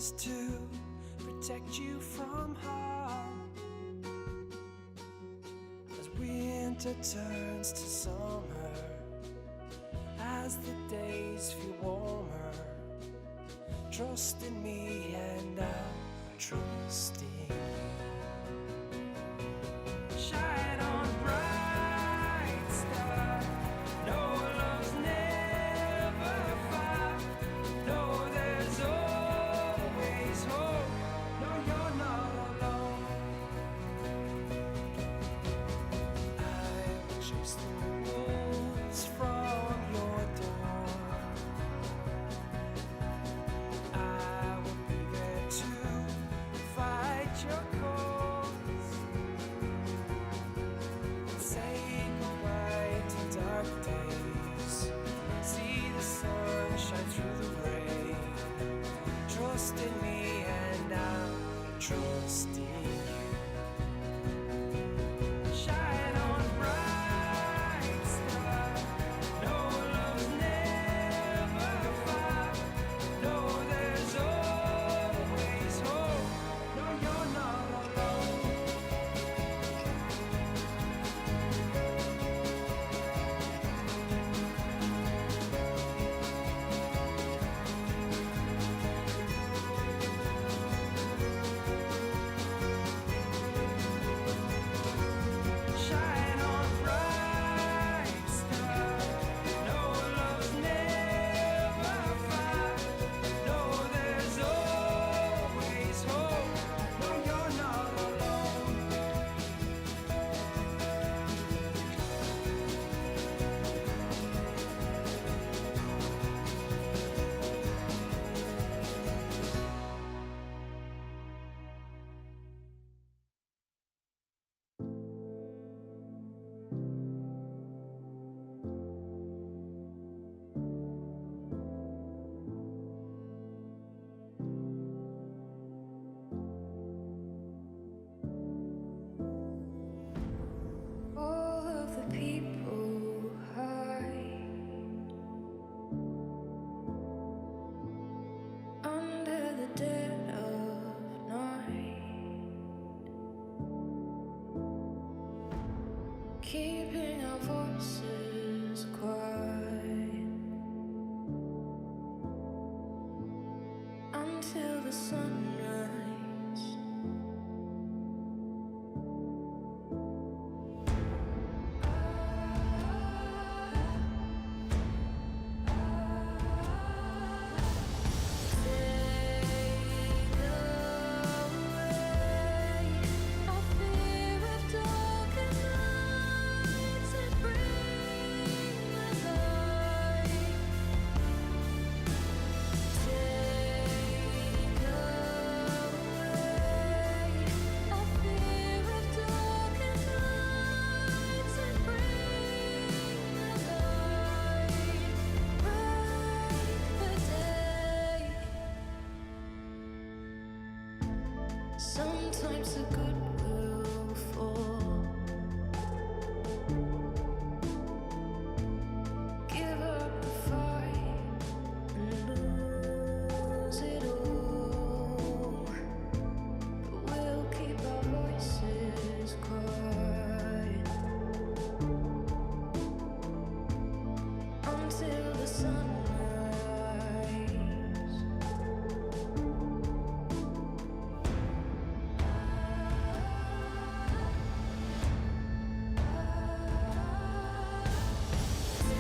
promise to protect you from harm. As winter turns to summer, as the days feel warmer, trust in me and I'll trust in you. Shine on, bright star. No, love's never far. No, there's always hope. No, you're not alone. I will chase the wolves from your door. I will be there to fight your cause. Say goodbye to dark days. See the sun shine through the rain. Trust in me and I'll trust in you. Shine on, bright star. No, love's never far. No, there's always hope. No, you're not alone. Shine on, bright star. No, love's never far. No, there's always hope. No, you're not alone. All of the people hide under the dead of night, keeping our voices quiet until the sunrise. Sometimes the good will fall. Give up the fight and lose it all. But we'll keep our voices quiet until the sunrise. Take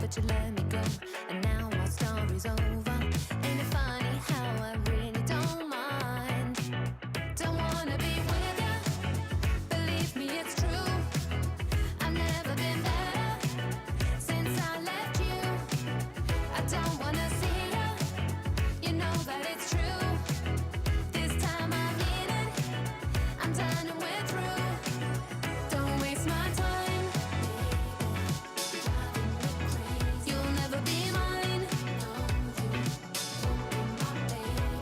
but you let me go. And now our story's over. Ain't it funny how I really don't mind? Don't wanna be with ya, believe me, it's true. I've never been better since I left you. I don't wanna see ya, you know that it's true. This time I mean it, I'm done and we're through. Don't waste my time, you'll never be mine.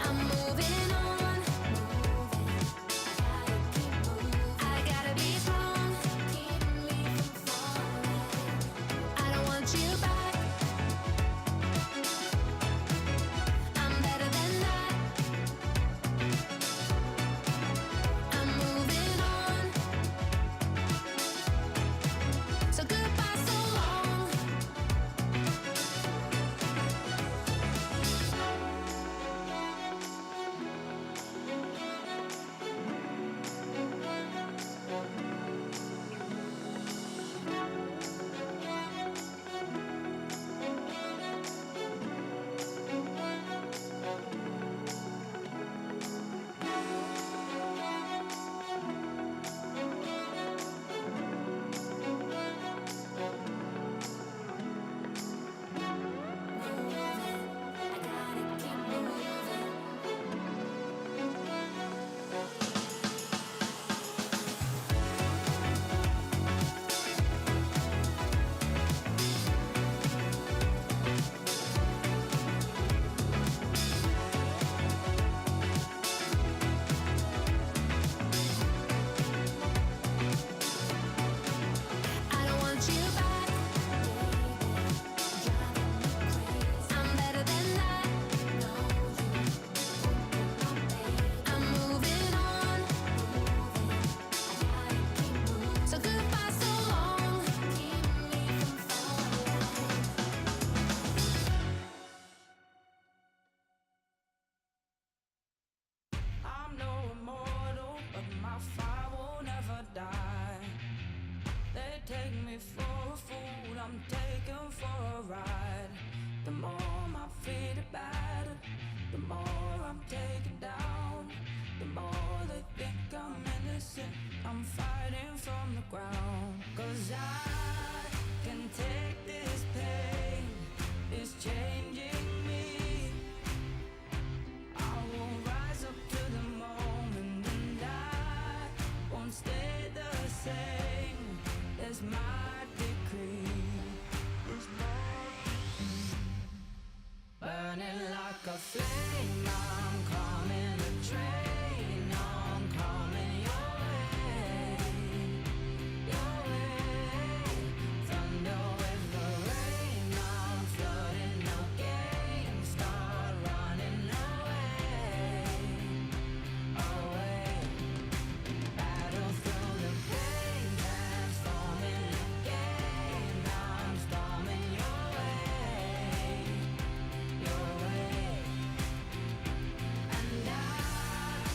I'm moving on, I gotta be strong. I don't want you back, I'm better than that. I'm moving on, so goodbye, so long. I don't want you back, I'm better than that. I'm moving on, so goodbye, so long. I'm no immortal, but my fire will never die. They take me for a fool, I'm taken for a ride. The more my feet are battered, the more I'm taken down. The more they think I'm innocent, I'm fighting from the ground. 'Cause I can take this pain, it's changing me. I will rise up to the moment and I won't stay the same. There's my decree. Burning like a flame, I'm coming a train. I'm coming your way, your way. Thunder with the rain, I'm flooding again. Start running away, away. Battle through the pain, transforming again. I'm storming your way, your way. And I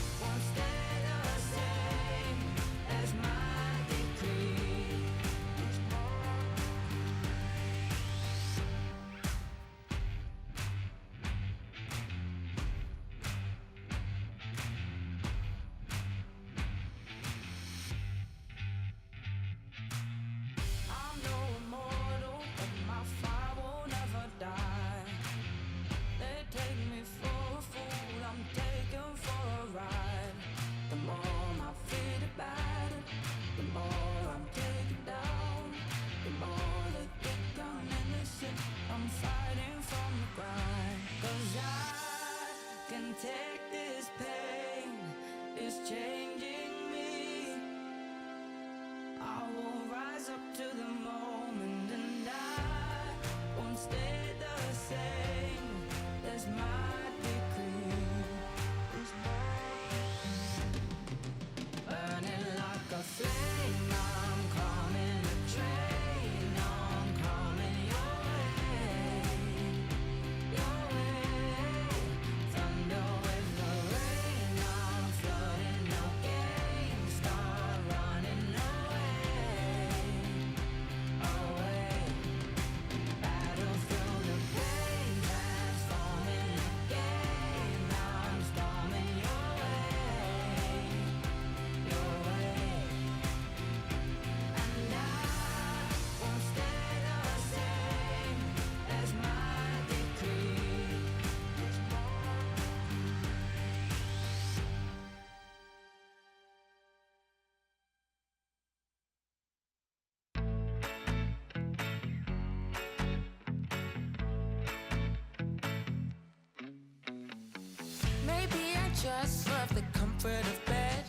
just love the comfort of bed.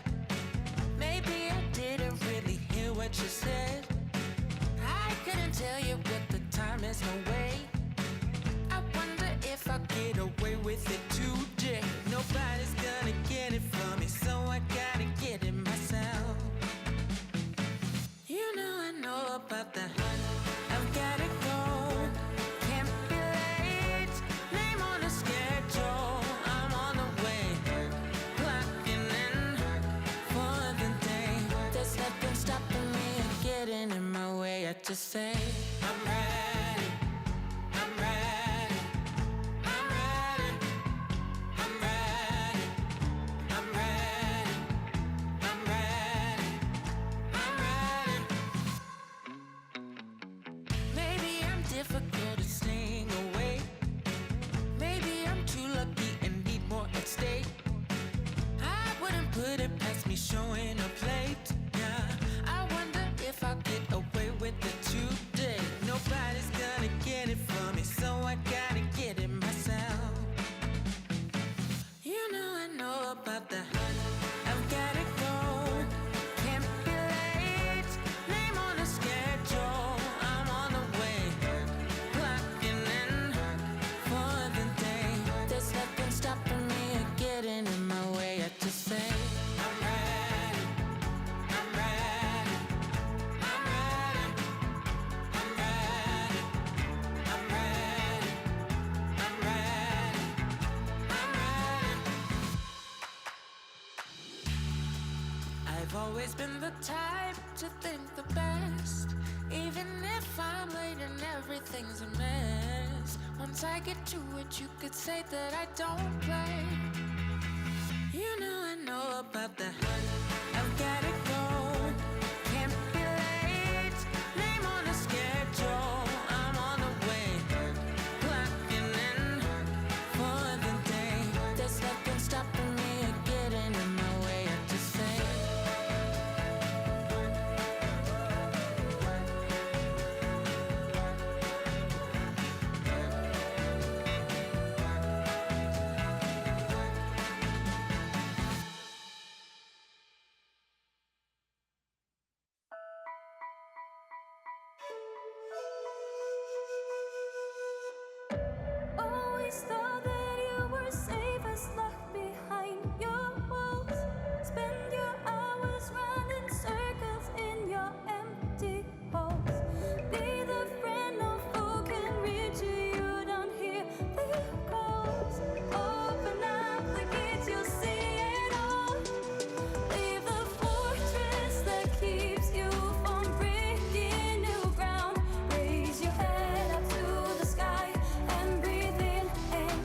Maybe I didn't really hear what you said. I couldn't tell you what the time is, no way. I wonder if I'll get away with it today. Nobody's gonna get it from me, so I gotta get it myself. You know about the I've gotta go, can't be late. Name on the schedule, I'm on the way. Clocking in for the day. There's nothing stopping me or getting in my way. I just say I'm ready, I'm ready, I'm ready, I'm ready, I'm ready, I'm ready, I'm ready. Maybe I'm difficult to staying away. Maybe I'm too lucky and need more at stake. I wouldn't put it past me showing up late. Yeah, I wonder if I'll get away with it today. Nobody's gonna get it from me, so I gotta get it myself. You know about the I've gotta go, can't be late. Name on the schedule, I'm on the way. Clocking in for the day. There's nothing stopping me or getting in my way. I just say I'm ready, I'm ready, I'm ready, I'm ready, I'm ready, I'm ready, I'm ready. I've always been the type to think the best, even if I'm late and everything's a mess. Once I get to it, you could say that I don't play. You know about the I've gotta go, can't be late. Name on the schedule, I'm on the way. Clocking in for the day. There's nothing stopping me or getting in my way. I just say Always thought that you were safest left behind your walls. Spend your hours running circles in your empty halls. Be the friend of who can reach you. You don't hear the calls. Open up the gates, you'll see it all. Leave the fortress that keeps you from breaking new ground. Raise your head up to the sky and breathe in and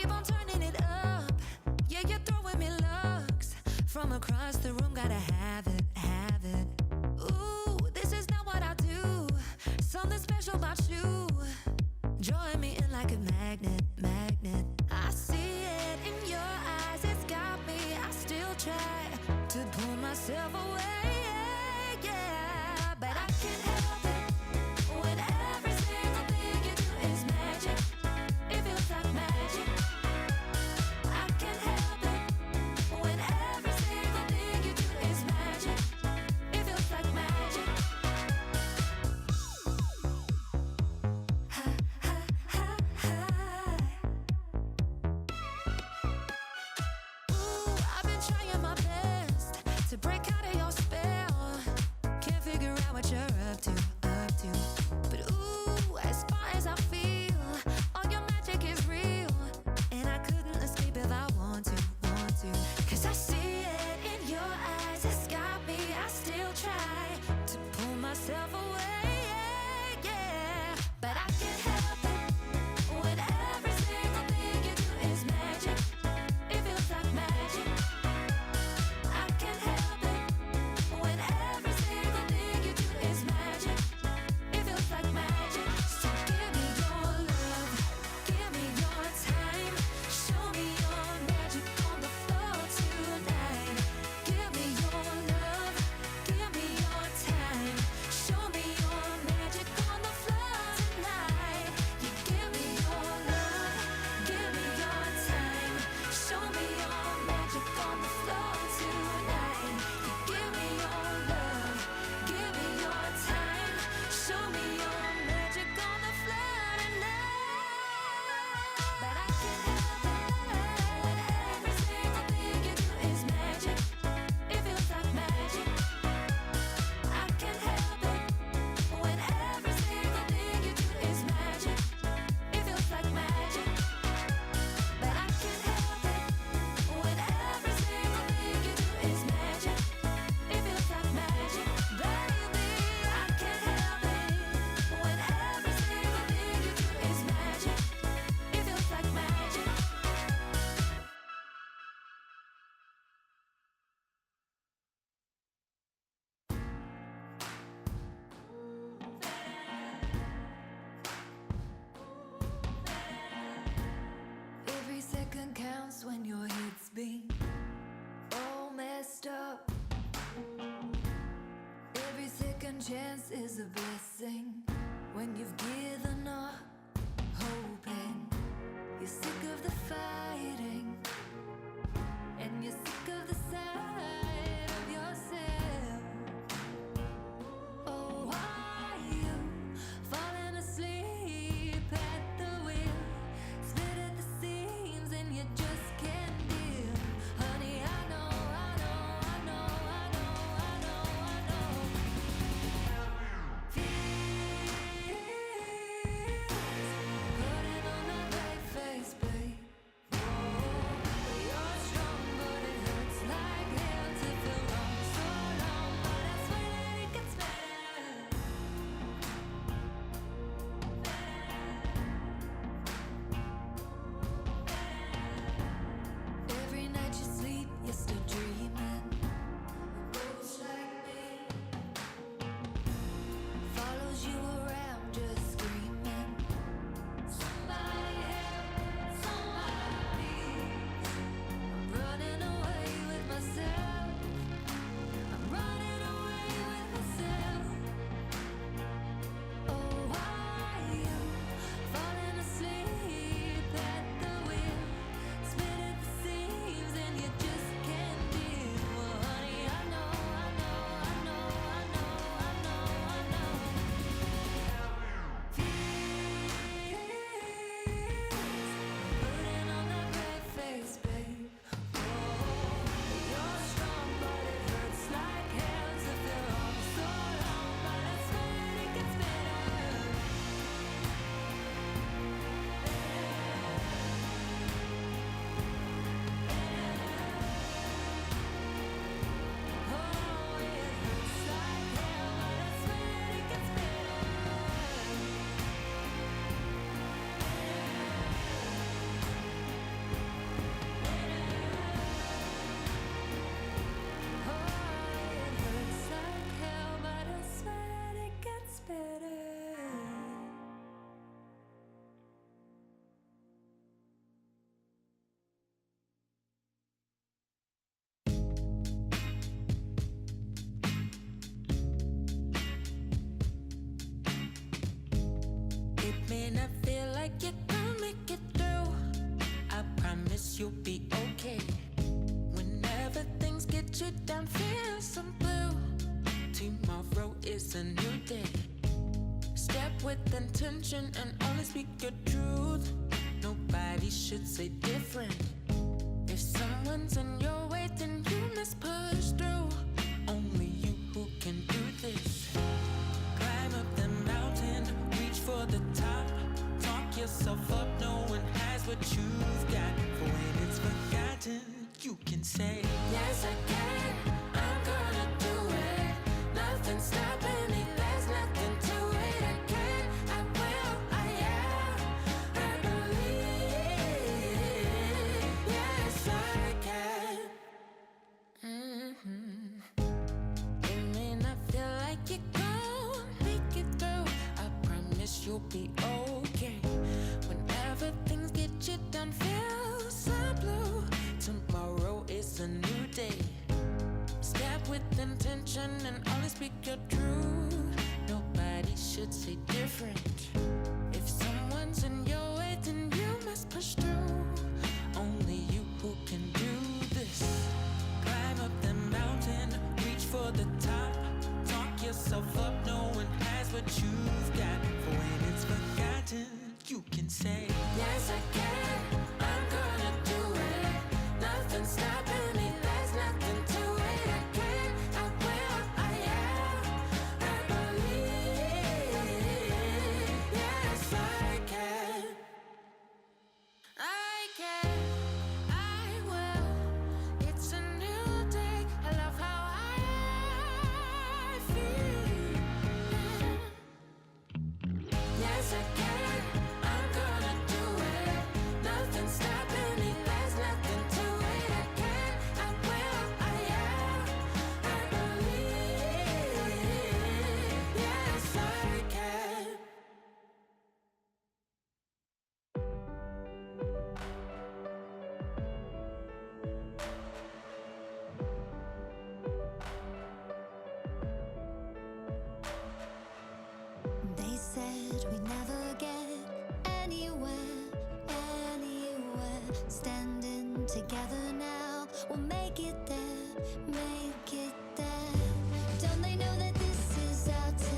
keep on turning it up. Yeah, you're throwing me looks from across the room. Gotta have it, have it. Ooh, this is not what I do. Something special about you, drawing me in like a magnet, magnet. I see it in your eyes, it's got me. I still try to pull myself away, yeah, but I can't help it when every single thing you do is magic. It feels like magic. I can't help it when every single thing you do is magic. It feels like magic. Ha, ha, ha, ha. Ooh, I've been trying my best to break out of your spell. Can't figure out what you're up to, up to. But ooh, as far as I feel, all your magic is real, and I couldn't escape if I want to, want to. 'Cause I see it in your eyes, it's got me. I still try to pull myself away, yeah, but I can't help it when every single thing you do is magic. It feels like magic. I can't help it when every single thing you do is magic. It feels like magic. So give me your love, give me your time, show me your magic on the floor tonight. Give me your love, give me your time, show me your magic on the floor tonight. You give me your love, give me your time, show me your magic on the floor tonight. You give me your love, give me your time, show me your magic on the floor tonight. But I can't help it when every single thing you do is magic. It feels like magic. I can't help it when every single thing you do is magic. It feels like magic. But I can't help it when every single thing you do is magic. It feels like magic, baby. I can't help it when every single thing you do is magic. It feels like magic. Every second counts when your head's been all messed up. Every second chance is a blessing when you've given up, hoping. You're sick of the fighting, and you're sick of the sight of yourself. Oh, why you falling asleep at the wheel, split at the seams, and you just can't deal. Honey, I know, I know, I know, I know, I know, I know. Feels putting on a brave face, babe. Oh, you're strong, but it not feel like you're gonna make it through, I promise you'll be okay. Whenever things get you down, feel some blue, tomorrow is a new day. Step with intention and always speak your truth. Nobody should say different. If someone's in your way, then you must push through. Only you who can do this. Climb up the mountain, reach for the top. Talk yourself up, no one has what you've got. For when it's forgotten, you can say, yes I can, I'm gonna do it. Nothing's stopping me, there's nothing to it. I can, I will, I am, I believe. Yes I can. You may not feel like you're gonna make it through, I promise you'll be okay. Whenever things get you down, feel so blue, tomorrow is a new day. Step with intention and always speak your truth. Nobody should say different. If someone's in your way, then you must push through. Only you who can do this. Climb up the mountain, reach for the top. Talk yourself up, no one has what you've got. For when it's forgotten, you can say, yes I can, I'm gonna do it. Nothing's stopping me, there's nothing to it. I can, I will, I am, I believe. Yes I can, I can, I will. It's a new day, I love how I feel. Yes I can, I'm gonna do it. Nothing's stopping me, there's nothing to it. I can, I will, I am, I believe. Yes I can. They said we never get anywhere, anywhere. Standing together now, we'll make it there, make it there. Don't they know that this is our time?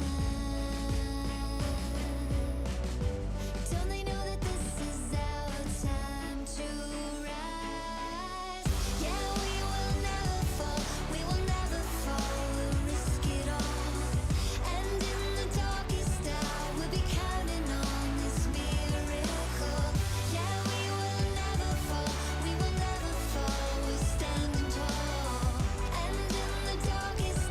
Don't they know that this is our time to rise? Yeah, we will never fall, we will never fall, we'll risk it all. And in the darkest hour, we'll be counting on this miracle. Yeah, we will never fall, we will never fall, we're standing tall. And in the darkest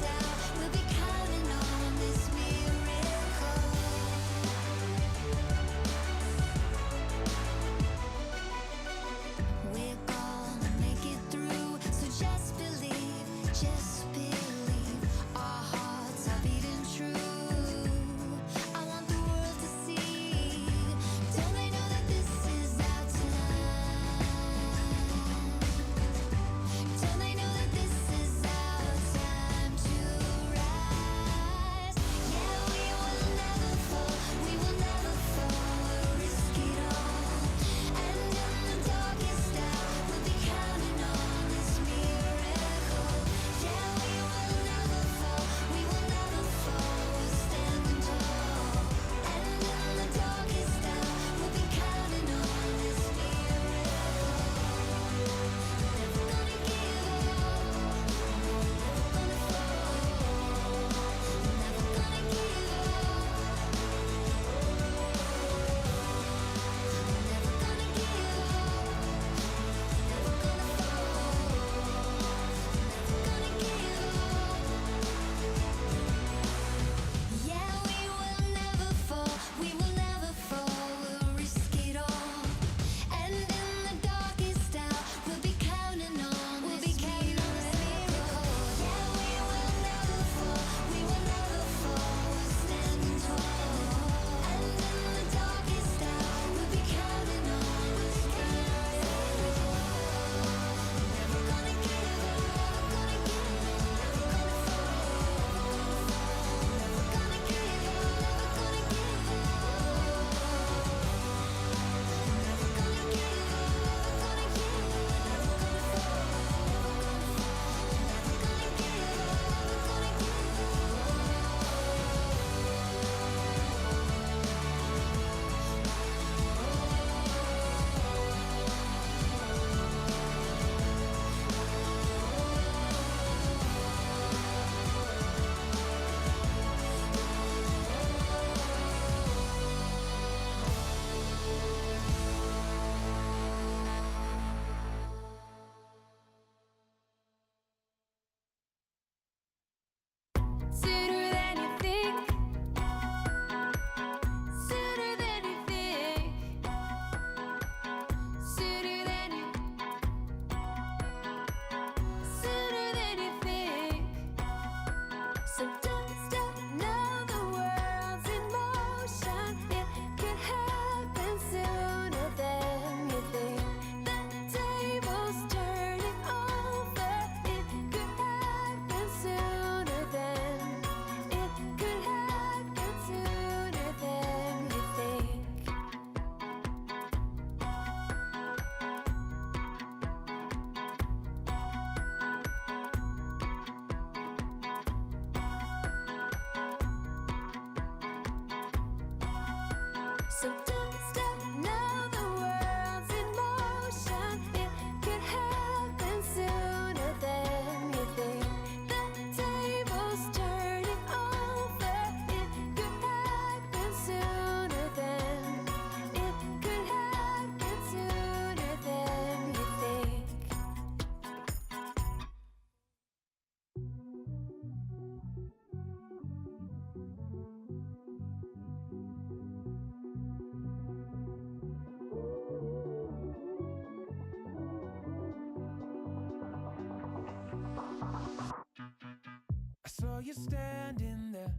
you're standing there,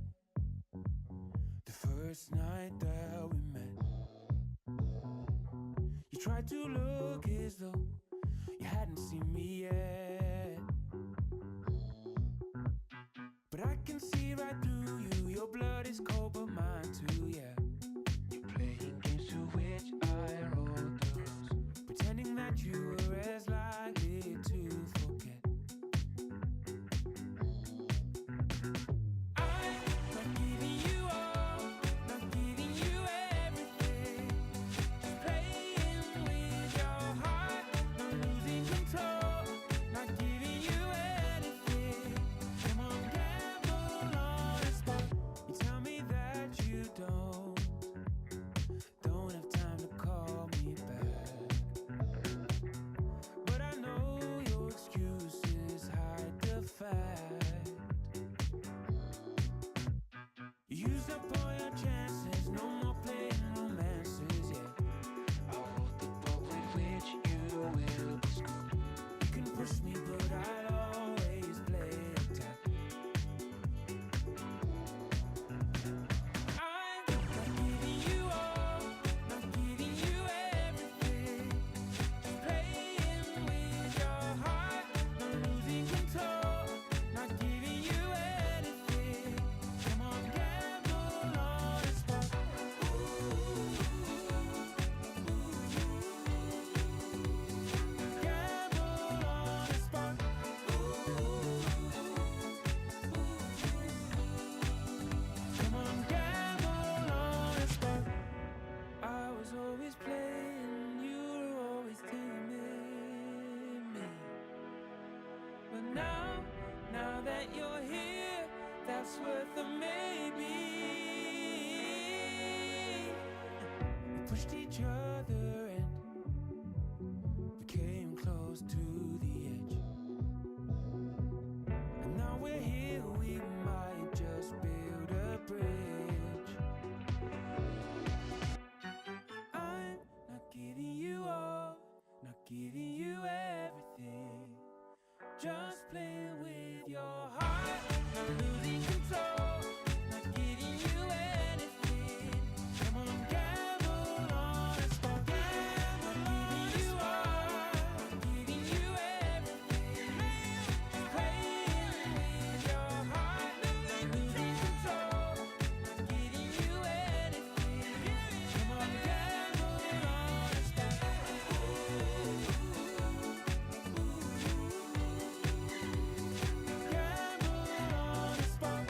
the first night that we met. You tried to look as though you hadn't seen me yet, but I can see right through you. Your blood is cold but mine too, yeah. You're playing games to which I rolled the rules, pretending that you were as likely to forget. Used up all your chances, no more playing romances, yeah. I'll hold the boat with which you will be screwed. You can push me, but I'll always play attack. I'm not giving you all, not giving you everything. Just playing with your heart, not losing control, not giving you anything. Come on, gamble on a spot. Gamble on a spot. Come on, gamble on a spot. I was always playing, you were always taming me. But now that you're here, that's worth a maybe. We pushed each other and we came close to the edge. And now we're here, we might just build a bridge. I'm not giving you all, not giving you everything. Just playing with your heart, not losing control, not giving you anything. Come on, gamble on a spot. Gamble on a spot. Not giving you everything. Just playing with your heart, not losing control, not giving you anything. Come on, gamble on a spot. Gamble on a spot.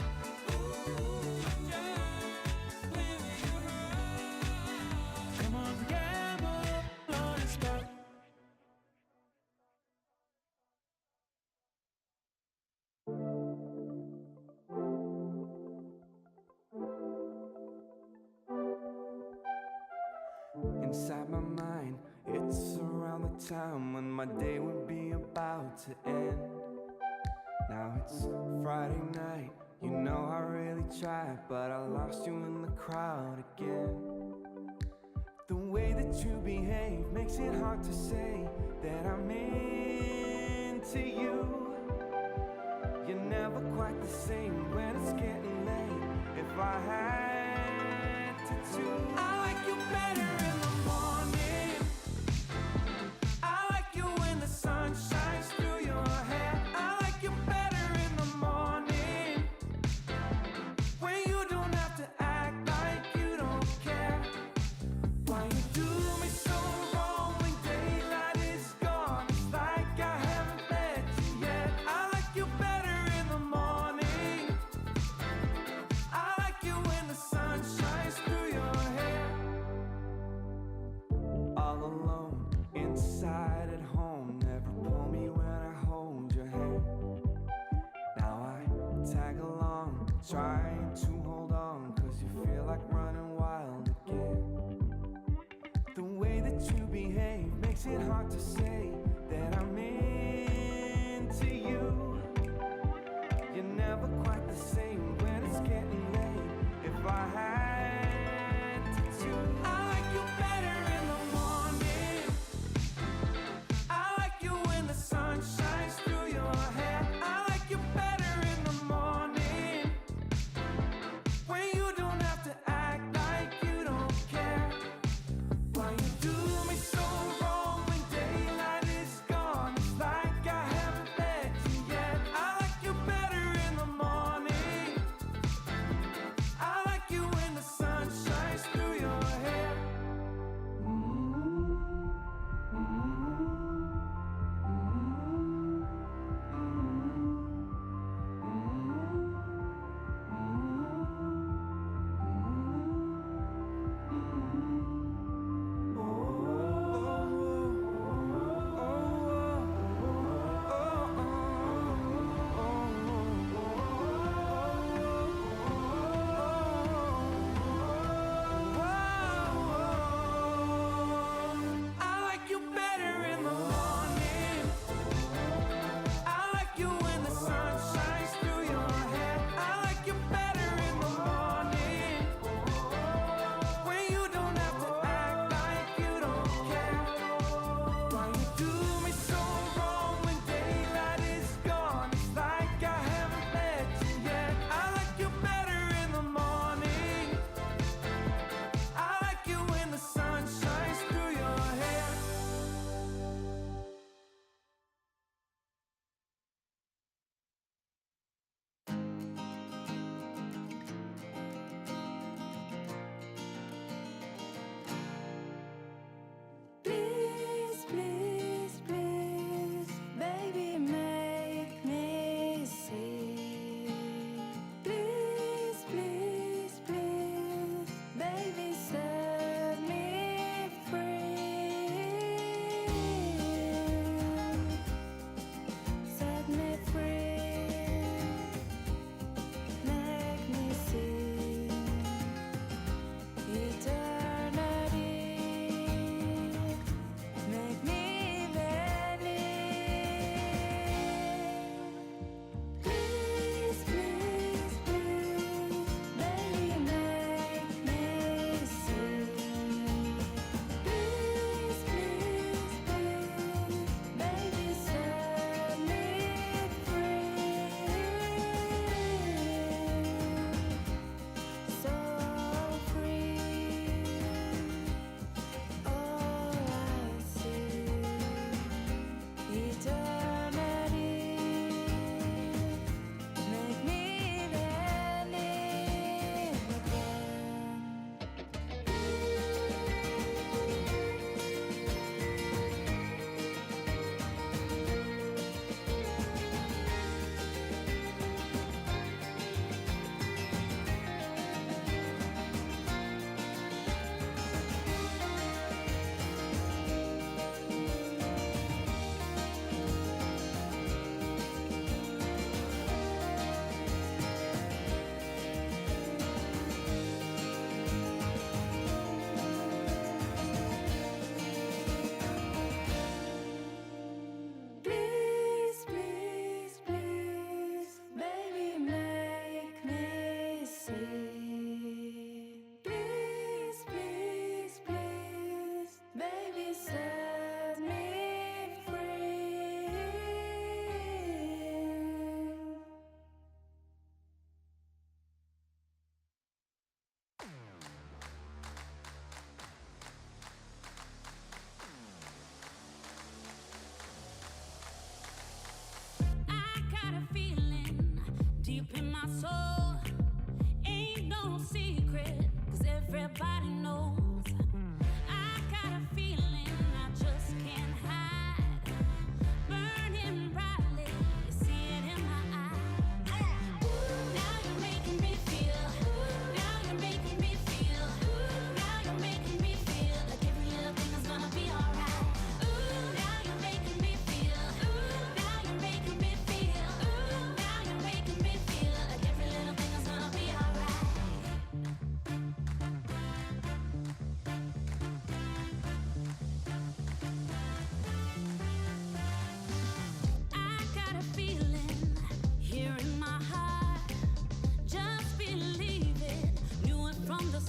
Just play with your heart. Come on, gamble on a spot. Inside my mind, it's around the time when my day would be about to end. Now it's Friday night, you know I really tried, but I lost you in the crowd again. The way that you behave makes it hard to say that I'm into you. You're never quite the same when it's getting late. If I had to choose, I like you better in the morning. I like you when the sun shines through your hair. I like you better in the morning, when you don't have to act like you don't care. Why you do me so wrong when daylight is gone? It's like I haven't met you yet. I like you better in the morning. I like you when the sun shines through your hair. All alone, inside at home, never pull me when I hold your hand. Now I tag along, trying to hold on, 'cause you feel like running wild again. The way that you behave makes it hard to say that I'm into you. You're never quite the same when it's getting late. If I had to choose, I like you better in the morning. I like you when the sun shines through your hair. I like you better in the morning,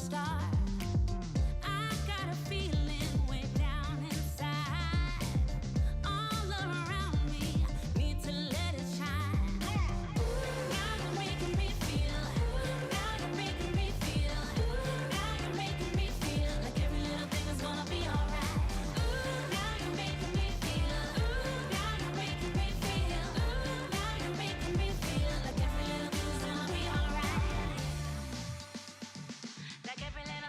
start. I got a feeling way down inside. All around me, need to let it shine. Now you're making me feel. Now you're making me feel. Now you're making me feel like every little thing is gonna be alright. Now you're making me feel. Now you're making me feel. Now you're making me feel like every little thing is gonna be alright. Like every little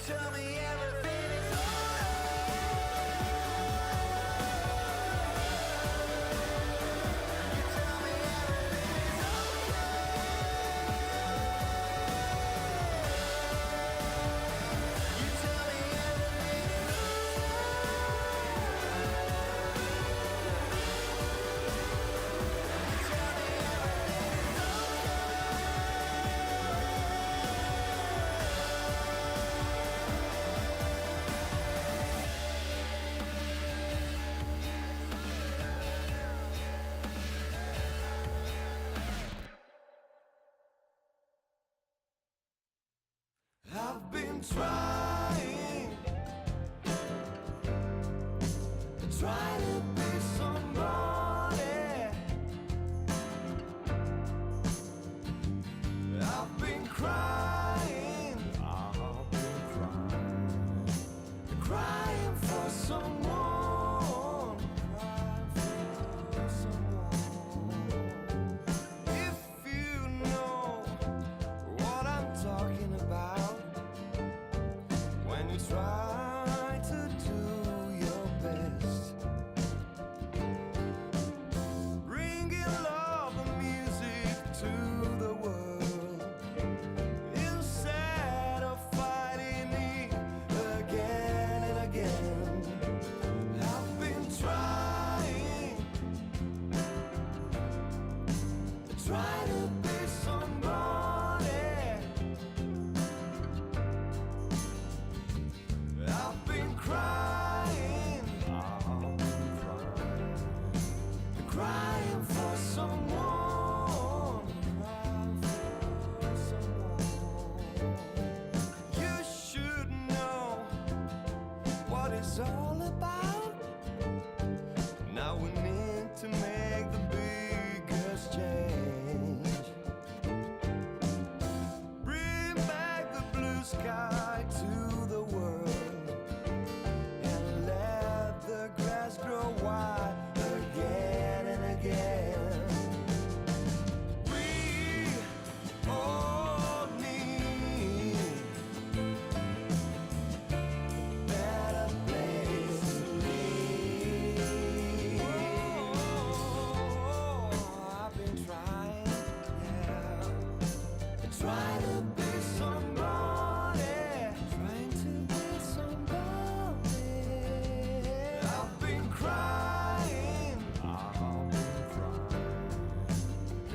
tell me everything is alright. You tell me everything is okay. You tell me everything is I've been trying to be somebody. I've been crying, crying for someone, If you know what I'm talking about, when you try to do your best, bringing love and music to the world, instead of fighting it again and again. I've been trying to be somebody. I've been crying, crying for someone, You should know what it's all about. Now we need to make the biggest change. Bring back the blue sky to the world, and let the grass grow wide again and again. We all need a better place to live. I've been trying, try to be somebody, trying to be somebody. I've been crying,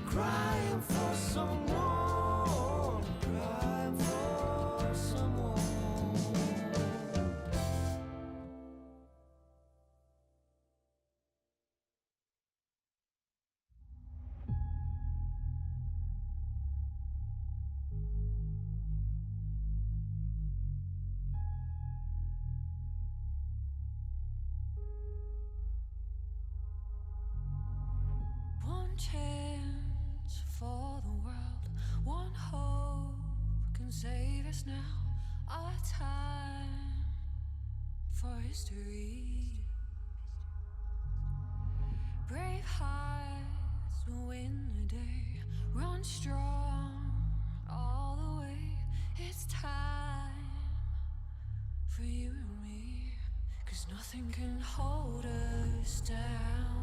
crying for someone, crying for someone. One chance for the world, one hope can save us now. Our time for history. Brave hearts will win the day. Run strong all the way. It's time for you and me, 'cause nothing can hold us down.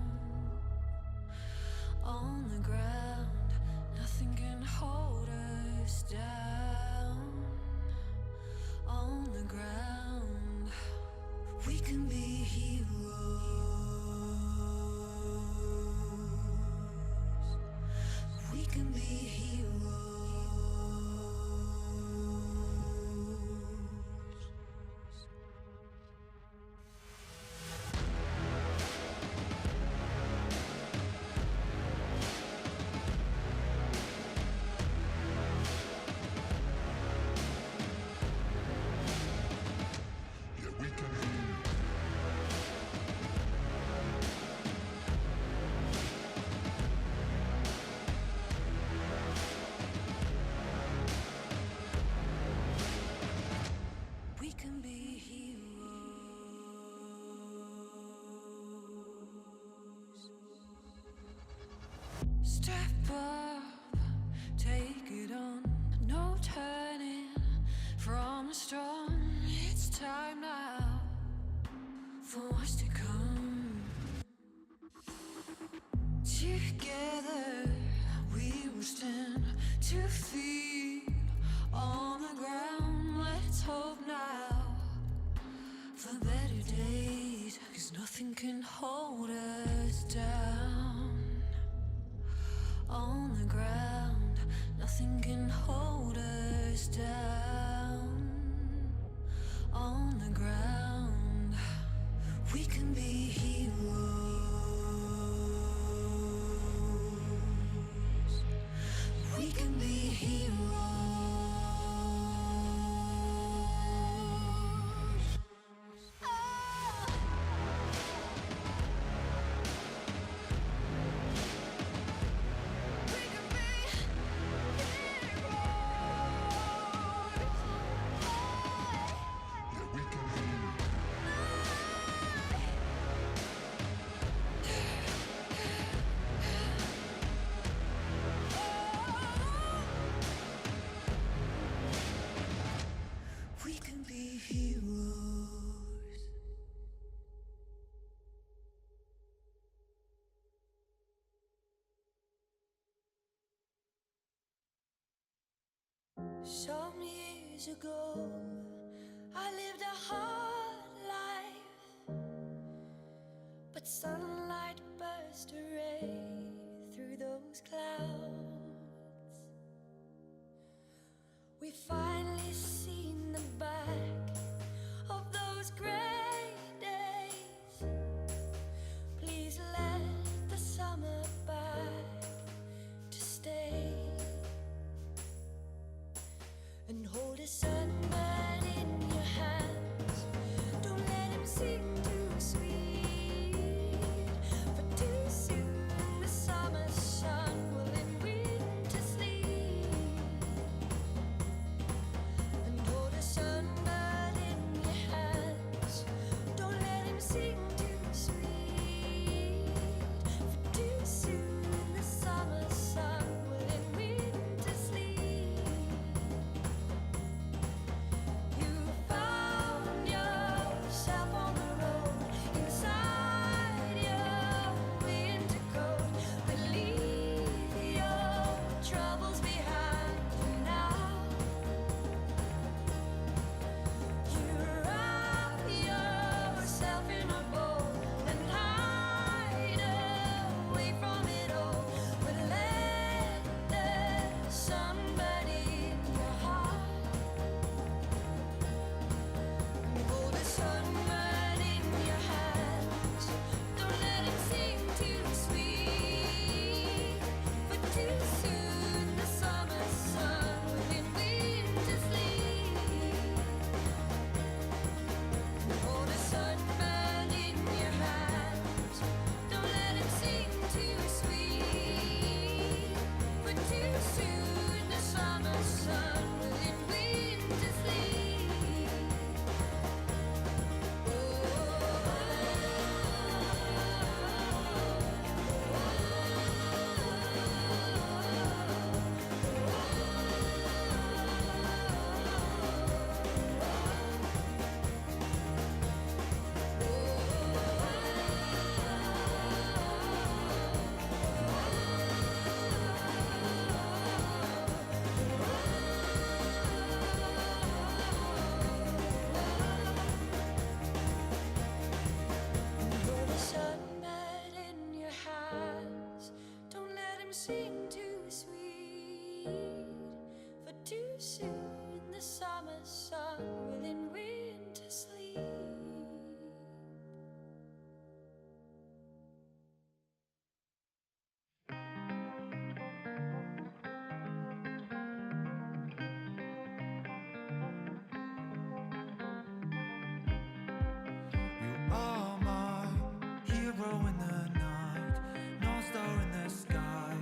On the ground, nothing can hold us down. On the ground, we can be heroes. We can be heroes. Step up, take it on. No turning from a strong for what's to come. Together we will stand 2 feet on the ground. Let's hope now for better days, 'cause nothing can hold us down. On the ground, nothing can hold us down. On the ground, we can be heroes. We can be heroes. We can be heroes. Some years ago, I lived a hard life, but sunlight burst a ray through those clouds. We finally seen the back of those gray days. Please let the summer back to stay, and hold a sunburn in your hands. Don't let him sing too sweet, for too soon the summer sun will in winter sleep. And hold a sunburn in your hands. Don't let him sing too sweet, for too soon the summer sun will in winter sleep. You found yourself on the road, inside your winter coat, but leave your troubles behind for now. You wrap yourself in a boat and hide away from it all, but let the sun burn in your heart. Hold the sunburn in your hands. Don't let it sing too sweet, for too soon the summer sun will in winter sleep. Hold the sunburn in your hands. Don't let it sing too sweet, for too soon the summer sun will in winter sleep. Hold the sunburn in your hands. Don't let him sing too sweet, for too soon the summer sun will in winter sleep. You are my hero in the night, North Star in the sky,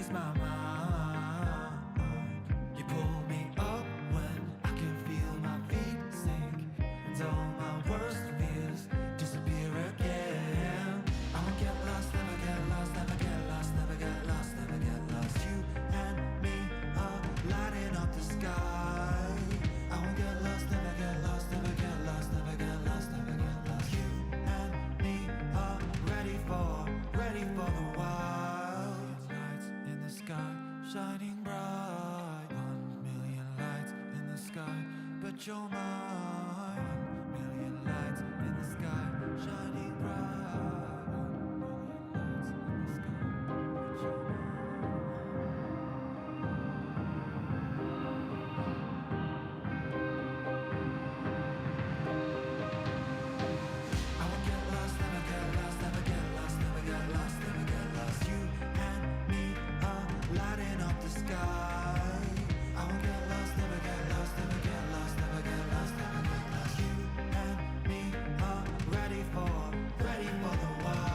ease my mind. You pull me up when I can feel my feet sink, and all my worst fears disappear again. I won't get lost, never get lost, never get lost, never get lost, never get lost. You and me are lighting up the sky. I won't get lost, never get lost, never get lost, never get lost, never get lost. You and me are ready for the wild. Lights in the sky, shining bright. 1,000,000 lights in the sky, but you're mine. 1,000,000 lights in the sky, shining bright. 1,000,000 lights in the sky, but you're mine. I won't get lost, never get lost, never get lost, never get lost, never get lost. You and me are lighting up the sky. I won't get lost, never get lost, never get lost, never get lost, never get lost. You and me are ready for the wild.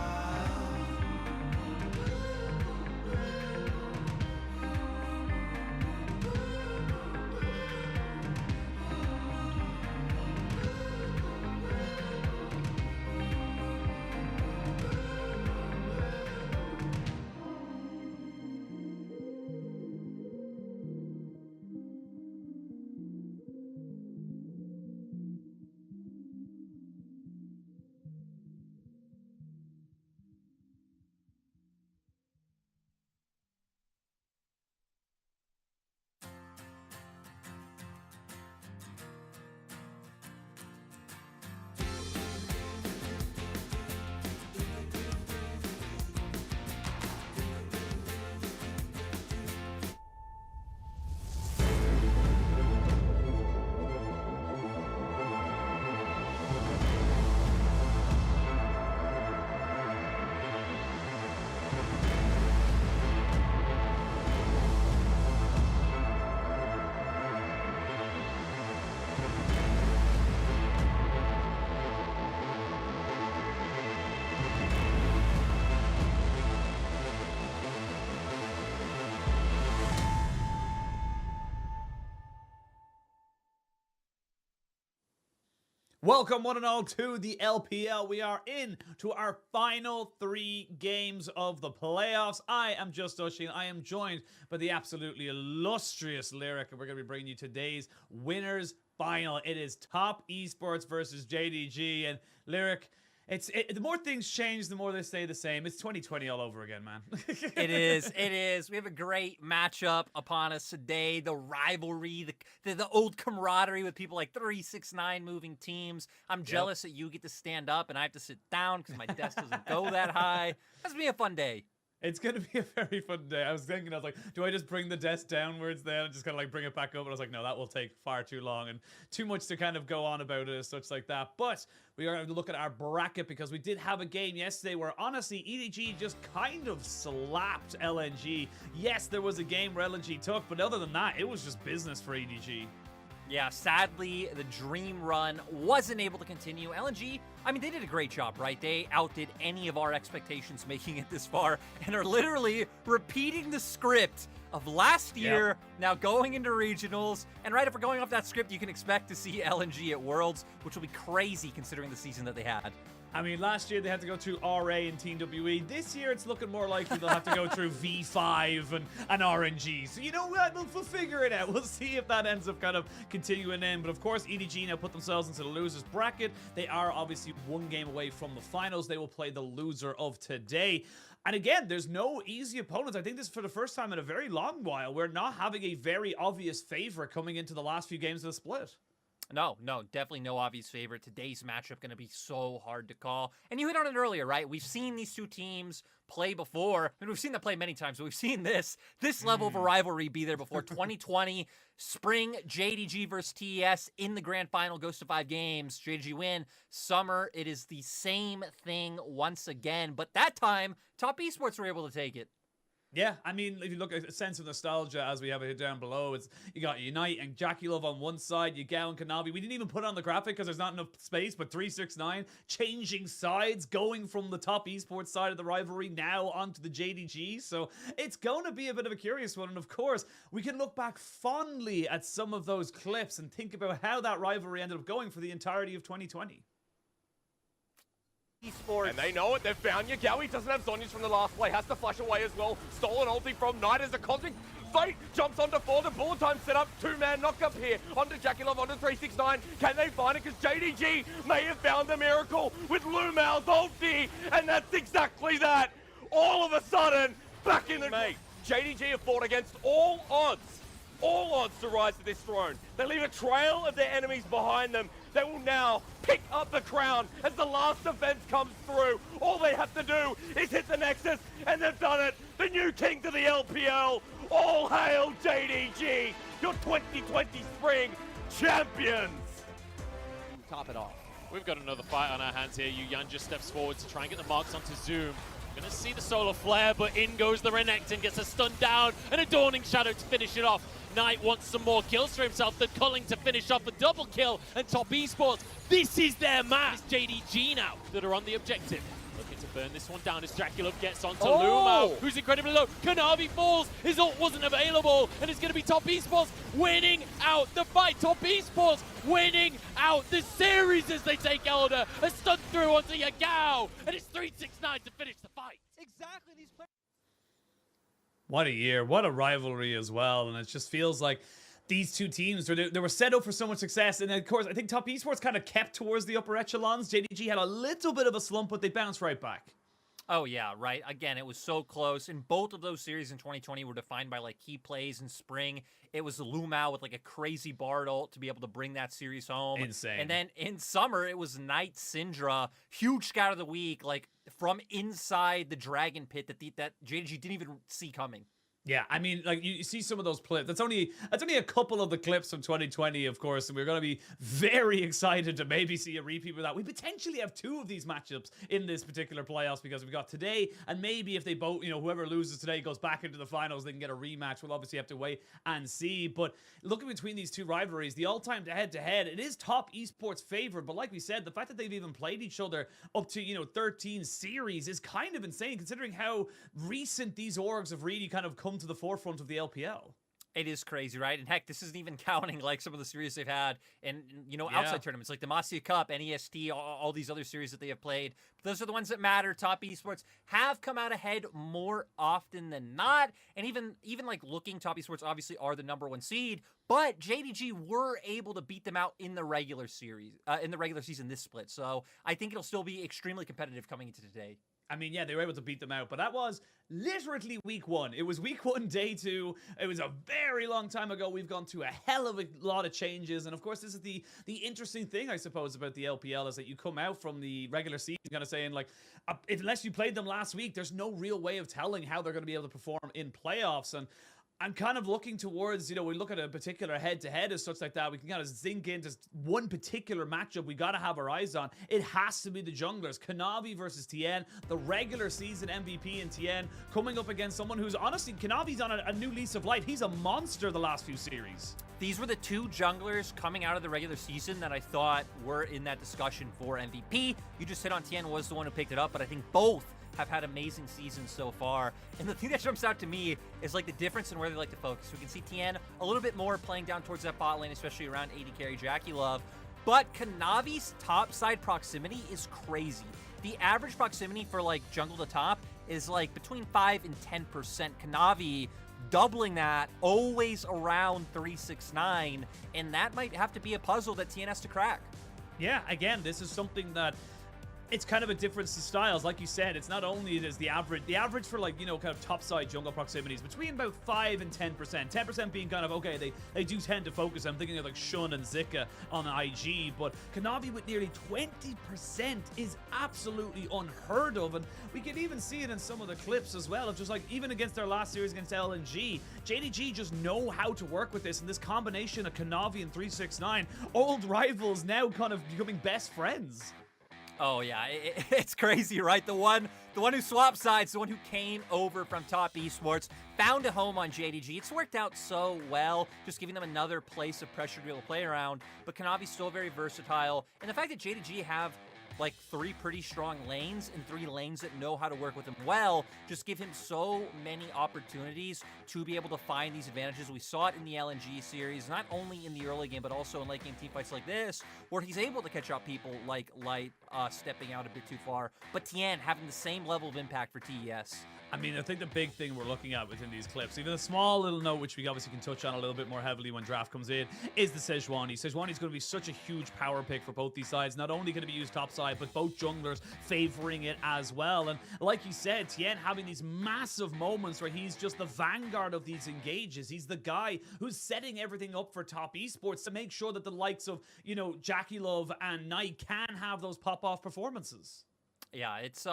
Welcome, one and all, to the LPL. We are in to our final 3 games of the playoffs. I am Just Oisin. I am joined by the absolutely illustrious Lyric, and we're going to be bringing you today's winners final. It is Top Esports versus JDG, and Lyric, the more things change, the more they stay the same. It's 2020 all over again, man. It is. We have a great matchup upon us today. The rivalry, the old camaraderie with people like 369 moving teams. I'm jealous that you get to stand up and I have to sit down because my desk doesn't go that high. That's gonna be a fun day. It's going to be a very fun day. I was like, do I just bring the desk downwards then and just kind of like bring it back up? And I was like, no, that will take far too long and too much to kind of go on about it as such like that. But we are going to look at our bracket because we did have a game yesterday where honestly EDG just kind of slapped LNG. Yes, there was a game where LNG took, but other than that, it was just business for EDG. Yeah, sadly, the dream run wasn't able to continue. LNG, I mean, they did a great job, right? They outdid any of our expectations making it this far and are literally repeating the script of last year, now going into regionals. And right, if we're going off that script, you can expect to see LNG at Worlds, which will be crazy considering the season that they had. I mean, last year they had to go through RA and Team WE. This year it's looking more likely they'll have to go through V5 and RNG. So you know what? We'll figure it out. We'll see if that ends up kind of continuing in. But of course, EDG now put themselves into the losers bracket. They are obviously 1 game away from the finals. They will play the loser of today. And again, there's no easy opponents. I think this is for the first time in a very long while. We're not having a very obvious favorite coming into the last few games of the split. No, definitely no obvious favorite. Today's matchup going to be so hard to call. And you hit on it earlier, right? We've seen these two teams play before. I mean, we've seen them play many times, but we've seen this level of a rivalry be there before. 2020, spring, JDG versus TES in the grand final, goes to 5 games. JDG win. Summer, it is the same thing once again. But that time, Top Esports were able to take it. Yeah, I mean, if you look at a sense of nostalgia as we have it down below, it's you got Unite and Jackie Love on one side, Yagao and Kanavi. We didn't even put it on the graphic because there's not enough space, but 369 changing sides, going from the top esports side of the rivalry now onto the JDG. So it's going to be a bit of a curious one. And of course, we can look back fondly at some of those clips and think about how that rivalry ended up going for the entirety of 2020. Esports. And they know it. They've found Yagao. He doesn't have Zonyas from the last play. Has to flash away as well. Stolen ulti from Knight as a cosmic fight. Jumps onto 4. The bullet time set up. 2-man knock up here. Onto Jackie Love, onto 369. Can they find it? Because JDG may have found the miracle with Lumao's ulti. And that's exactly that. All of a sudden, back in the mate. JDG have fought against all odds to rise to this throne. They leave a trail of their enemies behind them. They will now pick up the crown as the last defense comes through. All they have to do is hit the Nexus, and they've done it. The new king to the LPL. All hail JDG, your 2020 spring champions. Top it off. We've got another fight on our hands here. Yu Yan just steps forward to try and get the marks onto Zoom. Gonna see the solar flare, but in goes the Renekton, gets a stun down and a Dawning Shadow to finish it off. Knight wants some more kills for himself. The Culling to finish off a double kill, and Top Esports, this is their match. It's JDG now that are on the objective. Looking to burn this one down as Dracula gets onto Lumao, who's incredibly low. Kanavi falls, his ult wasn't available, and it's gonna be Top Esports winning out the fight. Top Esports winning out the series as they take Elder. A stun through onto Yagao, and it's 369 to finish the fight. Exactly, these players. What a year. What a rivalry as well. And it just feels like these two teams, they were set up for so much success. And of course, I think Top Esports kind of kept towards the upper echelons. JDG had a little bit of a slump, but they bounced right back. Oh, yeah, right. Again, it was so close. And both of those series in 2020 were defined by, like, key plays in spring. It was the Lumao with, like, a crazy Bard ult to be able to bring that series home. Insane. And then in summer, it was Knight Syndra, huge scout of the week, like, from inside the Dragon Pit that JDG didn't even see coming. Yeah, I mean, like, you see some of those clips. That's only a couple of the clips from 2020, of course, and we're going to be very excited to maybe see a repeat of that. We potentially have 2 of these matchups in this particular playoffs because we've got today, and maybe if they both, whoever loses today goes back into the finals, they can get a rematch. We'll obviously have to wait and see. But looking between these two rivalries, the all-time head-to-head, it is Top Esports favored, but like we said, the fact that they've even played each other up to, 13 series is kind of insane, considering how recent these orgs have really kind of come to the forefront of the LPL. It is crazy, right? And heck, this isn't even counting like some of the series they've had and outside tournaments like the Masia Cup, NEST, all these other series that they have played. But those are the ones that matter. Top Esports have come out ahead more often than not. And even like looking, Top Esports obviously are the #1 seed, but JDG were able to beat them out in the regular series, in the regular season this split. So I think it'll still be extremely competitive coming into today. I mean, yeah, they were able to beat them out, but that was literally week 1. It was week 1, day 2. It was a very long time ago. We've gone through a hell of a lot of changes, and of course, this is the interesting thing, I suppose, about the LPL is that you come out from the regular season kind of saying, like, unless you played them last week, there's no real way of telling how they're going to be able to perform in playoffs. And I'm kind of looking towards, we look at a particular head-to-head as such like that. We can kind of zinc into one particular matchup we got to have our eyes on. It has to be the junglers. Kanavi versus TN, the regular season MVP in TN, coming up against someone who's, honestly, Kanavi's on a new lease of life. He's a monster the last few series. These were the 2 junglers coming out of the regular season that I thought were in that discussion for MVP. You just hit on TN was the one who picked it up, but I think both have had amazing seasons so far. And the thing that jumps out to me is like the difference in where they like to focus. We can see TN a little bit more playing down towards that bot lane, especially around AD carry Jackie Love. But Kanavi's top side proximity is crazy. The average proximity for like jungle to top is like between 5 and 10%. Kanavi doubling that, always around 369, and that might have to be a puzzle that TN has to crack. Yeah, again, this is something that it's kind of a difference in styles. Like you said, it's not only is the average for like, kind of top side jungle proximities between about 5 and 10%. 10% being kind of, okay, they do tend to focus. I'm thinking of like Shun and Zika on IG, but Kanavi with nearly 20% is absolutely unheard of. And we can even see it in some of the clips as well, of just like, even against their last series against LNG, JDG just know how to work with this. And this combination of Kanavi and 369, old rivals now kind of becoming best friends. Oh yeah, it's crazy, right? The one the one who swapped sides, the one who came over from Top Esports, found a home on JDG. It's worked out so well, just giving them another place of pressure to be able to play around. But Kanavi's still very versatile. And the fact that JDG have like 3 pretty strong lanes and 3 lanes that know how to work with him well, just give him so many opportunities to be able to find these advantages. We saw it in the LNG series, not only in the early game, but also in late game team fights like this, where he's able to catch out people like Light stepping out a bit too far, but Tien having the same level of impact for TES. I mean, I think the big thing we're looking at within these clips, even a small little note, which we obviously can touch on a little bit more heavily when draft comes in, is the Sejuani. Sejuani's going to be such a huge power pick for both these sides. Not only going to be used top side, but both junglers favoring it as well. And like you said, Tien having these massive moments where he's just the vanguard of these engages. He's the guy who's setting everything up for Top Esports to make sure that the likes of, you know, Jackie Love and Knight can have those pop-off performances. Yeah, it's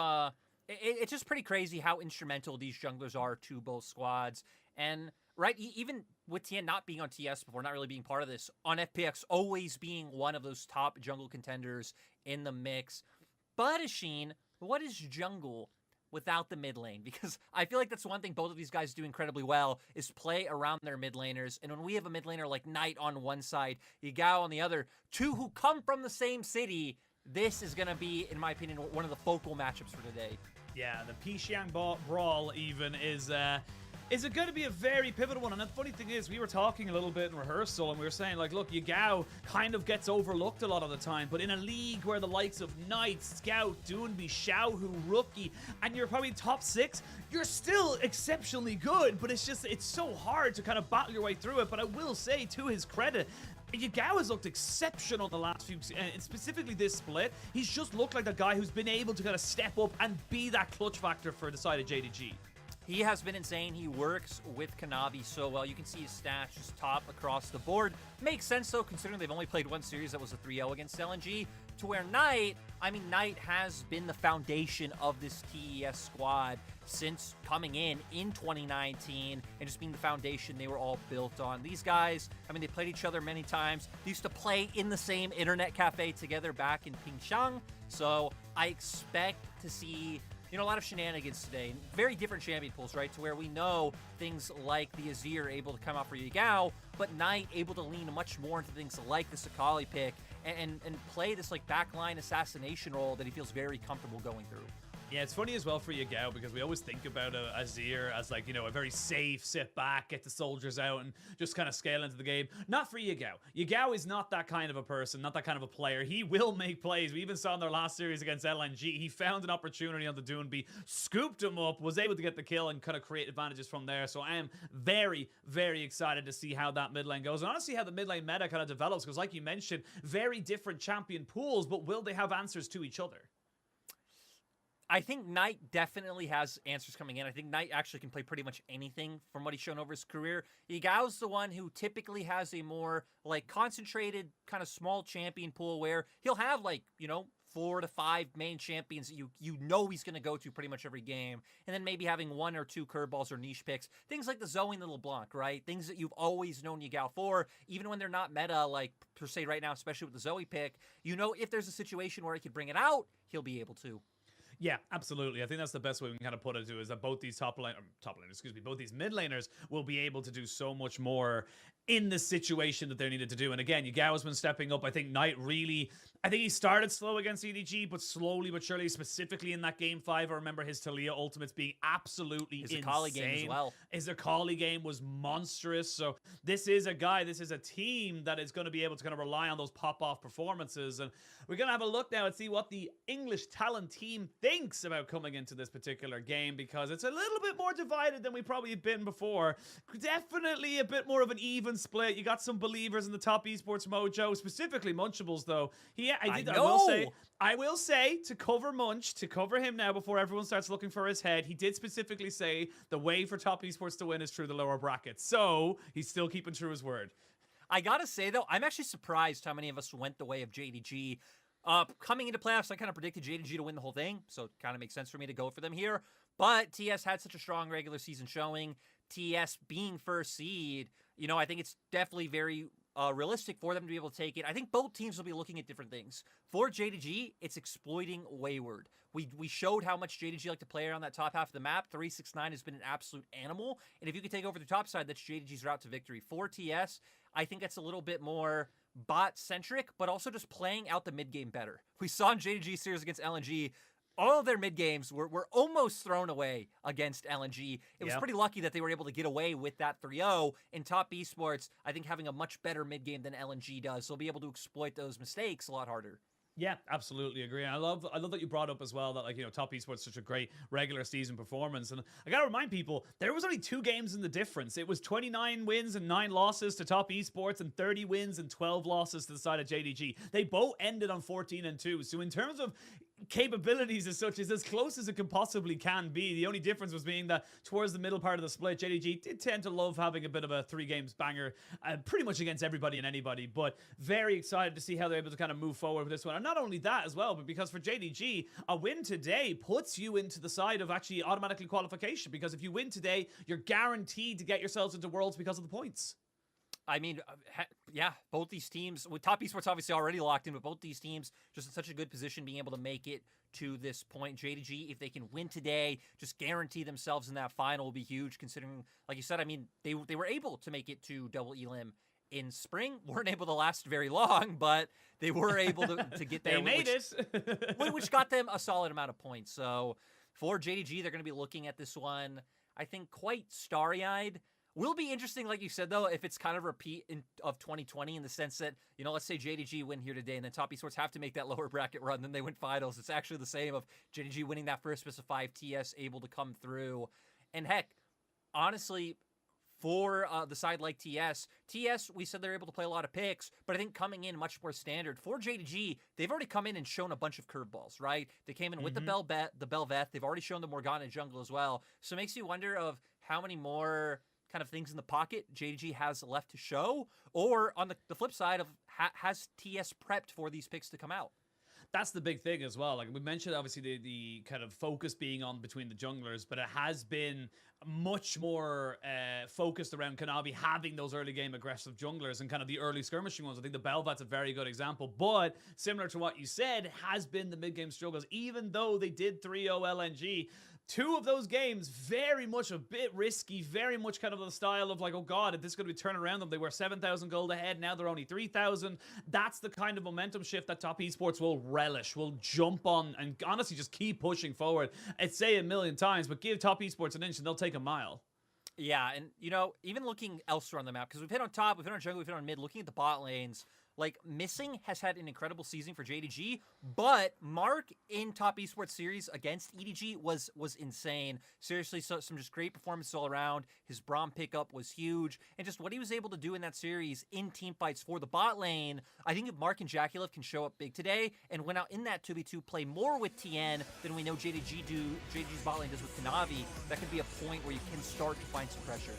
just pretty crazy how instrumental these junglers are to both squads. And, right, even with Tien not being on TS before, not really being part of this, on FPX always being one of those top jungle contenders in the mix. But, Ashin, what is jungle without the mid lane? Because I feel like that's one thing both of these guys do incredibly well, is play around their mid laners. And when we have a mid laner like Knight on one side, Yagao on the other, 2 who come from the same city, this is going to be, in my opinion, one of the focal matchups for today. Yeah, the Pixiang Brawl even is it going to be a very pivotal one? And the funny thing is, we were talking a little bit in rehearsal, and we were saying, like, look, Yagao kind of gets overlooked a lot of the time, but in a league where the likes of Knight, Scout, Doonby, Xiaohu, Rookie, and you're probably top 6, you're still exceptionally good, but it's so hard to kind of battle your way through it. But I will say, to his credit, Yagao has looked exceptional the last few, and specifically this split. He's just looked like the guy who's been able to kind of step up and be that clutch factor for the side of JDG. He has been insane. He works with Kanavi so well. You can see his stats just top across the board. Makes sense, though, considering they've only played one series that was a 3-0 against LNG, to where Knight has been the foundation of this TES squad since coming in 2019 and just being the foundation they were all built on. These guys, they played each other many times. They used to play in the same internet cafe together back in Pingshan, so I expect to see a lot of shenanigans today. Very different champion pools, right? To where we know things like the Azir able to come out for Yagao, but Knight able to lean much more into things like the Sakali pick and play this like backline assassination role that he feels very comfortable going through. Yeah, it's funny as well for Yagao because we always think about Azir as like, a very safe, sit back, get the soldiers out and just kind of scale into the game. Not for Yagao. Yagao is not that kind of a person, not that kind of a player. He will make plays. We even saw in their last series against LNG, he found an opportunity on the Doonby, scooped him up, was able to get the kill and kind of create advantages from there. So I am very, very excited to see how that mid lane goes. And honestly, how the mid lane meta kind of develops because like you mentioned, very different champion pools, but will they have answers to each other? I think Knight definitely has answers coming in. I think Knight actually can play pretty much anything from what he's shown over his career. Yagao's the one who typically has a more like concentrated kind of small champion pool where he'll have 4 to 5 main champions that you know he's going to go to pretty much every game. And then maybe having 1 or 2 curveballs or niche picks. Things like the Zoe and the LeBlanc, right? Things that you've always known Yagao for, even when they're not meta, like per se right now, especially with the Zoe pick. If there's a situation where he could bring it out, he'll be able to. Yeah, absolutely. I think that's the best way we can kind of put it to is that both these both these mid laners will be able to do so much more in the situation that they're needed to do. And again, Yagao's been stepping up. I think Knight really, I think he started slow against JDG, but slowly but surely, specifically in that game 5, I remember his Talia ultimates being absolutely insane. His Akali game as well. His Akali game was monstrous. So this is a team that is going to be able to kind of rely on those pop-off performances. And we're going to have a look now and see what the English talent team thinks about coming into this particular game because it's a little bit more divided than we probably have been before. Definitely a bit more of an even split. You got some believers in the Top Esports mojo, specifically Munchables though. I will say to cover Munch, to cover him now before everyone starts looking for his head, he did specifically say the way for Top Esports to win is through the lower bracket. So he's still keeping true his word. I gotta say though, I'm actually surprised how many of us went the way of JDG. Coming into playoffs, I kind of predicted JDG to win the whole thing, so it kind of makes sense for me to go for them here. But TS had such a strong regular season showing. TS being first seed, I think it's definitely very realistic for them to be able to take it. I think both teams will be looking at different things. For JDG, it's exploiting Wayward. We showed how much JDG like to play around that top half of the map. 369 has been an absolute animal, and if you can take over the top side, that's JDG's route to victory. For TS, I think it's a little bit more bot-centric, but also just playing out the mid-game better. We saw in JDG series against LNG, all of their mid-games were almost thrown away against LNG. It was pretty lucky that they were able to get away with that 3-0. In top esports, I think having a much better mid-game than LNG does, so they'll be able to exploit those mistakes a lot harder. Yeah, absolutely agree. And I love that you brought up as well that, like, you know, top esports such a great regular season performance. And I gotta remind people, there was only 2 games in the difference. It was 29 wins and 9 losses to top esports and 30 wins and 12 losses to the side of JDG. They both ended on 14-2. So in terms of capabilities as such, is as close as it can possibly can be. The only difference was being that towards the middle part of the split, JDG did tend to love having a bit of a 3 games banger, pretty much against everybody and anybody, but very excited to see how they're able to kind of move forward with this one. And not only that as well, but because for JDG, a win today puts you into the side of actually automatically qualification, because if you win today, you're guaranteed to get yourselves into Worlds because of the points. I mean, yeah, both these teams, with top esports obviously already locked in, but both these teams just in such a good position being able to make it to this point. JDG, if they can win today, just guarantee themselves in that final will be huge, considering, like you said, I mean, they were able to make it to double elim in spring. Weren't able to last very long, but they were able to get there. They made it. Which got them a solid amount of points. So for JDG, they're going to be looking at this one, I think, quite starry-eyed. Will be interesting, like you said, though, if it's kind of a repeat of 2020 in the sense that, you know, let's say JDG win here today and then top esports have to make that lower bracket run, then they win finals. It's actually the same of JDG winning that first best of 5, TS able to come through. And heck, honestly, for the side like TS, we said they're able to play a lot of picks, but I think coming in much more standard. For JDG, they've already come in and shown a bunge of curveballs, right? They came in with the Bel'Veth. They've already shown the Morgana jungle as well. So it makes you wonder of how many more kind of things in the pocket JDG has left to show, or on the flip side of has TS prepped for these picks to come out? That's the big thing as well. Like we mentioned, obviously the kind of focus being on between the junglers, but it has been much more focused around Kanavi having those early game aggressive junglers and kind of the early skirmishing ones. I think the Bel'Vet's a very good example, but similar to what you said, has been the mid game struggles. Even though they did 3-0 LNG, 2 of those games, very much a bit risky, very much kind of the style of like, oh God, if this is going to be turning around them, they were 7,000 gold ahead, now they're only 3,000. That's the kind of momentum shift that top esports will relish, will jump on, and honestly just keep pushing forward. I'd say a million times, but give top esports an inch and they'll take a mile. Yeah, and you know, even looking elsewhere on the map, because we've hit on top, we've hit on jungle, we've hit on mid, looking at the bot lanes, like, Missing has had an incredible season for JDG, but Mark in top esports series against EDG was insane. Seriously, so some just great performances all around. His Braum pickup was huge, and just what he was able to do in that series in team fights for the bot lane, I think if Mark and Jaculov can show up big today and went out in that 2v2, play more with TN than we know JDG's bot lane does with Kanavi, that could be a point where you can start to find some pressure.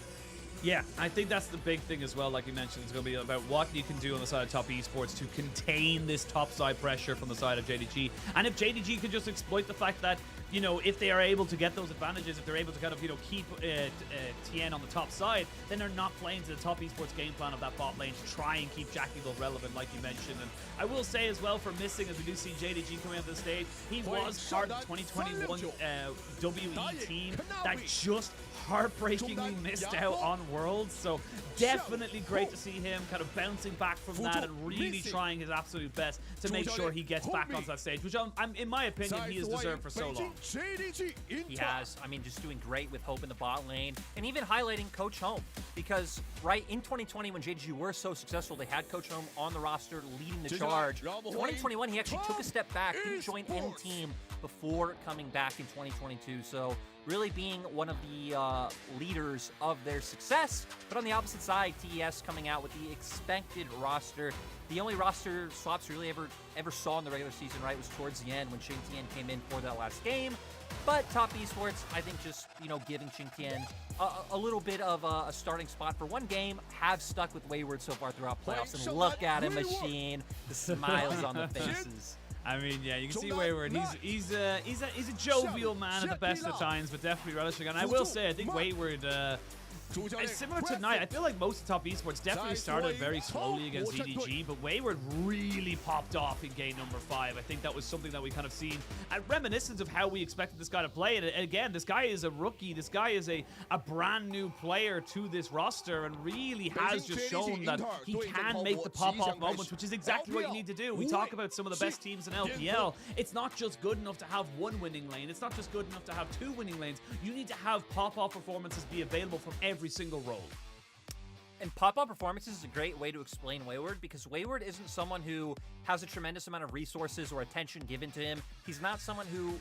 Yeah, I think that's the big thing as well, like you mentioned. It's going to be about what you can do on the side of top esports to contain this top side pressure from the side of JDG. And if JDG can just exploit the fact that, you know, if they are able to get those advantages, if they're able to kind of, you know, keep TN on the top side, then they're not playing to the top esports game plan of that bot lane to try and keep Jaculov relevant, like you mentioned. And I will say as well, for Missing, as we do see JDG coming onto the stage, he was part of the 2021 WE team that just heartbreakingly missed out on Worlds, so definitely great to see him kind of bouncing back from that and really trying his absolute best to make sure he gets back onto that stage, which in my opinion, he has deserved for so long. He has. I mean, just doing great with Hope in the bot lane, and even highlighting Coach Home, because right in 2020 when JDG were so successful, they had Coach Home on the roster leading the charge. 2021, he actually took a step back, didn't join any team before coming back in 2022, so really being one of the leaders of their success. But on the opposite side, TES coming out with the expected roster. The only roster swaps we really ever saw in the regular season, right, was towards the end when Ching Tian came in for that last game. But top esports, I think just, you know, giving Ching Tian a little bit of a starting spot for one game, have stuck with Wayward so far throughout playoffs. And look at him, Machine, the smiles on the faces. I mean, yeah, you can see Wayward. He's a jovial man at the best of times, but definitely relishing. And I will say, I think Wayward It's similar to Knight. I feel like most of top esports definitely started very slowly against JDG, but Wayward really popped off in game number 5. I think that was something that we kind of seen, and reminiscent of how we expected this guy to play. And again, this guy is a rookie. This guy is a brand new player to this roster, and really has just shown that he can make the pop-off moments, which is exactly what you need to do. We talk about some of the best teams in LPL. It's not just good enough to have one winning lane. It's not just good enough to have 2 winning lanes. You need to have pop-off performances be available from every single role. And pop-up performances is a great way to explain Wayward, because Wayward isn't someone who has a tremendous amount of resources or attention given to him. He's not someone who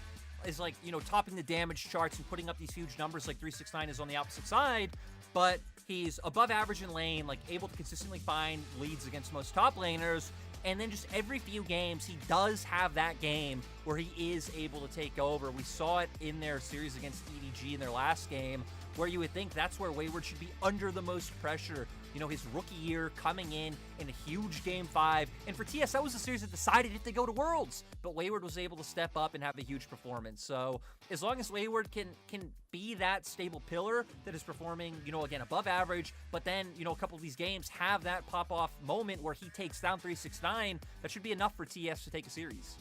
is like, you know, topping the damage charts and putting up these huge numbers like 369 is on the opposite side, but he's above average in lane, like able to consistently find leads against most top laners. And then just every few games, he does have that game where he is able to take over. We saw it in their series against EDG in their last game, where you would think that's where Wayward should be under the most pressure. You know, his rookie year coming in a huge game 5. And for TES, that was the series that decided if they go to Worlds. But Wayward was able to step up and have a huge performance. So as long as Wayward can be that stable pillar that is performing, you know, again, above average, but then, you know, a couple of these games have that pop-off moment where he takes down 369, that should be enough for TES to take a series.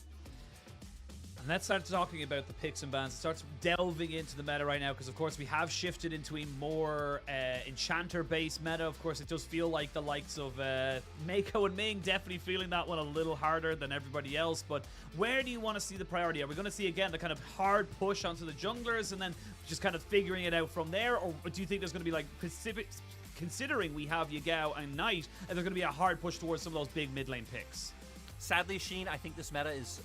And let's start talking about the picks and bans. It starts delving into the meta right now, because of course we have shifted into a more enchanter-based meta. Of course, it does feel like the likes of Mako and Ming definitely feeling that one a little harder than everybody else. But where do you want to see the priority? Are we going to see again the kind of hard push onto the junglers and then just kind of figuring it out from there, or do you think there's going to be like specific? Considering we have Yagao and Knight, and there's going to be a hard push towards some of those big mid lane picks? Sadly, Sheen, I think this meta is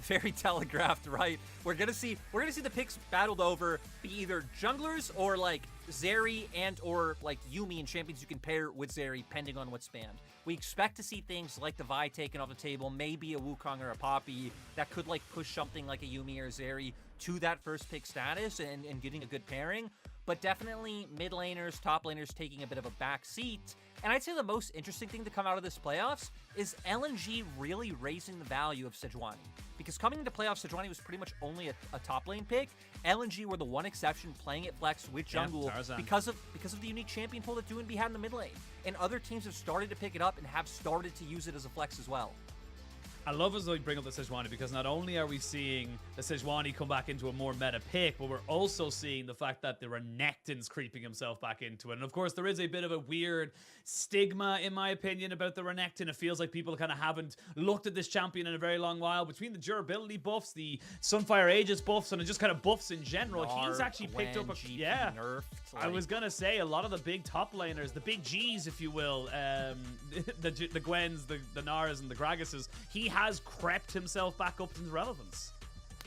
very telegraphed, right? We're gonna see the picks battled over be either junglers or like Zeri and or like Yuumi and champions you can pair with Zeri, depending on what's banned. We expect to see things like the Vi taken off the table, maybe a Wukong or a Poppy that could like push something like a Yuumi or Zeri to that first pick status and getting a good pairing. But definitely mid laners, top laners taking a bit of a back seat. And I'd say the most interesting thing to come out of this playoffs is LNG really raising the value of Sejuani. Because coming into playoffs, Sejuani was pretty much only a top lane pick. LNG were the one exception playing it flex with jungle because of the unique champion pool that 2NB had in the mid lane. And other teams have started to pick it up and have started to use it as a flex as well. I love as we bring up the Sejuani, because not only are we seeing the Sejuani come back into a more meta pick, but we're also seeing the fact that the Renekton's creeping himself back into it. And of course, there is a bit of a weird stigma, in my opinion, about the Renekton. It feels like people kind of haven't looked at this champion in a very long while. Between the durability buffs, the Sunfire Aegis buffs, and just kind of buffs in general, he's actually picked up a... Nerfed, I was going to say, a lot of the big top laners, the big Gs, if you will, the Gwens, the Nars, and the Gragas's, he has crept himself back up into relevance.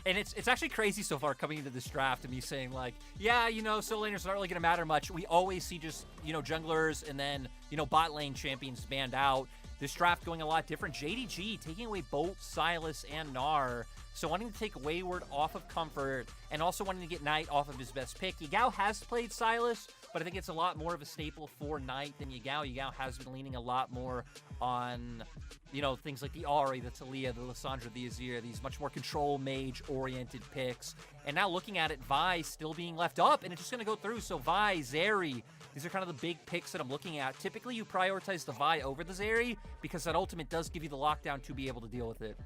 And it's actually crazy so far coming into this draft and me saying like, yeah, you know, solo laners are not really going to matter much. We always see just, you know, junglers and then, you know, bot lane champions banned out. This draft going a lot different. JDG taking away Bolt, Silas, and Gnar. So wanting to take Wayward off of Comfort and also wanting to get Knight off of his best pick. Yagao has played Silas, but I think it's a lot more of a staple for Knight than Yagao. Yagao has been leaning a lot more on, you know, things like the Ahri, the Talia, the Lissandra, the Azir, these much more control mage-oriented picks. And now looking at it, Vi still being left up, and it's just going to go through. So Vi, Zeri, these are kind of the big picks that I'm looking at. Typically, you prioritize the Vi over the Zeri because that ultimate does give you the lockdown to be able to deal with it.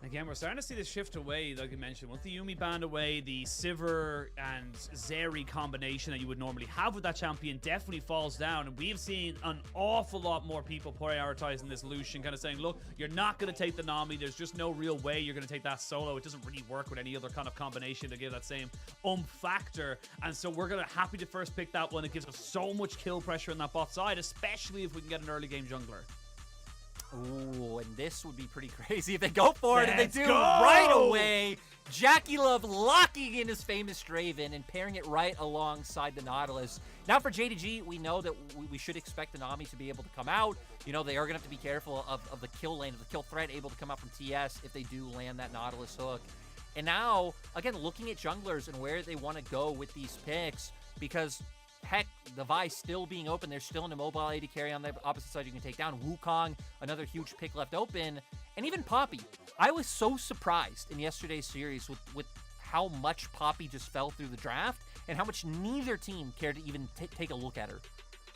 Again, we're starting to see this shift away, like you mentioned. With the Yuumi banned away, the Sivir and Zeri combination that you would normally have with that champion definitely falls down. And we've seen an awful lot more people prioritizing this Lucian, kind of saying, look, you're not going to take the Nami. There's just no real way you're going to take that solo. It doesn't really work with any other kind of combination to give that same factor. And so we're going to happy to first pick that one. It gives us so much kill pressure on that bot side, especially if we can get an early game jungler. Ooh, and this would be pretty crazy if they go for it, and they do right away. Jackie Love locking in his famous Draven and pairing it right alongside the Nautilus. Now for JDG, we know that we should expect the Nami to be able to come out. You know, they are going to have to be careful of the kill lane, of the kill threat able to come out from TS if they do land that Nautilus hook. And now, again, looking at junglers and where they want to go with these picks, because heck, the Vi still being open. There's still an immobile AD carry on the opposite side you can take down. Wukong, another huge pick left open. And even Poppy. I was so surprised in yesterday's series with how much Poppy just fell through the draft. and how much neither team cared to even take a look at her.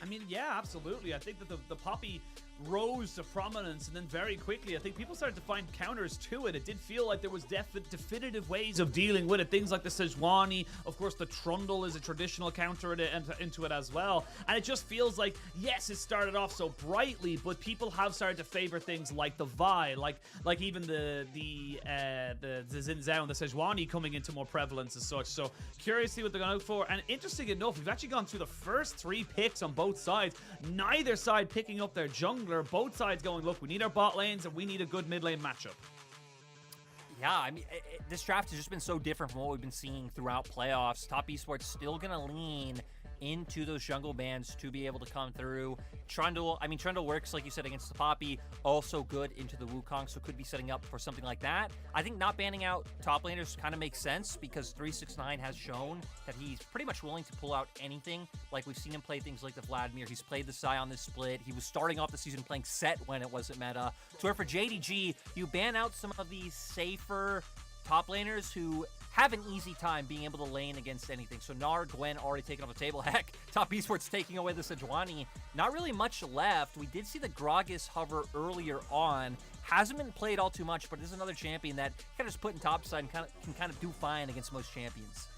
I mean, yeah, absolutely. I think that the Poppy rose to prominence, and then very quickly, I think people started to find counters to it. It did feel like there was definitive ways of dealing with it. Things like the Sejuani, of course, the Trundle is a traditional counter into it as well. And it just feels like, yes, it started off so brightly, but people have started to favor things like the Vi, like even the Xin Zhao and the Sejuani coming into more prevalence as such. So curious to see what they're going to look for. And interesting enough, we've actually gone through the first 3 picks on both sides. Neither side picking up their jungler. Both sides going, look, we need our bot lanes and we need a good mid lane matchup. Yeah, I mean, this draft has just been so different from what we've been seeing throughout playoffs. Top Esports still going to lean into those jungle bans to be able to come through. Trundle works, like you said, against the Poppy. Also good into the Wukong, so could be setting up for something like that. I think not banning out top laners kind of makes sense because 369 has shown that he's pretty much willing to pull out anything. Like, we've seen him play things like the Vladimir. He's played the Psy on this split. He was starting off the season playing Set when it wasn't meta. So where for JDG, you ban out some of these safer top laners who have an easy time being able to lane against anything. So Gnar, Gwen already taken off the table. Heck, Top Esports taking away the Sejuani. Not really much left. We did see the Gragas hover earlier on. Hasn't been played all too much, but is another champion that kind of just put in top side and can kind of do fine against most champions.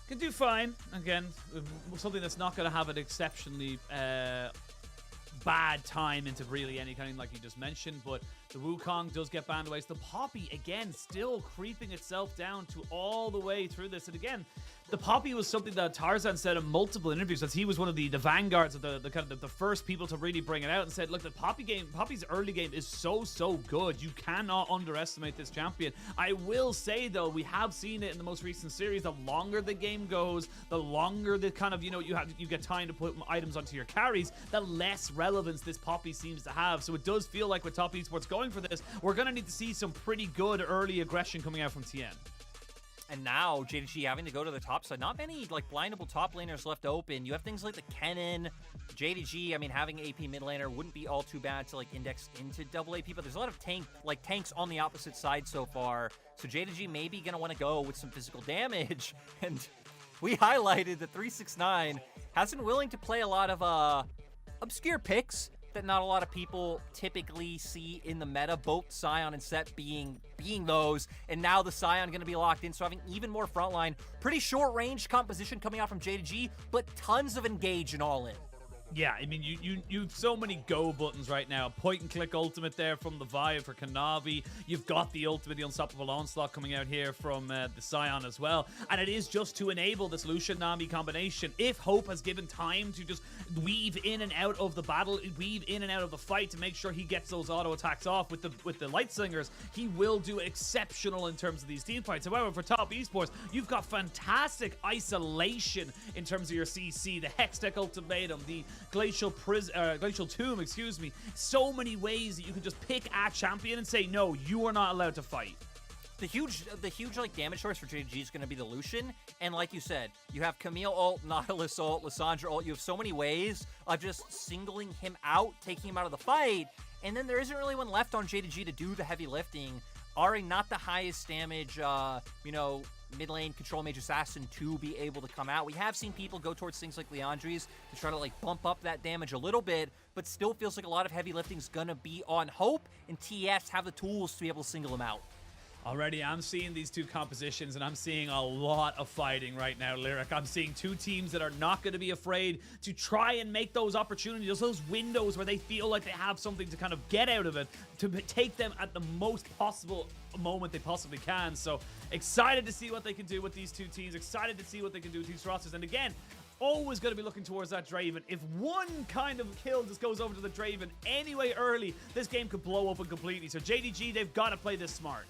Can do fine. Again, something that's not going to have an exceptionally bad time into really any kind, like you just mentioned, but the Wukong does get banned away. So the Poppy, again, still creeping itself down to all the way through this. And again, the Poppy was something that Tarzan said in multiple interviews, that he was one of the vanguards of the kind of the first people to really bring it out, and said, look, the Poppy's early game is so good. You cannot underestimate this champion. I will say, though, we have seen it in the most recent series. The longer the game goes, the longer the kind of, you get time to put items onto your carries, the less relevance this Poppy seems to have. So it does feel like with Top Esports going for this, we're going to need to see some pretty good early aggression coming out from TN. And now JDG having to go to the top side. Not many like blindable top laners left open. You have things like the Kennen, JDG. I mean, having AP mid laner wouldn't be all too bad to like index into double AP, but there's a lot of tanks on the opposite side so far. So JDG may be gonna want to go with some physical damage. And we highlighted that 369 has been willing to play a lot of obscure picks that not a lot of people typically see in the meta, both Sion and Set being those, and now the Sion going to be locked in, so having even more frontline. Pretty short range composition coming out from JDG, but tons of engage and all in. Yeah, I mean, you have so many go buttons right now. Point and click ultimate there from the Vi for Kanavi. You've got the ultimate, the Unstoppable Onslaught coming out here from the Sion as well. And it is just to enable this Lucian-Nami combination. If Hope has given time to just weave in and out of the battle, weave in and out of the fight to make sure he gets those auto attacks off with the Light Slingers, he will do exceptional in terms of these team fights. However, for Top Esports, you've got fantastic isolation in terms of your CC, the Hextech Ultimatum, the Glacial Tomb, excuse me. So many ways that you can just pick a champion and say, no, you are not allowed to fight. The huge like damage source for JDG is going to be the Lucian, and like you said, you have Camille ult, Nautilus ult, Lissandra ult. You have so many ways of just singling him out, taking him out of the fight, and then there isn't really one left on JDG to do the heavy lifting. Ari, not the highest damage, mid lane control mage assassin to be able to come out. We have seen people go towards things like Leandri's to try to like bump up that damage a little bit, but still feels like a lot of heavy lifting is gonna be on Hope, and TES have the tools to be able to single him out. Already, I'm seeing these two compositions, and I'm seeing a lot of fighting right now, Lyric. I'm seeing two teams that are not going to be afraid to try and make those opportunities, those windows where they feel like they have something to kind of get out of it, to take them at the most possible moment they possibly can. So excited to see what they can do with these two teams, excited to see what they can do with these rosters. And again, always going to be looking towards that Draven. If one kind of kill just goes over to the Draven anyway early, this game could blow open completely. So JDG, they've got to play this smart.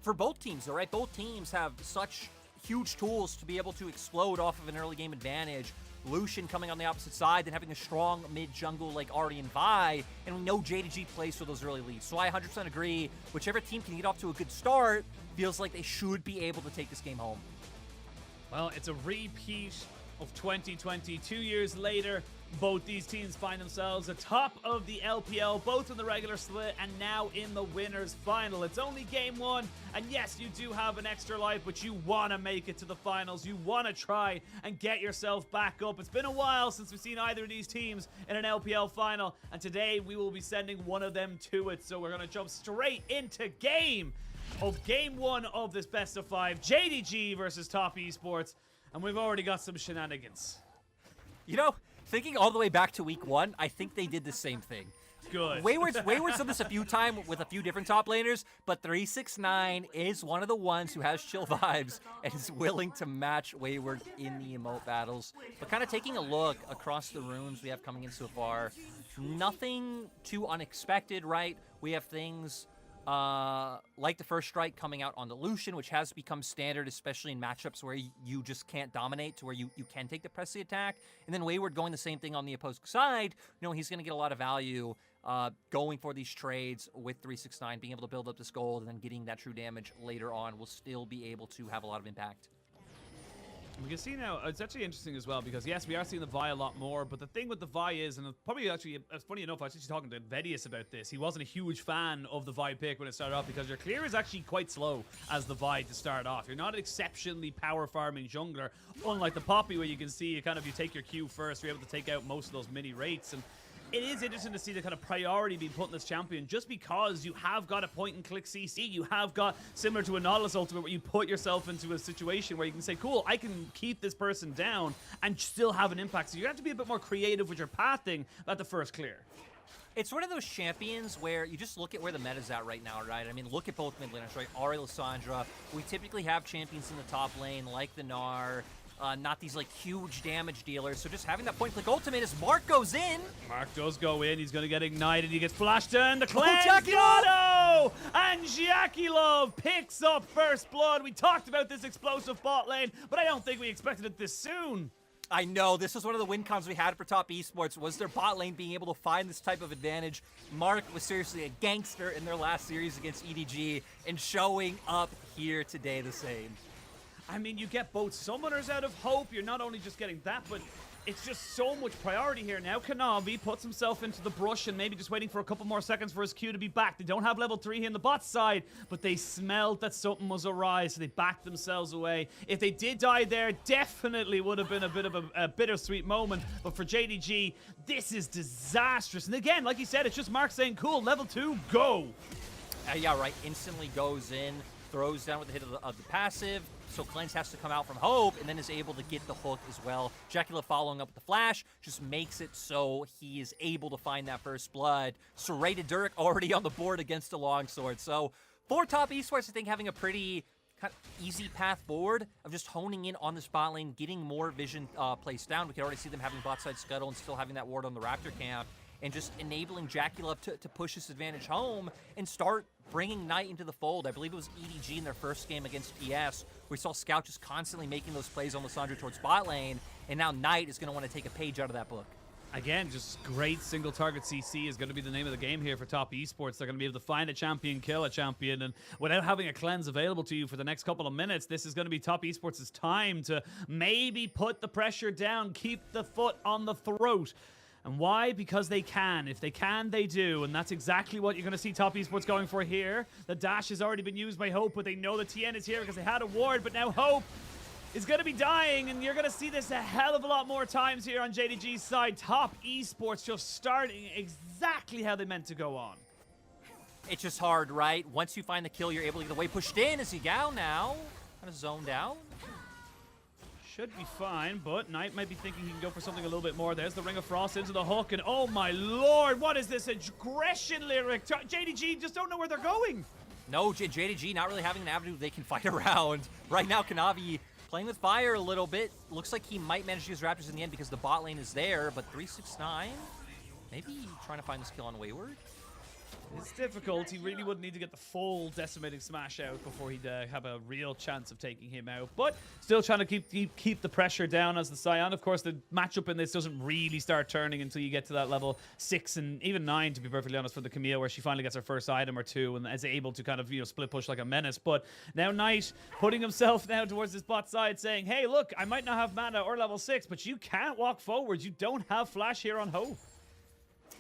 For both teams, though, right? Both teams have such huge tools to be able to explode off of an early game advantage. Lucian coming on the opposite side, then having a strong mid-jungle like Ahri and Vi, and we know JDG plays for those early leads. So I 100% agree, whichever team can get off to a good start feels like they should be able to take this game home. Well, it's a repeat of 2020. 2 years later, both these teams find themselves atop of the LPL, both in the regular split and now in the winners final. It's only game one, and yes, you do have an extra life, but you want to make it to the finals. You want to try and get yourself back up. It's been a while since we've seen either of these teams in an LPL final, and today we will be sending one of them to it. So we're going to jump straight into game one of this best of 5, JDG versus Top Esports, and we've already got some shenanigans. You know, thinking all the way back to week 1, I think they did the same thing. Good. Wayward's done this a few times with a few different top laners, but 369 is one of the ones who has chill vibes and is willing to match Wayward in the emote battles. But kind of taking a look across the runes we have coming in so far, nothing too unexpected, right? We have things like the first strike coming out on the Lucian, which has become standard, especially in matchups where you just can't dominate, to where you can take the pressy attack. And then Wayward going the same thing on the opposed side. You know, he's going to get a lot of value going for these trades with 369, being able to build up this gold and then getting that true damage later on will still be able to have a lot of impact. We can see now, it's actually interesting as well, because yes, we are seeing the Vi a lot more, but the thing with the Vi is, and probably actually, it's funny enough, I was actually talking to Vedius about this, he wasn't a huge fan of the Vi pick when it started off, because your clear is actually quite slow as the Vi to start off. You're not an exceptionally power farming jungler, unlike the Poppy, where you can see you take your Q first, you're able to take out most of those mini rates, and it is interesting to see the kind of priority being put in this champion, just because you have got a point-and-click CC. You have got, similar to a Nautilus ultimate, where you put yourself into a situation where you can say, cool, I can keep this person down and still have an impact. So you have to be a bit more creative with your pathing at the first clear. It's one of those champions where you just look at where the meta's at right now, right? I mean, look at both mid laners, right? Ahri, Lissandra. We typically have champions in the top lane, like the Gnar. Not these like huge damage dealers, so just having that point-click ultimate as Mark goes in. Mark does go in, he's going to get ignited, he gets flashed in, the cleanse, Jakilov! And Jakilov picks up first blood. We talked about this explosive bot lane, but I don't think we expected it this soon. I know, this was one of the win cons we had for Top Esports, was their bot lane being able to find this type of advantage. Mark was seriously a gangster in their last series against EDG, and showing up here today the same. I mean, you get both summoners out of Hope. You're not only just getting that, but it's just so much priority here. Now Kanavi puts himself into the brush and maybe just waiting for a couple more seconds for his Q to be back. They don't have level 3 here on the bot side, but they smelled that something was awry, so they backed themselves away. If they did die there, definitely would have been a bit of a bittersweet moment. But for JDG, this is disastrous. And again, like you said, it's just Mark saying, cool, level 2, go. Yeah, right. Instantly goes in, throws down with the hit of the passive. So Cleanse has to come out from Hope and then is able to get the hook as well. Jakilov following up with the flash just makes it so he is able to find that first blood. Serrated Durek already on the board against a longsword. So for Top Esports, I think having a pretty kind of easy path forward of just honing in on this bot lane, getting more vision placed down. We can already see them having bot side scuttle and still having that ward on the Raptor camp, and just enabling Jakilov to push this advantage home and start bringing Knight into the fold. I believe it was EDG in their first game against TES. We saw Scout just constantly making those plays on Lissandra towards bot lane, and now Knight is going to want to take a page out of that book. Again, just great single target CC is going to be the name of the game here for Top Esports. They're going to be able to find a champion, kill a champion, and without having a cleanse available to you for the next couple of minutes, this is going to be Top Esports' time to maybe put the pressure down, keep the foot on the throat. And why? Because they can. If they can, they do. And that's exactly what you're going to see Top Esports going for here. The dash has already been used by Hope, but they know the TN is here because they had a ward, but now Hope is going to be dying, and you're going to see this a hell of a lot more times here on JDG's side. Top Esports just starting exactly how they meant to go on. It's just hard, right? Once you find the kill, you're able to get the way pushed in. Is he down now? Kind of zoned out. Should be fine, but Knight might be thinking he can go for something a little bit more. There's the Ring of Frost into the hook, and oh my lord, what is this aggression lyric? JDG just don't know where they're going. No, JDG not really having an avenue they can fight around. Right now, Kanavi playing with fire a little bit. Looks like he might manage to use Raptors in the end because the bot lane is there, but 369 maybe trying to find this kill on Wayward. It's difficult. He really would need to get the full decimating smash out before he'd have a real chance of taking him out. But still trying to keep the pressure down as the Scion. Of course, the matchup in this doesn't really start turning until you get to that level 6 and even 9, to be perfectly honest, for the Camille, where she finally gets her first item or two and is able to kind of, split push like a menace. But now Knight putting himself now towards this bot side saying, hey, look, I might not have mana or level 6, but you can't walk forward. You don't have flash here on Hope.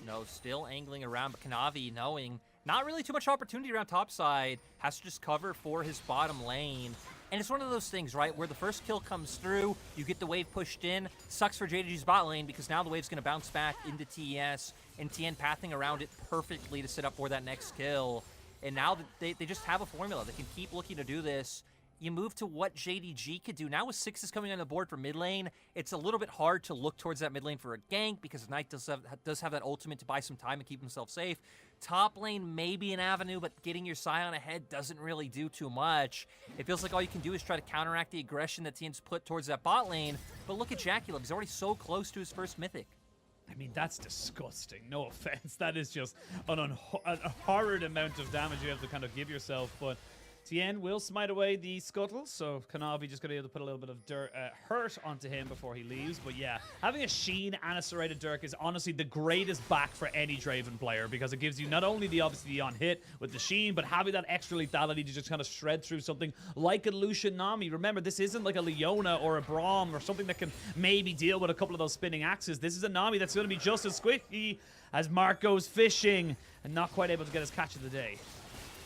No, still angling around, but Kanavi knowing not really too much opportunity around top side, has to just cover for his bottom lane. And it's one of those things, right, where the first kill comes through, you get the wave pushed in, sucks for JDG's bot lane because now the wave's going to bounce back into TES, and TN pathing around it perfectly to set up for that next kill. And now they just have a formula. They can keep looking to do this. You move to what JDG could do. Now with 6 is coming on the board for mid lane, it's a little bit hard to look towards that mid lane for a gank because Knight does have that ultimate to buy some time and keep himself safe. Top lane may be an avenue, but getting your Scion ahead doesn't really do too much. It feels like all you can do is try to counteract the aggression that TN's put towards that bot lane. But look at JackeyLove. He's already so close to his first mythic. I mean, that's disgusting. No offense. That is just a horrid amount of damage you have to kind of give yourself. But Tien will smite away the scuttle, so Kanavi just going to be able to put a little bit of hurt onto him before he leaves. But yeah, having a Sheen and a Serrated Dirk is honestly the greatest back for any Draven player because it gives you not only obviously the on hit with the Sheen, but having that extra lethality to just kind of shred through something like a Lucian Nami. Remember, this isn't like a Leona or a Braum or something that can maybe deal with a couple of those spinning axes. This is a Nami that's going to be just as squishy as Mark goes fishing and not quite able to get his catch of the day.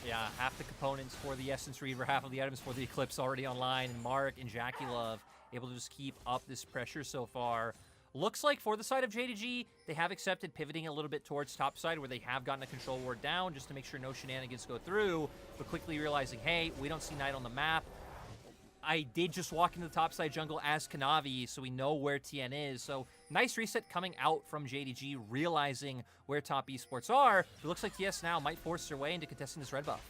Yeah, half the components for the Essence Reaver, half of the items for the Eclipse already online. Mark and JackeyLove able to just keep up this pressure so far. Looks like for the side of JDG, they have accepted pivoting a little bit towards top side where they have gotten a control ward down just to make sure no shenanigans go through, but quickly realizing, hey, we don't see Knight on the map. I did just walk into the topside jungle as Kanavi, so we know where TN is. So nice reset coming out from JDG, realizing where top esports are. It looks like TS now might force their way into contesting this red buff.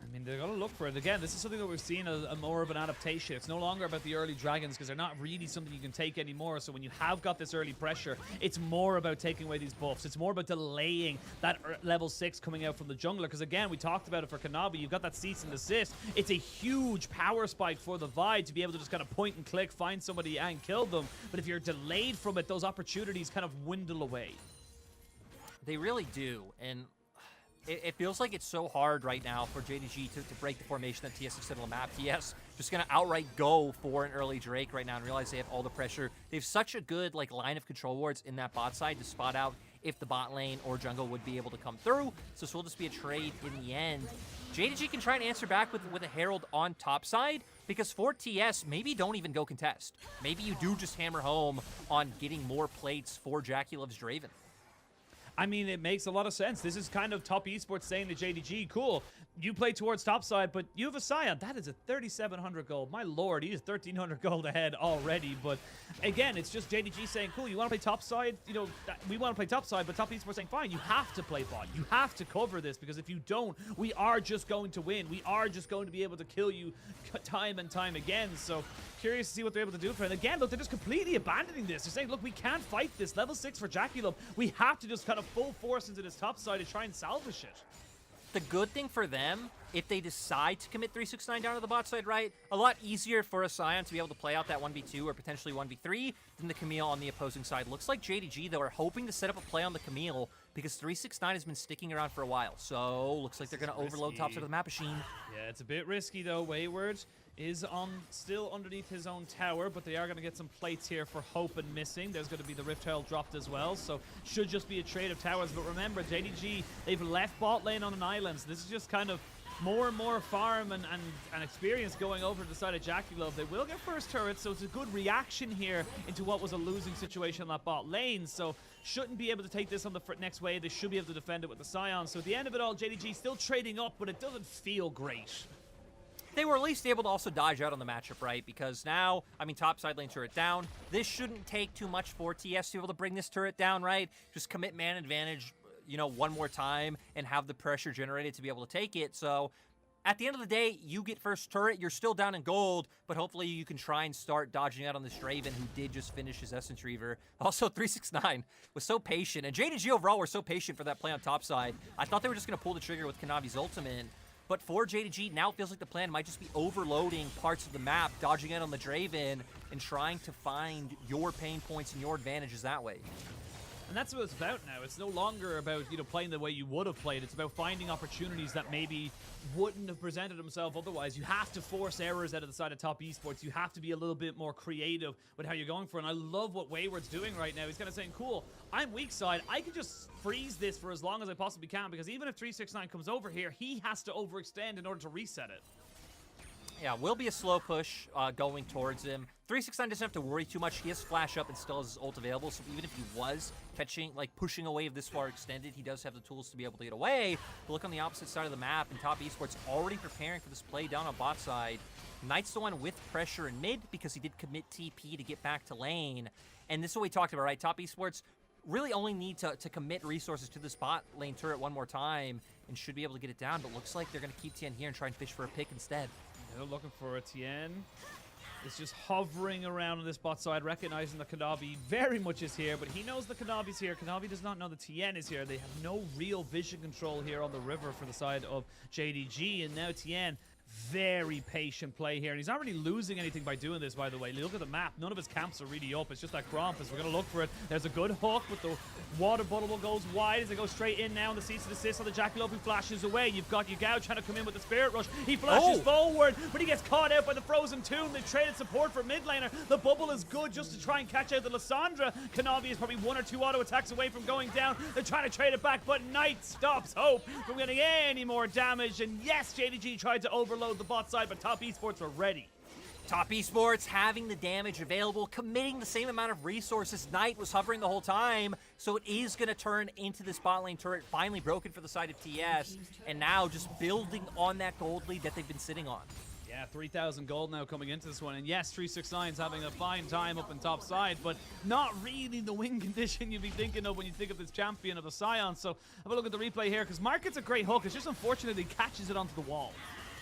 I mean, they're going to look for it. Again, this is something that we've seen a more of an adaptation. It's no longer about the early dragons because they're not really something you can take anymore. So when you have got this early pressure, it's more about taking away these buffs. It's more about delaying that level 6 coming out from the jungler. Because again, we talked about it for Kanavi. You've got that cease and desist. It's a huge power spike for the Vi to be able to just kind of point and click, find somebody and kill them. But if you're delayed from it, those opportunities kind of dwindle away. They really do. And it feels like it's so hard right now for JDG to break the formation that TS has set on the map. TS just going to outright go for an early Drake right now and realize they have all the pressure. They have such a good line of control wards in that bot side to spot out if the bot lane or jungle would be able to come through. So this will just be a trade in the end. JDG can try and answer back with a Herald on top side because for TS, maybe don't even go contest. Maybe you do just hammer home on getting more plates for JackeyLove's Draven. I mean, it makes a lot of sense. This is kind of top esports saying to JDG, cool, you play towards topside, but you have a Scion. That is a 3,700 gold. My lord, he is 1,300 gold ahead already. But again, it's just JDG saying, cool, you want to play topside? You know, we want to play topside, but top esports saying, fine, you have to play bot. You have to cover this because if you don't, we are just going to win. We are just going to be able to kill you time and time again. So curious to see what they're able to do for it. And again, look, they're just completely abandoning this. They're saying, look, we can't fight this. Level 6 for JackeyLove. We have to just kind of full force into this top side to try and salvage it. The good thing for them, if they decide to commit 369 down to the bot side, right, a lot easier for a Scion to be able to play out that 1v2 or potentially 1v3 than the Camille on the opposing side. Looks like JDG, though, are hoping to set up a play on the Camille because 369 has been sticking around for a while. So looks like they're going to overload top side of the map machine. Yeah, it's a bit risky, though. Wayward is still underneath his own tower, but they are going to get some plates here for Hope and Missing. There's going to be the Rift Herald dropped as well, so should just be a trade of towers. But remember, JDG, they've left bot lane on an island, so this is just kind of more and more farm and experience going over to the side of JackeyLove. They will get first turret, so it's a good reaction here into what was a losing situation on that bot lane, so shouldn't be able to take this on the next wave. They should be able to defend it with the Scion. So at the end of it all, JDG still trading up, but it doesn't feel great. They were at least able to also dodge out on the matchup, right? Because now, I mean, top side lane turret down. This shouldn't take too much for TS to be able to bring this turret down, right? Just commit man advantage, you know, one more time and have the pressure generated to be able to take it. So At the end of the day, you get first turret. You're still down in gold, but hopefully you can try and start dodging out on this Draven, who did just finish his Essence Reaver. Also, 369 was so patient, and JDG overall were so patient for that play on top side. I thought they were just going to pull the trigger with Kanavi's ultimate, but for JDG, now it feels like the plan might just be overloading parts of the map, dodging in on the Draven, and trying to find your pain points and your advantages that way. And that's what it's about now. It's no longer about, playing the way you would have played. It's about finding opportunities that maybe wouldn't have presented themselves otherwise. You have to force errors out of the side of top esports. You have to be a little bit more creative with how you're going for it. And I love what Wayward's doing right now. He's kind of saying, cool, I'm weak side. I can just freeze this for as long as I possibly can, because even if 369 comes over here, he has to overextend in order to reset it. Yeah, will be a slow push going towards him. 369 doesn't have to worry too much. He has flash up and still has his ult available, so even if he was pushing away this far extended, he does have the tools to be able to get away. But look on the opposite side of the map, and top esports already preparing for this play down on bot side. Knight's the one with pressure in mid because he did commit TP to get back to lane. And this is what we talked about, right? Top esports really only need to commit resources to this bot lane turret one more time and should be able to get it down, but looks like they're going to keep TN here and try and fish for a pick instead. They're looking for a TN. It's just hovering around on this bot side, recognizing that Kanavi very much is here, but he knows the Kanavi's here. Kanavi does not know the TN is here. They have no real vision control here on the river for the side of JDG, and now TN, very patient play here, and he's not really losing anything by doing this, by the way. Look at the map. None of his camps are really up. It's just that Grompus. We're going to look for it. There's a good hook, but the water bottle goes wide as they go straight in now, and the cease and desist on the Jackalope, who flashes away. You've got Yagao trying to come in with the Spirit Rush. He flashes forward, but he gets caught out by the Frozen Tomb. They've traded support for mid laner. The bubble is good just to try and catch out the Lissandra. Kanavi is probably 1 or 2 auto attacks away from going down. They're trying to trade it back, but Knight stops Hope from getting any more damage. And yes, JDG tried to overload the bot side, but top esports were ready. Top esports having the damage available, committing the same amount of resources. Knight was hovering the whole time, so it is going to turn into this bot lane turret, finally broken for the side of TS, and now just building on that gold lead that they've been sitting on. Yeah, 3,000 gold now coming into this one, and yes, 369's having a fine time up in top side, but not really the win condition you'd be thinking of when you think of this champion of the Scion. So have a look at the replay here, because Mark gets a great hook. It's just unfortunate he catches it onto the wall.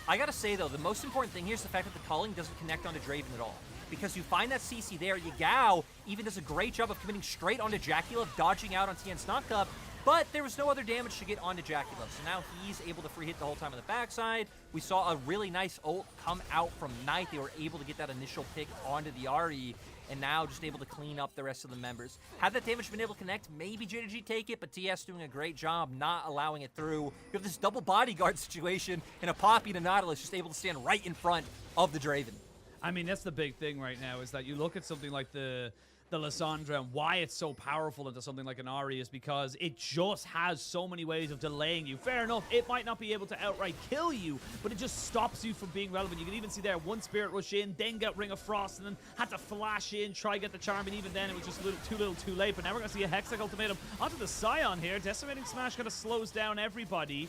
I gotta say, though, the most important thing here is the fact that the culling doesn't connect onto Draven at all. Because you find that CC there, Yagao even does a great job of committing straight onto Jackulov, dodging out on TN's knock-up, but there was no other damage to get onto Jackulov, so now he's able to free hit the whole time on the backside. We saw a really nice ult come out from Knight. They were able to get that initial pick onto the Ahri, and now just able to clean up the rest of the members. Had that damage been able to connect, maybe JDG take it, but TS doing a great job not allowing it through. You have this double bodyguard situation, and a Poppy and a Nautilus just able to stand right in front of the Draven. I mean, that's the big thing right now, is that you look at something like the Lissandra, and why it's so powerful into something like an Ahri is because it just has so many ways of delaying you. Fair enough, it might not be able to outright kill you, but it just stops you from being relevant. You can even see there, one Spirit Rush in, then get Ring of Frost, and then had to flash in, try get the Charm, and even then it was just too little too late. But now we're going to see a Hextech Ultimatum onto the Scion here. Decimating Smash kind of slows down everybody.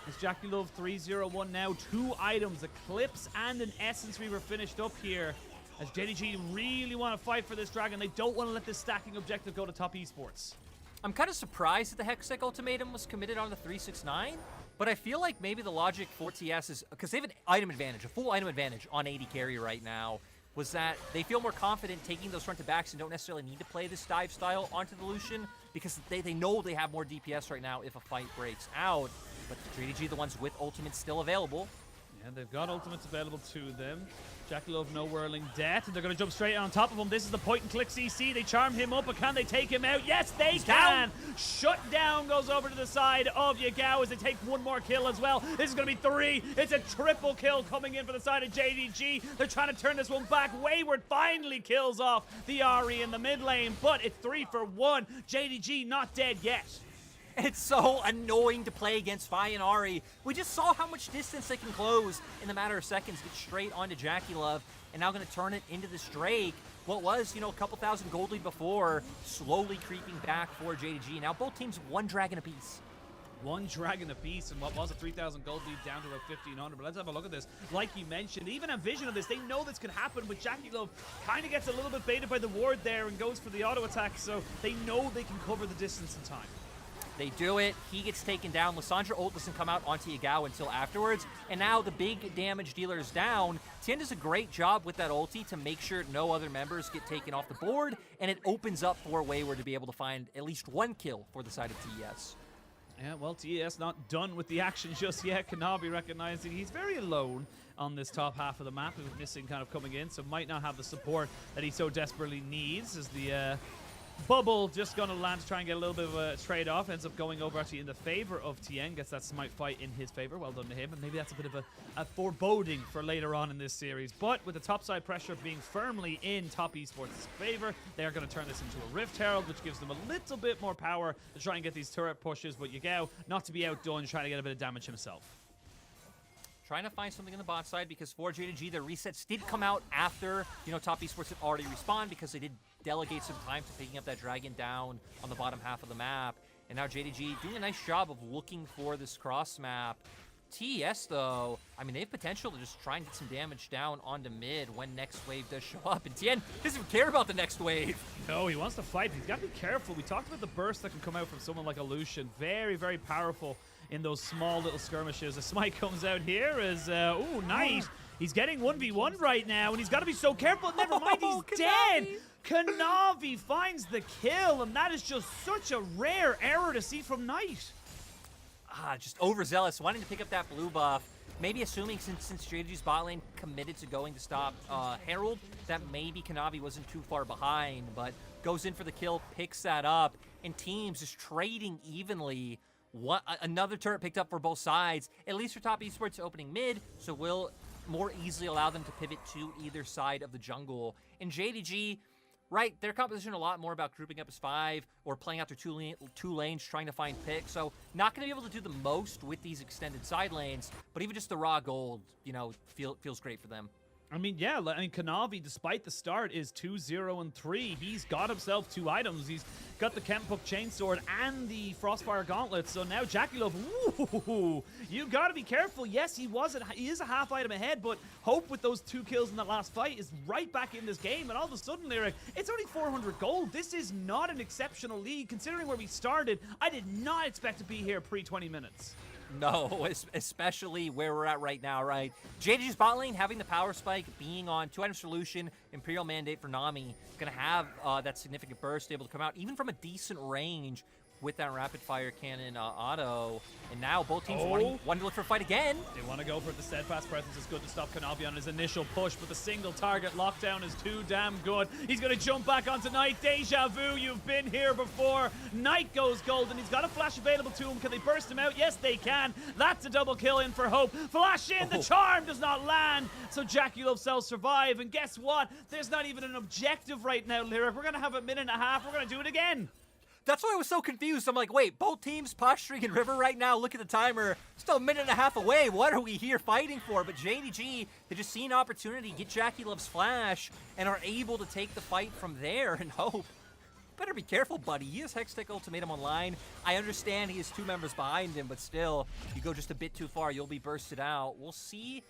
It's Jackulov 301 now. 2 items, Eclipse and an Essence Reaver finished up here. As JDG really want to fight for this dragon, they don't want to let this stacking objective go to top esports. I'm kind of surprised that the Hextech Ultimatum was committed on the 369, but I feel like maybe the logic for TS is, because they have an item advantage, a full item advantage on AD carry right now, was that they feel more confident taking those front to backs and don't necessarily need to play this dive style onto the Lucian, because they know they have more DPS right now if a fight breaks out. But JDG, the ones with ultimates still available. Yeah, they've got ultimates available to them. Jackulov, no whirling death, and they're going to jump straight on top of him. This is the point-and-click CC. They charm him up, but can they take him out? Yes, they can! Shut down goes over to the side of Yagao as they take one more kill as well. This is going to be 3. It's a triple kill coming in for the side of JDG. They're trying to turn this one back. Wayward finally kills off the Ahri in the mid lane, but it's 3 for 1. JDG not dead yet. It's so annoying to play against Fi and Ahri. We just saw how much distance they can close in a matter of seconds, get straight onto Jackulov, and now going to turn it into this Drake. What was, a couple thousand gold lead before, slowly creeping back for JDG. Now both teams 1 dragon apiece. 1 dragon apiece, and what was a 3,000 gold lead down to about 1,500. But let's have a look at this. Like you mentioned, even a vision of this, they know this could happen, but Jackulov kind of gets a little bit baited by the ward there and goes for the auto attack, so they know they can cover the distance in time. They do it. He gets taken down. Lissandra ult doesn't come out onto Yagao until afterwards. And now the big damage dealer is down. Tien does a great job with that ulti to make sure no other members get taken off the board. And it opens up for Wayward to be able to find at least one kill for the side of TES. Yeah, well, TES not done with the action just yet. Kanavi recognizing he's very alone on this top half of the map, with Missing kind of coming in, so might not have the support that he so desperately needs, as the bubble just going to land to try and get a little bit of a trade-off. Ends up going over actually in the favor of Tien. Gets that smite fight in his favor. Well done to him. And maybe that's a bit of a foreboding for later on in this series. But with the topside pressure being firmly in Top Esports' favor, they are going to turn this into a Rift Herald, which gives them a little bit more power to try and get these turret pushes. But Yagao, not to be outdone, trying to get a bit of damage himself. Trying to find something on the bot side, because for JDG, their resets did come out after, Top Esports had already respawned, because they did delegate some time to picking up that dragon down on the bottom half of the map. And now JDG doing a nice job of looking for this cross map. TES, though, I mean, they have potential to just try and get some damage down onto mid when next wave does show up. And Tien doesn't even care about the next wave. No, he wants to fight. He's got to be careful. We talked about the burst that can come out from someone like a Lucian. Very, very powerful in those small little skirmishes. A smite comes out here as, ooh, nice. He's getting 1v1 right now, and he's got to be so careful. Never mind, he's dead. Kanavi finds the kill, and that is just such a rare error to see from Knight. Just overzealous, wanting to pick up that blue buff. Maybe assuming since JDG's bot lane committed to going to stop Herald, that maybe Kanavi wasn't too far behind, but goes in for the kill, picks that up, and teams just trading evenly. Another turret picked up for both sides, at least for Top Esports opening mid, so will more easily allow them to pivot to either side of the jungle. And JDG, right, their composition a lot more about grouping up as 5 or playing out their two lanes, trying to find picks. So not going to be able to do the most with these extended side lanes, but even just the raw gold, feels great for them. I mean, yeah, Kanavi, despite the start, is 2-0-3. He's got himself 2 items. He's got the Kempuk Chainsword and the Frostfire Gauntlet. So now Jakilov, ooh, you got to be careful. Yes, he is a half item ahead, but Hope with those 2 kills in that last fight is right back in this game. And all of a sudden, Lyric, it's only 400 gold. This is not an exceptional lead. Considering where we started, I did not expect to be here pre-20 minutes. No, especially where we're at right now, right? JDG's bot lane having the power spike, being on 2-item solution, Imperial Mandate for Nami, gonna have that significant burst able to come out, even from a decent range with that rapid fire cannon auto. And now both teams wanting to look for a fight again. They want to go for it. The steadfast presence is good to stop Kanavi on his initial push, but the single target lockdown is too damn good. He's going to jump back onto Knight. Deja vu, you've been here before. Knight goes golden. He's got a flash available to him. Can they burst him out? Yes, they can. That's a double kill in for Hope. Flash in. The charm does not land. So Jakilov sells survive. And guess what? There's not even an objective right now, Lyric. We're going to have a minute and a half. We're going to do it again. That's why I was so confused. I'm like, wait, both teams posturing in River right now. Look at the timer. Still a minute and a half away. What are we here fighting for? But JDG, they just see an opportunity, get Jakilov's flash, and are able to take the fight from there. And Hope, better be careful, buddy. He has Hextech Ultimatum online. I understand he has 2 members behind him, but still, you go just a bit too far, you'll be bursted out. We'll see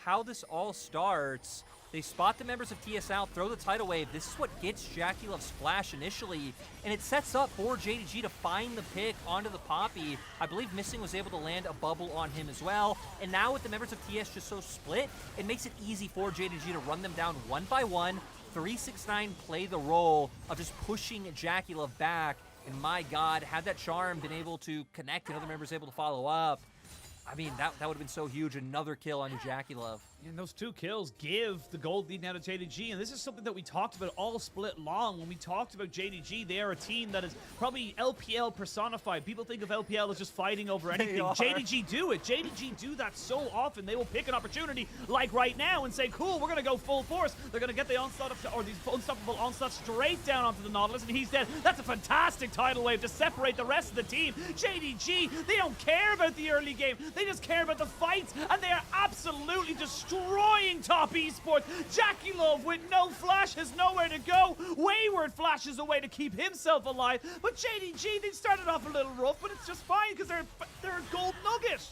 how this all starts. They spot the members of TS out, throw the tidal wave. This is what gets Jakilov's flash initially, and it sets up for JDG to find the pick onto the Poppy. I believe Missing was able to land a bubble on him as well, and now with the members of TS just so split, it makes it easy for JDG to run them down one by one. 369 play the role of just pushing Jakilov back, and my God, had that charm been able to connect and other members able to follow up, I mean, that would have been so huge. Another kill on Jakilov. And those 2 kills give the gold lead now to JDG, and this is something that we talked about all split long. When we talked about JDG, they are a team that is probably LPL personified. People think of LPL as just fighting over anything. JDG do it. JDG do that so often. They will pick an opportunity like right now and say, cool, we're going to go full force. They're going to get the onslaught, or these unstoppable onslaught straight down onto the Nautilus, and he's dead. That's a fantastic tidal wave to separate the rest of the team. JDG, they don't care about the early game. They just care about the fights, and they are absolutely destroying Top Esports. Jakilov with no flash has nowhere to go. Wayward flashes away to keep himself alive, but JDG, they started off a little rough, but it's just fine because they're a gold nugget.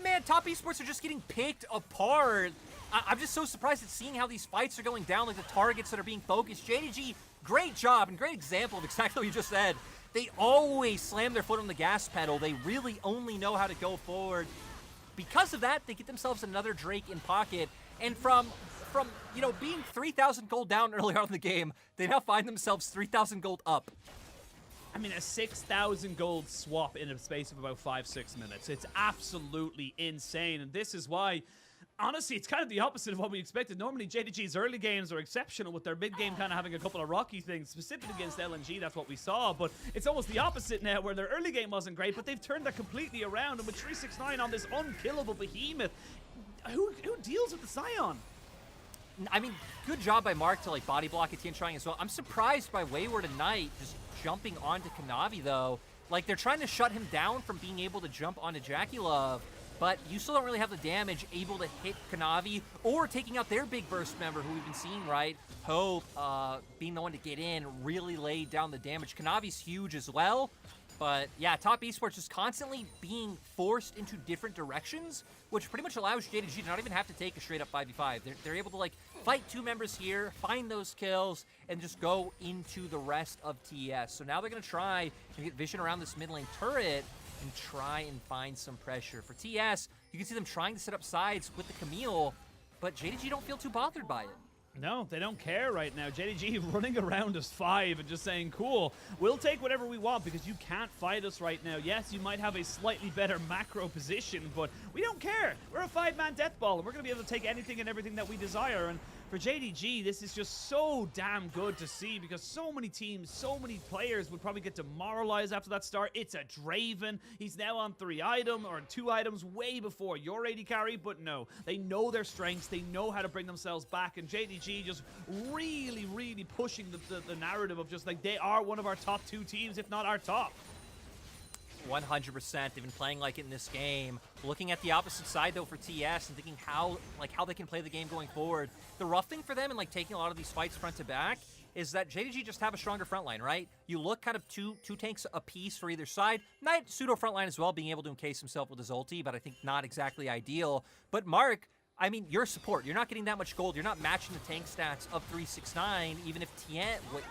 Man, Top Esports are just getting picked apart. I'm just so surprised at seeing how these fights are going down, like the targets that are being focused. JDG, great job and great example of exactly what you just said. They always slam their foot on the gas pedal. They really only know how to go forward. Because of that, they get themselves another Drake in pocket. And from being 3,000 gold down earlier on in the game, they now find themselves 3,000 gold up. I mean, a 6,000 gold swap in a space of about 5-6 minutes. It's absolutely insane, and this is why, honestly, it's kind of the opposite of what we expected. Normally, JDG's early games are exceptional, with their mid game kind of having a couple of rocky things, specifically against LNG. That's what we saw, but it's almost the opposite now, where their early game wasn't great, but they've turned that completely around, and with 369 on this unkillable behemoth, who deals with the Scion? I mean, good job by Mark to like body block Etienne trying as well. I'm surprised by Wayward and Knight just jumping onto Kanavi though. Like they're trying to shut him down from being able to jump onto Jackie Love, but you still don't really have the damage able to hit Kanavi or taking out their big burst member who we've been seeing, right? Hope being the one to get in, really laid down the damage. Kanavi's huge as well. But yeah, Top Esports just constantly being forced into different directions, which pretty much allows JDG to not even have to take a straight up 5v5. They're able to like fight two members here, find those kills, and just go into the rest of TES. So now they're going to try to get vision around this mid lane turret and try and find some pressure. For TES, you can see them trying to set up sides with the Camille, but JDG don't feel too bothered by it. No, they don't care right now. JDG running around as 5 and just saying, cool, we'll take whatever we want because you can't fight us right now. Yes, you might have a slightly better macro position, but we don't care. We're a 5-man death ball, and we're going to be able to take anything and everything that we desire. And for JDG, this is just so damn good to see because so many teams, so many players would probably get demoralized after that start. It's a Draven. He's now on 3 items or 2 items way before your AD carry, but no, they know their strengths. They know how to bring themselves back, and JDG just really, really pushing the narrative of just like they are one of our top 2 teams, if not our top. 100%. They've been playing like it in this game. Looking at the opposite side though for TS and thinking how they can play the game going forward. The rough thing for them in like taking a lot of these fights front to back is that JDG just have a stronger front line, right? You look kind of two tanks a piece for either side. Knight pseudo front line as well, being able to encase himself with his ulti, but I think not exactly ideal. But Mark, I mean, you're support. You're not getting that much gold. You're not matching the tank stats of 369, even if Tien... Wait,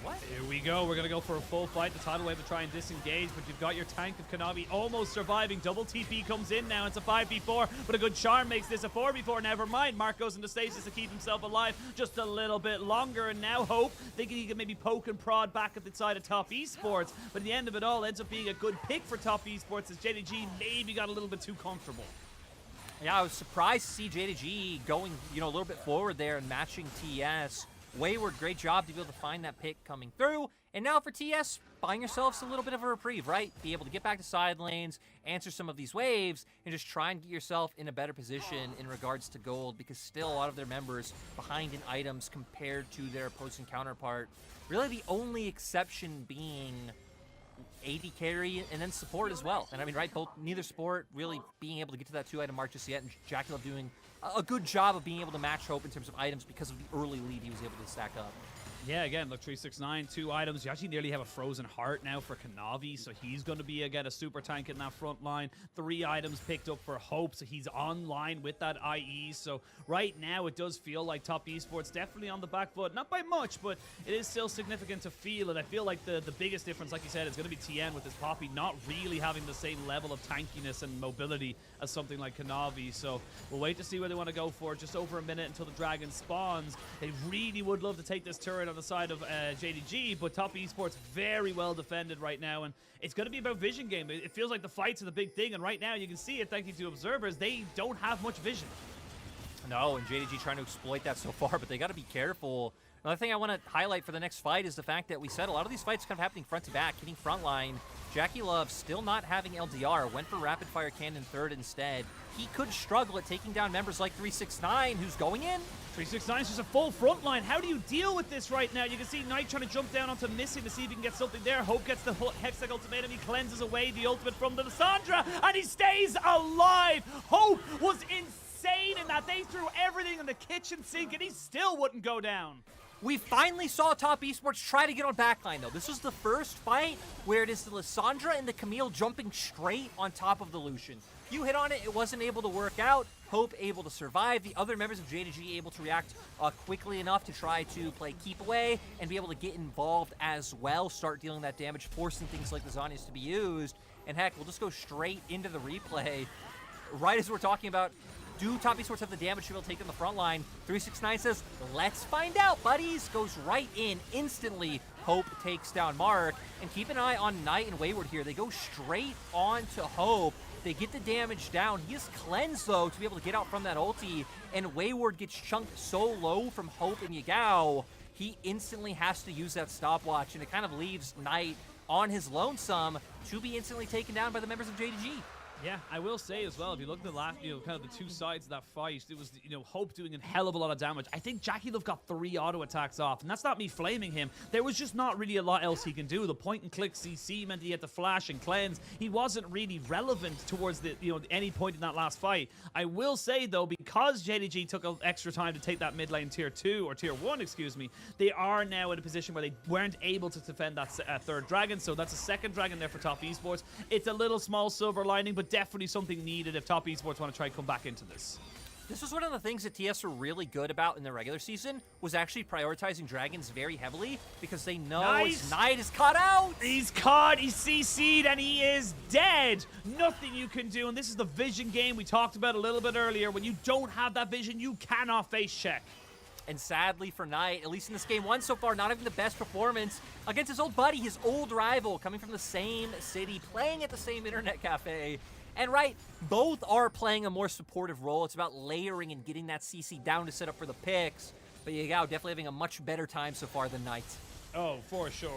what? Here we go. We're going to go for a full fight. The tidal wave to try and disengage, but you've got your tank of Kanavi almost surviving. Double TP comes in now. It's a 5v4, but a good charm makes this a 4v4. Never mind. Mark goes into stasis to keep himself alive just a little bit longer, and now Hope, thinking he can maybe poke and prod back at the side of Top Esports, but at the end of it all, ends up being a good pick for Top Esports as JDG maybe got a little bit too comfortable. Yeah, I was surprised to see JDG going, a little bit forward there and matching TS. Wayward, great job to be able to find that pick coming through. And now for TS, buying yourselves a little bit of a reprieve, right? Be able to get back to side lanes, answer some of these waves, and just try and get yourself in a better position in regards to gold, because still a lot of their members behind in items compared to their opposing counterpart. Really the only exception being AD carry and then support as well. And I mean, right, neither support really being able to get to that 2-item mark just yet, and Jackie Love doing a good job of being able to match Hope in terms of items because of the early lead he was able to stack up. Yeah, again, look, 369, 2 items. You actually nearly have a Frozen Heart now for Kanavi, so he's going to be, again, a super tank in that front line. 3 items picked up for Hope, so he's online with that IE. So right now, it does feel like Top Esports definitely on the back foot. Not by much, but it is still significant to feel. And I feel like the biggest difference, like you said, is going to be Tien with his Poppy not really having the same level of tankiness and mobility as something like Kanavi. So we'll wait to see where they want to go for. Just over a minute until the dragon spawns. They really would love to take this turret on the side of JDG, but Top Esports very well defended right now, and it's going to be about vision game. It feels like the fights are the big thing, and right now you can see it thanks to observers. They don't have much vision. No, and JDG trying to exploit that so far, but they got to be careful. Another thing I want to highlight for the next fight is the fact that we said a lot of these fights kind of happening front to back, hitting front line. Jackie Love still not having LDR, went for Rapid Fire Cannon third instead. He could struggle at taking down members like 369, who's going in. 369 is just a full front line. How do you deal with this right now? You can see Knight trying to jump down onto Missing to see if he can get something there. Hope gets the Hextech Ultimatum. He cleanses away the ultimate from the Lissandra, and he stays alive. Hope was insane in that. They threw everything in the kitchen sink, and he still wouldn't go down. We finally saw Top Esports try to get on backline, though. This was the first fight where it is the Lissandra and the Camille jumping straight on top of the Lucian. You hit on it, it wasn't able to work out. Hope able to survive. The other members of JDG able to react quickly enough to try to play keep away and be able to get involved as well, start dealing that damage, forcing things like the Zhonya's to be used. And heck, we'll just go straight into the replay. Right as we're talking about, do top esports have the damage to be able to take on the front line? 369 says, let's find out, buddies. Goes right in instantly. Hope takes down Mark. And keep an eye on Knight and Wayward here. They go straight on to Hope. They get the damage down. He is cleansed, though, to be able to get out from that ulti. And Wayward gets chunked so low from Hope and Yagao, he instantly has to use that stopwatch. And it kind of leaves Knight on his lonesome to be instantly taken down by the members of JDG. Yeah, I will say as well, if you look at the last, kind of the two sides of that fight, it was, Hope doing a hell of a lot of damage. I think Jackie Love got 3 auto attacks off, and that's not me flaming him. There was just not really a lot else he can do. The point and click CC meant he had to flash and cleanse. He wasn't really relevant towards the, any point in that last fight. I will say though, because JDG took extra time to take that mid lane tier 2 or tier 1, excuse me, they are now in a position where they weren't able to defend that third dragon. So that's a second dragon there for top esports. It's a little small silver lining, but definitely something needed if top esports want to try and come back into this. This was one of the things that TS were really good about in the regular season, was actually prioritizing dragons very heavily because they know his Knight is caught out. He's caught, he's CC'd, and he is dead. Nothing you can do, and this is the vision game we talked about a little bit earlier. When you don't have that vision, you cannot face check. And sadly for Knight, at least in this game one so far, not having the best performance against his old buddy, his old rival, coming from the same city, playing at the same internet cafe. And right, both are playing a more supportive role. It's about layering and getting that CC down to set up for the picks. But Yagao definitely having a much better time so far than Knight. Oh, for sure.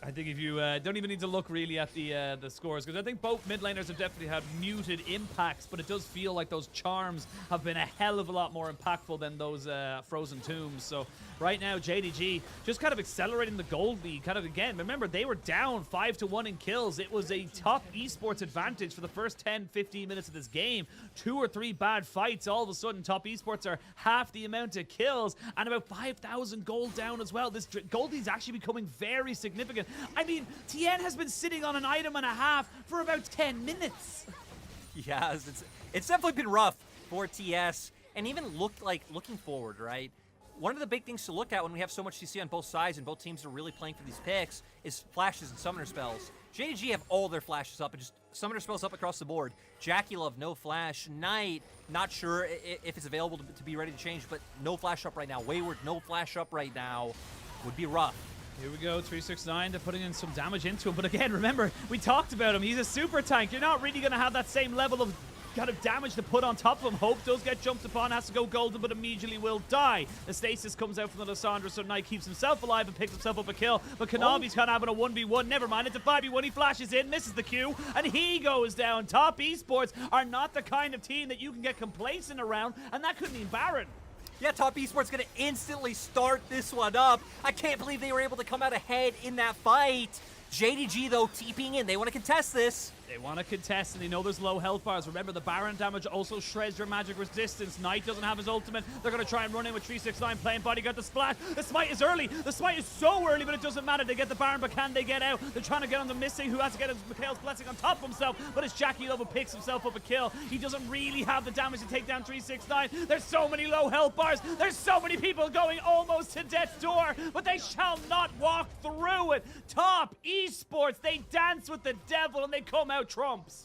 I think if you don't even need to look really at the scores, because I think both mid laners have definitely had muted impacts, but it does feel like those charms have been a hell of a lot more impactful than those frozen tombs. So right now, JDG just kind of accelerating the gold lead. Kind of again, remember they were down 5-1 in kills. It was a top esports advantage for the first 10-15 minutes of this game. 2 or 3 bad fights, all of a sudden top esports are half the amount of kills and about 5,000 gold down as well. This gold lead is actually becoming very significant. I mean, TN has been sitting on an item and a half for about 10 minutes. Yeah, it's definitely been rough for TS, and even looking forward, right? One of the big things to look at when we have so much CC on both sides and both teams are really playing for these picks is flashes and summoner spells. JDG have all their flashes up and just summoner spells up across the board. Jackie Love, no flash. Knight, not sure if it's available to be ready to change, but no flash up right now. Wayward, no flash up right now. Would be rough. Here we go, 369, they're putting in some damage into him. But again, remember, we talked about him. He's a super tank. You're not really going to have that same level of kind of damage to put on top of him. Hope does get jumped upon, has to go golden, but immediately will die. The stasis comes out from the Lissandra, so Knight keeps himself alive and picks himself up a kill. But Kanavi's kind of having a 1v1. Never mind, it's a 5v1. He flashes in, misses the Q, and he goes down. Top esports are not the kind of team that you can get complacent around, and that could mean Baron. Yeah, Top Esports gonna instantly start this one up. I can't believe they were able to come out ahead in that fight. JDG, though, TPing in. They want to contest this. They want to contest, and they know there's low health bars. Remember, the Baron damage also shreds your magic resistance. Knight doesn't have his ultimate. They're going to try and run in with 369 playing bodyguard. The splash. The smite is early. The smite is so early, but it doesn't matter. They get the Baron, but can they get out? They're trying to get on the missing, who has to get his Mikhail's blessing on top of himself, but it's Jackie Love who picks himself up a kill. He doesn't really have the damage to take down 369. There's so many low health bars. There's so many people going almost to death's door, but they shall not walk through it. Top Esports, they dance with the devil, and they come out trumps.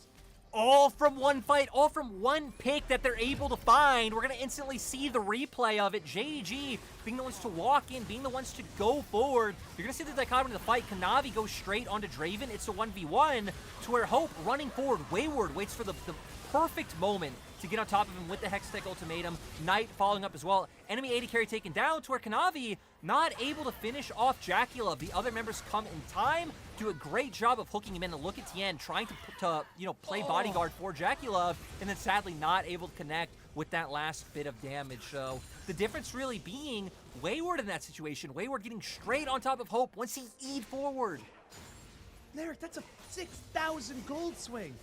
All from one fight, all from one pick that they're able to find. We're going to instantly see the replay of it. JDG being the ones to walk in, being the ones to go forward. You're going to see the dichotomy of the fight. Kanavi goes straight onto Draven. It's a 1v1 to where Hope running forward. Wayward waits for the perfect moment to get on top of him with the Hextech ultimatum. Knight following up as well. Enemy AD carry taken down to where Kanavi not able to finish off Jackie Love. The other members come in time, do a great job of hooking him in. And look at Tien trying to play bodyguard for Jackie Love, and then sadly not able to connect with that last bit of damage. So the difference really being Wayward in that situation. Wayward getting straight on top of Hope once he E'd forward. Lyric, that's a 6,000 gold swing.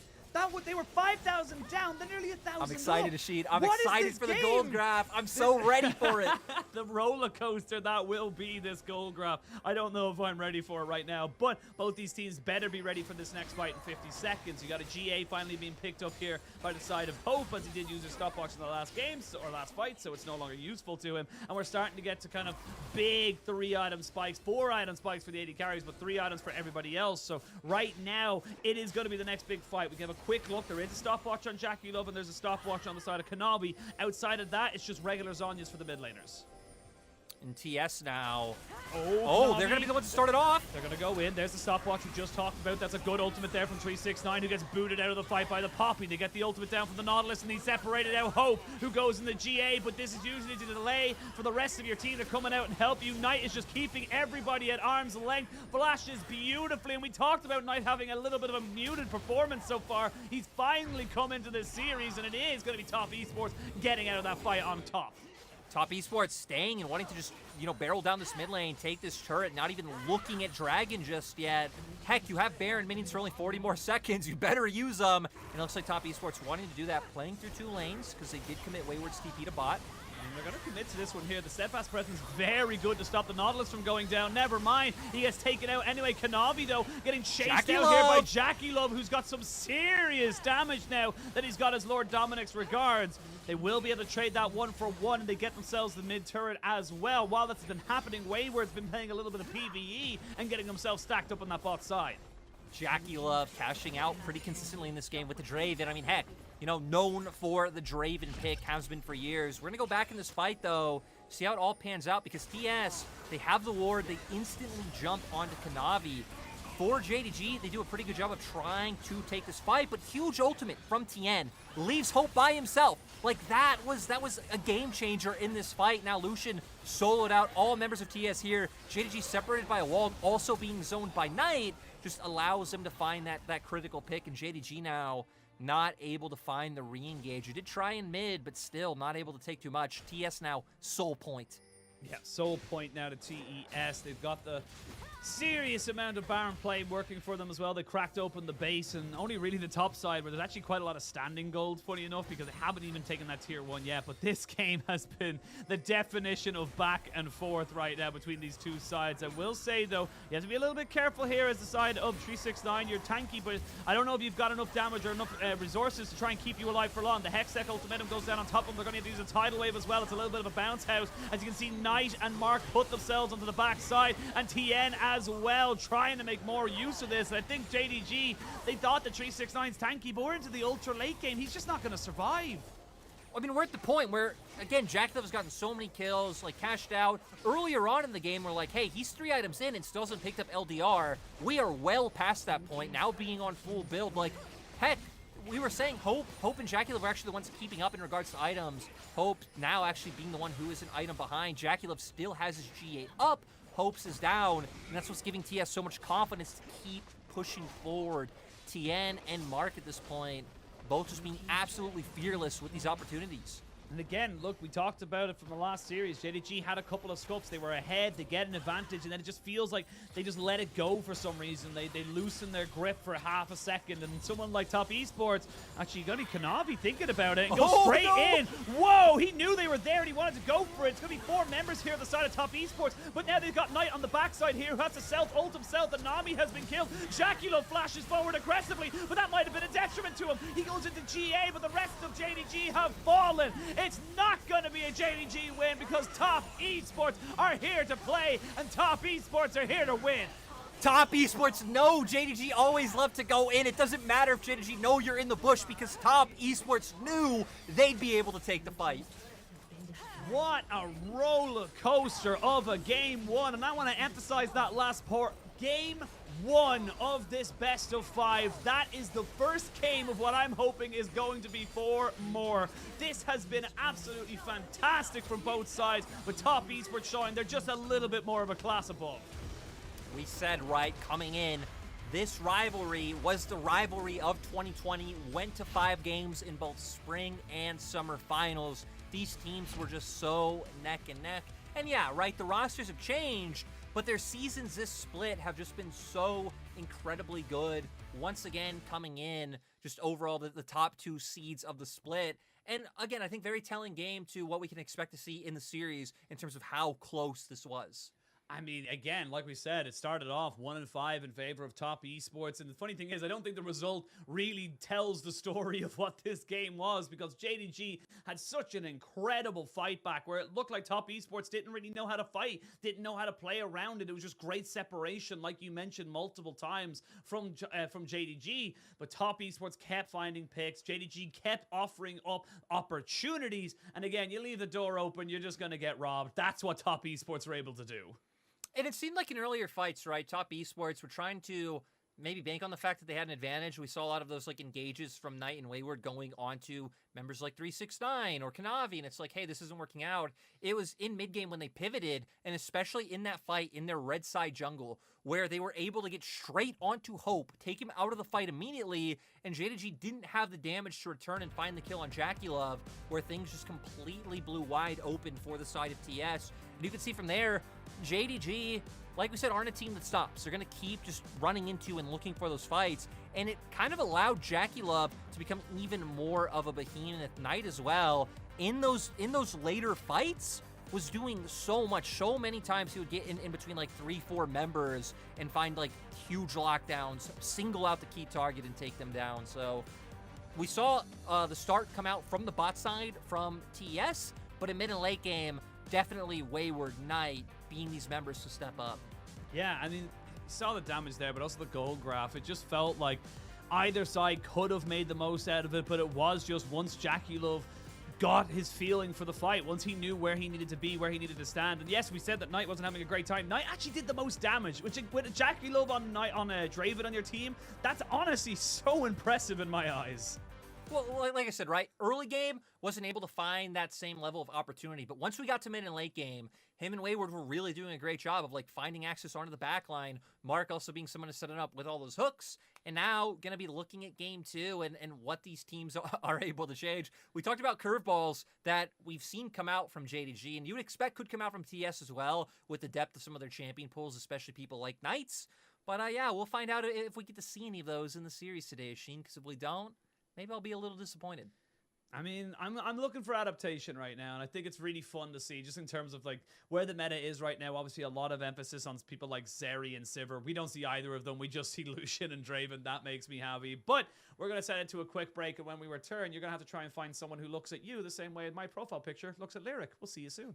They were 5,000 down. They're nearly 1,000 I'm excited, up. Ashid. I'm What is excited this for the game? gold graph. I'm so ready for it. The roller coaster that will be this gold graph. I don't know if I'm ready for it right now, but both these teams better be ready for this next fight in 50 seconds. You got a GA finally being picked up here by the side of Hope, as he did use his stopwatch in the last game, or last fight, so it's no longer useful to him. And we're starting to get to kind of big 3-item spikes, 4-item spikes for the 80 carries, but 3 items for everybody else. So right now, it is going to be the next big fight. We can have a quick look. There is a stopwatch on Jackie Love, and there's a stopwatch on the side of Kanabi. Outside of that, it's just regular Zhonya's for the mid laners. In TS now. Oh, They're going to be the ones to start it off. They're going to go in. There's the stopwatch we just talked about. That's a good ultimate there from 369, who gets booted out of the fight by the Poppy. They get the ultimate down from the Nautilus, and he's separated out Hope, who goes in the GA, but this is usually the delay for the rest of your team to come out and help you. Knight is just keeping everybody at arm's length. Flashes beautifully, and we talked about Knight having a little bit of a muted performance so far. He's finally come into this series, and it is going to be Top Esports getting out of that fight on top. Top Esports staying and wanting to just, barrel down this mid lane, take this turret, not even looking at Dragon just yet. Heck, you have Baron minions for only 40 more seconds. You better use them. And it looks like Top Esports wanting to do that, playing through 2 lanes, because they did commit Wayward's TP to bot. And they're going to commit to this one here. The steadfast presence very good to stop the Nautilus from going down. Never mind. He gets taken out anyway. Kanavi, though, getting chased out here by Jackie Love, who's got some serious damage now that he's got his Lord Dominic's regards. They will be able to trade that 1-for-1, and they get themselves the mid turret as well. While that's been happening, Wayward's been playing a little bit of PvE and getting himself stacked up on that bot side. Jackie Love cashing out pretty consistently in this game with the Draven. I mean, heck, known for the Draven pick, has been for years. We're going to go back in this fight, though, see how it all pans out, because TS, they have the ward, they instantly jump onto Kanavi. For JDG, they do a pretty good job of trying to take this fight, but huge ultimate from TN leaves Hope by himself. Like, that was a game changer in this fight. Now Lucian soloed out all members of TS here. JDG separated by a wall, also being zoned by Knight, just allows him to find that critical pick, and JDG now not able to find the re-engage. You did try in mid, but still not able to take too much. TS now soul point. Yeah, soul point now to TES. They've got the serious amount of Baron play working for them as well. They cracked open the base, and only really the top side, where there's actually quite a lot of standing gold, funny enough, because they haven't even taken that tier 1 yet. But this game has been the definition of back and forth right now between these two sides. I will say, though, you have to be a little bit careful here as the side of 369. You're tanky, but I don't know if you've got enough damage or enough resources to try and keep you alive for long. The Hextech ultimatum goes down on top of them. They're going to use a tidal wave as well. It's a little bit of a bounce house. As you can see, Knight and Mark put themselves onto the back side, and TN as well, trying to make more use of this. And I think JDG, they thought that 369's tanky, but we're into the ultra late game. He's just not going to survive. I mean, we're at the point where, again, Jackie Love has gotten so many kills, like, cashed out. Earlier on in the game, we're like, hey, he's 3 items in and still hasn't picked up LDR. We are well past that point, now being on full build. Like, heck, we were saying Hope and Jackie Love are actually the ones keeping up in regards to items. Hope now actually being the one who is an item behind. Jackie Love still has his GA up. Hope's is down, and that's what's giving TS so much confidence to keep pushing forward. TN and Mark at this point, both just being absolutely fearless with these opportunities. And again, look, we talked about it from the last series. JDG had a couple of scopes. They were ahead. They get an advantage, and then it just feels like they just let it go for some reason. They loosen their grip for half a second, and someone like Top Esports, actually, you got Kanavi thinking about it, and go straight in. Whoa, he knew they were there, and he wanted to go for it. It's going to be 4 members here on the side of Top Esports, but now they've got Knight on the backside here, who has to self-ult himself, and Nami has been killed. Jackie Love flashes forward aggressively, but that might have been a detriment to him. He goes into GA, but the rest of JDG have fallen. It's not going to be a JDG win, because Top Esports are here to play, and Top Esports are here to win. Top Esports know JDG always love to go in. It doesn't matter if JDG know you're in the bush, because Top Esports knew they'd be able to take the fight. What a roller coaster of a game 1, and I want to emphasize that last part. Game 1 of this best of 5. That is the first game of what I'm hoping is going to be 4 more. This has been absolutely fantastic from both sides, with Top Esports showing they're just a little bit more of a class above. We said right coming in, this rivalry was the rivalry of 2020, went to 5 games in both spring and summer finals. These teams were just so neck and neck. And yeah, right, the rosters have changed, but their seasons this split have just been so incredibly good. Once again, coming in, just overall the top 2 seeds of the split. And again, I think very telling game to what we can expect to see in the series in terms of how close this was. I mean, again, like we said, it started off 1-5 in favor of Top Esports. And the funny thing is, I don't think the result really tells the story of what this game was, because JDG had such an incredible fight back where it looked like Top Esports didn't really know how to fight, didn't know how to play around it. It was just great separation, like you mentioned multiple times from JDG. But Top Esports kept finding picks. JDG kept offering up opportunities. And again, you leave the door open, you're just going to get robbed. That's what Top Esports were able to do. And it seemed like in earlier fights, right, Top Esports were trying to maybe bank on the fact that they had an advantage. We saw a lot of those like engages from Knight and Wayward going on to members like 369 or Kanavi, and it's like, hey, this isn't working out. It was in mid-game when they pivoted, and especially in that fight in their red side jungle, where they were able to get straight onto Hope, take him out of the fight immediately, and JDG didn't have the damage to return and find the kill on Jackie Love, where things just completely blew wide open for the side of TS. And you can see from there, JDG, like we said, aren't a team that stops. They're going to keep just running into and looking for those fights, and it kind of allowed Jackie Love to become even more of a behemoth Knight as well. In those later fights, was doing so much. So many times he would get in between like 3-4 members and find like huge lockdowns, single out the key target and take them down. So we saw the start come out from the bot side from TES, but in mid and late game, definitely Wayward, Knight being these members to step up. Yeah, I mean, you saw the damage there, but also the gold graph. It just felt like either side could have made the most out of it, but it was just once Jackie Love got his feeling for the fight, once he knew where he needed to be, where he needed to stand. And yes, we said that Knight wasn't having a great time. Knight actually did the most damage, which with Jackie Love on Draven on your team, that's honestly so impressive in my eyes. Well, like I said, right, early game wasn't able to find that same level of opportunity, but once we got to mid and late game, him and Wayward were really doing a great job of like finding access onto the back line. Mark also being someone to set it up with all those hooks, and now going to be looking at game 2 and what these teams are able to change. We talked about curveballs that we've seen come out from JDG, and you would expect could come out from TS as well with the depth of some of their champion pools, especially people like Knights. But yeah, we'll find out if we get to see any of those in the series today, Sheen, because if we don't, maybe I'll be a little disappointed. I mean, I'm looking for adaptation right now, and I think it's really fun to see, just in terms of like where the meta is right now. Obviously, a lot of emphasis on people like Zeri and Sivir. We don't see either of them. We just see Lucian and Draven. That makes me happy. But we're going to send it to a quick break, and when we return, you're going to have to try and find someone who looks at you the same way my profile picture looks at Lyric. We'll see you soon.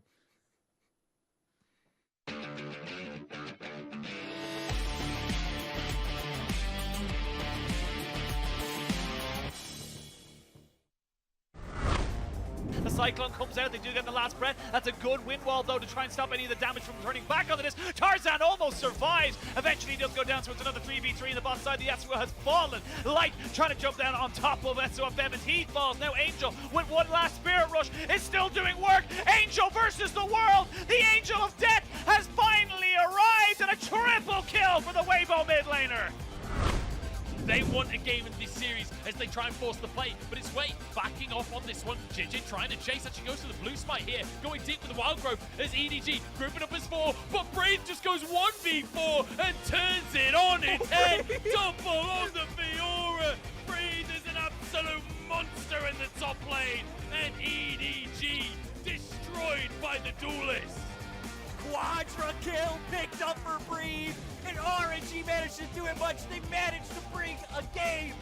The Cyclone comes out, they do get the last breath. That's a good wind wall, though, to try and stop any of the damage from turning back onto this. Tarzan almost survives. Eventually, he does go down, so it's another 3v3 in the bot side. The Yasuo has fallen. Light trying to jump down on top of Yasuo Bevan. He falls. Now Angel, with one last Spirit Rush, is still doing work. Angel versus the world. The Angel of Death has finally arrived, and a triple kill for the Weibo mid laner. They want a game in this series as they try and force the play, but it's Wei backing off on this one. Jin trying to chase, actually goes to the blue spot here, going deep with the Wild Growth as EDG grouping up as 4, but Braid just goes 1v4 and turns it on its head. Double on the Fiora. Braid is an absolute monster in the top lane, and EDG destroyed by the Duelists. Quadra kill picked up for Breeze, and RNG managed to do it much. They managed to bring a game.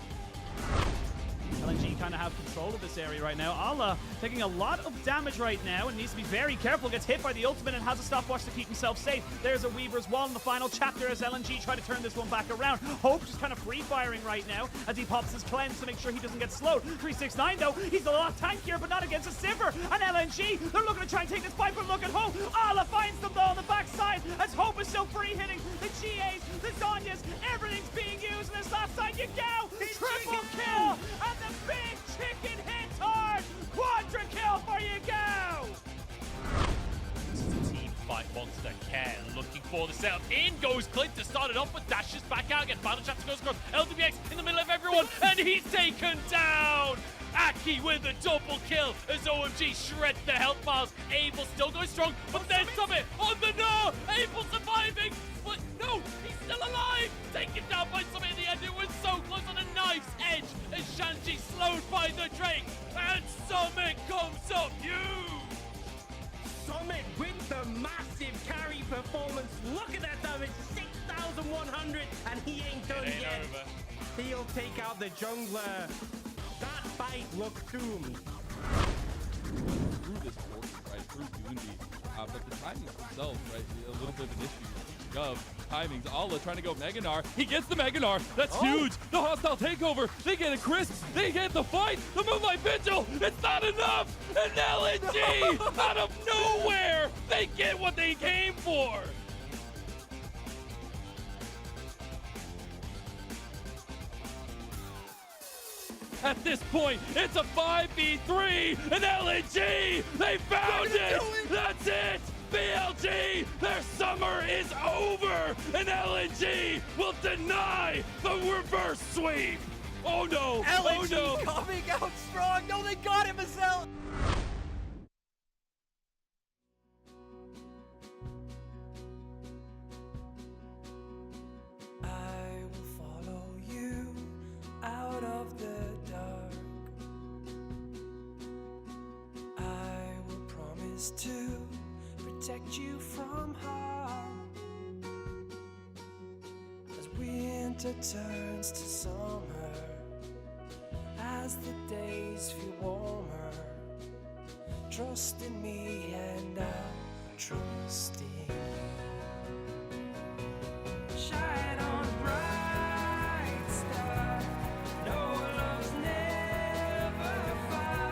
LNG kind of have control of this area right now. Allah taking a lot of damage right now and needs to be very careful. Gets hit by the ultimate and has a stopwatch to keep himself safe. There's a Weaver's Wall in the final chapter as LNG try to turn this one back around. Hope just kind of free-firing right now as he pops his cleanse to make sure he doesn't get slowed. 369 though, he's a lot tankier, but not against a Sivir. And LNG, they're looking to try and take this fight, but look at Hope. Allah finds them though on the backside as Hope is still free-hitting the GAs, the Zonyas, everything's being used. And this last side you go! Triple kill! And the big chicken hits hard! Quadra kill for you go! This is a team fight monster. Care looking for the setup. In goes Clint to start it off, but dashes back out again. Final chapter goes across. LWX in the middle of everyone, and he's taken down! Aki with a double kill as OMG shreds the health bars. Abel still going strong, but there's Summit on the no! Abel surviving, but no! no! He's still alive! Taken down by Summit in the end. It was so close on a knife's edge as Shanji slowed by the Drake. And Summit comes up huge! Summit with the massive carry performance. Look at that damage, 6,100, and he ain't done yet. Over. He'll take out the jungler. That fight looks doomed. Through this course, right, through Doonby, but the timings themselves, right, a little bit of an issue. Gov, timings, Allah trying to go Meganar, he gets the Meganar, that's huge, the hostile takeover, they get a crisp, they get the fight, the Moonlight Vigil, it's not enough, and LNG, out of nowhere, they get what they came for. At this point, it's a 5v3, and LNG, they found it! That's it! BLG, their summer is over, and LNG will deny the reverse sweep! Oh no! LNG Oh no! coming out strong. No, they got him, Azelle. I will follow you out of the dark. I will promise to protect you from harm. As winter turns to summer, as the days feel warmer, trust in me and I'll trust in you. Shine on, bright star. No, love's never far.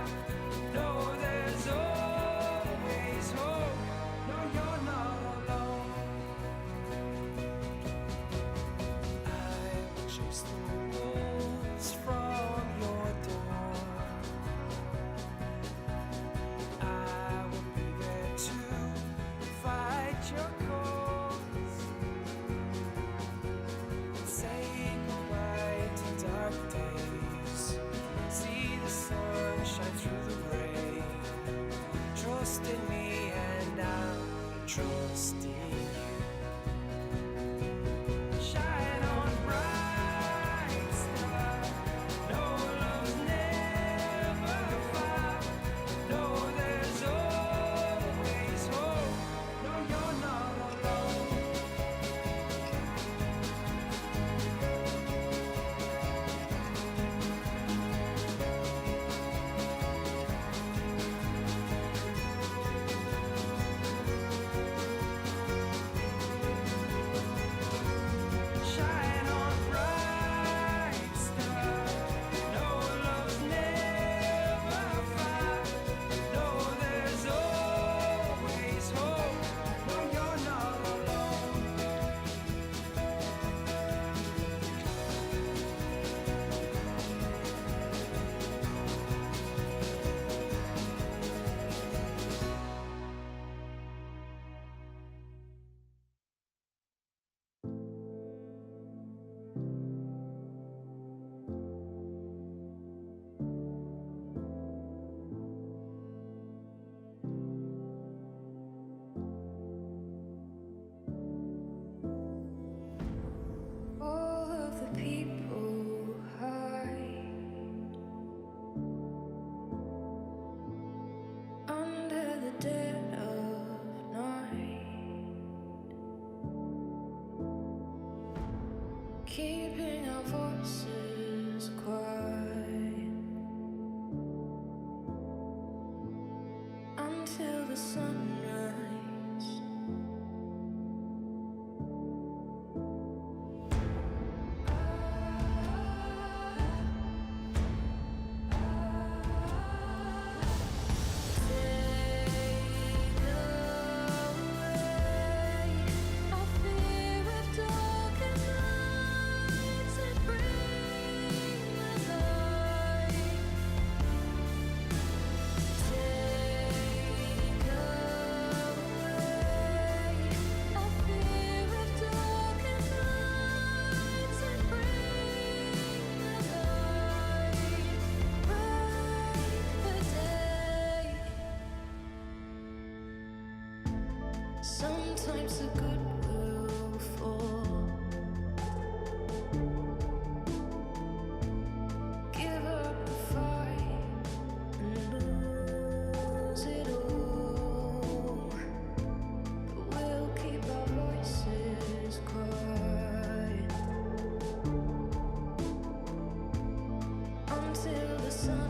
No, there's always hope. No, you're not alone. I will chase the wolves from your door. I will be there to fight your cause. Say goodbye to dark days. See the sun shine through the rain. Trust in me and I'll trust in you. Shine on, bright star. No, love's never far. No, there's always hope. No, you're not alone. Shine on, bright star. No, love's never far. No, there's always hope. No, you're not alone. All of the people hide under the dead of night, keeping our voices quiet until the sunrise. Sometimes the good will fall. till the sunrise.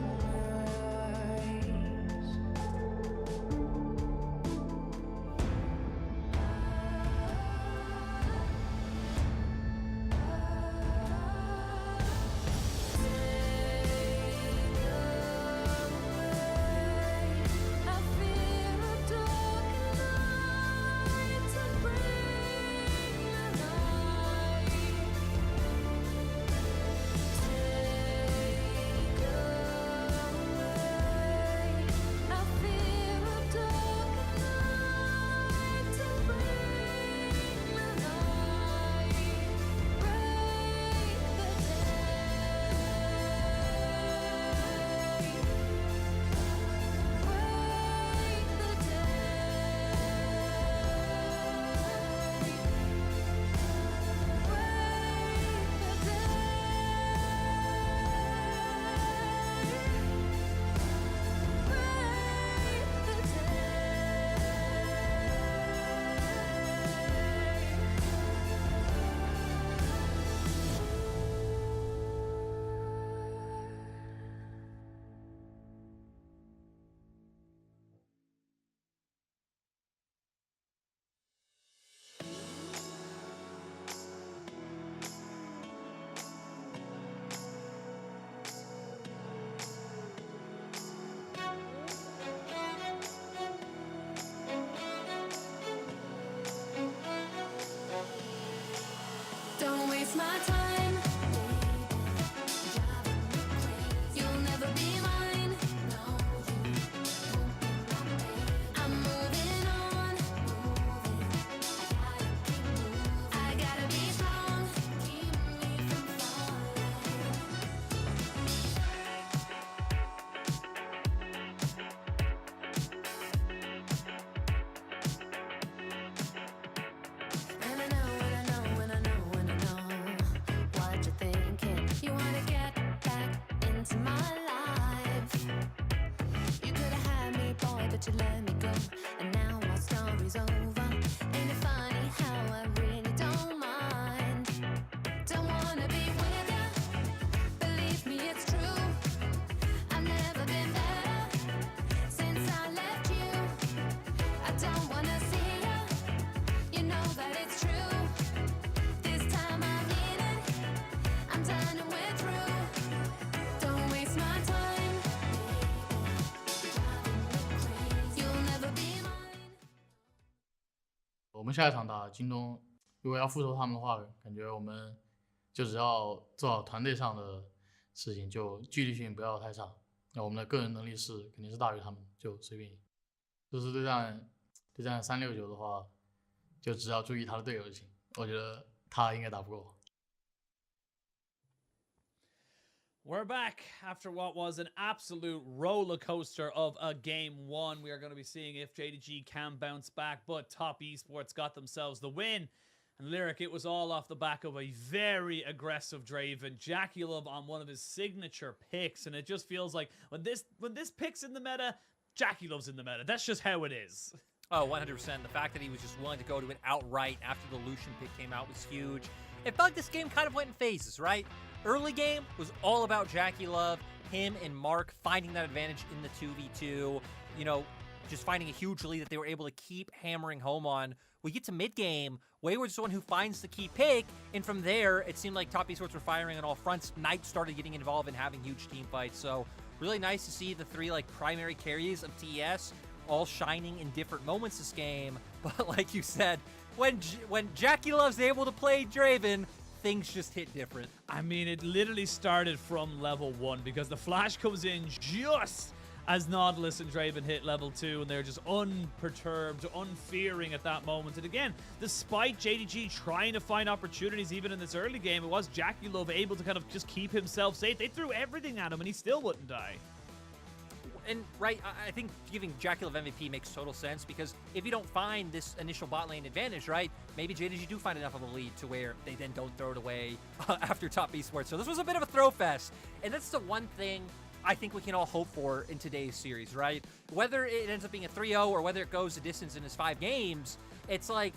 I fear a dark night to bring the light. Take away. I fear a dark night to bring the light. Break the Don't waste my time. You'll never be mine. I'm moving on. I gotta be strong. Keep me from falling. And I know, and I know, and I know, and I know what you're thinking. You wanna get back into my life. You could have had me, boy, but you let me go. And now our story's over. Ain't it funny how I really don't mind? Don't wanna be with ya. Believe me, it's true. I've never been better since I left you. I don't wanna see ya. You know that it's true. This time I mean it. I'm done and we're through. Don't waste my time. You'll never be mine. 我们下一场打京东，如果要复仇他们的话，感觉我们就只要做好团队上的事情，就纪律性不要太差。那我们的个人能力肯定是大于他们，就随便赢。就是对战369的话，就只要注意他的队友就行。我觉得他应该打不过我。 We're back after what was an absolute roller coaster of a game one. We are going to be seeing if JDG can bounce back, but Top Esports got themselves the win. And Lyric, it was all off the back of a very aggressive Draven. Jackulov on one of his signature picks, and it just feels like when this pick's in the meta, Jackulov's in the meta. That's just how it is. Oh, 100%. The fact that he was just willing to go to it outright after the Lucian pick came out was huge. It felt like this game kind of went in phases, right? Early game was all about Jackulov, him and Mark finding that advantage in the 2v2, you know, just finding a huge lead that they were able to keep hammering home on. We get to mid-game, Wayward's the one who finds the key pick, and from there, it seemed like Top Esports were firing on all fronts. Knight started getting involved and having huge team fights, so really nice to see the three, like, primary carries of TES all shining in different moments this game. But like you said, when Jackulov's able to play Draven, things just hit different. I mean, it literally started from level 1 because the flash comes in just as Nautilus and Draven hit level 2, and they're just unperturbed, unfearing at that moment. And again, despite JDG trying to find opportunities even in this early game, it was Jackulov able to kind of just keep himself safe. They threw everything at him and he still wouldn't die. And right, I think giving Jackulov MVP makes total sense, because if you don't find this initial bot lane advantage, right, maybe JDG do find enough of a lead to where they then don't throw it away after Top Esports. So this was a bit of a throw fest, and that's the one thing I think we can all hope for in today's series, right? Whether it ends up being a 3-0 or whether it goes the distance in his 5 games, it's like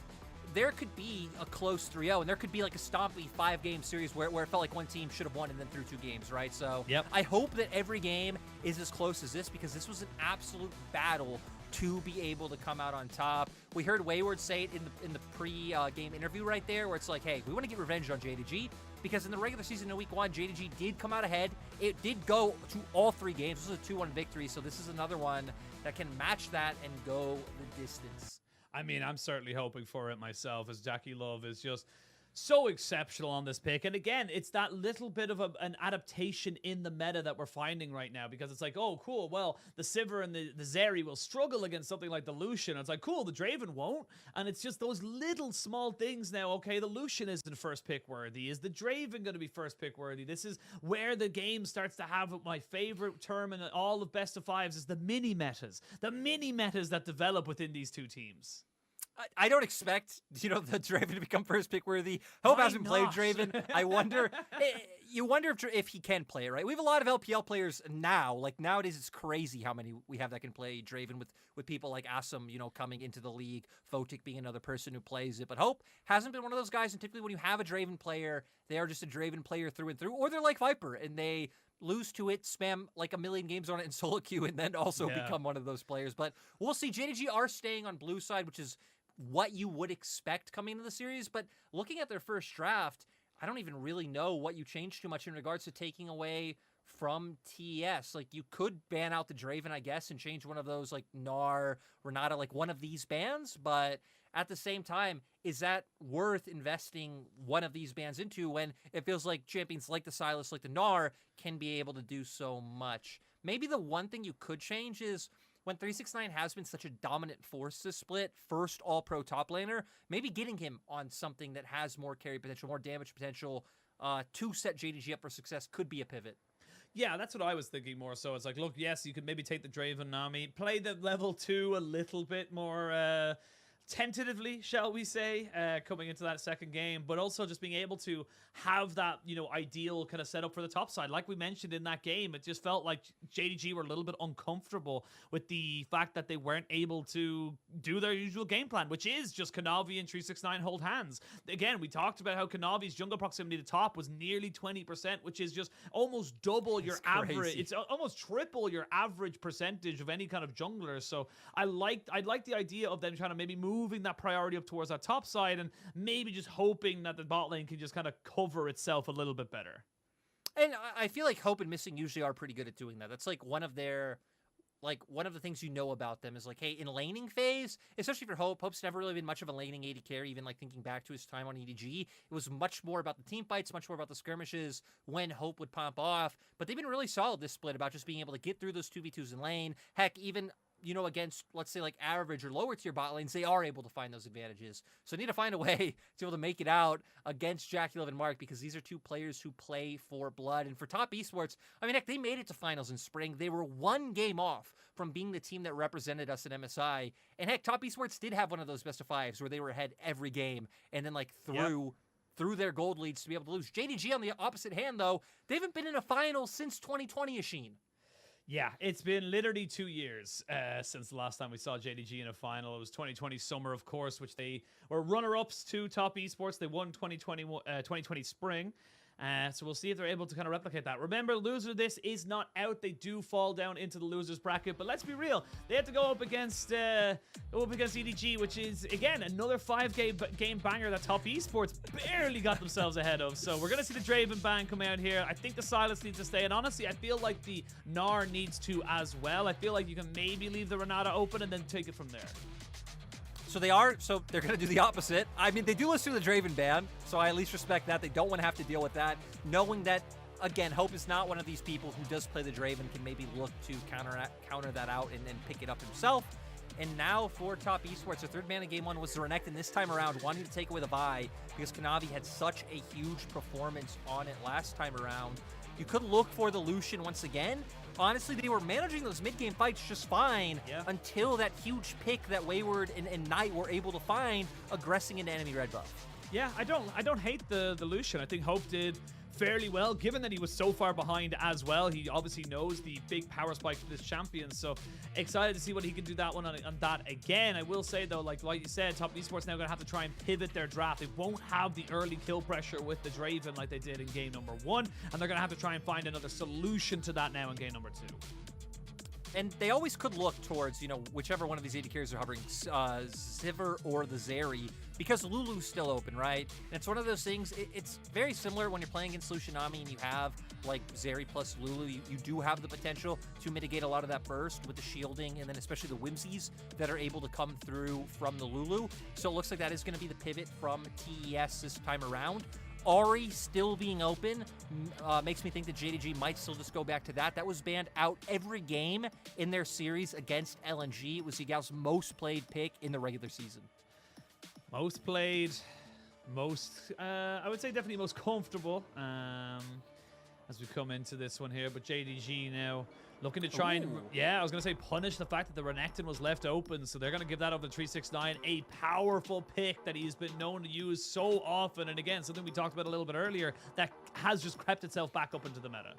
there could be a close 3-0, and there could be like a stompy 5-game series where it felt like one team should have won and then threw 2 games, right? So I hope that every game is as close as this, because this was an absolute battle to be able to come out on top. We heard Wayward say it in the pre-game interview right there, where it's like, hey, we want to get revenge on JDG, because in the regular season in week 1, JDG did come out ahead. It did go to all 3 games. This was a 2-1 victory, so this is another one that can match that and go the distance. I mean, I'm certainly hoping for it myself, as Jackie Love is just so exceptional on this pick. And again, it's that little bit of an adaptation in the meta that we're finding right now, because it's like, oh, cool, well, the Sivir and the Zeri will struggle against something like the Lucian. It's like, cool, the Draven won't. And it's just those little small things now. Okay, the Lucian isn't first pick worthy. Is the Draven going to be first pick worthy? This is where the game starts to have my favorite term in all of best of fives is the mini metas. The mini metas that develop within these two teams. I don't expect, the Draven to become first pick worthy. Hope hasn't played Draven. I wonder, you wonder if he can play it, right? We have a lot of LPL players now. Like nowadays, it's crazy how many we have that can play Draven with people like Asum, coming into the league, Photic being another person who plays it. But Hope hasn't been one of those guys. And typically when you have a Draven player, they are just a Draven player through and through, or they're like Viper and they lose to it, spam like 1 million games on it in solo queue, and then also become one of those players. But we'll see. JDG are staying on blue side, which is what you would expect coming into the series. But looking at their first draft, I don't even really know what you changed too much in regards to taking away from TES. Like, you could ban out the Draven, I guess, and change one of those, like, Gnar, Renata, like one of these bans. But at the same time, is that worth investing one of these bans into when it feels like champions like the Sylas, like the Gnar, can be able to do so much? Maybe the one thing you could change is, when 369 has been such a dominant force to split, first all-pro top laner, maybe getting him on something that has more carry potential, more damage potential, to set JDG up for success could be a pivot. Yeah, that's what I was thinking more so. It's like, look, yes, you could maybe take the Draven Nami, play the level 2 a little bit more tentatively, shall we say, coming into that second game, but also just being able to have that, ideal kind of setup for the top side. Like we mentioned in that game, it just felt like JDG were a little bit uncomfortable with the fact that they weren't able to do their usual game plan, which is just Kanavi and 369 hold hands. Again, we talked about how Kanavi's jungle proximity to top was nearly 20%, which is just almost double your average. It's almost triple your average percentage of any kind of jungler. So I like the idea of them trying to maybe moving that priority up towards that top side and maybe just hoping that the bot lane can just kind of cover itself a little bit better. And I feel like Hope and Missing usually are pretty good at doing that. That's like one of the things about them is like, hey, in laning phase, especially for Hope's never really been much of a laning AD carry, even like thinking back to his time on EDG. It was much more about the team fights, much more about the skirmishes when Hope would pop off. But they've been really solid this split about just being able to get through those 2v2s in lane. Heck, even against, let's say, like average or lower tier bot lanes, they are able to find those advantages. So they need to find a way to be able to make it out against Jackie Love and Mark, because these are two players who play for blood. And for Top Esports, I mean, heck, they made it to finals in spring. They were 1 game off from being the team that represented us at MSI. And heck, Top Esports did have one of those best of 5s where they were ahead every game and then like through their gold leads to be able to lose. JDG on the opposite hand, though, they haven't been in a final since 2020, Ashin. Yeah, it's been literally 2 years since the last time we saw JDG in a final. It was 2020 summer, of course, which they were runner-ups to Top Esports. They won 2020 spring. So we'll see if they're able to kind of replicate that. Remember, loser this is not out. They do fall down into the losers bracket. But let's be real. They have to go up against EDG, which is, again, another 5-game banger that Top Esports barely got themselves ahead of. So we're going to see the Draven ban come out here. I think the Sylas needs to stay. And honestly, I feel like the Gnar needs to as well. I feel like you can maybe leave the Renata open and then take it from there. So they're going to do the opposite. I mean, they do listen to the Draven ban, so I at least respect that. They don't want to have to deal with that, knowing that, again, Hope is not one of these people who does play the Draven, can maybe look to counter that out and then pick it up himself. And now for Top Esports, their third man in Game 1 was the Renekton this time around, wanting to take away the Vi, because Kanavi had such a huge performance on it last time around. You could look for the Lucian once again. Honestly, they were managing those mid-game fights just fine until that huge pick that Wayward and Knight were able to find aggressing into enemy red buff. Yeah, I don't hate the Lucian. I think Hope did fairly well, given that he was so far behind as well. He obviously knows the big power spike for this champion, so excited to see what he can do that one on that again. I will say though, like you said, Top Esports now gonna have to try and pivot their draft. They won't have the early kill pressure with the Draven like they did in game number 1, and they're gonna have to try and find another solution to that now in game number 2. And they always could look towards, you know, whichever one of these AD carries are hovering, Sivir or the Zeri, because Lulu's still open, right? And it's one of those things, it's very similar when you're playing against Lucianami and you have, like, Zeri plus Lulu. You do have the potential to mitigate a lot of that burst with the shielding and then especially the Whimsies that are able to come through from the Lulu. So it looks like that is going to be the pivot from TES this time around. Ahri still being open makes me think that JDG might still just go back to that. That was banned out every game in their series against LNG. It was Yigao's most played pick in the regular season. Most played, I would say definitely most comfortable as we come into this one here. But JDG now looking to try and, I was going to say punish the fact that the Renekton was left open. So they're going to give that over to 369, a powerful pick that he's been known to use so often. And again, something we talked about a little bit earlier that has just crept itself back up into the meta.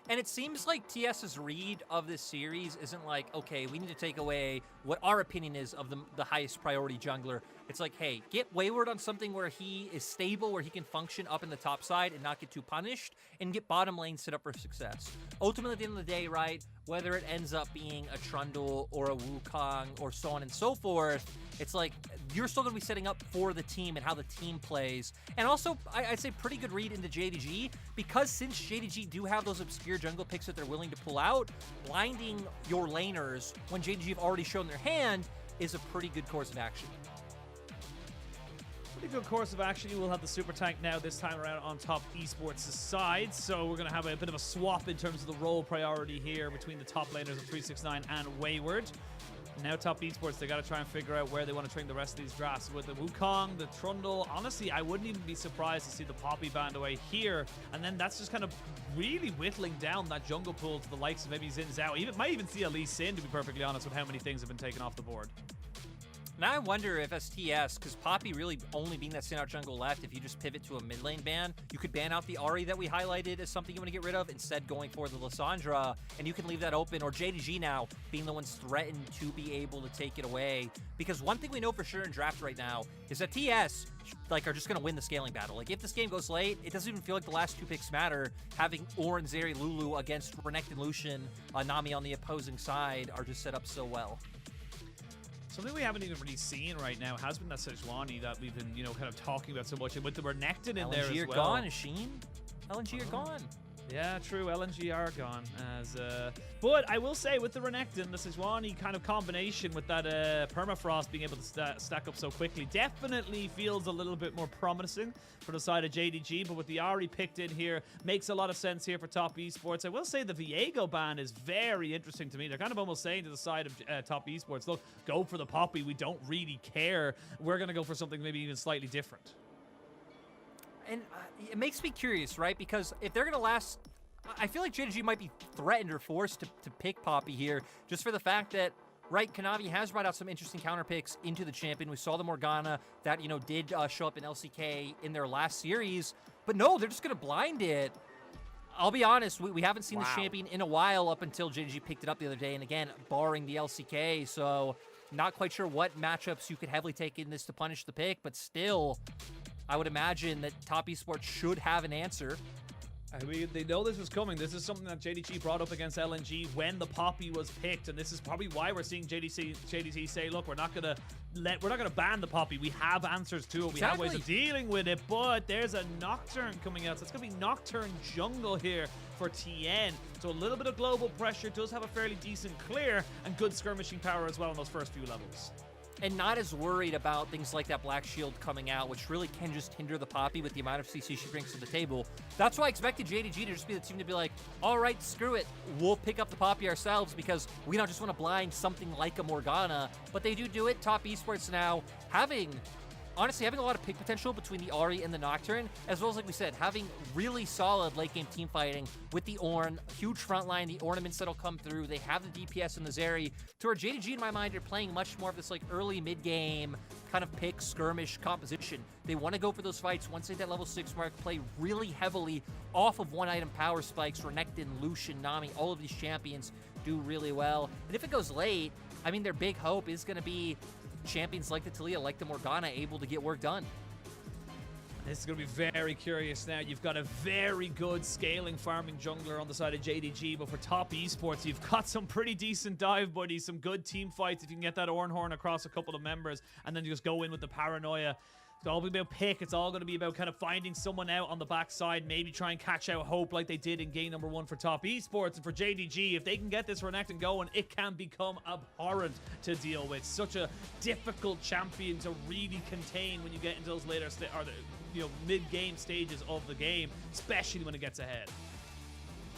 And it seems like TS's read of this series isn't like, okay, we need to take away what our opinion is of the highest priority jungler. It's like, hey, get Wayward on something where he is stable, where he can function up in the top side and not get too punished, and get bottom lane set up for success. Ultimately, at the end of the day, right, whether it ends up being a Trundle or a Wukong or so on and so forth, it's like you're still going to be setting up for the team and how the team plays. And also, I'd say pretty good read into JDG, because since JDG do have those obscure jungle picks that they're willing to pull out, blinding your laners when JDG have already shown their hand is a pretty good course of action. Pretty good course of action. You will have the super tank now this time around on Top Esports' side. So we're going to have a bit of a swap in terms of the role priority here between the top laners of 369 and Wayward. Now Top Esports, they got to try and figure out where they want to train the rest of these drafts. With the Wukong, the Trundle, honestly, I wouldn't even be surprised to see the Poppy banned away here. And then that's just kind of really whittling down that jungle pool to the likes of maybe Xin Zhao. Might even see a Lee Sin, to be perfectly honest, with how many things have been taken off the board. Now I wonder if STS, because Poppy really only being that standout jungle left, if you just pivot to a mid lane ban, you could ban out the Ahri that we highlighted as something you want to get rid of, instead going for the Lissandra, and you can leave that open, or JDG now being the ones threatened to be able to take it away. Because one thing we know for sure in draft right now is that TS are just going to win the scaling battle. Like, if this game goes late, it doesn't even feel like the last two picks matter. Having Orin, Zeri, Lulu against Renekton, Lucian, Nami on the opposing side are just set up so well. Something we haven't even really seen right now has been that Sejuani that we've been, kind of talking about so much. And with the Renekton in there as well. LNG are gone, Sheen. LNG are gone. Yeah, true. LNG are gone. But I will say, with the Renekton, the Sejuani kind of combination with that Permafrost being able to stack up so quickly definitely feels a little bit more promising for the side of JDG. But with the Ahri picked in here, makes a lot of sense here for Top Esports. I will say the Viego ban is very interesting to me. They're kind of almost saying to the side of Top Esports, look, go for the Poppy. We don't really care. We're going to go for something maybe even slightly different. And it makes me curious, right? Because if they're going to last, I feel like JDG might be threatened or forced to pick Poppy here, just for the fact that, right, Kanavi has brought out some interesting counter picks into the champion. We saw the Morgana that, did show up in LCK in their last series. But no, they're just going to blind it. I'll be honest, we haven't seen this champion in a while up until JDG picked it up the other day. And again, barring the LCK, so not quite sure what matchups you could heavily take in this to punish the pick, but still, I would imagine that Top Esports should have an answer. I mean, they know this was coming. This is something that JDG brought up against LNG when the Poppy was picked, and this is probably why we're seeing JDG say, "Look, we're not gonna ban the Poppy. We have answers to it. We have ways of dealing with it." But there's a Nocturne coming out, so it's gonna be Nocturne jungle here for TN. So a little bit of global pressure, does have a fairly decent clear and good skirmishing power as well in those first few levels. And not as worried about things like that Black Shield coming out, which really can just hinder the Poppy with the amount of CC she brings to the table. That's why I expected JDG to just be the team to be like, all right, screw it. We'll pick up the Poppy ourselves because we don't just want to blind something like a Morgana. But they do it. Top Esports now having honestly having a lot of pick potential between the Ahri and the Nocturne, as well as, like we said, having really solid late game team fighting with the Ornn, huge front line, the ornaments that'll come through. They have the DPS and the Zeri, to where JDG, in my mind, are playing much more of this like early mid-game kind of pick skirmish composition. They want to go for those fights once they hit that level 6 mark, play really heavily off of one-item power spikes. Renekton, Lucian, Nami, all of these champions do really well. And if it goes late, I mean, their big hope is going to be champions like the Taliyah, like the Morgana, able to get work done. This is going to be very curious now. You've got a very good scaling farming jungler on the side of JDG, but for top esports, you've got some pretty decent dive buddies, some good team fights if you can get that Ornhorn across a couple of members, and then just go in with the paranoia. It's all going to be about pick. It's all going to be about kind of finding someone out on the backside, maybe try and catch out Hope like they did in game number 1 for top esports. And for JDG, if they can get this Renekton going, it can become abhorrent to deal with. Such a difficult champion to really contain when you get into those later mid-game stages of the game, especially when it gets ahead.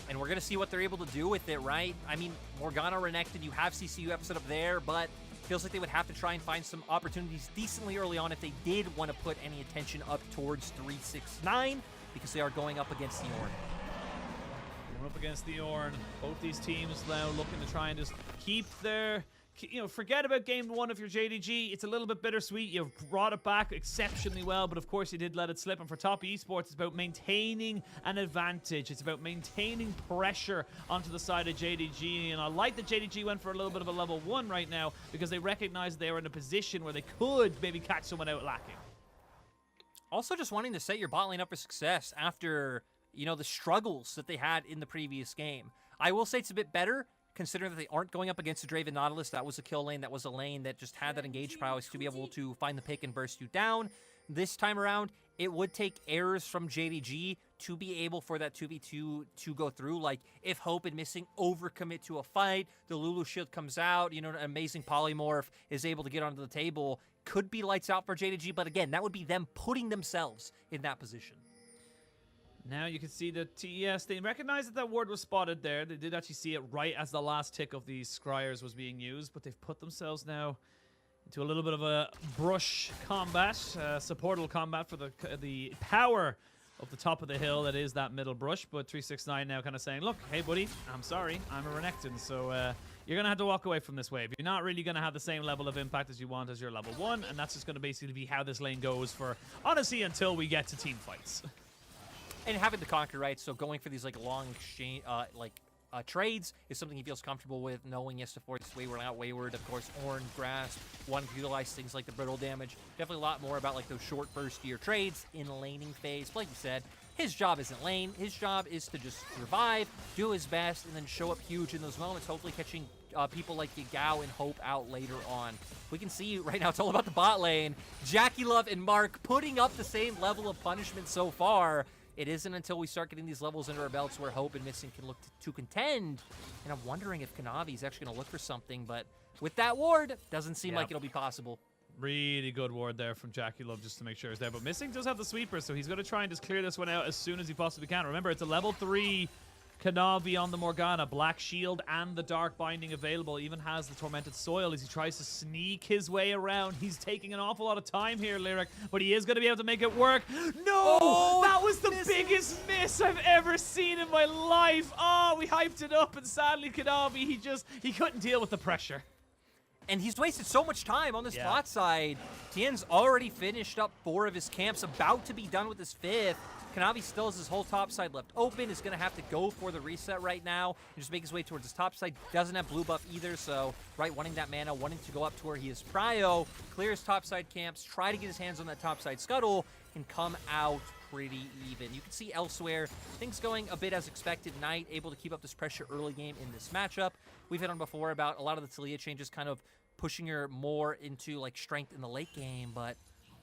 And we're going to see what they're able to do with it, right? I mean, Morgana, Renekton, you have CCUF set up there, but feels like they would have to try and find some opportunities decently early on if they did want to put any attention up towards 369, because they are going up against the Ornn. Going up against the Ornn. Both these teams now looking to try and just keep their... forget about game 1 of your JDG. It's a little bit bittersweet. You've brought it back exceptionally well, but of course you did let it slip. And for top esports, it's about maintaining an advantage. It's about maintaining pressure onto the side of JDG. And I like that JDG went for a little bit of a level 1 right now, because they recognized they were in a position where they could maybe catch someone out lacking. Also just wanting to set your bot lane up for success after, the struggles that they had in the previous game. I will say it's a bit better, considering that they aren't going up against the Draven Nautilus. That was a kill lane. That was a lane that just had that engage prowess to be able to find the pick and burst you down. This time around, it would take errors from JDG to be able for that 2v2 to go through. Like, if Hope and Missing overcommit to a fight, the Lulu shield comes out, an amazing polymorph is able to get onto the table. Could be lights out for JDG, but again, that would be them putting themselves in that position. Now you can see the TES. They recognized that ward was spotted there. They did actually see it right as the last tick of the Scryers was being used, but they've put themselves now into a little bit of a brush combat, supportal combat for the power of the top of the hill that is that middle brush. But 369 now kind of saying, look, hey buddy, I'm sorry, I'm a Renekton, so you're going to have to walk away from this wave. You're not really going to have the same level of impact as you want as your level 1, and that's just going to basically be how this lane goes for, honestly, until we get to team fights. And having the conquer, right? So going for these like long exchange, trades is something he feels comfortable with, knowing yes to force Wayward out Wayward. Of course, Ornn, Grasp, one to utilize things like the brittle damage. Definitely a lot more about like those short first year trades in laning phase. But like you said, his job isn't lane. His job is to just revive, do his best, and then show up huge in those moments, hopefully catching people like Yagao and Hope out later on. We can see right now it's all about the bot lane. Jackie Love and Mark putting up the same level of punishment so far. It isn't until we start getting these levels under our belts where Hope and Missing can look to contend. And I'm wondering if Kanavi is actually going to look for something. But with that ward, doesn't seem like it'll be possible. Really good ward there from Jackie Love just to make sure it's there. But Missing does have the sweeper, so he's going to try and just clear this one out as soon as he possibly can. Remember, it's a level 3 Kanavi on the Morgana. Black Shield and the Dark Binding available. Even has the Tormented Soil as he tries to sneak his way around. He's taking an awful lot of time here, Lyric, but he is going to be able to make it work. No! Oh, that was the biggest miss I've ever seen in my life. Oh, we hyped it up, and sadly, Kanavi, he couldn't deal with the pressure. And he's wasted so much time on this bot side. Tien's already finished up 4 of his camps, about to be done with his 5th. Kanavi still has his whole top side left open, is going to have to go for the reset right now and just make his way towards his top side. Doesn't have blue buff either, so wanting that mana, wanting to go up to where he is prio, clear his top side camps, try to get his hands on that top side scuttle, and come out pretty even. You can see elsewhere, things going a bit as expected. Knight able to keep up this pressure early game in this matchup. We've hit on before about a lot of the Taliyah changes kind of pushing her more into like strength in the late game, but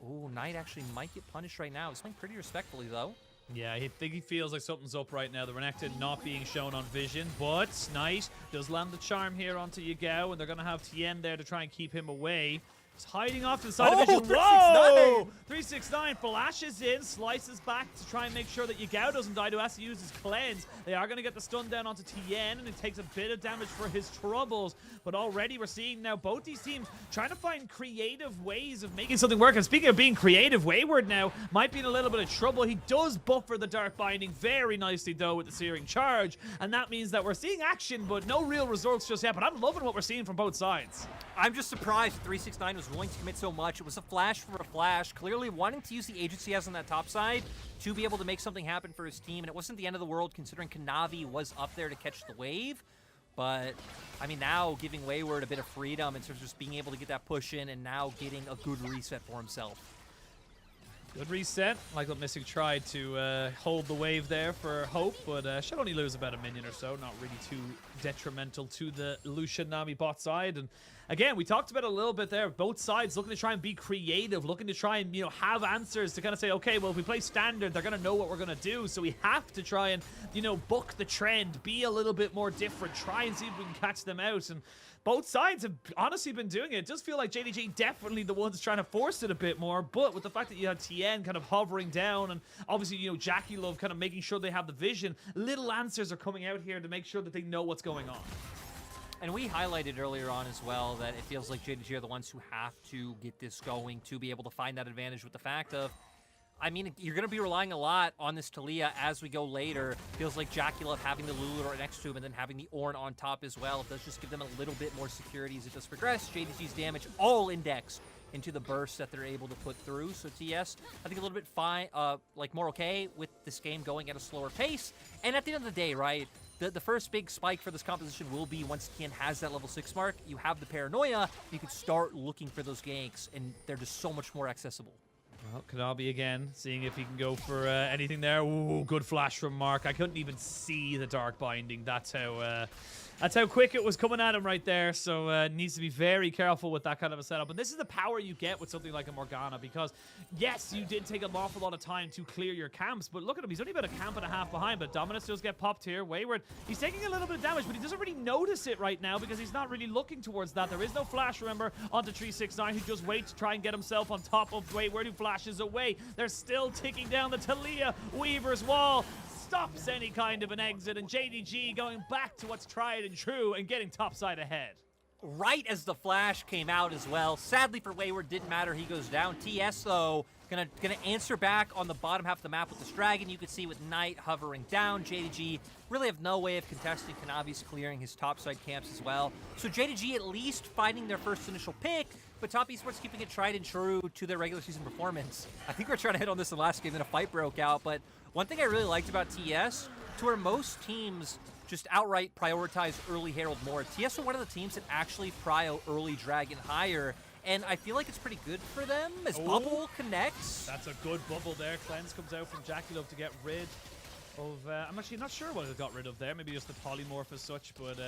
ooh, Knight actually might get punished right now. He's playing pretty respectfully though. Yeah, I think he feels like something's up right now. The Renekton not being shown on vision, but Knight does land the charm here onto Yagao, and they're going to have Tien there to try and keep him away. He's hiding off to the side Oh, of vision. 369! Whoa! 369 flashes in, slices back to try and make sure that Yagao doesn't die. Has to use his cleanse. They are going to get the stun down onto Tien, and it takes a bit of damage for his troubles. But already we're seeing now both these teams trying to find creative ways of making something work. And speaking of being creative, Wayward now might be in a little bit of trouble. He does buffer the Dark Binding very nicely, though, with the Searing Charge. And that means that we're seeing action, but no real results just yet. But I'm loving what we're seeing from both sides. I'm just surprised 369 was willing to commit so much. It was a flash for a flash, clearly wanting to use the agency he has on that top side to be able to make something happen for his team, and it wasn't the end of the world considering Kanavi was up there to catch the wave. But, I mean, now giving Wayward a bit of freedom in terms of just being able to get that push in and now getting a good reset for himself. Good reset, like what Mystic tried to hold the wave there for Hope, but should only lose about a minion or so, not really too detrimental to the Lucian Nami bot side. And again, we talked about it a little bit there, both sides looking to try and be creative, looking to try and, you know, have answers to kind of say, okay, well, if we play standard, they're going to know what we're going to do, so we have to try and, you know, buck the trend, be a little bit more different, try and see if we can catch them out. And both sides have honestly been doing it. It does feel like JDG definitely the ones trying to force it a bit more, but with the fact that you have Tien kind of hovering down and obviously, you know, Jackie Love kind of making sure they have the vision, little answers are coming out here to make sure that they know what's going on. And we highlighted earlier on as well that it feels like JDG are the ones who have to get this going to be able to find that advantage with the fact of, I mean, you're going to be relying a lot on this Talia as we go later. Feels like Jackie Love having the Lulu next to him and then having the Ornn on top as well. It does just give them a little bit more security as it does progress. JDG's damage all indexed into the burst that they're able to put through. So TS, I think a little bit fine, like more okay with this game going at a slower pace. And at the end of the day, right, the first big spike for this composition will be once Tien has that level 6 mark, you have the paranoia, you can start looking for those ganks, and they're just so much more accessible. Well, Kanabi again, seeing if he can go for anything there. Ooh, good flash from Mark. I couldn't even see the Dark Binding. That's how quick it was coming at him right there. So needs to be very careful with that kind of a setup. And this is the power you get with something like a Morgana, because yes, you did take an awful lot of time to clear your camps, but look at him. He's only about a camp and a half behind, but Dominus does get popped here. Wayward, he's taking a little bit of damage, but he doesn't really notice it right now because he's not really looking towards that. There is no flash, remember, onto 369, who just waits to try and get himself on top of Wayward, who flashes away. They're still ticking down the Talia. Weaver's wall stops any kind of an exit, and JDG going back to what's tried and true and getting topside ahead. Right as the flash came out as well. Sadly for Wayward, didn't matter. He goes down. TS, though, gonna answer back on the bottom half of the map with this dragon. You can see with Knight hovering down. JDG really have no way of contesting. Kanavi's clearing his topside camps as well. So JDG at least finding their first initial pick, but Top Esports keeping it tried and true to their regular season performance. I think we were trying to hit on this in the last game, then a fight broke out, but one thing I really liked about TS, to where most teams just outright prioritize early Herald more, TS are one of the teams that actually prio early Dragon higher, and I feel like it's pretty good for them as Bubble connects. That's a good bubble there. Cleanse comes out from Jackie Love to get rid of, I'm actually not sure what it got rid of there. Maybe just the polymorph as such, but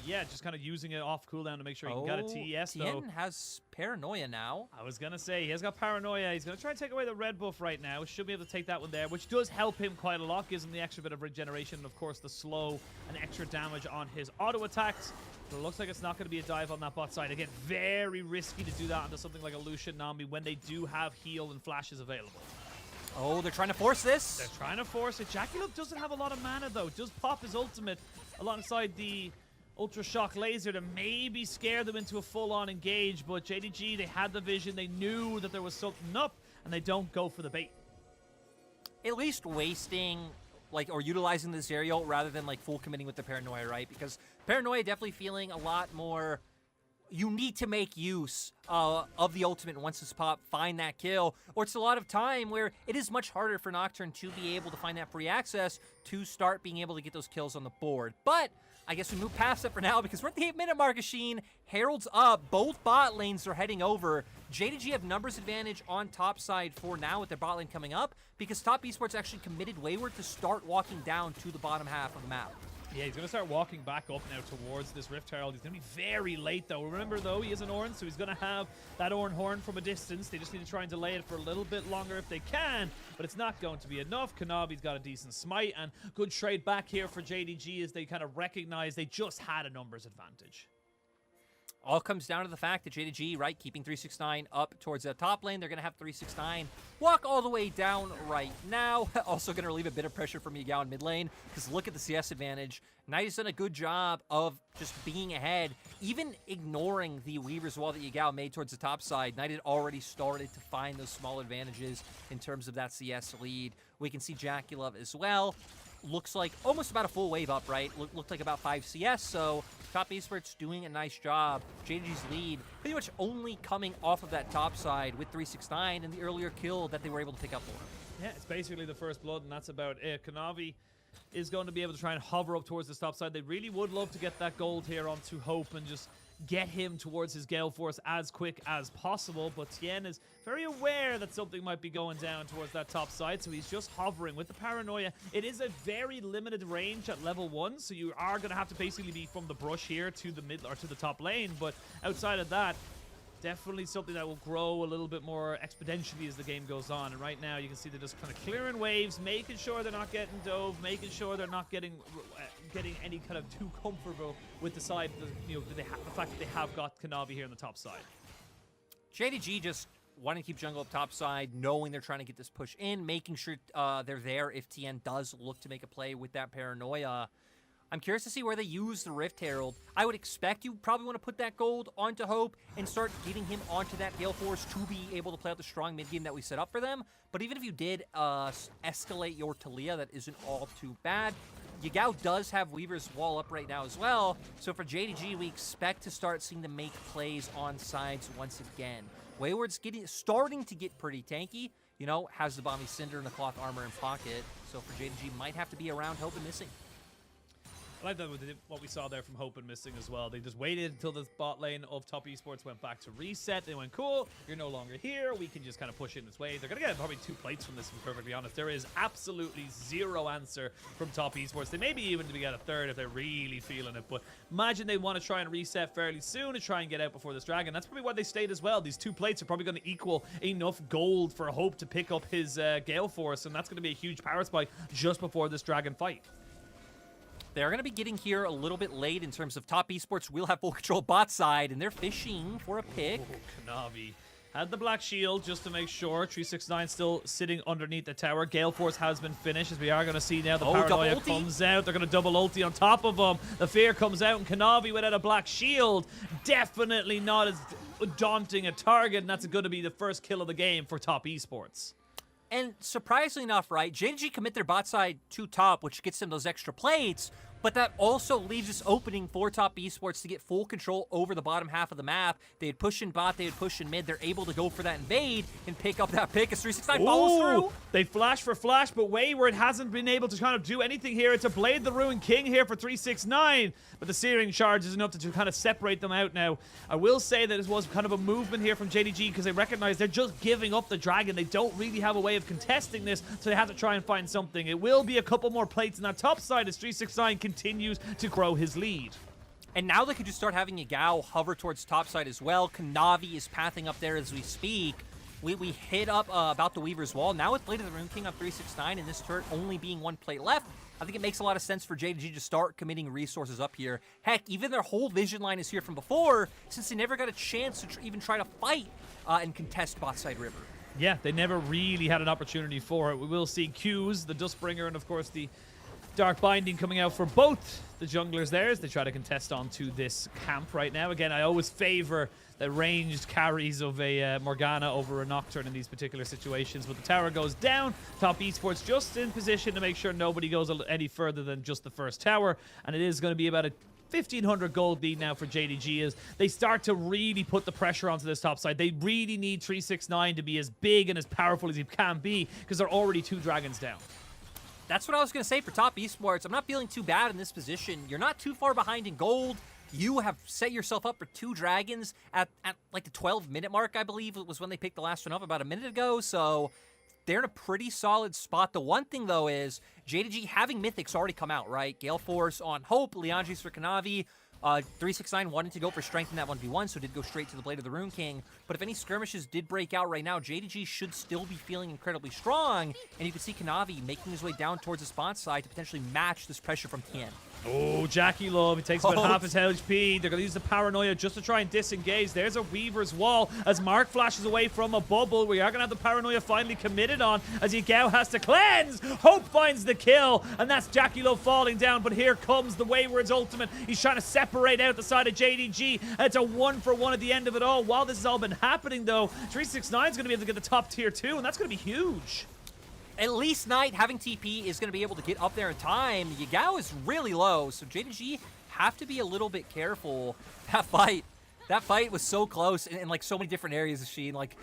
yeah, just kind of using it off cooldown to make sure he can get a TES, though. Tien has Paranoia now. I was going to say, he has got Paranoia. He's going to try and take away the red buff right now. Should be able to take that one there, which does help him quite a lot. Gives him the extra bit of regeneration, and of course the slow and extra damage on his auto attacks. But it looks like it's not going to be a dive on that bot side. Again, very risky to do that onto something like a Lucian Nami when they do have heal and flashes available. Oh, they're trying to force this. They're trying to force it. Jackie Love doesn't have a lot of mana, though. Does pop his ultimate alongside the Ultra Shock Laser to maybe scare them into a full-on engage, but JDG, they had the vision. They knew that there was something up, and they don't go for the bait. At least wasting, like, or utilizing this aerial rather than, like, full committing with the Paranoia, right? Because Paranoia definitely feeling a lot more... You need to make use of the ultimate once it's popped, find that kill, or it's a lot of time where it is much harder for Nocturne to be able to find that free access to start being able to get those kills on the board. But I guess we move past it for now because we're at the 8-minute mark, Sheen. Herald's up. Both bot lanes are heading over. JDG have numbers advantage on top side for now with their bot lane coming up because Top Esports actually committed Wayward to start walking down to the bottom half of the map. Yeah, he's going to start walking back up now towards this Rift Herald. He's going to be very late, though. Remember, though, he is an Ornn, so he's going to have that Ornn horn from a distance. They just need to try and delay it for a little bit longer if they can, but it's not going to be enough. Kanabi's got a decent smite, and good trade back here for JDG as they kind of recognize they just had a numbers advantage. All comes down to the fact that JDG, right, keeping 369 up towards the top lane. They're going to have 369 walk all the way down right now. Also going to relieve a bit of pressure from Yagao in mid lane, because look at the CS advantage. Knight has done a good job of just being ahead, even ignoring the Weaver's Wall that Yagao made towards the top side. Knight had already started to find those small advantages in terms of that CS lead. We can see Jackulov as well. Looks like almost about a full wave up, right? Looked like about 5 CS, so Top Esports doing a nice job. JDG's lead pretty much only coming off of that top side with 369 and the earlier kill that they were able to pick up for him. Yeah, it's basically the first blood, and that's about it. Kanavi is going to be able to try and hover up towards the top side. They really would love to get that gold here onto Hope and just get him towards his Gale Force as quick as possible, but Tien is very aware that something might be going down towards that top side, so he's just hovering with the Paranoia. It is a very limited range at level 1, so you are going to have to basically be from the brush here to the mid or to the top lane, but outside of that, definitely something that will grow a little bit more exponentially as the game goes on. And right now you can see they're just kind of clearing waves, making sure they're not getting dove, making sure they're not getting any kind of too comfortable with the side, the fact that they have got Kanavi here on the top side. JDG just wanting to keep jungle up top side, knowing they're trying to get this push in, making sure they're there if Tien does look to make a play with that Paranoia. I'm curious to see where they use the Rift Herald. I would expect you probably want to put that gold onto Hope and start getting him onto that Gale Force to be able to play out the strong mid game that we set up for them. But even if you did escalate your Talia, that isn't all too bad. Yagao does have Weaver's Wall up right now as well. So for JDG, we expect to start seeing them make plays on sides once again. Wayward's starting to get pretty tanky. You know, has the Bomby Cinder and the Cloth Armor in pocket. So for JDG, might have to be around Hope and Missing. I like that what we saw there from Hope and Missing as well. They just waited until the bot lane of Top Esports went back to reset. They went, cool, you're no longer here. We can just kind of push in this way. They're going to get probably 2 plates from this, to be perfectly honest. There is absolutely zero answer from Top Esports. They may be even to get a third if they're really feeling it. But imagine they want to try and reset fairly soon to try and get out before this dragon. That's probably why they stayed as well. These 2 plates are probably going to equal enough gold for Hope to pick up his Gale Force. And that's going to be a huge power spike just before this dragon fight. They're going to be getting here a little bit late in terms of Top Esports will have full control bot side, and they're fishing for a pick. Kanavi had the black shield just to make sure. 369 still sitting underneath the tower. Gale Force has been finished, as we are going to see now the Paranoia comes out. They're going to double ulti on top of them. The fear comes out, and Kanavi without a black shield, definitely not as daunting a target, and that's going to be the first kill of the game for Top Esports. And surprisingly enough, right, JDG commit their bot side to top, which gets them those extra plates, but that also leaves this opening for Top Esports to get full control over the bottom half of the map. They'd push in bot, they'd push in mid. They're able to go for that invade and pick up that pick as 369 follows through. They flash for flash, but Wayward hasn't been able to kind of do anything here. It's a Blade the Ruined King here for 369, but the Searing Charge is enough to kind of separate them out now. I will say that it was kind of a movement here from JDG because they recognize they're just giving up the dragon. They don't really have a way of contesting this, so they have to try and find something. It will be a couple more plates on that top side as 369 continues to grow his lead. And now they could just start having Yagao hover towards top side as well. Kanavi is pathing up there as we speak. We hit up about the Weaver's Wall. Now with Blade of the Ruined King on 369 and this turret only being 1 plate left, I think it makes a lot of sense for JDG to start committing resources up here. Heck, even their whole vision line is here from before, since they never got a chance to even try to fight and contest bot side river. Yeah, they never really had an opportunity for it. We will see Q's, the Dustbringer, and of course the Dark Binding coming out for both the junglers there as they try to contest onto this camp right now. Again, I always favor the ranged carries of a Morgana over a Nocturne in these particular situations. But the tower goes down. Top Esports just in position to make sure nobody goes any further than just the first tower. And it is going to be about a 1,500 gold lead now for JDG as they start to really put the pressure onto this top side. They really need 369 to be as big and as powerful as he can be because they're already 2 dragons down. That's what I was going to say for Top Esports. I'm not feeling too bad in this position. You're not too far behind in gold. You have set yourself up for 2 dragons at like the 12-minute mark, I believe, was when they picked the last one up about a minute ago. So they're in a pretty solid spot. The one thing, though, is JDG having Mythics already come out, right? Gale Force on Hope, Liandry's for Kanavi. 369 wanted to go for strength in that 1v1, so did go straight to the Blade of the Ruined King. But if any skirmishes did break out right now, JDG should still be feeling incredibly strong. And you can see Kanavi making his way down towards the spot side to potentially match this pressure from Tien. Oh, Jackie Love, he takes about Oh. half his HP. They're going to use the Paranoia just to try and disengage. There's a Weaver's Wall as Mark flashes away from a bubble. We are going to have the Paranoia finally committed on as Yagao has to cleanse. Hope finds the kill, and that's Jackie Love falling down, but here comes the Wayward's ultimate. He's trying to separate out the side of JDG, and it's a 1-for-1 at the end of it all. While this has all been happening, though, 369 is going to be able to get the top tier 2, and that's going to be huge. At least Knight having TP is going to be able to get up there in time. Yagao is really low, so JDG have to be a little bit careful. That fight was so close in like so many different areas of Sheen. Like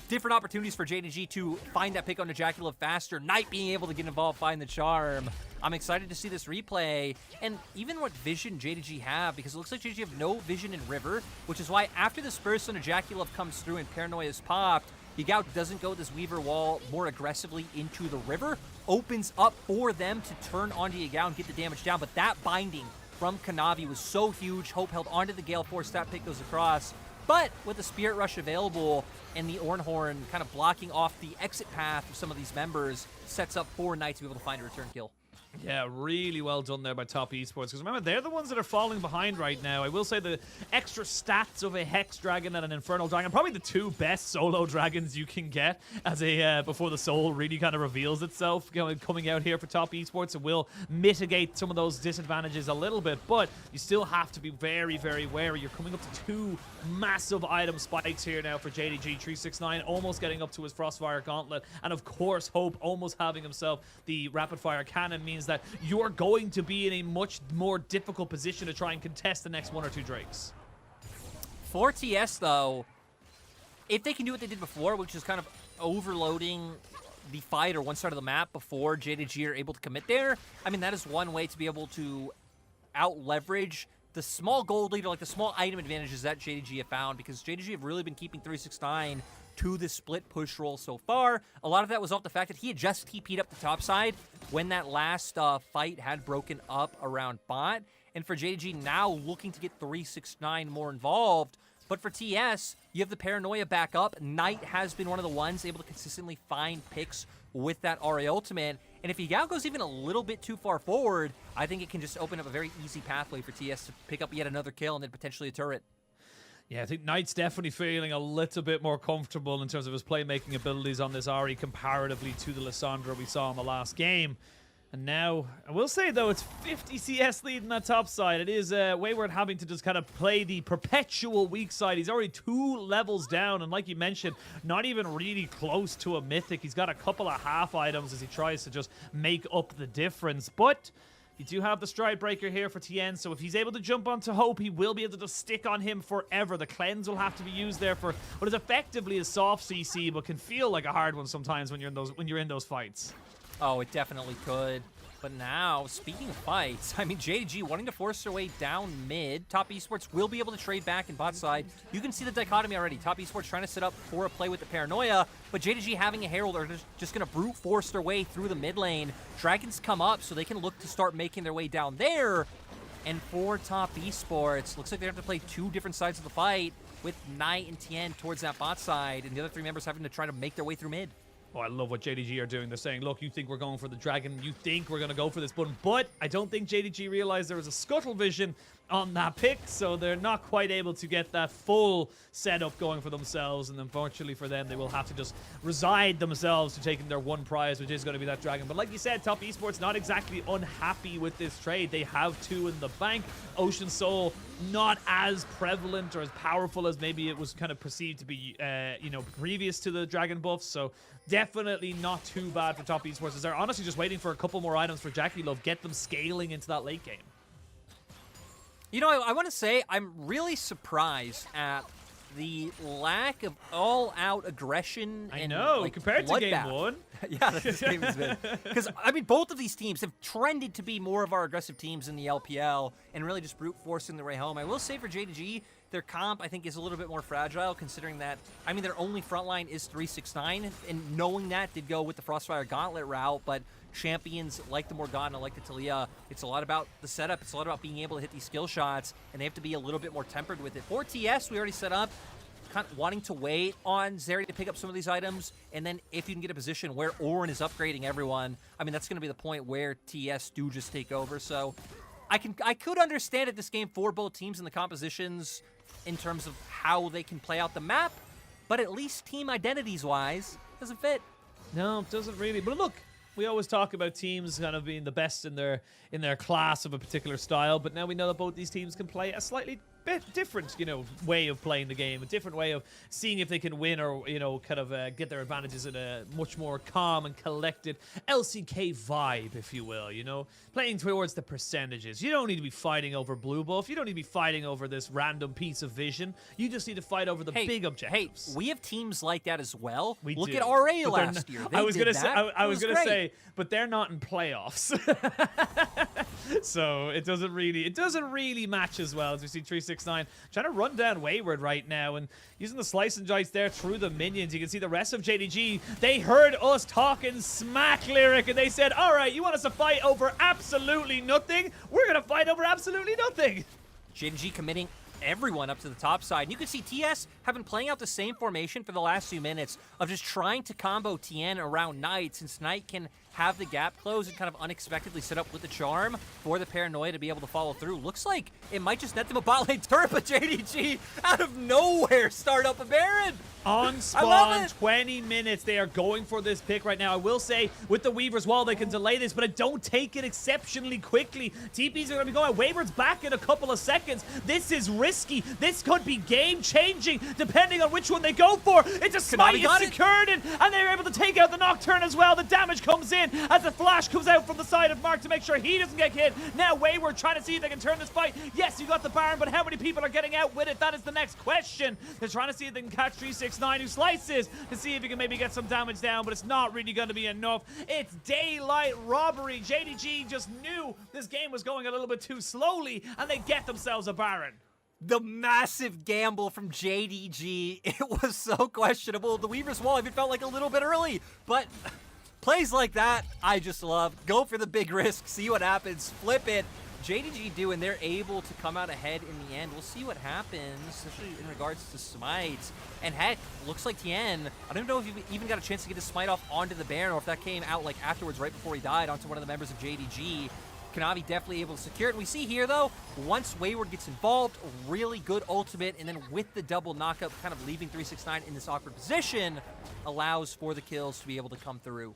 different opportunities for JDG to find that pick on Ejaculate faster. Knight being able to get involved, find the charm. I'm excited to see this replay, and even what vision JDG have, because it looks like JDG have no vision in River, which is why after this burst on Ejaculate comes through and Paranoia is popped, Yagao doesn't go this Weaver Wall more aggressively into the river, opens up for them to turn onto Yagao and get the damage down, but that binding from Kanavi was so huge. Hope held onto the Gale Force, that pick goes across, but with the Spirit Rush available and the Ornhorn kind of blocking off the exit path of some of these members, sets up for Knight to be able to find a return kill. Yeah, really well done there by Top Esports, because remember, they're the ones that are falling behind right now. I will say the extra stats of a Hex Dragon and an Infernal Dragon, probably the two best solo dragons you can get as a before the soul really kind of reveals itself, coming out here for Top Esports. It will mitigate some of those disadvantages a little bit, but you still have to be very, very wary. You're coming up to two massive item spikes here now for JDG. 369 almost getting up to his Frostfire Gauntlet, and of course Hope almost having himself the Rapid Fire Cannon means that you're going to be in a much more difficult position to try and contest the next 1 or 2 Drakes. For TS, though, if they can do what they did before, which is kind of overloading the fight or one side of the map before JDG are able to commit there, I mean, that is one way to be able to out-leverage the small gold lead, or like the small item advantages that JDG have found, because JDG have really been keeping 369 to the split push roll so far. A lot of that was off the fact that he had just TP'd up the top side when that last fight had broken up around bot. And for JDG now looking to get 369 more involved. But for TS, you have the Paranoia back up. Knight has been one of the ones able to consistently find picks with that RA ultimate. And if Yagao goes even a little bit too far forward, I think it can just open up a very easy pathway for TS to pick up yet another kill and then potentially a turret. Yeah, I think Knight's definitely feeling a little bit more comfortable in terms of his playmaking abilities on this Ahri comparatively to the Lissandra we saw in the last game. And now, I will say though, it's 50 CS lead in that top side. It is Wayward having to just kind of play the perpetual weak side. He's already 2 levels down, and like you mentioned, not even really close to a Mythic. He's got a couple of half items as he tries to just make up the difference. But you do have the Stride Breaker here for TN, so if he's able to jump onto Hope, he will be able to just stick on him forever. The cleanse will have to be used there for what is effectively a soft CC, but can feel like a hard one sometimes when you're in those fights. Oh, it definitely could. But now, speaking of fights, I mean, JDG wanting to force their way down mid. Top Esports will be able to trade back in bot side. You can see the dichotomy already. Top Esports trying to set up for a play with the Paranoia, but JDG having a Herald are just going to brute force their way through the mid lane. Dragons come up, so they can look to start making their way down there. And for Top Esports, looks like they have to play 2 different sides of the fight, with Knight and Tien towards that bot side, and the other 3 members having to try to make their way through mid. Oh, I love what JDG are doing. They're saying, look, you think we're going for the dragon. You think we're going to go for this button. But I don't think JDG realized there was a scuttle vision on that pick, so they're not quite able to get that full setup going for themselves. And unfortunately for them, they will have to just reside themselves to taking their one prize, which is going to be that dragon. But like you said, Top Esports not exactly unhappy with this trade. They have 2 in the bank. Ocean Soul not as prevalent or as powerful as maybe it was kind of perceived to be, previous to the dragon buffs. So definitely not too bad for Top Esports, as they're honestly just waiting for a couple more items for Jackie Love, get them scaling into that late game. You know, I want to say I'm really surprised at the lack of all-out aggression. I and, know, like, compared to Game bloodbath. 1. Yeah, that this game has been. Because, I mean, both of these teams have trended to be more of our aggressive teams in the LPL and really just brute forcing their way home. I will say for JDG, their comp, I think, is a little bit more fragile, considering that, I mean, their only frontline is 369, and knowing that did go with the Frostfire Gauntlet route, but champions like the Morgana, like the Talia, it's a lot about the setup, it's a lot about being able to hit these skill shots, and they have to be a little bit more tempered with it. For TS, we already set up, kind of wanting to wait on Zeri to pick up some of these items, and then if you can get a position where Orin is upgrading everyone, I mean, that's going to be the point where TS do just take over. So I could understand it this game for both teams and the compositions in terms of how they can play out the map, but at least team identities-wise, doesn't fit. No, it doesn't really. But look, we always talk about teams kind of being the best in their class of a particular style, but now we know that both these teams can play a slightly bit different, way of playing the game, a different way of seeing if they can win or, kind of get their advantages in a much more calm and collected LCK vibe, if you will, playing towards the percentages. You don't need to be fighting over blue buff. You don't need to be fighting over this random piece of vision. You just need to fight over the big objectives. Hey, we have teams like that as well. Look do. at RA But last year. They I was did gonna that. say, I It was gonna great. say, but they're not in playoffs, so it doesn't really match as well as we see 369 trying to run down Wayward right now and using the slice and dice there through the minions. You can see the rest of JDG. They heard us talking smack lyric and they said, "All right, you want us to fight over absolutely nothing? We're gonna fight over absolutely nothing." JDG committing everyone up to the top side. And you can see TS have been playing out the same formation for the last few minutes of just trying to combo Tien around Knight, since Knight can have the gap close and kind of unexpectedly set up with the charm for the Paranoia to be able to follow through. Looks like it might just net them a bot lane turret, but JDG out of nowhere start up a Baron. On spawn, 20 minutes. They are going for this pick right now. I will say, with the Weaver's Wall, they can delay this, but I don't take it exceptionally quickly. TPs are going to be going. Wayward's back in a couple of seconds. This is risky. This could be game-changing, depending on which one they go for. It's a smite is secured, and they're able to take out the Nocturne as well. The damage comes in as the flash comes out from the side of Mark to make sure he doesn't get hit. Now Wayward trying to see if they can turn this fight. Yes, you got the Baron, but how many people are getting out with it? That is the next question. They're trying to see if they can catch 369, who slices to see if he can maybe get some damage down, but it's not really going to be enough. It's daylight robbery. JDG just knew this game was going a little bit too slowly, and they get themselves a Baron. The massive gamble from JDG, it was so questionable. The Weaver's Wall even felt like a little bit early, but plays like that, I just love. Go for the big risk, see what happens, flip it. JDG do, and they're able to come out ahead in the end. We'll see what happens, especially in regards to smites. And heck, looks like Tien, I don't know if you even got a chance to get his smite off onto the Baron, or if that came out like afterwards, right before he died, onto one of the members of JDG. Kanavi definitely able to secure it. And we see here, though, once Wayward gets involved, really good ultimate, and then with the double knockup, kind of leaving 369 in this awkward position, allows for the kills to be able to come through.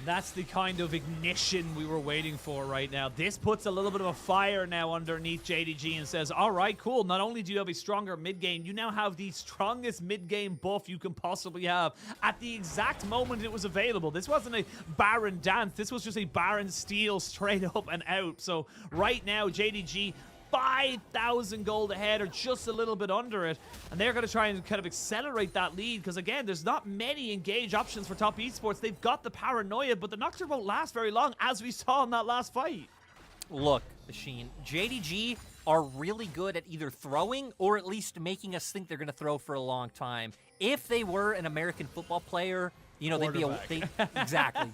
That's the kind of ignition we were waiting for right now. This puts a little bit of a fire now underneath JDG and says, all right, cool. Not only do you have a stronger mid-game, you now have the strongest mid-game buff you can possibly have at the exact moment it was available. This wasn't a Baron dance. This was just a Baron steal straight up and out. So right now, JDG 5,000 gold ahead, or just a little bit under it, and they're going to try and kind of accelerate that lead, because again, there's not many engage options for top esports. They've got the Paranoia, but the Nocturne won't last very long, as we saw in that last fight. Look, Machine, JDG are really good at either throwing or at least making us think they're going to throw for a long time. If they were an American football player, they'd be exactly.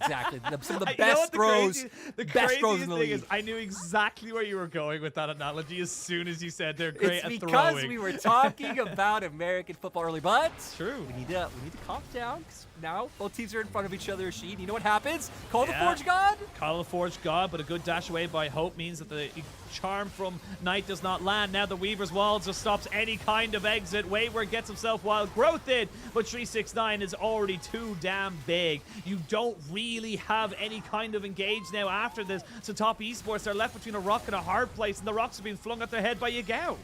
Some of the best throws, best throws in the league. I knew exactly where you were going with that analogy as soon as you said they're great at throwing. It's because we were talking about American football early, but true. We need to calm down. Now both teams are in front of each other. Sheen, you know what happens? Call the Forge God. Call the Forge God, but a good dash away by Hope means that the charm from Knight does not land. Now the Weaver's Wall just stops any kind of exit. Wayward gets himself wild growth in, but 369 is already too damn big. You don't really have any kind of engage now after this. So top esports, they're left between a rock and a hard place, and the rocks are being flung at their head by Yagao.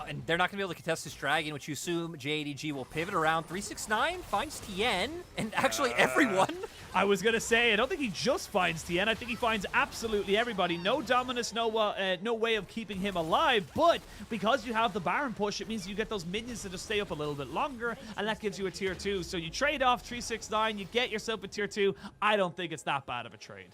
And they're not going to be able to contest this dragon, which you assume JDG will pivot around. 369 finds Tien, and actually everyone. I was going to say, I don't think he just finds Tien. I think he finds absolutely everybody. No Dominus, no way of keeping him alive, but because you have the Baron push, it means you get those minions to just stay up a little bit longer, and that gives you a tier 2. So you trade off 369, you get yourself a tier 2. I don't think it's that bad of a trade.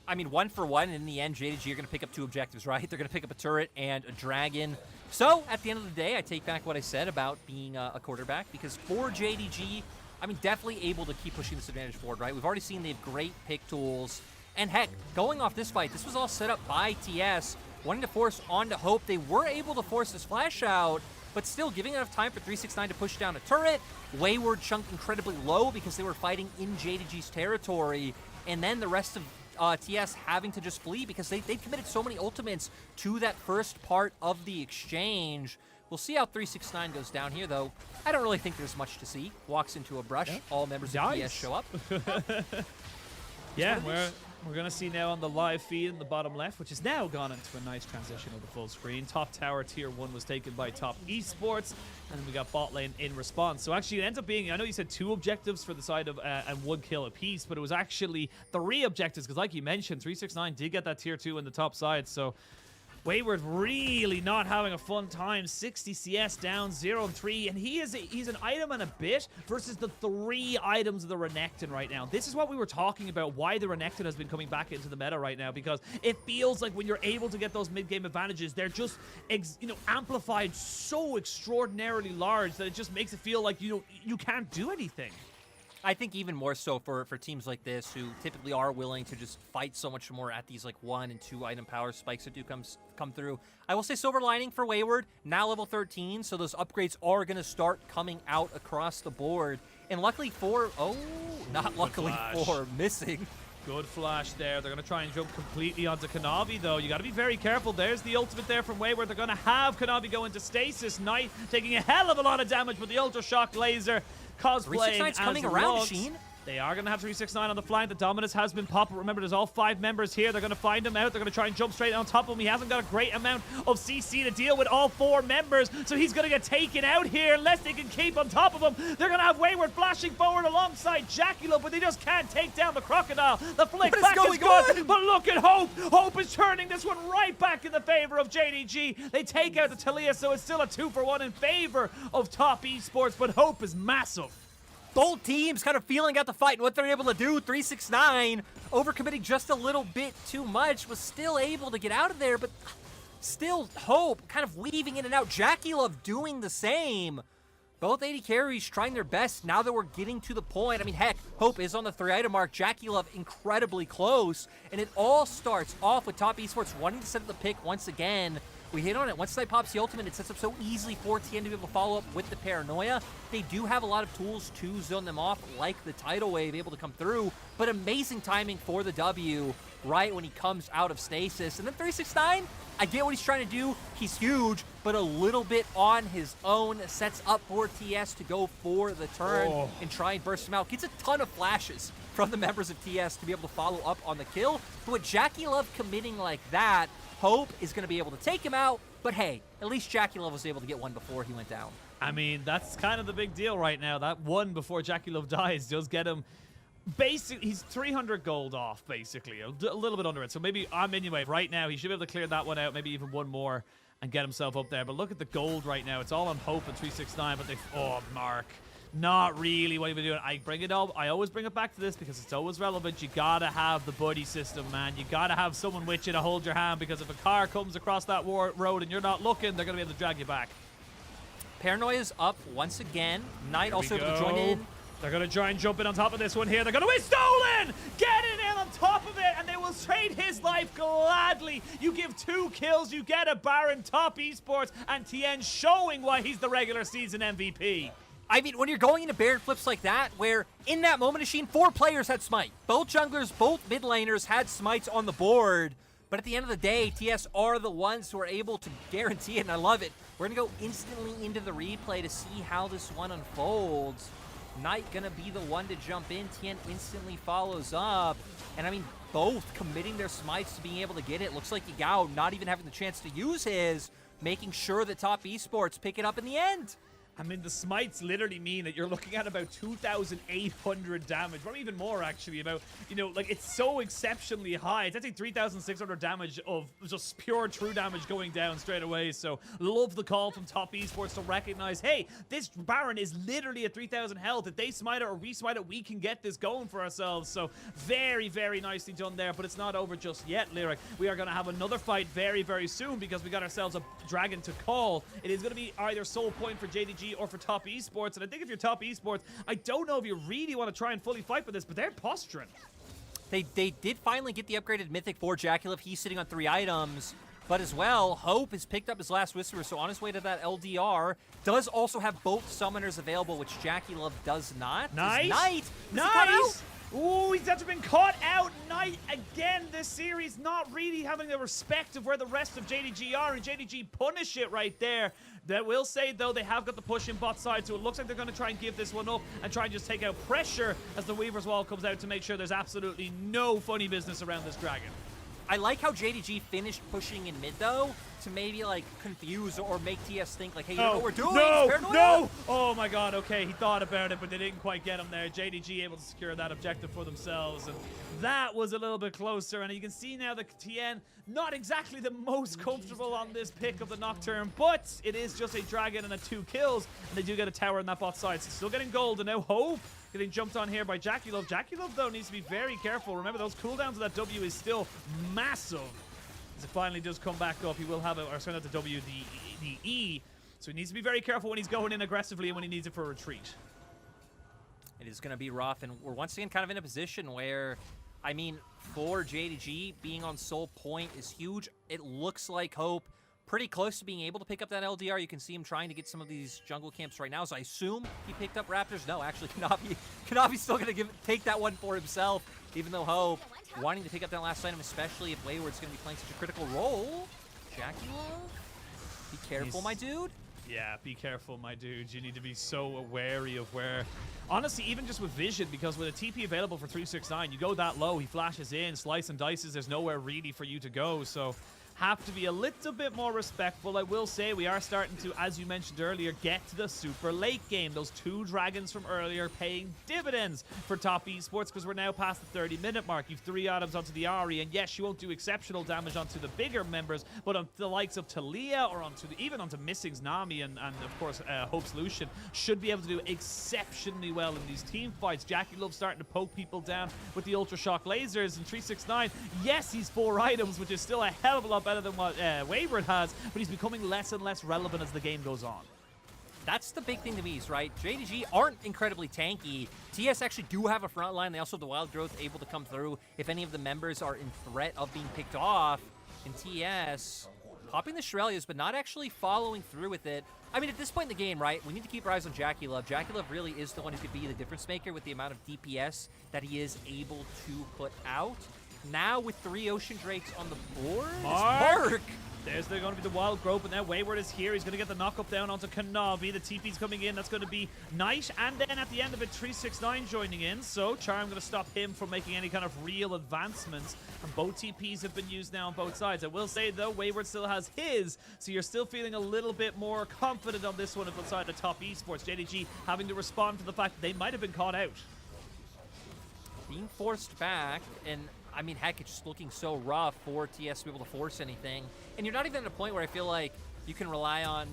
I mean, 1 for 1, in the end, JDG are going to pick up 2 objectives, right? They're going to pick up a turret and a dragon. So, at the end of the day, I take back what I said about being a quarterback, because for JDG, I mean, definitely able to keep pushing this advantage forward, right? We've already seen they have great pick tools. And heck, going off this fight, this was all set up by TS, wanting to force onto Hope. They were able to force this flash out, but still giving enough time for 369 to push down a turret. Wayward chunked incredibly low because they were fighting in JDG's territory. And then the rest of TS having to just flee because they committed so many ultimates to that first part of the exchange. We'll see how 369 goes down here, though. I don't really think there's much to see. Walks into a brush. Yeah. All members of TS show up. Yeah, we're going to see now on the live feed in the bottom left, which has now gone into a nice transition of the full screen. Top tower tier 1 was taken by Top Esports, and then we got bot lane in response. So actually it ends up being, I know you said 2 objectives for the side of, and 1 kill apiece, but it was actually 3 objectives, because like you mentioned, 369 did get that tier 2 in the top side, so Wayward really not having a fun time. 60 CS down, 0-3, and he's an item and a bit versus the 3 items of the Renekton right now. This is what we were talking about, why the Renekton has been coming back into the meta right now, because it feels like when you're able to get those mid-game advantages, they're just amplified so extraordinarily large that it just makes it feel like you can't do anything. I think even more so for teams like this who typically are willing to just fight so much more at these like 1 and 2 item power spikes that do come through. I will say silver lining for Wayward, now level 13, so those upgrades are going to start coming out across the board. And luckily for, not luckily for, missing. Good flash there. They're going to try and jump completely onto Kanavi, though. You got to be very careful. There's the ultimate there from Wayward. They're going to have Kanavi go into stasis. Knight taking a hell of a lot of damage, but the Ultra Shock Laser cosplaying 369's coming around, Machine. They are going to have 369 on the flank. The Dominus has been popped. Remember, there's all 5 members here. They're going to find him out. They're going to try and jump straight on top of him. He hasn't got a great amount of CC to deal with all 4 members, so he's going to get taken out here unless they can keep on top of him. They're going to have Wayward flashing forward alongside Jackula, but they just can't take down the Crocodile. The flick back is good, but look at Hope. Hope is turning this one right back in the favor of JDG. They take out the Talia, so it's still a 2-for-1 in favor of Top Esports, but Hope is massive. Both teams kind of feeling out the fight and what they're able to do. 369 overcommitting just a little bit too much, was still able to get out of there, but still Hope kind of weaving in and out. Jackie Love doing the same. Both AD carries trying their best now that we're getting to the point. I mean, heck, Hope is on the 3-item mark. Jackie Love incredibly close, and it all starts off with Top Esports wanting to set up the pick once again. We hit on it. Once Snipe pops the ultimate, it sets up so easily for TN to be able to follow up with the Paranoia. They do have a lot of tools to zone them off, like the Tidal Wave able to come through, but amazing timing for the W right when he comes out of stasis. And then 369, I get what he's trying to do. He's huge, but a little bit on his own. Sets up for TS to go for the turn and try and burst him out. Gets a ton of flashes from the members of TS to be able to follow up on the kill. But with Jackie Love committing like that, Hope is going to be able to take him out, but hey, at least Jackie Love was able to get one before he went down. I mean, that's kind of the big deal right now. That one before Jackie Love dies does get him. Basically, he's 300 gold off, basically. A little bit under it. So maybe, anyway, right now, he should be able to clear that one out, maybe even one more, and get himself up there. But look at the gold right now. It's all on Hope and 369, but Mark. Not really what you've been doing. I always bring it back to this because it's always relevant. You gotta have the buddy system, man. You gotta have someone with you to hold your hand, because if a car comes across that road and you're not looking, they're gonna be able to drag you back. Paranoia's up once again. Knight also able to join in. They're going to try and jump in on top of this one here. They're going to be stolen! Getting in on top of it, and they will trade his life gladly. You give 2 kills, you get a Baron. Top Esports, and TN showing why he's the regular season MVP. I mean, when you're going into Baron flips like that, where in that moment machine, 4 players had smite. Both junglers, both mid laners had smites on the board. But at the end of the day, TS are the ones who are able to guarantee it, and I love it. We're going to go instantly into the replay to see how this one unfolds. Knight gonna be the one to jump in. TN instantly follows up. And I mean, both committing their smites to being able to get it. Looks like Yagao not even having the chance to use his, making sure that Top Esports pick it up in the end. I mean, the smites literally mean that you're looking at about 2,800 damage, or even more, actually. About, like, it's so exceptionally high. It's actually 3,600 damage of just pure true damage going down straight away. So, love the call from Top Esports to recognize, hey, this Baron is literally at 3,000 health. If they smite it or we smite it, we can get this going for ourselves. So, very, very nicely done there. But it's not over just yet, Lyric. We are going to have another fight very, very soon, because we got ourselves a dragon to call. It is going to be either soul point for JDG or for Top Esports, and I think if you're Top Esports, I don't know if you really want to try and fully fight with this, but they're posturing. They did finally get the upgraded Mythic for Jackie. He's sitting on 3 items, but as well, Hope has picked up his last Whisperer, so on his way to that LDR. Does also have both summoners available, which Jackie Love does not. Nice. Nice. Ooh, he's actually been caught out. Knight again this series, not really having the respect of where the rest of JDG are, and JDG punish it right there. That will say, though, they have got the push in bot side, so it looks like they're going to try and give this one up and try and just take out pressure as the Weaver's Wall comes out to make sure there's absolutely no funny business around this dragon. I like how JDG finished pushing in mid, though, to maybe, like, confuse or make TS think, like, hey, you know what we're doing? No, Paranoia? no! Oh, my God, okay, he thought about it, but they didn't quite get him there. JDG able to secure that objective for themselves, and that was a little bit closer, and you can see now that TN not exactly the most comfortable on this pick of the Nocturne, but it is just a dragon and 2 kills, and they do get a tower on that bot side, so still getting gold, and now Hope getting jumped on here by JackeyLove. JackeyLove, though, needs to be very careful. Remember, those cooldowns of that W is still massive. As it finally does come back up, he will have or sorry, not the W, the E. So he needs to be very careful when he's going in aggressively and when he needs it for a retreat. It is going to be rough, and we're once again kind of in a position where, I mean, for JDG, being on Soul Point is huge. It looks like Hope pretty close to being able to pick up that LDR. You can see him trying to get some of these jungle camps right now, so I assume he picked up Raptors. No, actually, Kanavi's still going to take that one for himself, even though Hope wanting to pick up that last item, especially if Wayward's going to be playing such a critical role. JackeyLove, be careful, my dude. Yeah, be careful, my dude. You need to be so wary of where... Honestly, even just with vision, because with a TP available for 369, you go that low, he flashes in, slice and dices, there's nowhere really for you to go, so... have to be a little bit more respectful. I will say we are starting to, as you mentioned earlier, get to the super late game. Those 2 dragons from earlier paying dividends for top esports because we're now past the 30-minute mark. You've 3 items onto the Ari, and yes, you won't do exceptional damage onto the bigger members, but on the likes of Talia or even onto Missing's Nami and of course Hope's Lucian should be able to do exceptionally well in these team fights. JackeyLove starting to poke people down with the Ultra Shock lasers, and 369, yes, he's 4 items, which is still a hell of a lot better than what Wayward has, but he's becoming less and less relevant as the game goes on. That's the big thing to me, is right? JDG aren't incredibly tanky. TS actually do have a front line. They also have the Wild Growth able to come through if any of the members are in threat of being picked off. And TS popping the Shurelias, but not actually following through with it. I mean, at this point in the game, right, we need to keep our eyes on JackeyLove. JackeyLove really is the one who could be the difference maker with the amount of DPS that he is able to put out. Now with 3 Ocean Drakes on the board, Mark! There's going to be the Wild Growth, but now Wayward is here. He's going to get the knock-up down onto Kanavi. The TP's coming in. That's going to be Knight. And then at the end of it, 369 joining in. So Charm going to stop him from making any kind of real advancements. And both TPs have been used now on both sides. I will say, though, Wayward still has his. So you're still feeling a little bit more confident on this one outside the top esports. JDG having to respond to the fact that they might have been caught out. Being forced back, and I mean, heck, it's just looking so rough for TS to be able to force anything. And you're not even at a point where I feel like you can rely on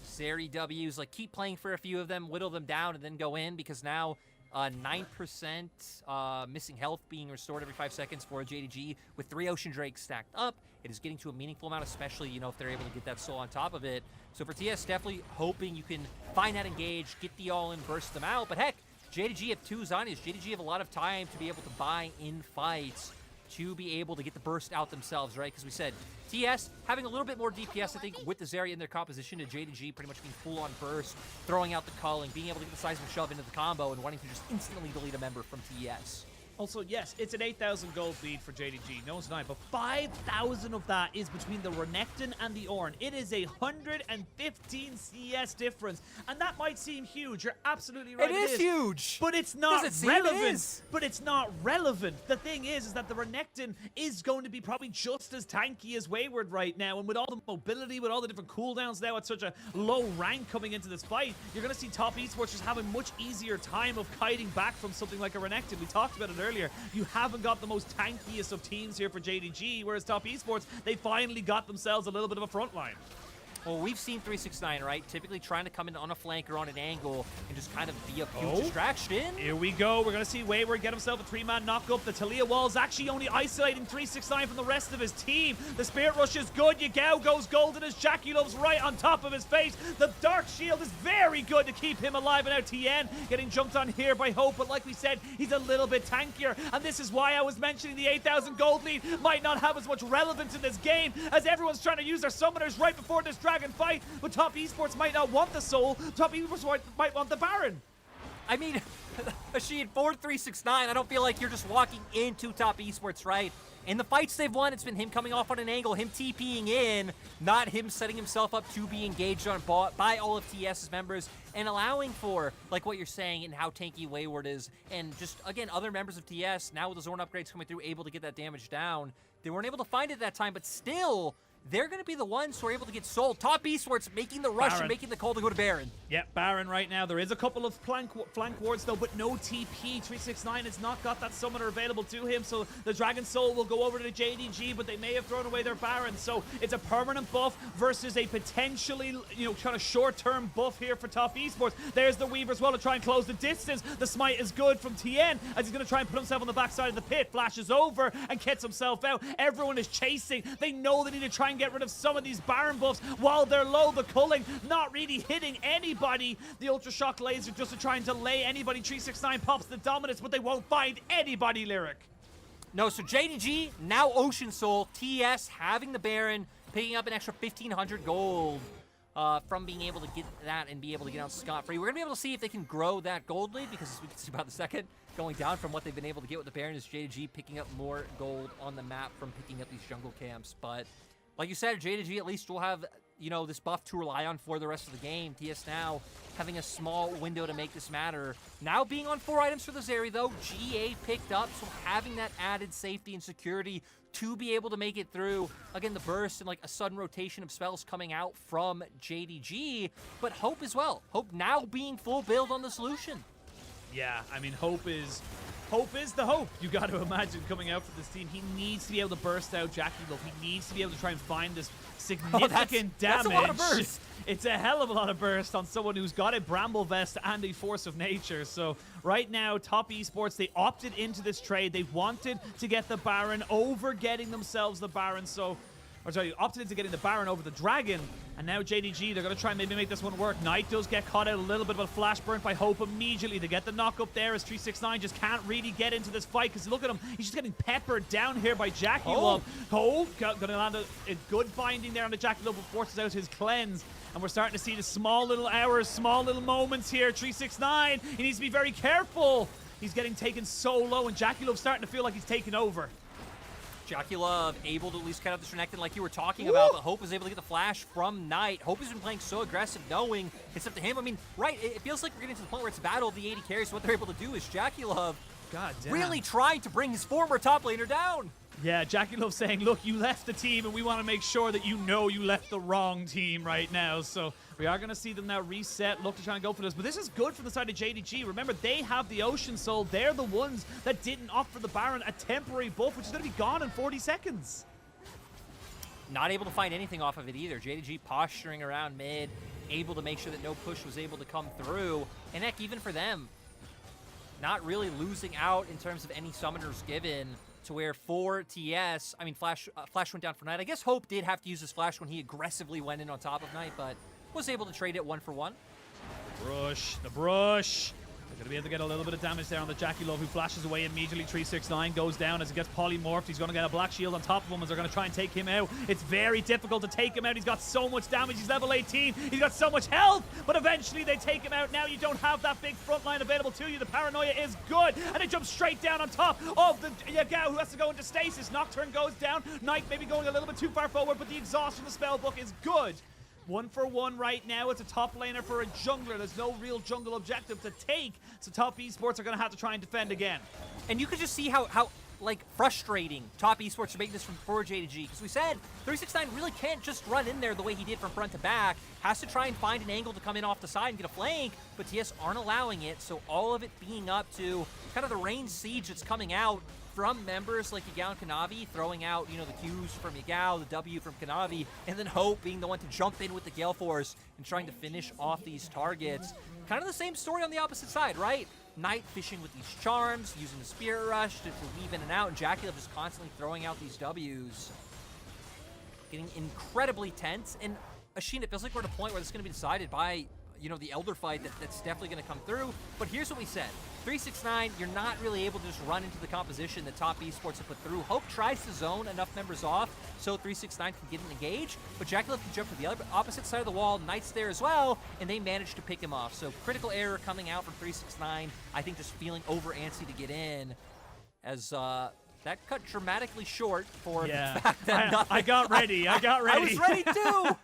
Zeri W's, like keep playing for a few of them, whittle them down, and then go in, because now 9% missing health being restored every 5 seconds for a JDG with 3 Ocean Drakes stacked up. It is getting to a meaningful amount, especially, you know, if they're able to get that soul on top of it. So for TS, definitely hoping you can find that engage, get the all-in, burst them out. But heck, JDG have 2 Zanias. JDG have a lot of time to be able to buy in fights, to be able to get the burst out themselves, right? Because we said TS having a little bit more DPS, I think, with the Zeri in their composition, to JDG pretty much being full-on burst, throwing out the culling, being able to get the seismic shove into the combo, and wanting to just instantly delete a member from TS. Also, yes, it's an 8,000 gold lead for JDG, no one's denying, but 5,000 of that is between the Renekton and the Ornn. It is a 115 CS difference, and that might seem huge. You're absolutely right. It is huge, but it's not relevant. It is. But it's not relevant. The thing is that the Renekton is going to be probably just as tanky as Wayward right now, and with all the mobility, with all the different cooldowns now at such a low rank coming into this fight, you're going to see top esports just having much easier time of kiting back from something like a Renekton. We talked about it earlier. You haven't got the most tankiest of teams here for JDG, whereas top esports, they finally got themselves a little bit of a front line. Well, we've seen 369, right? Typically trying to come in on a flank or on an angle and just kind of be a huge distraction. Here we go. We're going to see Wayward get himself a 3-man knock-up. The Talia wall is actually only isolating 369 from the rest of his team. The Spirit Rush is good. Yagao goes golden as JackeyLove's right on top of his face. The Dark Shield is very good to keep him alive. And now TN getting jumped on here by Hope. But like we said, he's a little bit tankier. And this is why I was mentioning the 8,000 gold lead might not have as much relevance in this game, as everyone's trying to use their summoners right before this dragon fight. But top esports might not want the soul. Top esports might want the Baron. I mean, Ashid, 4-3-6-9, I don't feel like you're just walking into top esports, right? In the fights they've won, it's been him coming off on an angle, him TPing in, not him setting himself up to be engaged on by all of TES's members, and allowing for, like what you're saying, and how tanky Wayward is, and just, again, other members of TES, now with the Zorn upgrades coming through, able to get that damage down. They weren't able to find it that time, but still, they're going to be the ones who are able to get sold. Top esports making the rush and making the call to go to Baron. Yep, Baron right now. There is a couple of flank wards though, but no TP. 369 has not got that summoner available to him, so the Dragon Soul will go over to the JDG, but they may have thrown away their Baron. So it's a permanent buff versus a potentially, kind of short-term buff here for top esports. There's the Weaver as well to try and close the distance. The smite is good from TN as he's going to try and put himself on the backside of the pit. Flashes over and gets himself out. Everyone is chasing. They know they need to try and get rid of some of these Baron buffs while they're low. The culling not really hitting anybody. The Ultra Shock laser just to try and delay anybody. 369 pops the dominance, but they won't find anybody, Lyric. No, so JDG, now Ocean Soul, TES having the Baron, picking up an extra 1,500 gold from being able to get that and be able to get out scot-free. We're going to be able to see if they can grow that gold lead, because as we can see about the second, going down from what they've been able to get with the Baron is JDG picking up more gold on the map from picking up these jungle camps. But like you said, JDG at least will have, this buff to rely on for the rest of the game. TS now having a small window to make this matter. Now being on 4 items for the Zeri, though, GA picked up, so having that added safety and security to be able to make it through. Again, the burst and like a sudden rotation of spells coming out from JDG, but Hope as well. Hope now being full build on the solution. Yeah, I mean, Hope is the hope. You got to imagine coming out for this team. He needs to be able to burst out Jackie Love. He needs to be able to try and find this significant damage. That's a lot of burst. It's a hell of a lot of burst on someone who's got a Bramble Vest and a Force of Nature. So right now, top esports, they opted into this trade. They wanted to get the Baron over getting themselves the Baron. Opted into getting the Baron over the Dragon. And now JDG, they're going to try and maybe make this one work. Knight does get caught out a little bit of a flash burnt by Hope immediately. They get the knock up there as 369 just can't really get into this fight, because look at him. He's just getting peppered down here by Jackie Love. Hope going to land a good binding there on the Jackie Love, but forces out his cleanse. And we're starting to see the small little hours, small little moments here. 369, he needs to be very careful. He's getting taken so low, and Jackie Love's starting to feel like he's taken over. Jackie Love able to at least cut out this Renekton like you were talking about, but Hope was able to get the flash from Knight. Hope has been playing so aggressive, knowing it's up to him. I mean, right, it feels like we're getting to the point where it's a battle of the 80 carries. So what they're able to do is Jackie Love really trying to bring his former top laner down. Yeah, Jackie Love saying, look, you left the team, and we want to make sure that you left the wrong team right now. So we are going to see them now reset, look to try and go for this. But this is good for the side of JDG. Remember, they have the Ocean Soul. They're the ones that didn't opt for the Baron, a temporary buff, which is going to be gone in 40 seconds. Not able to find anything off of it either. JDG posturing around mid, able to make sure that no push was able to come through. And heck, even for them, not really losing out in terms of any summoners given, to where for TS, I mean, Flash went down for Knight. I guess Hope did have to use his Flash when he aggressively went in on top of Knight, but was able to trade it 1-for-1. The brush. They're going to be able to get a little bit of damage there on the Jackie Love, who flashes away immediately. 369 goes down as he gets polymorphed. He's going to get a black shield on top of him as they're going to try and take him out. It's very difficult to take him out. He's got so much damage. He's level 18. He's got so much health, but eventually they take him out. Now you don't have that big front line available to you. The paranoia is good, and it jumps straight down on top of the Yagao, who has to go into stasis. Nocturne goes down. Knight maybe going a little bit too far forward, but the exhaust from the spell book is good. 1-for-1 right now. It's a top laner for a jungler. There's no real jungle objective to take, so top esports are going to have to try and defend again. And you could just see how like, frustrating top esports are making this from for JDG. Because we said 369 really can't just run in there the way he did from front to back. Has to try and find an angle to come in off the side and get a flank, but TS aren't allowing it, so all of it being up to kind of the range siege that's coming out from members like Yagao and Kanavi, throwing out, the Qs from Yagao, the W from Kanavi, and then Hope being the one to jump in with the Gale Force and trying to finish off these targets. Kind of the same story on the opposite side, right? Knight fishing with these charms, using the Spirit Rush to weave in and out, and Jackie Love just constantly throwing out these Ws. Getting incredibly tense, and Ashin, it feels like we're at a point where this is going to be decided by, you know, the Elder fight that's definitely going to come through. But here's what we said. 369, you're not really able to just run into the composition that Top Esports have put through. Hope tries to zone enough members off so 369 can get an engage, but Jackie Love can jump to the other opposite side of the wall. Knight's there as well, and they managed to pick him off. So critical error coming out from 369. I think just feeling over antsy to get in, as that cut dramatically short for the fact that I got ready. I got ready. I was ready too.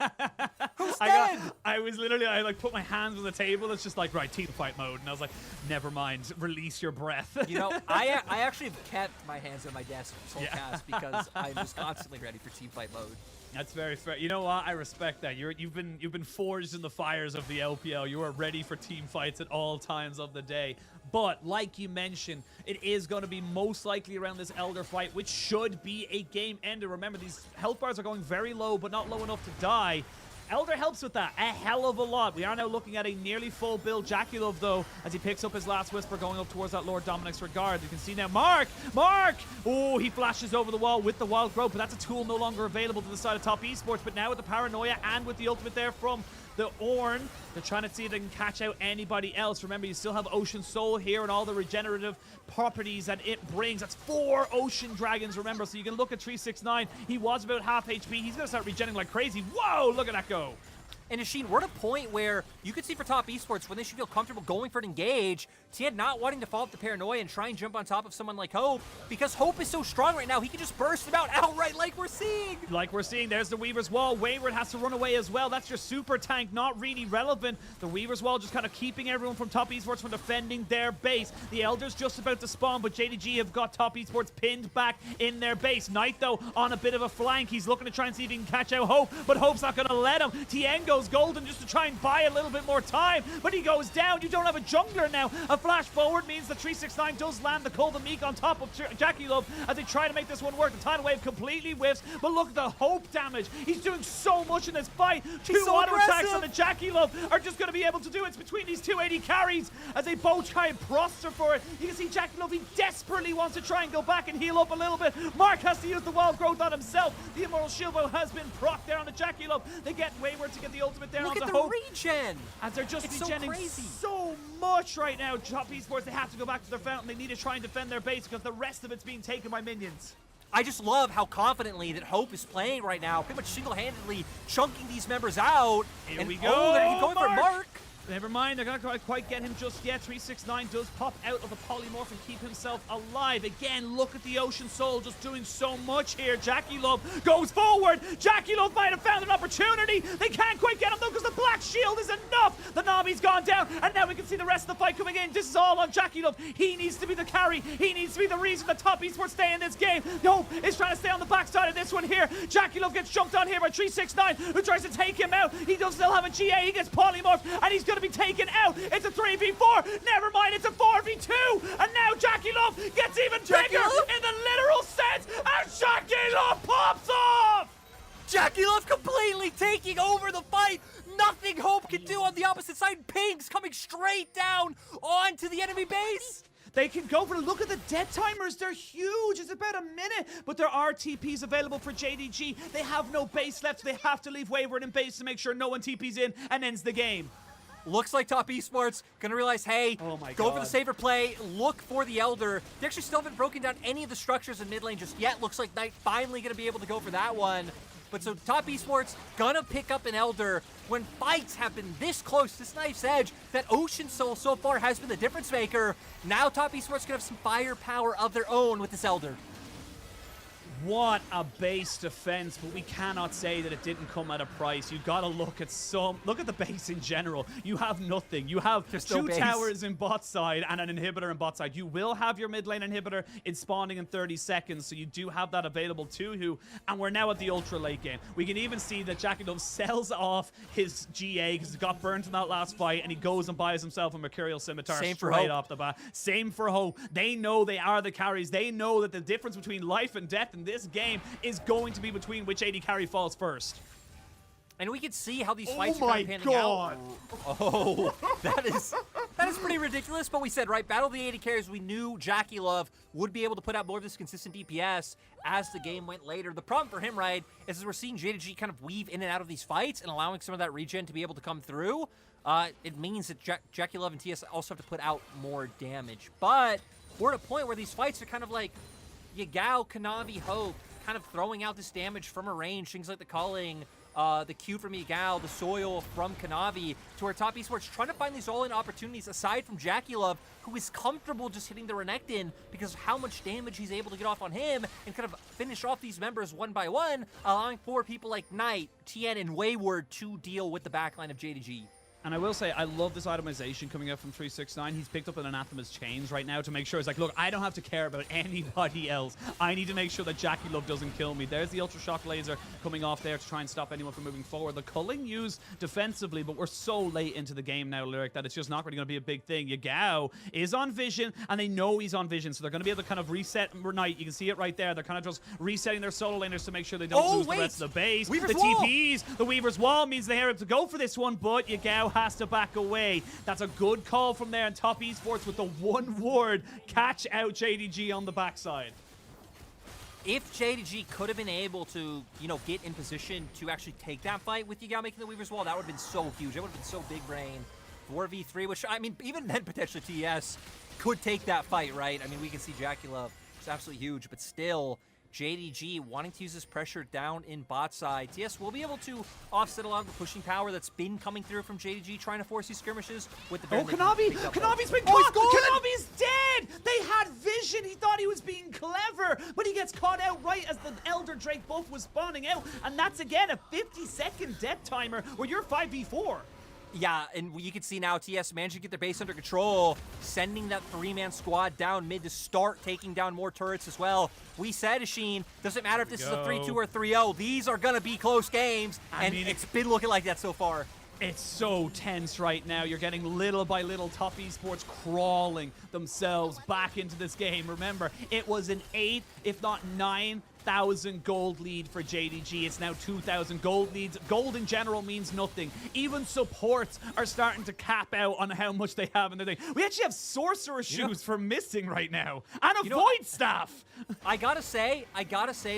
Who's dead? I was literally, I like put my hands on the table. It's just like, right, team fight mode. And I was like, never mind, release your breath. You know, I actually have kept my hands on my desk this whole cast because I'm just constantly ready for team fight mode. That's very fair. You know what? I respect that. You've been forged in the fires of the LPL. You are ready for team fights at all times of the day. But like you mentioned, it is going to be most likely around this Elder fight, which should be a game ender. Remember, these health bars are going very low, but not low enough to die. Elder helps with that a hell of a lot. We are now looking at a nearly full build Jackie Love, though, as he picks up his last Whisper going up towards that Lord Dominic's regard. You can see now Mark! Oh, he flashes over the wall with the Wild Growth, but that's a tool no longer available to the side of Top Esports. But now with the Paranoia and with the ultimate there from the Ornn, they're trying to see if they can catch out anybody else. Remember, you still have Ocean Soul here and all the regenerative properties that it brings. That's 4 Ocean Dragons, remember, so you can look at 369. He was about half HP. He's going to start regenerating like crazy. Whoa, look at that go. And Nasheen, we're at a point where you could see for Top Esports when they should feel comfortable going for an engage, Tien not wanting to fall up the Paranoia and try and jump on top of someone like Hope, because Hope is so strong right now, he can just burst him out outright like we're seeing. There's the Weaver's Wall. Wayward has to run away as well. That's your super tank, not really relevant. The Weaver's Wall just kind of keeping everyone from Top Esports from defending their base. The Elder's just about to spawn, but JDG have got Top Esports pinned back in their base. Knight, though, on a bit of a flank. He's looking to try and see if he can catch out Hope, but Hope's not going to let him. Tien goes golden just to try and buy a little bit more time, but he goes down. You don't have a jungler now. A flash forward means the 369 does land the Cold Meek on top of Jackie Love as they try to make this one work. The Tidal Wave completely whiffs, but look at the Hope damage. He's doing so much in this fight. Two auto attacks on the Jackie Love are just going to be able to do it. It's between these 280 carries as they both try and prosper for it. You can see Jackie Love, he desperately wants to try and go back and heal up a little bit. Mark has to use the Wild Growth on himself. The Immortal Shield Bow has been procced there on the Jackie Love. They get Wayward to get the ultimate there. Look on at the the Hope. regen! As they're just It's so regenning crazy. so much right now. Top Esports, they have to go back to their fountain. They need to try and defend their base because the rest of it's being taken by minions. I just love how confidently that Hope is playing right now, pretty much single-handedly chunking these members out. Here and we go. Oh, they're going for Mark. Never mind, they're not going to quite get him just yet. 369 does pop out of the polymorph and keep himself alive. Again, look at the Ocean Soul just doing so much here. Jackie Love goes forward. Jackie Love might have found an opportunity. They can't quite get him though because the Black Shield is enough. The Navi's gone down, and now we can see the rest of the fight coming in. This is all on Jackie Love. He needs to be the carry. He needs to be the reason the Top Esports stay in this game. Hope is trying to stay on the backside of this one here. Jackie Love gets jumped on here by 369, who tries to take him out. He does still have a GA. He gets polymorphed, and he's going to be taken out. It's a 3v4. Never mind, it's a 4v2. And now Jackie Love gets even bigger in the literal sense, and Jackie Love pops off! Jackie Love completely taking over the fight. Nothing Hope can do on the opposite side. Pings coming straight down onto the enemy base. They can go for, look at the dead timers, they're huge, it's about a minute, but there are TPs available for JDG. They have no base left, so they have to leave Wayward in base to make sure no one TPs in and ends the game. Looks like Top Esports gonna realize, hey, oh my go God. for the safer play, look for the Elder. They actually still haven't broken down any of the structures in mid lane just yet. Looks like Knight finally gonna be able to go for that one. But so Top Esports gonna pick up an Elder when fights have been this close, this knife's edge, that Ocean Soul so far has been the difference maker. Now Top Esports gonna have some firepower of their own with this Elder. What a base defense, but we cannot say that it didn't come at a price. You gotta look at the base in general. You have nothing. You have two towers in bot side and an inhibitor in bot side. You will have your mid lane inhibitor in spawning in 30 seconds, so you do have that available to you. And we're now at the ultra late game. We can even see that Jackie Love sells off his GA because he got burnt in that last fight, and he goes and buys himself a Mercurial Scimitar straight off the bat. Same for Hope. They know they are the carries. They know that the difference between life and death in this game is going to be between which AD carry falls first. And we can see how these fights are kind of panning out. Oh, that is That is pretty ridiculous, but we said, right, Battle of the 80 carries, we knew Jackie Love would be able to put out more of this consistent DPS as the game went later. The problem for him, right, is we're seeing JDG kind of weave in and out of these fights and allowing some of that regen to be able to come through. It means that Jackie Love and TS also have to put out more damage. But we're at a point where these fights are kind of like Yagao, Kanavi, Hope, kind of throwing out this damage from a range, things like the culling, the Q from Yagao, the soil from Kanavi, to where Top Esports trying to find these all-in opportunities aside from Jackie Love, who is comfortable just hitting the Renekton because of how much damage he's able to get off on him and kind of finish off these members one by one, allowing for people like Knight, Tien, and Wayward to deal with the backline of JDG. And I will say, I love this itemization coming out from 369. He's picked up an Anathema's chains right now to make sure it's like, look, I don't have to care about anybody else. I need to make sure that Jackie Love doesn't kill me. There's the Ultra Shock Laser coming off there to try and stop anyone from moving forward. The culling used defensively, but we're so late into the game now, Lyric, that it's just not really going to be a big thing. Yagao is on vision, and they know he's on vision, so they're going to be able to kind of reset Knight. You can see it right there. They're kind of just resetting their solo laners to make sure they don't lose the rest of the base. Weaver's the wall. TPs, the Weaver's Wall means they are able to go for this one, but Yagao has to back away. That's a good call from there, and Top Esports with the one word, catch out JDG on the backside. If JDG could have been able to, you know, get in position to actually take that fight with Yagao making the Weaver's Wall, that would have been so huge. That would have been so big brain. 4v3, which, I mean, even then potentially TES could take that fight, right? I mean, we can see Jackie Love, it's absolutely huge, but still, JDG wanting to use this pressure down in bot side. TS will be able to offset a lot of the pushing power that's been coming through from JDG, trying to force these skirmishes with the Kanavi! Kanavi's been caught! Kanavi's dead! They had vision! He thought he was being clever, but he gets caught out right as the Elder Drake buff was spawning out, and that's again a 50-second death timer where you're 5v4. Yeah, and you can see now TS managing to get their base under control, sending that three-man squad down mid to start taking down more turrets as well. We said, Asheen, doesn't matter if this is a 3-2 or 3-0, these are going to be close games, and it's been looking like that so far. It's so tense right now. You're getting little by little Top Esports crawling themselves back into this game. Remember, it was an 8, if not 9,000 gold lead for JDG. It's now 2,000 gold leads. Gold in general means nothing. Even supports are starting to cap out on how much they have in their thing. We actually have Sorcerer shoes for missing right now. And a Void Staff. I gotta say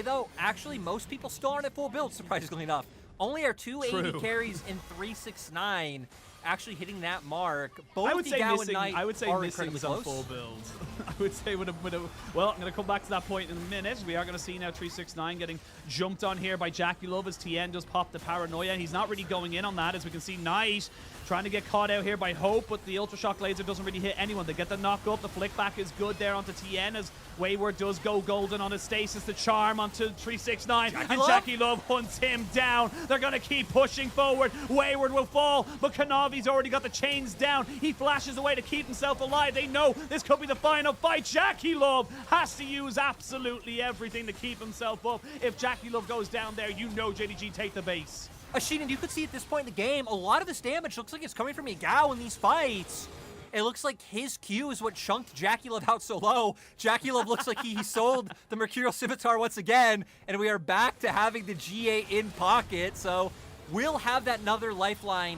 though, actually most people still aren't at full build, surprisingly enough. Only our 280 carries in 369 actually hitting that mark. Both I would say Yagao missing, and Knight I would say are missing incredibly some close. full builds. I would say well, I'm going to come back to that point in a minute. We are going to see now 369 getting jumped on here by Jackie Love as Tien does pop the paranoia. He's not really going in on that, as we can see Knight trying to get caught out here by Hope, but the Ultra Shock Laser doesn't really hit anyone. They get the knock up. The flick back is good there onto Tien as Wayward does go golden on his stasis. The charm onto 369, and Jackie Love hunts him down. They're going to keep pushing forward. Wayward will fall, but Kanavi's already got the chains down. He flashes away to keep himself alive. They know this could be the final fight. Jackie Love has to use absolutely everything to keep himself up. If Jackie Love goes down there, you know JDG take the base. Asheen, and you could see at this point in the game, a lot of this damage looks like it's coming from Yagao in these fights. It looks like his Q is what chunked Jackie Love out so low. Jackie Love looks like he sold the Mercurial Scimitar once again, and we are back to having the GA in pocket. So we'll have that another lifeline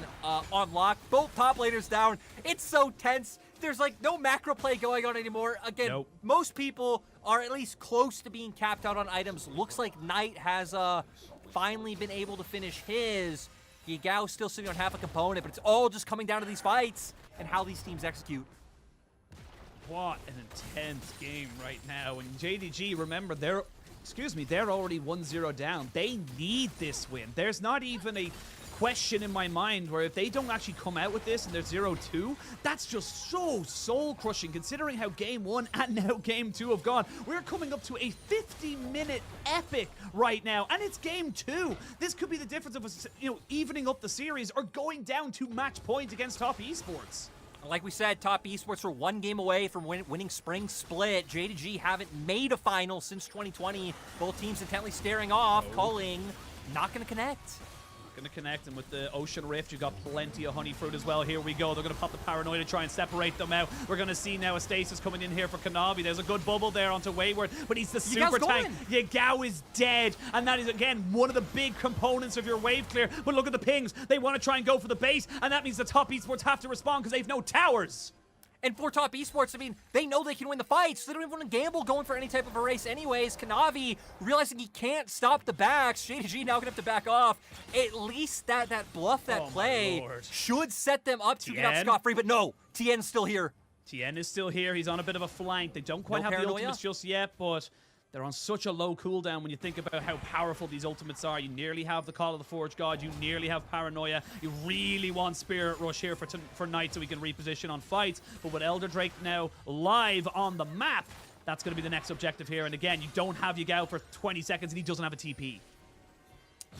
unlocked. Both top laners down. It's so tense. There's like no macro play going on anymore. Again, most people are at least close to being capped out on items. Looks like Knight has finally been able to finish his. Yagao still sitting on half a component, but it's all just coming down to these fights and how these teams execute. What an intense game right now. And JDG, remember, they're already 1-0 down. They need this win. There's not even a question in my mind where if they don't actually come out with this and they're 0-2, that's just so soul-crushing considering how Game 1 and now Game 2 have gone. We're coming up to a 50-minute epic right now, and it's Game 2. This could be the difference of us, evening up the series or going down to match point against Top Esports. Like we said, Top Esports are one game away from winning Spring Split. JDG haven't made a final since 2020. Both teams intently staring off, calling, not going to connect. Going to connect, and with the Ocean Rift, you've got plenty of honey fruit as well. Here we go. They're going to pop the Paranoia to try and separate them out. We're going to see now a Stasis coming in here for Kanavi. There's a good bubble there onto Wayward, but he's the super tank. Yagao is dead, and that is, again, one of the big components of your wave clear. But look at the pings. They want to try and go for the base, and that means the top esports have to respond because they have no towers. And for top esports, I mean, they know they can win the fight, so they don't even want to gamble going for any type of a race anyways. Kanavi realizing he can't stop the backs. JDG now gonna have to back off. At least that bluff, that play should set them up to get out scot-free, but no, Tien's still here. Tien is still here. He's on a bit of a flank. They don't quite have the ultimates just yet, but they're on such a low cooldown when you think about how powerful these ultimates are. You nearly have the Call of the Forge God. You nearly have Paranoia. You really want Spirit Rush here for Knight so he can reposition on fights. But with Elder Drake now live on the map, that's going to be the next objective here. And again, you don't have Yagao for 20 seconds, and he doesn't have a TP.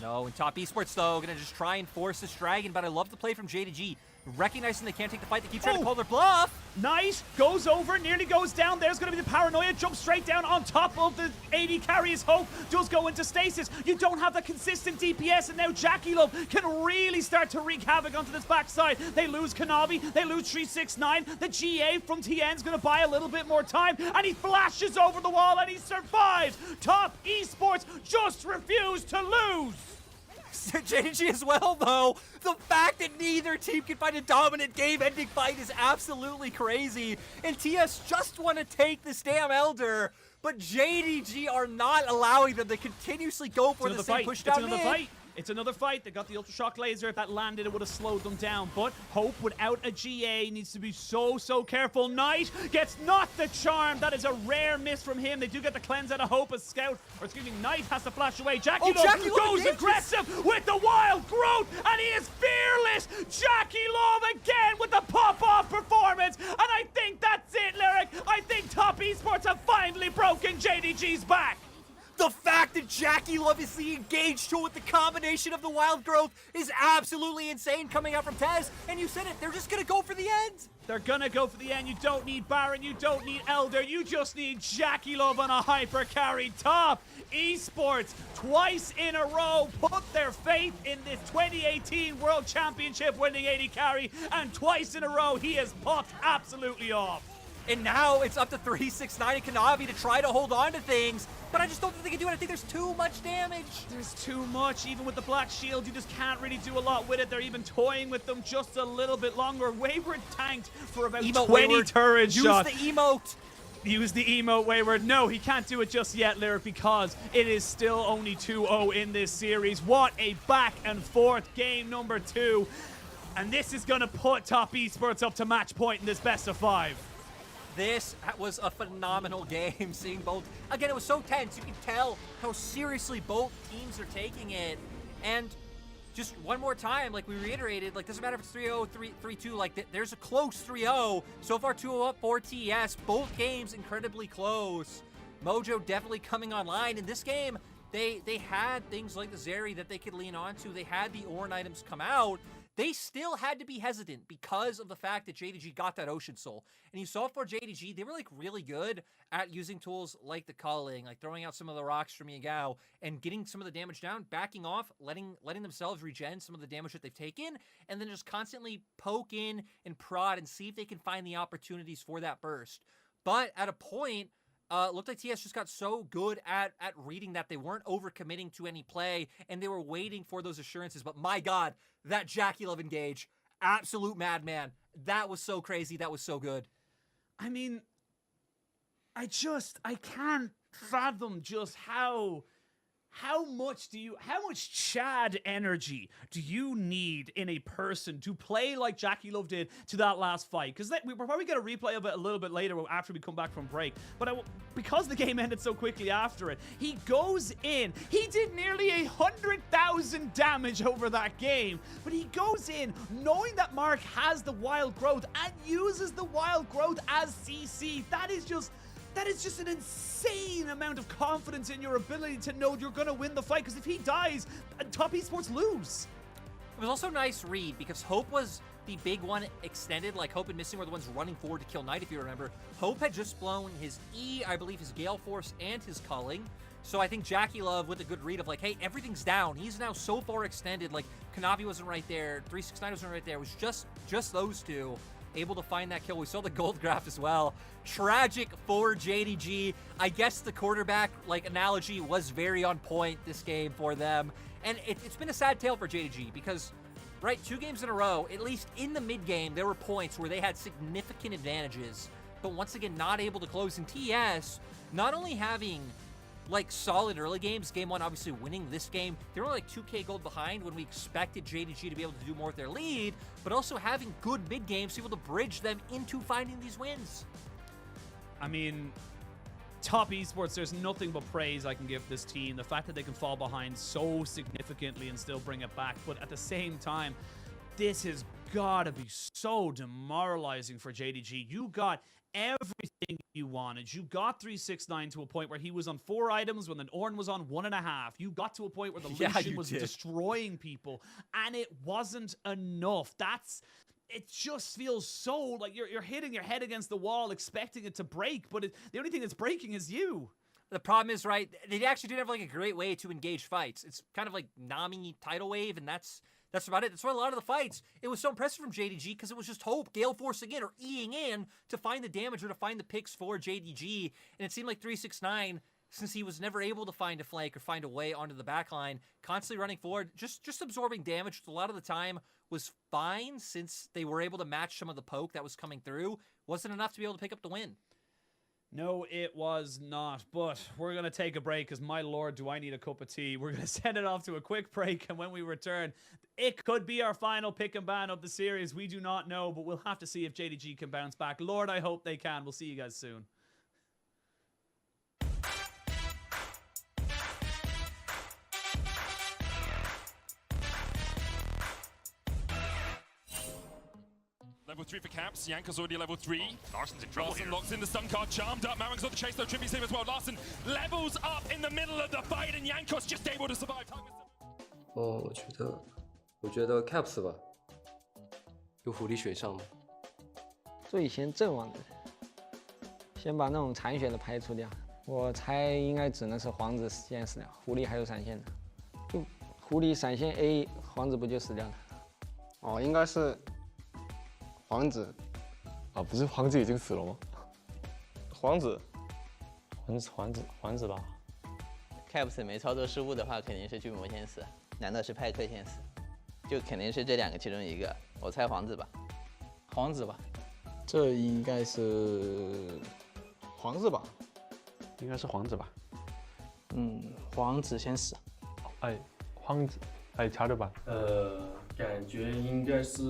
No, and top esports, though, going to just try and force this Dragon, but I love the play from JDG. Recognizing they can't take the fight, they keep trying to call their bluff. Knight goes over, nearly goes down. There's going to be the Paranoia. Jumps straight down on top of the AD carries. Hope does go into stasis. You don't have the consistent DPS, and now Jackie Love can really start to wreak havoc onto this backside. They lose Kanavi. They lose 369. The GA from TN's going to buy a little bit more time, and he flashes over the wall, and he survives. Top esports just refuse to lose. JDG as well, though. The fact that neither team can find a dominant game-ending fight is absolutely crazy. And TS just want to take this damn Elder, but JDG are not allowing them to continuously go for the same push down mid. It's another fight. They got the Ultra Shock Laser. If that landed, it would have slowed them down. But Hope, without a GA, needs to be so careful. Knight gets not the charm. That is a rare miss from him. They do get the cleanse out of Hope as Scout. Or excuse me, Knight has to flash away. Jackie Love goes aggressive with the wild growth, and he is fearless. Jackie Love again with the pop-off performance. And I think that's it, Lyric. I think Top Esports have finally broken JDG's back. The fact that Jackie Love is the engaged tool with the combination of the wild growth is absolutely insane coming out from TES. And you said it, they're just going to go for the end. They're going to go for the end. You don't need Baron. You don't need Elder. You just need Jackie Love on a hyper carry. Top Esports twice in a row put their faith in this 2018 World Championship winning AD carry. And twice in a row, he has popped absolutely off. And now it's up to 369 and Kanavi to try to hold on to things. But I just don't think they can do it. I think there's too much damage. There's too much. Even with the Black Shield, you just can't really do a lot with it. They're even toying with them just a little bit longer. Wayward tanked for about 20 turret shots. Use the emote. Use the emote, Wayward. No, he can't do it just yet, Lyric, because it is still only 2-0 in this series. What a back and forth game number 2. And this is going to put Top Esports up to match point in this best of 5. This was a phenomenal game, seeing both. Again, it was so tense. You can tell how seriously both teams are taking it. And just one more time, like we reiterated, like doesn't matter if it's 3-0, 3-2, like there's a close 3-0. So far 2-0 up for TES. Both games incredibly close. Mojo definitely coming online. In this game, they had things like the Zeri that they could lean onto. They had the Ornn items come out. They still had to be hesitant because of the fact that JDG got that Ocean Soul. And you saw for JDG, they were like really good at using tools like the culling, like throwing out some of the rocks from Yagao and getting some of the damage down, backing off, letting themselves regen some of the damage that they've taken, and then just constantly poke in and prod and see if they can find the opportunities for that burst. But at a point, looked like TS just got so good at reading that they weren't overcommitting to any play, and they were waiting for those assurances. But my God, that Jackie Love engage, absolute madman. That was so crazy. That was so good. I mean, I can't fathom just how much Chad energy do you need in a person to play like Jackie Love did to that last fight? Because we're probably going to replay of it a little bit later after we come back from break. But because the game ended so quickly after it, he goes in. He did nearly 100,000 damage over that game. But he goes in knowing that Mark has the wild growth and uses the wild growth as CC. That is just an insane amount of confidence in your ability to know you're going to win the fight, because if he dies, Top Esports lose. It was also a nice read because Hope was the big one extended. Like Hope and Missing were the ones running forward to kill Knight, if you remember. Hope had just blown his E, I believe his Gale Force and his Culling. So I think Jackie Love with a good read of like, hey, everything's down. He's now so far extended. Like Kanavi wasn't right there, 369 wasn't right there. It was just those two able to find that kill. We saw the gold graph as well. Tragic for JDG. I guess the quarterback like analogy was very on point this game for them. And it's been a sad tale for JDG because, right, 2 games in a row, at least in the mid game, there were points where they had significant advantages, but once again, not able to close. In TES, not only having like solid early games, game 1 obviously winning this game, they were only like 2k gold behind when we expected JDG to be able to do more with their lead, but also having good mid games to be able to bridge them into finding these wins. I mean, top esports, there's nothing but praise I can give this team. The fact that they can fall behind so significantly and still bring it back. But at the same time, this has got to be so demoralizing for JDG. You got everything you wanted. You got 369 to a point where he was on 4 items when the Ornn was on 1.5. You got to a point where the Lucian was destroying people, and it wasn't enough. It just feels so like you're hitting your head against the wall expecting it to break, but the only thing that's breaking is you. The problem is, right, they actually didn't have like a great way to engage fights. It's kind of like Nami tidal wave, and that's about it. That's why a lot of the fights, it was so impressive from JDG because it was just hope, Gale forcing in or Eing in to find the damage or to find the picks for JDG. And it seemed like 369, since he was never able to find a flank or find a way onto the backline, constantly running forward, just absorbing damage, which a lot of the time was fine since they were able to match some of the poke that was coming through. Wasn't enough to be able to pick up the win. No, it was not. But we're going to take a break because, my lord, do I need a cup of tea. We're going to send it off to a quick break, and when we return, it could be our final pick and ban of the series. We do not know, but we'll have to see if JDG can bounce back. Lord, I hope they can. We'll see you guys soon. Level 3 for Caps. Yanko's already level 3. Larsen's in trouble Larsen here. locks in the stun card, charmed up. Maring's on the chase though. Trimmy's here as well. Larsen levels up in the middle of the fight, and Yanko's just able to survive. 我觉得 Caps 吧，有狐狸水上吗？最先阵亡的人，先把那种残血的排除掉。我猜应该只能是皇子先死掉，狐狸还有闪现的。就狐狸闪现 A， 皇子不就死掉了？哦，应该是皇子啊，不是皇子已经死了吗？皇子吧。Caps 没操作失误的话，肯定是巨魔先死。难道是派克先死？就肯定是这2个其中一个。我猜皇子吧。皇子吧。这应该是皇子吧？应该是皇子吧？皇子先死。哎，皇子，哎，查着吧。感觉应该是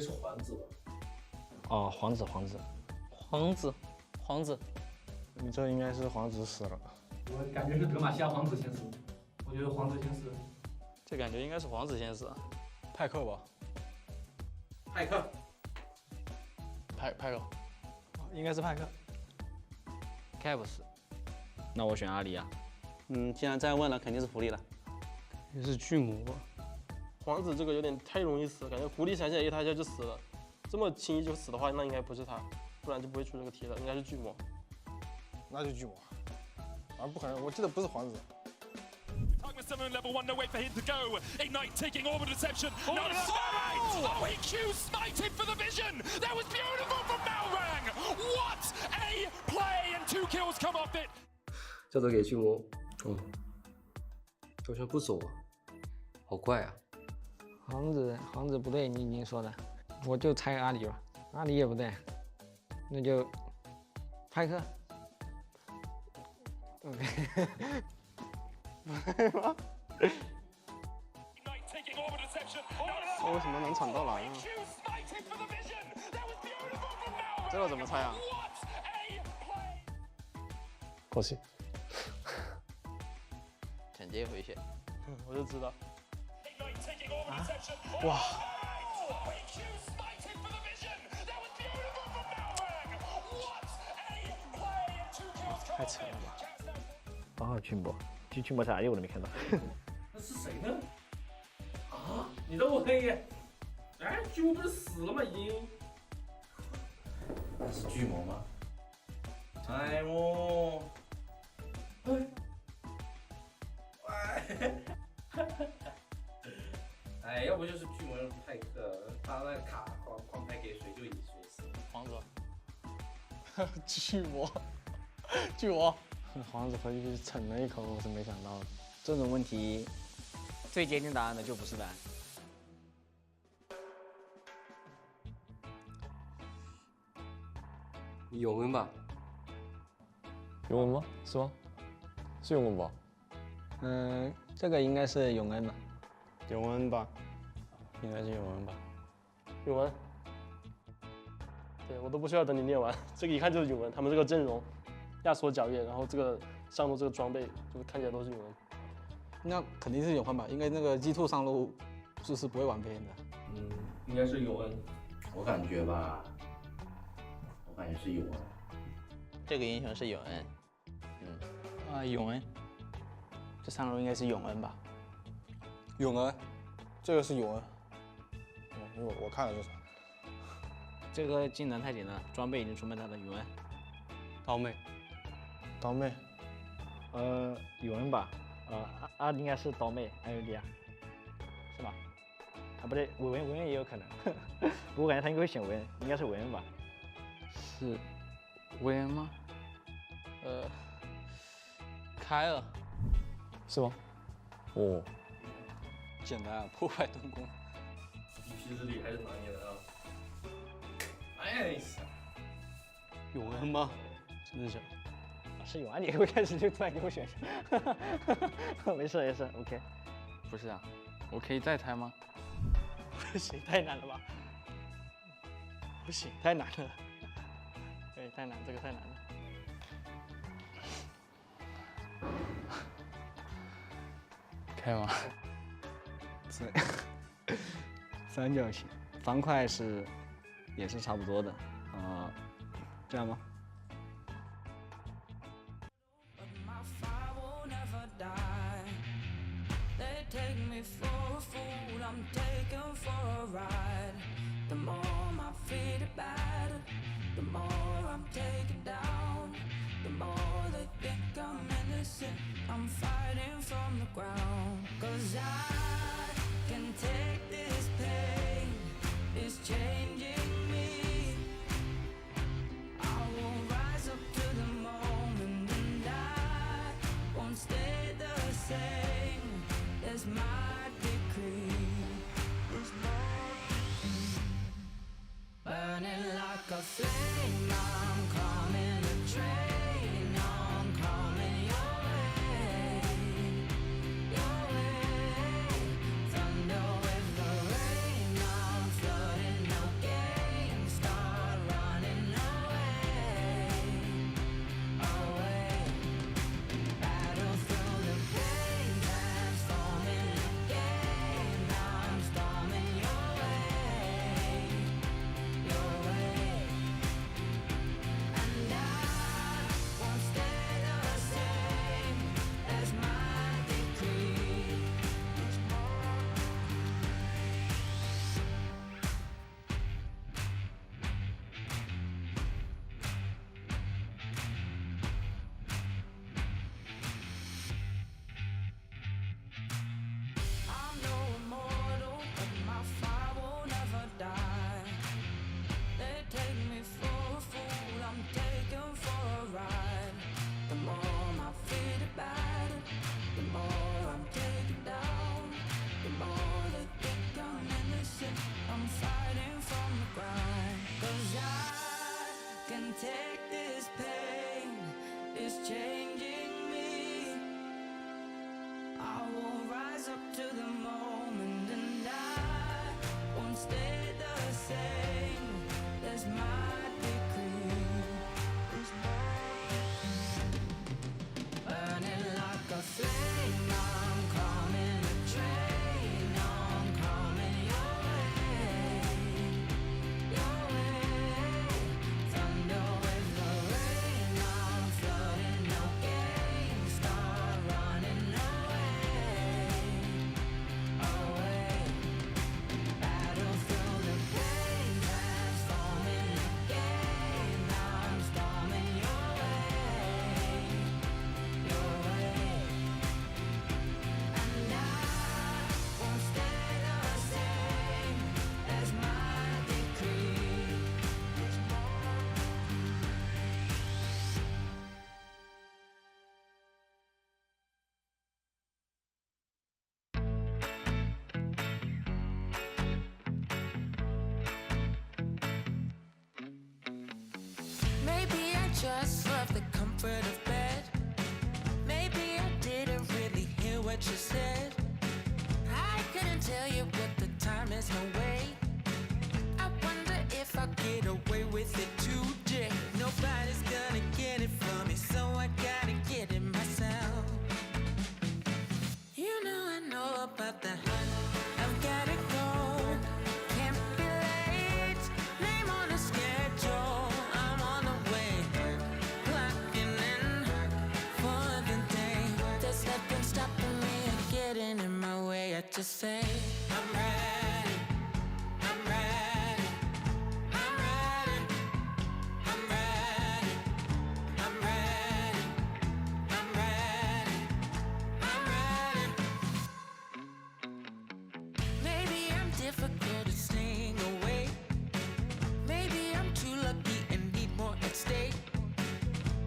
皇子吧。哦，皇子。这应该是皇子死了。我感觉是德玛西亚皇子先死。我觉得皇子先死。这感觉应该是皇子先死。派克吧。派克。应该是派克。Caps。那我选阿里啊。既然这样问了，肯定是狐狸了。也是巨魔吧。皇子这个有点太容易死了，感觉狐狸闪现 A 他一下就死了，这么轻易就死的话，那应该不是他，不然就不会出这个题了，应该是巨魔。那就巨魔，不可能，我记得不是皇子。Someone level 1, no wait for him to go. Ignite taking orbital deception. No smite! Oh, he Q smited for the vision. That was beautiful from Malrang. What a play, and 2 kills come off it. 这都给巨魔，好像不走啊，好怪啊。皇子不对，你已经说了，我就猜阿里吧。阿里也不对，那就派克。OK。吗？这为什么能抢到蓝啊？这个怎么猜啊？过去。直接回血。我就知道。哇！太扯了吧！啊，巨魔是阿里，我都没看到。那是谁呢？啊！你这么黑！哎，巨魔不是死了吗？已经。那是巨魔吗？哎呦！哎，要不就是巨魔用派克，他那卡狂拍给谁就以谁死。皇子，巨魔，巨魔，皇子回去逞了一口，我是没想到的。这种问题，最接近答案的就不是答案。永恩吧？永恩吗？是吗？是永恩吧？这个应该是永恩吧？永恩吧？应该是永恩吧？永恩。对我都不需要等你念完，这个一看就是永恩。他们这个阵容，亚索皎月，然后这个上路这个装备，就是看起来都是永恩。那肯定是永恩吧？应该那个 G2 上路是不会玩配音的。应该是永恩。我感觉吧，我感觉是永恩。这个英雄是永恩。永恩，这上路应该是永恩吧？永恩，这个是永恩。因为我看了这场。这个技能太简单，装备已经出卖他的永恩。刀妹，刀妹，永恩吧？应该是刀妹 IUD 啊，是吧？不对，韦恩也有可能，不过我感觉他应该会选韦恩，应该是韦恩吧？是韦恩吗？凯尔，是吗？哦，简单啊，破坏盾弓。一批之力还是拿捏的啊。Nice。永恩吗？真的假的？是永安，你会开始就突然给我选，没事 ，OK。不是啊，我可以再猜吗？不行，太难了吧？不行，太难了。对，太难，这个太难了。开吗？三角形，方块也是差不多的这样吗？ Take me for a fool, I'm taken for a ride. The more my feet are battered, the more I'm taken down. The more they think I'm innocent, I'm fighting from the ground. 'Cause I can take this pain, it's changing me. I won't rise up to the moment and I won't stay the same. It's my decree. It's my decree. Burning like a flame, I'm coming a train. I'm coming your way, your way. Thunder with the rain, I'm flooding the game. Start running away, away. Battle through the pain, transforming. just love the comfort of bed. Maybe I didn't really hear what you said. I couldn't tell you what the time is, no way. I wonder if I'll get away with it today. Nobody's gonna get it from me, so I gotta get it myself. You know I know about the hunt. I've gotta go. Can't be late. Name on the schedule. I'm on the way. Clocking in for the day. There's nothing stopping me or getting in my way. I just say I'm ready. I'm ready. I'm ready. I'm ready. I'm ready. I'm ready. I'm ready. Maybe I'm difficult at staying away. Maybe I'm too lucky and need more at stake.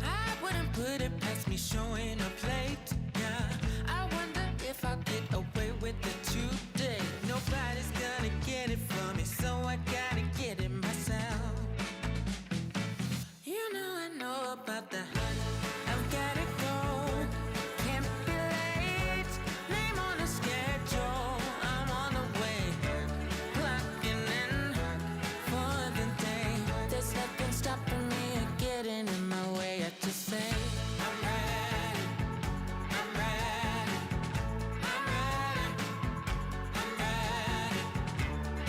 I wouldn't put it past me showing up late. Yeah, I wonder if I'll get away with it today. Nobody's gonna get it from me, so I gotta get it myself. You know I know about the hunt. I've gotta go. Can't be late. Name on the schedule. I'm on the way. Clocking in for the day. There's nothing stopping me or getting in my way. I just say I'm ready. I'm ready. I'm ready. I'm ready.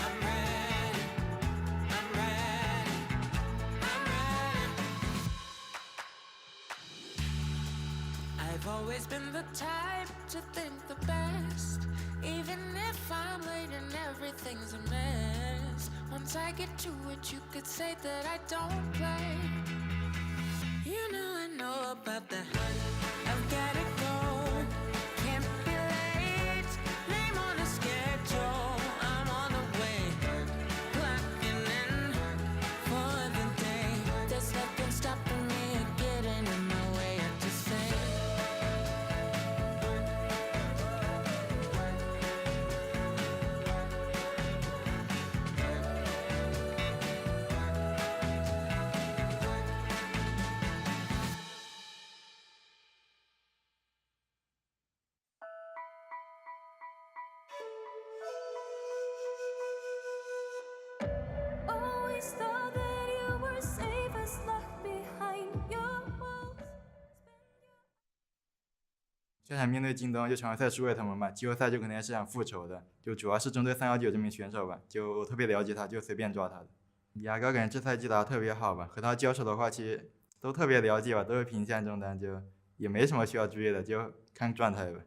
I'm ready. I'm ready. I'm ready. I've always been the type to think the best, even if I'm late and everything's a mess. Once I get to it, you could say that I don't play. You know I know about the hunt. I've gotta go. Can't be late. Name on the schedule. I'm on the way. Clocking in for the day. There's nothing stopping me or getting in my way. I just say Always thought that you were safest left behind your walls. 这场面对京东就常规赛输给他们吧，季后赛就肯定是想复仇的，就主要是针对319这名选手吧，就我特别了解他，就随便抓他的。牙膏感觉这赛季打得特别好吧，和他交手的话其实都特别了解吧，都是平线中单，就也没什么需要注意的，就看状态吧。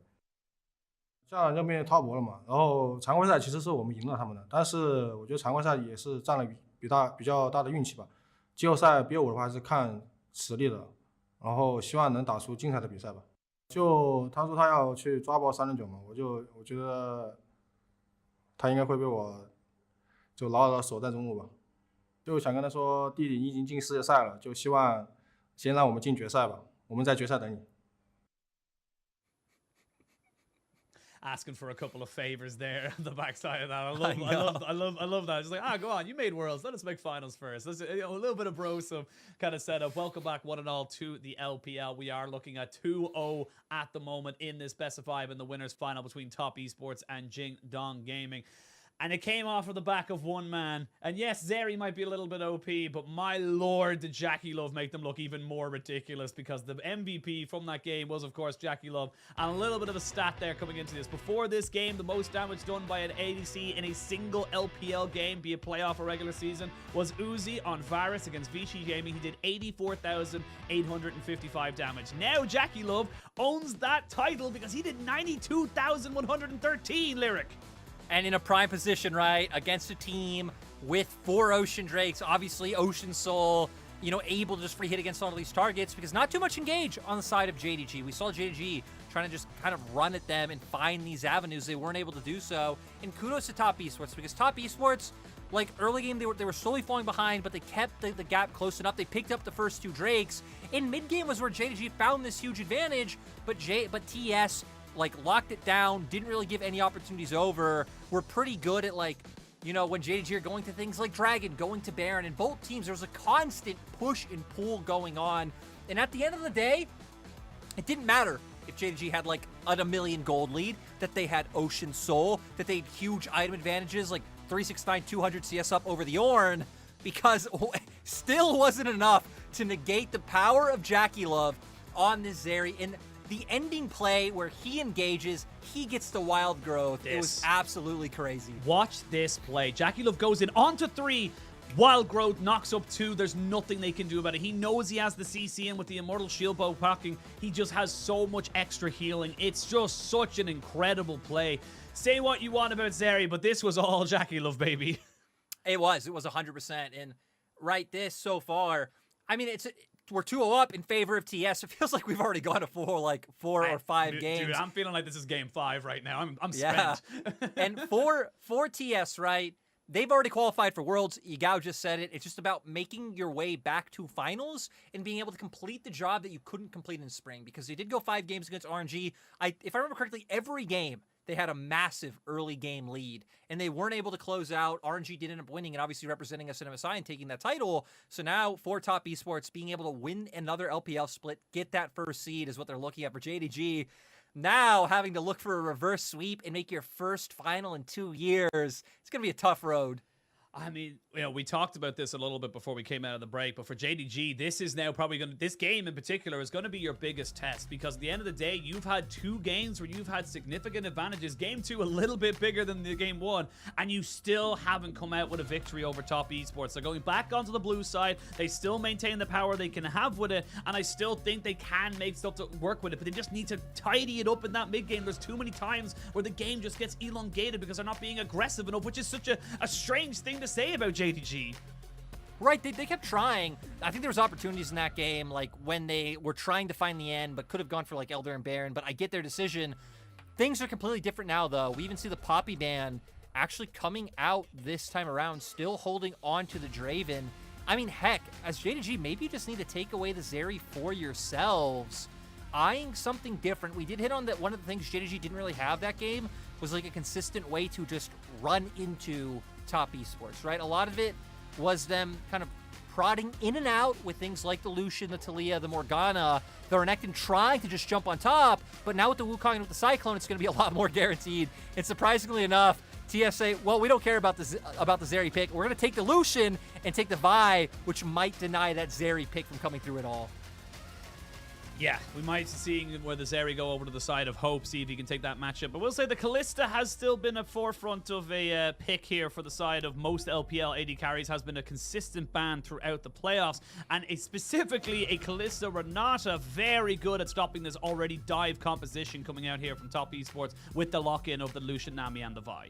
下那边滔搏了嘛，然后常规赛其实是我们赢了他们的，但是我觉得常规赛也是占了比较大的运气吧。季后赛比我的话还是看实力的，然后希望能打出精彩的比赛吧。就他说他要去抓爆309嘛，我觉得他应该会被我就牢牢的守在中路吧。就想跟他说，弟弟你已经进世界赛了，就希望先让我们进决赛吧，我们在决赛等你。Asking for a couple of favors there on the backside of that. I love that. Just like, go on, you made worlds. Let us make finals first. Let's, a little bit of brosome kind of setup. Welcome back, one and all, to the LPL. We are looking at 2-0 at the moment in this best of 5 in the winners final between Top Esports and Jing Dong Gaming. And it came off of the back of one man. And yes, Zeri might be a little bit OP, but my lord, did Jackie Love make them look even more ridiculous, because the MVP from that game was, of course, Jackie Love. And a little bit of a stat there coming into this. Before this game, the most damage done by an ADC in a single LPL game, be it playoff or regular season, was Uzi on Varus against Vichy Gaming. He did 84,855 damage. Now Jackie Love owns that title because he did 92,113, Lyric. And in a prime position, right, against a team with 4 Ocean Drakes, obviously Ocean Soul, you know, able to just free hit against all of these targets, because not too much engage on the side of JDG. We saw JDG trying to just kind of run at them and find these avenues. They weren't able to do so. And kudos to Top Esports, because Top Esports, like early game, they were slowly falling behind, but they kept the gap close enough. They picked up the first 2 Drakes. In mid game was where JDG found this huge advantage, but TES like locked it down, didn't really give any opportunities over. We're pretty good at like you know, when JDG are going to things like Dragon, going to Baron, and both teams, there's a constant push and pull going on. And at the end of the day, it didn't matter if JDG had like a million gold lead, that they had Ocean Soul, that they had huge item advantages like 369, 200 CS up over the Ornn, because still wasn't enough to negate the power of Jackie Love on this Zeri. And the ending play where he engages, he gets the wild growth. It was absolutely crazy. Watch this play. Jackie Love goes in onto 3. Wild Growth knocks up 2. There's nothing they can do about it. He knows he has the CC in with the Immortal Shield Bow packing. He just has so much extra healing. It's just such an incredible play. Say what you want about Zeri, but this was all Jackie Love, baby. It was 100%. And this so far, I mean, we're 2-0 up in favor of TS. It feels like we've already gone to four or five games. Dude, I'm feeling like this is game 5 right now. I'm spent. And for TS, right, they've already qualified for Worlds. Yagao just said it. It's just about making your way back to finals and being able to complete the job that you couldn't complete in spring, because they did go 5 games against RNG. If I remember correctly, every game they had a massive early game lead, and they weren't able to close out. RNG did end up winning and obviously representing us in MSI and taking that title. So now for Top Esports, being able to win another LPL split, get that first seed is what they're looking at for JDG. Now having to look for a reverse sweep and make your first final in 2 years, it's going to be a tough road. I mean, you know, we talked about this a little bit before we came out of the break, but for JDG, this is now probably this game in particular is going to be your biggest test, because at the end of the day, you've had 2 games where you've had significant advantages. Game 2 a little bit bigger than the game 1, and you still haven't come out with a victory over Top Esports. They're going back onto the blue side. They still maintain the power they can have with it, and I still think they can make stuff to work with it, but they just need to tidy it up in that mid game. There's too many times where the game just gets elongated because they're not being aggressive enough, which is such a strange thing to say about JDG. Right, they kept trying. I think there was opportunities in that game, like when they were trying to find the end, but could have gone for like Elder and Baron, but I get their decision. Things are completely different now, though. We even see the Poppy ban actually coming out this time around, still holding on to the Draven. I mean, heck, as JDG, maybe you just need to take away the Zeri for yourselves. Eyeing something different. We did hit on that one of the things JDG didn't really have that game was like a consistent way to just run into Top Esports, right? A lot of it was them kind of prodding in and out with things like the Lucian, the Talia, the Morgana, the Renekton trying to just jump on top, but now with the Wukong and with the Cyclone, it's going to be a lot more guaranteed. And surprisingly enough, TS say, well, we don't care about the Zeri pick. We're going to take the Lucian and take the Vi, which might deny that Zeri pick from coming through at all. Yeah, we might see where the Zeri go over to the side of Hope, see if he can take that matchup. But we'll say the Kalista has still been a forefront of a pick here for the side of most LPL AD carries, has been a consistent ban throughout the playoffs. And specifically a Kalista Renata, very good at stopping this already dive composition coming out here from Top Esports with the lock-in of the Lucian, Nami, and the Vi.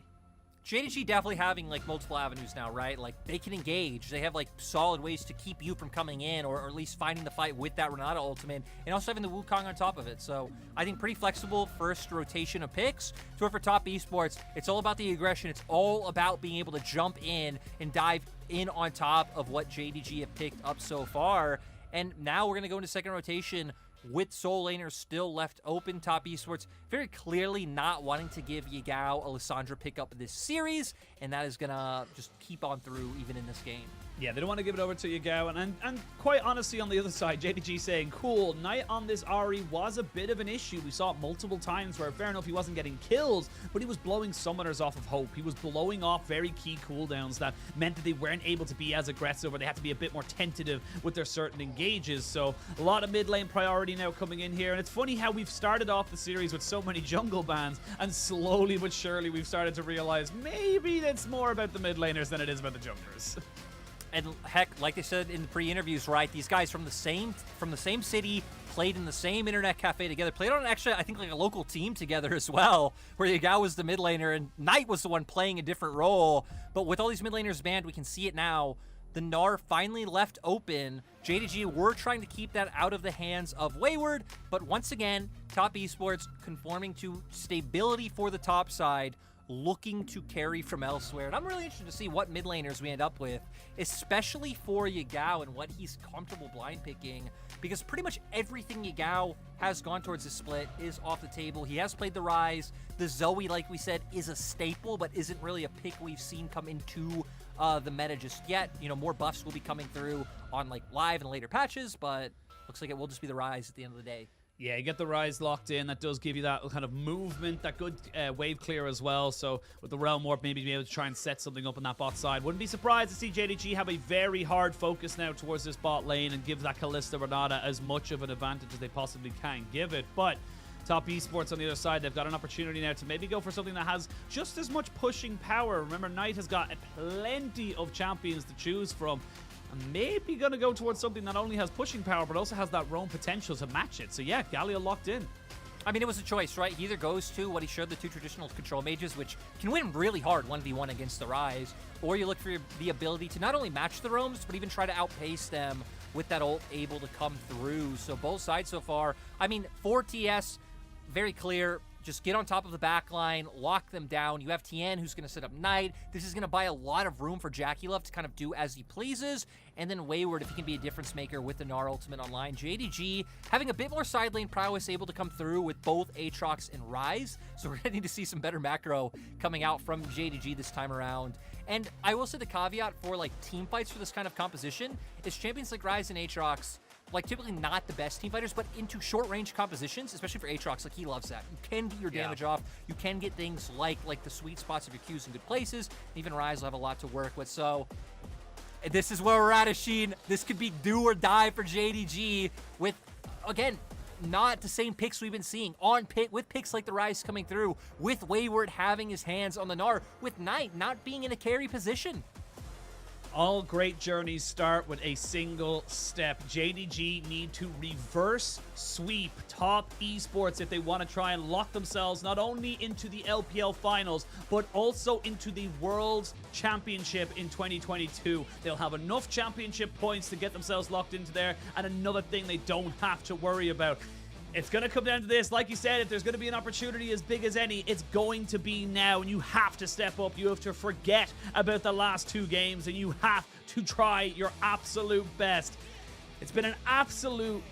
JDG definitely having like multiple avenues now, right? Like they can engage. They have like solid ways to keep you from coming in, or at least finding the fight with that Renata ultimate, and also having the Wukong on top of it. So I think pretty flexible first rotation of picks. So for Top Esports, it's all about the aggression. It's all about being able to jump in and dive in on top of what JDG have picked up so far. And now we're going to go into second rotation with Soul Laners still left open. Top Esports very clearly not wanting to give Yagao a Lissandra pickup this series, and that is going to just keep on through even in this game. Yeah, they don't want to give it over to Yagao, and quite honestly, on the other side, JDG saying, cool, Knight on this Ahri was a bit of an issue. We saw it multiple times where, fair enough, he wasn't getting kills, but he was blowing summoners off of Hope. He was blowing off very key cooldowns that meant that they weren't able to be as aggressive, or they had to be a bit more tentative with their certain engages. So a lot of mid lane priority now coming in here, and it's funny how we've started off the series with so many jungle bans, and slowly but surely we've started to realize maybe it's more about the mid laners than it is about the junglers. And heck, like they said in the pre-interviews, right, these guys from the same city, played in the same internet cafe together, played on actually, I think, like a local team together as well, where Yagao was the mid laner and Knight was the one playing a different role. But with all these mid laners banned, we can see it now. The Gnar finally left open. JDG were trying to keep that out of the hands of Wayward, but once again, Top Esports conforming to stability for the top side, looking to carry from elsewhere. And I'm really interested to see what mid laners we end up with, especially for Yagao and what he's comfortable blind picking, because pretty much everything Yagao has gone towards this split is off the table. He has played the Ryze. The Zoe, like we said, is a staple, but isn't really a pick we've seen come into the meta just yet. You know, more buffs will be coming through on like live and later patches, but looks like it will just be the Ryze at the end of the day. Yeah, you get the Ryze locked in. That does give you that kind of movement, that good wave clear as well. So with the Realm Warp, maybe be able to try and set something up on that bot side. Wouldn't be surprised to see JDG have a very hard focus now towards this bot lane and give that Kalista Renata as much of an advantage as they possibly can give it. But Top Esports on the other side, they've got an opportunity now to maybe go for something that has just as much pushing power. Remember, Knight has got plenty of champions to choose from. And maybe going to go towards something that only has pushing power, but also has that roam potential to match it. So yeah, Galio locked in. I mean, it was a choice, right? He either goes to what he showed the two traditional control mages, which can win really hard 1v1 against the Ryze, or you look for the ability to not only match the roams, but even try to outpace them with that ult able to come through. So both sides so far, I mean, for TS, very clear. Just get on top of the back line, lock them down. You have Tien who's going to set up Knight. This is going to buy a lot of room for JackeyLove to kind of do as he pleases. And then Wayward, if he can be a difference maker with the Gnar ultimate online. JDG having a bit more side lane prowess, able to come through with both Aatrox and Ryze. So we're going to need to see some better macro coming out from JDG this time around. And I will say the caveat for like team fights for this kind of composition is champions like Ryze and Aatrox, like typically not the best team fighters, but into short range compositions, especially for Aatrox, like he loves that. You can get your damage off. You can get things like the sweet spots of your Qs in good places. Even Ryze will have a lot to work with. So this is where we're at, Ashin. This could be do or die for JDG with, again, not the same picks we've been seeing on pick with picks like the Ryze coming through, with Wayward having his hands on the Gnar, with Knight not being in a carry position. All great journeys start with a single step. JDG need to reverse sweep Top Esports if they want to try and lock themselves not only into the LPL finals, but also into the World Championship in 2022. They'll have enough championship points to get themselves locked into there, and another thing they don't have to worry about. It's going to come down to this. Like you said, if there's going to be an opportunity as big as any, it's going to be now. And you have to step up. You have to forget about the last two games. And you have to try your absolute best. It's been an absolute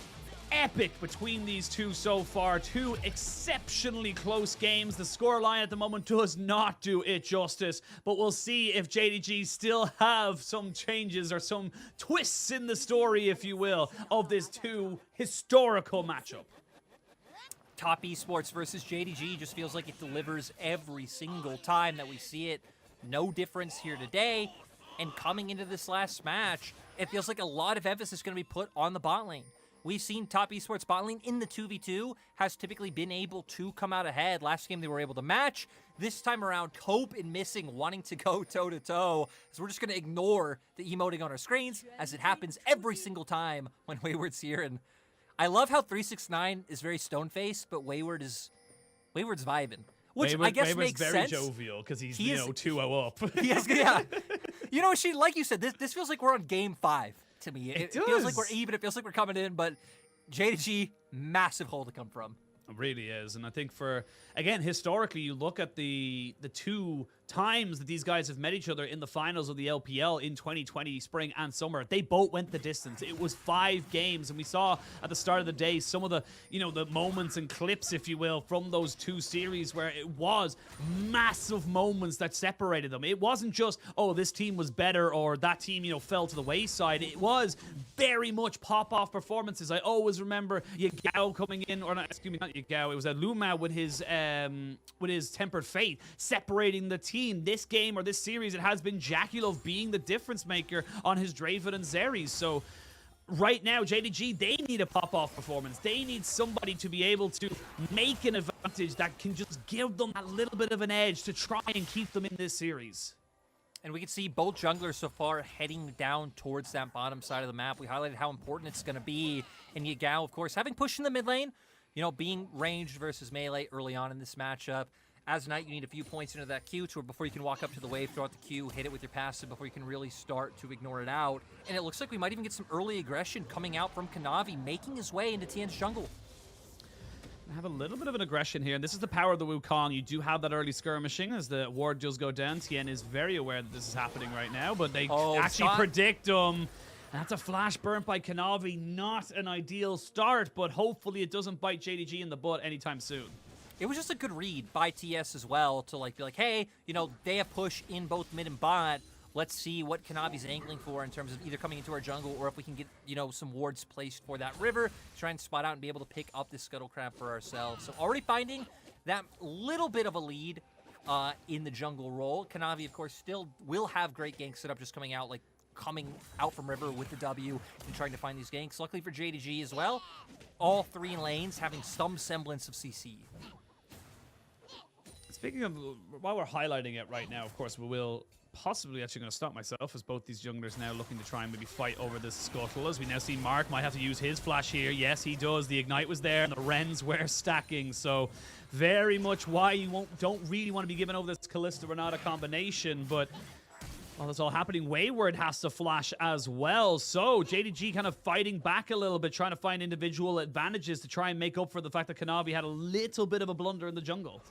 epic between these two so far. Two exceptionally close games. The scoreline at the moment does not do it justice. But we'll see if JDG still have some changes or some twists in the story, if you will, of this two historical matchup. Top Esports versus JDG just feels like it delivers every single time that we see it. No difference here today. And coming into this last match, it feels like a lot of emphasis is going to be put on the bot lane. We've seen Top Esports bot lane in the 2v2 has typically been able to come out ahead. Last game they were able to match. This time around, Cope and Missing wanting to go toe-to-toe. So we're just going to ignore the emoting on our screens, as it happens every single time when Wayward's here. And I love how 369 is very stone-faced, but Wayward's vibing. Which I guess Wayward's makes very sense. jovial because he's, 2-0 up. Yes, yeah. You know, like you said, this feels like we're on game 5 to me. It feels like we're even. It feels like we're coming in, but JDG, massive hole to come from. It really is. And I think again, historically, you look at the two times that these guys have met each other in the finals of the LPL in 2020, spring and summer. They both went the distance. It was 5 games, and we saw at the start of the day some of the, the moments and clips, if you will, from those two series where it was massive moments that separated them. It wasn't just, oh, this team was better or that team, fell to the wayside. It was very much pop-off performances. I always remember Yagao coming in, or not, excuse me, not Yagao, it was Luma with his Tempered Fate, separating the team. This game or this series, it has been JackeyLove being the difference maker on his Draven and Xerxes. So right now, JDG, they need a pop-off performance. They need somebody to be able to make an advantage that can just give them a little bit of an edge to try and keep them in this series. And we can see both junglers so far heading down towards that bottom side of the map. We highlighted how important it's going to be. And Yagao, of course, having pushed in the mid lane, being ranged versus melee early on in this matchup. As Knight, you need a few points into that Q before you can walk up to the wave, throw out the Q, hit it with your passive before you can really start to ignore it out. And it looks like we might even get some early aggression coming out from Kanavi, making his way into Tien's jungle. Have a little bit of an aggression here, and this is the power of the Wukong. You do have that early skirmishing as the ward does go down. Tien is very aware that this is happening right now, but they actually predict him. That's a flash burnt by Kanavi. Not an ideal start, but hopefully it doesn't bite JDG in the butt anytime soon. It was just a good read by TS as well to like be like, hey, you know, they have push in both mid and bot. Let's see what Kanavi's angling for in terms of either coming into our jungle or if we can get, you know, some wards placed for that river, try and spot out and be able to pick up this Scuttle Crab for ourselves. So already finding that little bit of a lead in the jungle role. Kanavi, of course, still will have great gank setup just coming out from river with the W and trying to find these ganks. Luckily for JDG as well, all 3 lanes having some semblance of CC. Speaking of, while we're highlighting it right now, of course, we will possibly actually going to stop myself as both these junglers now looking to try and maybe fight over this scuttle, as we now see Mark might have to use his flash here. Yes, he does. The ignite was there and the Rens were stacking, so very much why you don't really want to be giving over this Kalista Renata combination, but while that's all happening, Wayward has to flash as well. So JDG kind of fighting back a little bit, trying to find individual advantages to try and make up for the fact that Kanavi had a little bit of a blunder in the jungle.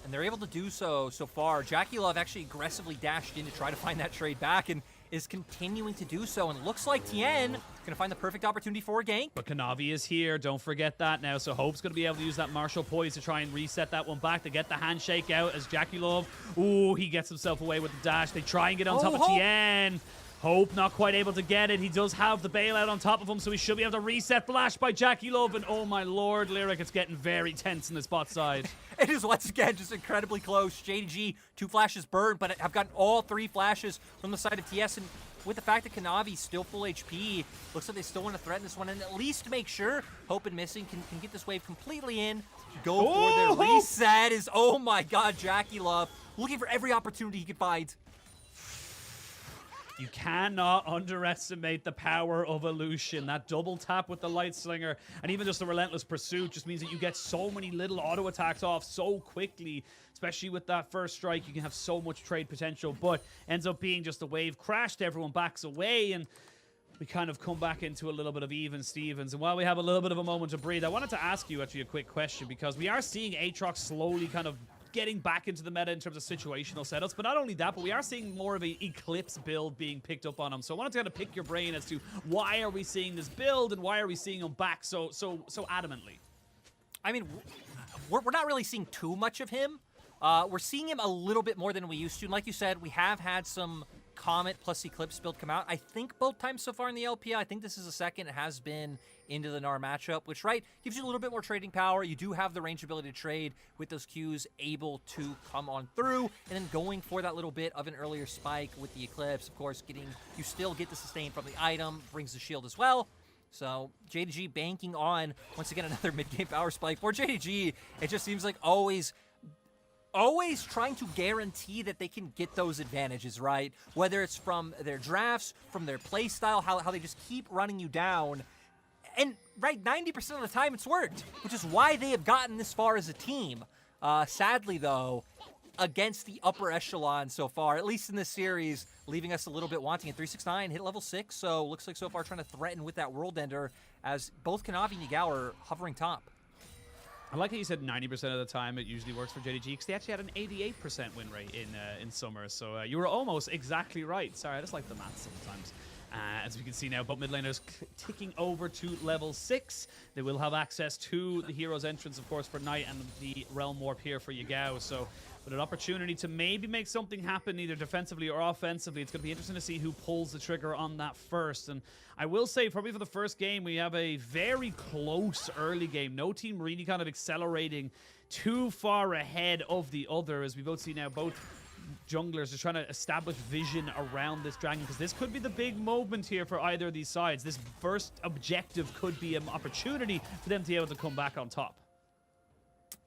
And they're able to do so far. Jackie Love actually aggressively dashed in to try to find that trade back and is continuing to do so. And it looks like Tien is going to find the perfect opportunity for a gank. But Kanavi is here. Don't forget that now. So Hope's going to be able to use that Martial Poise to try and reset that one back to get the handshake out as Jackie Love. Ooh, he gets himself away with the dash. They try and get on top of Tien. Hope not quite able to get it. He does have the bailout on top of him, so he should be able to reset. Flash by Jackie Love, and oh my lord, Lyric, it's getting very tense in this bot side. It is once again just incredibly close. JDG, 2 flashes burned, but have gotten all 3 flashes from the side of TS, and with the fact that Kanavi's still full HP, looks like they still want to threaten this one, and at least make sure Hope and Missing can get this wave completely in. Go for their reset is, oh my god, Jackie Love, looking for every opportunity he could find. You cannot underestimate the power of Illusion. That double tap with the Light Slinger and even just the Relentless Pursuit just means that you get so many little auto attacks off so quickly, especially with that first strike. You can have so much trade potential, but ends up being just a wave crashed. Everyone backs away and we kind of come back into a little bit of even Stevens. And while we have a little bit of a moment to breathe, I wanted to ask you actually a quick question because we are seeing Aatrox slowly kind of getting back into the meta in terms of situational setups, but not only that, but we are seeing more of an Eclipse build being picked up on him. So I wanted to kind of pick your brain as to why are we seeing this build and why are we seeing him back so adamantly? I mean, we're not really seeing too much of him. We're seeing him a little bit more than we used to. And like you said, we have had some Comet plus Eclipse build come out. I think both times so far in the LPL. I think this is the second. It has been into the Gnar matchup, which, right, gives you a little bit more trading power. You do have the range ability to trade with those Qs able to come on through, and then going for that little bit of an earlier spike with the Eclipse. Of course, you still get the sustain from the item, brings the shield as well. So JDG banking on, once again, another mid-game power spike. For JDG, it just seems like always trying to guarantee that they can get those advantages, right? Whether it's from their drafts, from their play style, how they just keep running you down. And, right, 90% of the time it's worked, which is why they have gotten this far as a team. Sadly, though, against the upper echelon so far, at least in this series, leaving us a little bit wanting. At 369, hit level 6, so looks like so far trying to threaten with that World Ender as both Kanavi and Yagao are hovering top. I like how you said 90% of the time it usually works for JDG because they actually had an 88% win rate in summer. So you were almost exactly right. Sorry, I just like the math sometimes. As we can see now, both mid laners ticking over to level 6. They will have access to the Hero's Entrance, of course, for Knight and the Realm Warp here for Yagao. So with an opportunity to maybe make something happen either defensively or offensively, it's going to be interesting to see who pulls the trigger on that first. And I will say, probably for the first game, we have a very close early game. No team really kind of accelerating too far ahead of the other, as we both see now both junglers are trying to establish vision around this dragon, because this could be the big moment here for either of these sides. This first objective could be an opportunity for them to be able to come back on top.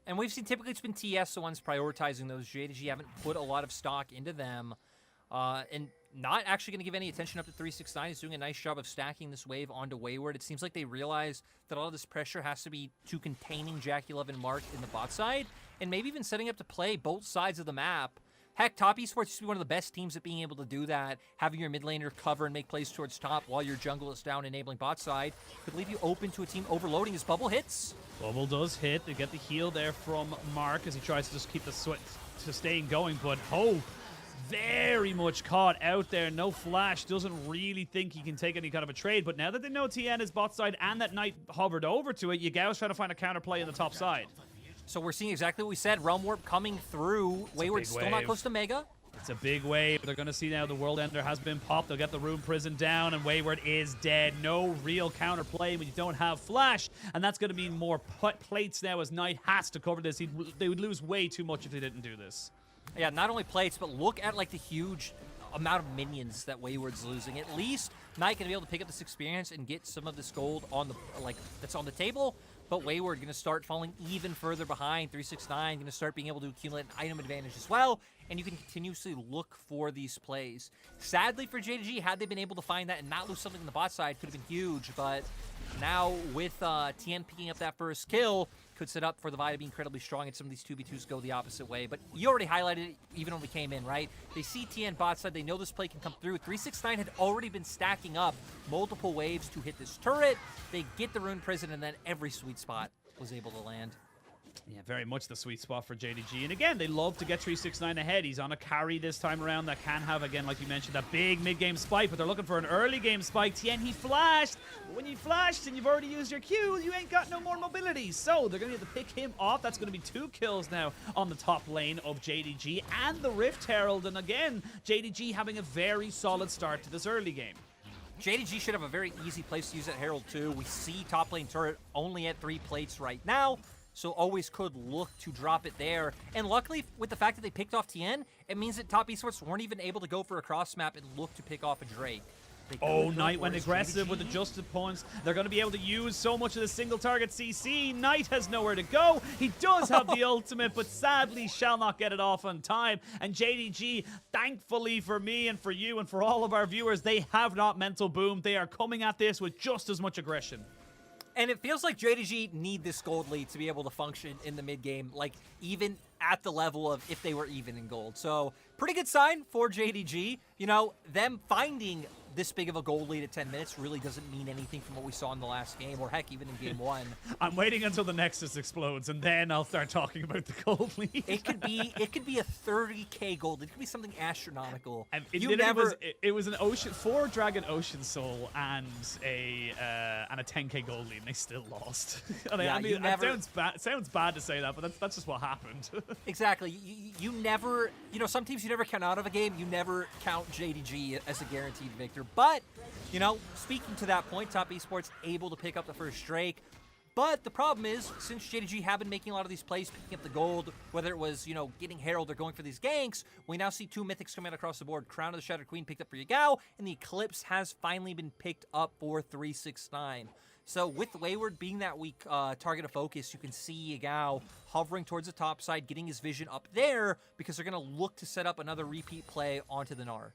And we've seen typically it's been TS the ones prioritizing those. JDG haven't put a lot of stock into them. And not actually going to give any attention up to 369. He's doing a nice job of stacking this wave onto Wayward. It seems like they realize that all of this pressure has to be to containing Jackie Love and Mark in the bot side, and maybe even setting up to play both sides of the map. Heck, Top Esports used to be one of the best teams at being able to do that. Having your mid laner cover and make plays towards top while your jungle is down, enabling bot side, could leave you open to a team overloading as bubble hits. Bubble does hit. They get the heal there from Mark as he tries to just keep the sustain going, but very much caught out there. No flash. Doesn't really think he can take any kind of a trade, but now that they know TN is bot side and that Knight hovered over to it, Yagao's trying to find a counterplay in the top side. So we're seeing exactly what we said. Realm Warp coming through. Wayward's still not close to Mega. It's a big wave. They're going to see now the World Ender has been popped. They'll get the Rune Prison down, and Wayward is dead. No real counterplay when you don't have Flash, and that's going to mean more plates now as Knight has to cover this. They would lose way too much if they didn't do this. Yeah, not only plates, but look at like the huge amount of minions that Wayward's losing. At least Knight going to be able to pick up this experience and get some of this gold on the that's on the table. But Wayward going to start falling even further behind. 369 going to start being able to accumulate an item advantage as well. And you can continuously look for these plays. Sadly for JDG, had they been able to find that and not lose something on the bot side, could have been huge. But now with TN picking up that first kill, could set up for the Vi to be incredibly strong, and some of these 2v2s go the opposite way. But you already highlighted it even when we came in, right? They see TN bot side, they know this play can come through. 369 had already been stacking up multiple waves to hit this turret. They get the Rune Prison, and then every sweet spot was able to land. Yeah, very much the sweet spot for JDG. And again, they love to get 369 ahead. He's on a carry this time around that can have, again, like you mentioned, that big mid-game spike, but they're looking for an early game spike. TN, he flashed. But when you flashed and you've already used your Q, you ain't got no more mobility. So they're going to have to pick him off. That's going to be 2 kills now on the top lane of JDG and the Rift Herald. And again, JDG having a very solid start to this early game. JDG should have a very easy place to use that Herald too. We see top lane turret only at 3 plates right now, so always could look to drop it there. And luckily, with the fact that they picked off TN, it means that top esports weren't even able to go for a cross map and look to pick off a Drake. Oh, Knight went aggressive with adjusted points. They're going to be able to use so much of the single target CC. Knight has nowhere to go. He does have the ultimate, but sadly shall not get it off on time. And JDG, thankfully for me and for you and for all of our viewers, they have not mental boomed. They are coming at this with just as much aggression. And it feels like JDG need this gold lead to be able to function in the mid game, like even at the level of if they were even in gold. So pretty good sign for JDG. You know, them finding this big of a gold lead at 10 minutes really doesn't mean anything from what we saw in the last game, or heck, even in game 1. I'm waiting until the Nexus explodes, and then I'll start talking about the gold lead. It could be a 30k gold. It could be something astronomical. And it was an ocean 4 Dragon Ocean Soul and a 10k gold lead, and they still lost. Yeah, I mean, it sounds bad to say that, but that's just what happened. Exactly. You never, you know, some teams you never count out of a game. You never count JDG as a guaranteed victor. But, you know, speaking to that point, Top Esports able to pick up the first Drake. But the problem is, since JDG have been making a lot of these plays, picking up the gold, whether it was, you know, getting Herald or going for these ganks, we now see 2 mythics coming out across the board. Crown of the Shattered Queen picked up for Yagao, and the Eclipse has finally been picked up for 369. So with Wayward being that weak target of focus, you can see Yagao hovering towards the top side, getting his vision up there, because they're going to look to set up another repeat play onto the Gnar.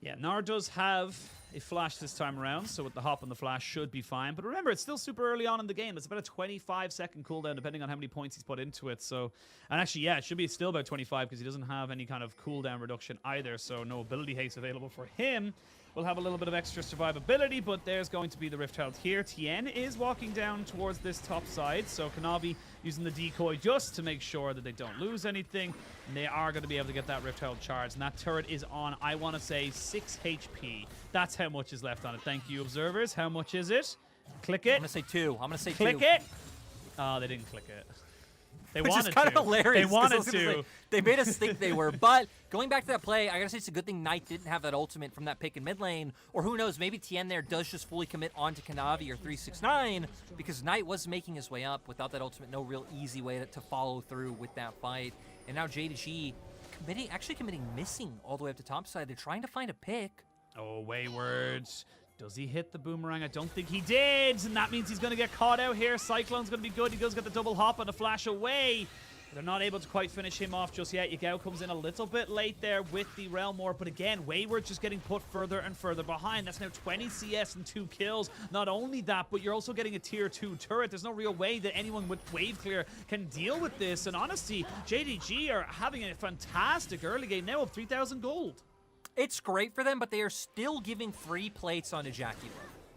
Yeah, Gnar does have a flash this time around, so with the hop on the flash should be fine. But remember, it's still super early on in the game. It's about a 25-second cooldown, depending on how many points he's put into it. So, and actually, yeah, it should be still about 25 because he doesn't have any kind of cooldown reduction either. So no ability haste available for him. We'll have a little bit of extra survivability, but there's going to be the Rift Herald here. TN is walking down towards this top side, so Kanavi using the decoy just to make sure that they don't lose anything. And they are going to be able to get that Rift Herald charged, and that turret is on, I want to say, 6 HP. That's how much is left on it. Thank you, observers. How much is it? Click it. I'm going to say 2. I'm going to say 2. Click it. Oh, they didn't click it. They Which wanted is kind of hilarious. They wanted to. Say, they made us think they were. But going back to that play, I gotta say it's a good thing Knight didn't have that ultimate from that pick in mid lane. Or who knows, maybe TN there does just fully commit onto Kanavi or 369, because Knight was making his way up without that ultimate. No real easy way to follow through with that fight. And now JDG committing missing all the way up to top side. They're trying to find a pick. Oh, Wayward. Does he hit the boomerang? I don't think he did, and that means he's going to get caught out here. Cyclone's going to be good. He does get the double hop and a flash away. They're not able to quite finish him off just yet. Yagao comes in a little bit late there with the Realm Warp, but again, Wayward just getting put further and further behind. That's now 20 CS and 2 kills. Not only that, but you're also getting a tier 2 turret. There's no real way that anyone with wave clear can deal with this, and honestly, JDG are having a fantastic early game now of 3,000 gold. It's great for them, but they are still giving free plates on Ejaculate.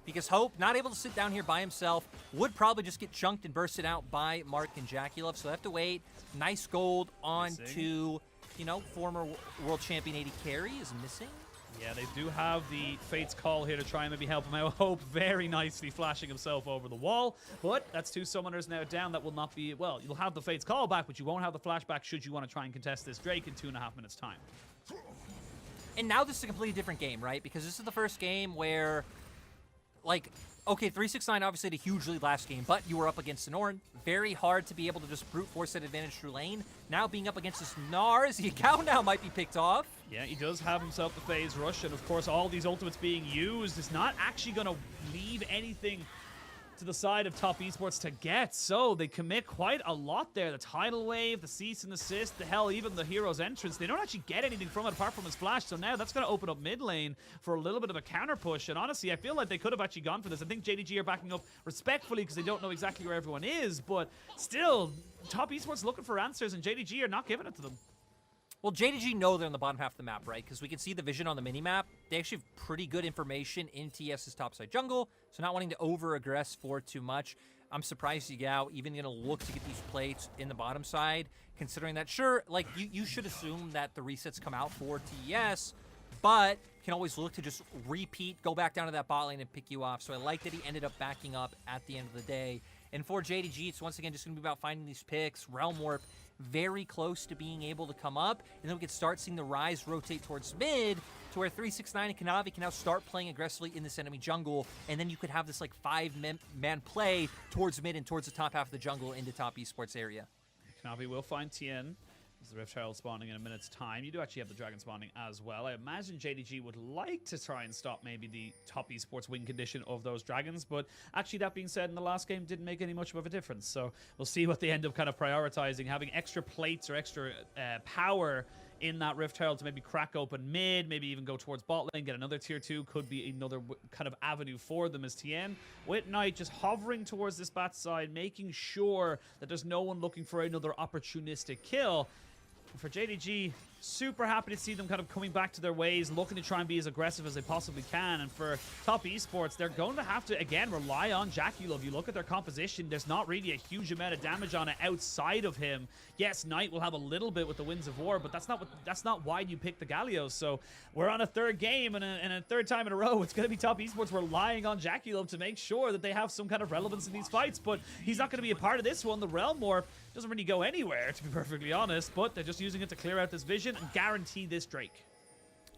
because Hope, not able to sit down here by himself, would probably just get chunked and bursted out by Mark and Jaculov, so they have to wait. Nice gold on to, you know, former world champion AD Carry is missing. Yeah, they do have the Fate's Call here to try and maybe help him out. Hope very nicely flashing himself over the wall. But that's 2 summoners now down. That will not be... Well, you'll have the Fate's Call back, but you won't have the flashback should you want to try and contest this Drake in 2.5 minutes' time. And now this is a completely different game, right? Because this is the first game where, like, okay, 369 obviously had a huge lead last game, but you were up against Sonoran. Very hard to be able to just brute force that advantage through lane. Now being up against this Nars, Yagao now might be picked off. Yeah, he does have himself the phase rush, and of course all these ultimates being used is not actually going to leave anything to the side of Top Esports to get, so they commit quite a lot there. The tidal wave, the cease and assist, the hell, even the hero's entrance, they don't actually get anything from it apart from his flash, so now that's going to open up mid lane for a little bit of a counter push, and honestly, I feel like they could have actually gone for this. I think JDG are backing up respectfully because they don't know exactly where everyone is, but still, Top Esports looking for answers, and JDG are not giving it to them. Well, JDG know they're on the bottom half of the map, right? Because we can see the vision on the mini-map. They actually have pretty good information in TS's topside jungle, so not wanting to over-aggress for too much. I'm surprised Yagao even going to look to get these plates in the bottom side, considering that, sure, like, you should assume that the resets come out for TES, but can always look to just repeat, go back down to that bot lane and pick you off. So I like that he ended up backing up at the end of the day. And for JDG, it's once again just going to be about finding these picks. Realm Warp very close to being able to come up, and then we can start seeing the Rise rotate towards mid, to where 369 and Kanavi can now start playing aggressively in this enemy jungle, and then you could have this like 5-man play towards mid and towards the top half of the jungle into Top Esports area. Kanavi will find Tien. There's the Rift Herald spawning in a minute's time. You do actually have the Dragon spawning as well. I imagine JDG would like to try and stop maybe the Top Esports win condition of those Dragons, but actually that being said, in the last game didn't make any much of a difference. So we'll see what they end up kind of prioritizing. Having extra plates or extra power in that Rift Herald to maybe crack open mid, maybe even go towards bot lane, get another tier 2, could be another kind of avenue for them as Tien. With Knight just hovering towards this bat side, making sure that there's no one looking for another opportunistic kill. For JDG, super happy to see them kind of coming back to their ways, looking to try and be as aggressive as they possibly can. And for Top Esports, they're going to have to, again, rely on Jaculov. You look at their composition, there's not really a huge amount of damage on it outside of him. Yes, Knight will have a little bit with the Winds of War, but that's not why you pick the Gallios. So we're on a third game, and a third time in a row, it's going to be Top Esports relying on Jaculov to make sure that they have some kind of relevance in these fights. But he's not going to be a part of this one. The Realm Warp doesn't really go anywhere, to be perfectly honest, but they're just using it to clear out this vision and guarantee this Drake.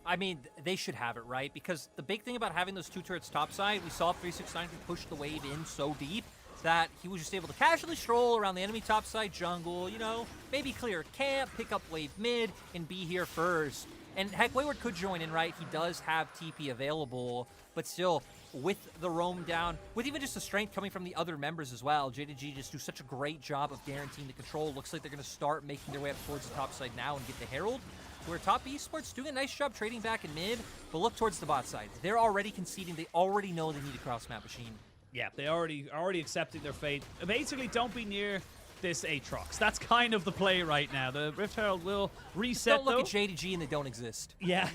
I mean, they should have it, right? Because the big thing about having those 2 turrets topside, we saw 369 push the wave in so deep that he was just able to casually stroll around the enemy topside jungle, you know, maybe clear camp, pick up wave mid, and be here first. And heck, Wayward could join in, right? He does have TP available, but still, with the roam down, with even just the strength coming from the other members as well, JDG just do such a great job of guaranteeing the control. Looks like they're going to start making their way up towards the top side now and get the Herald, where Top Esports doing a nice job trading back in mid, but look towards the bot side. They're already conceding. They already know they need a cross-map machine. Yeah, they already accepting their fate. Basically, don't be near this Aatrox. That's kind of the play right now. The Rift Herald will reset, Don't look at JDG and they don't exist. Yeah,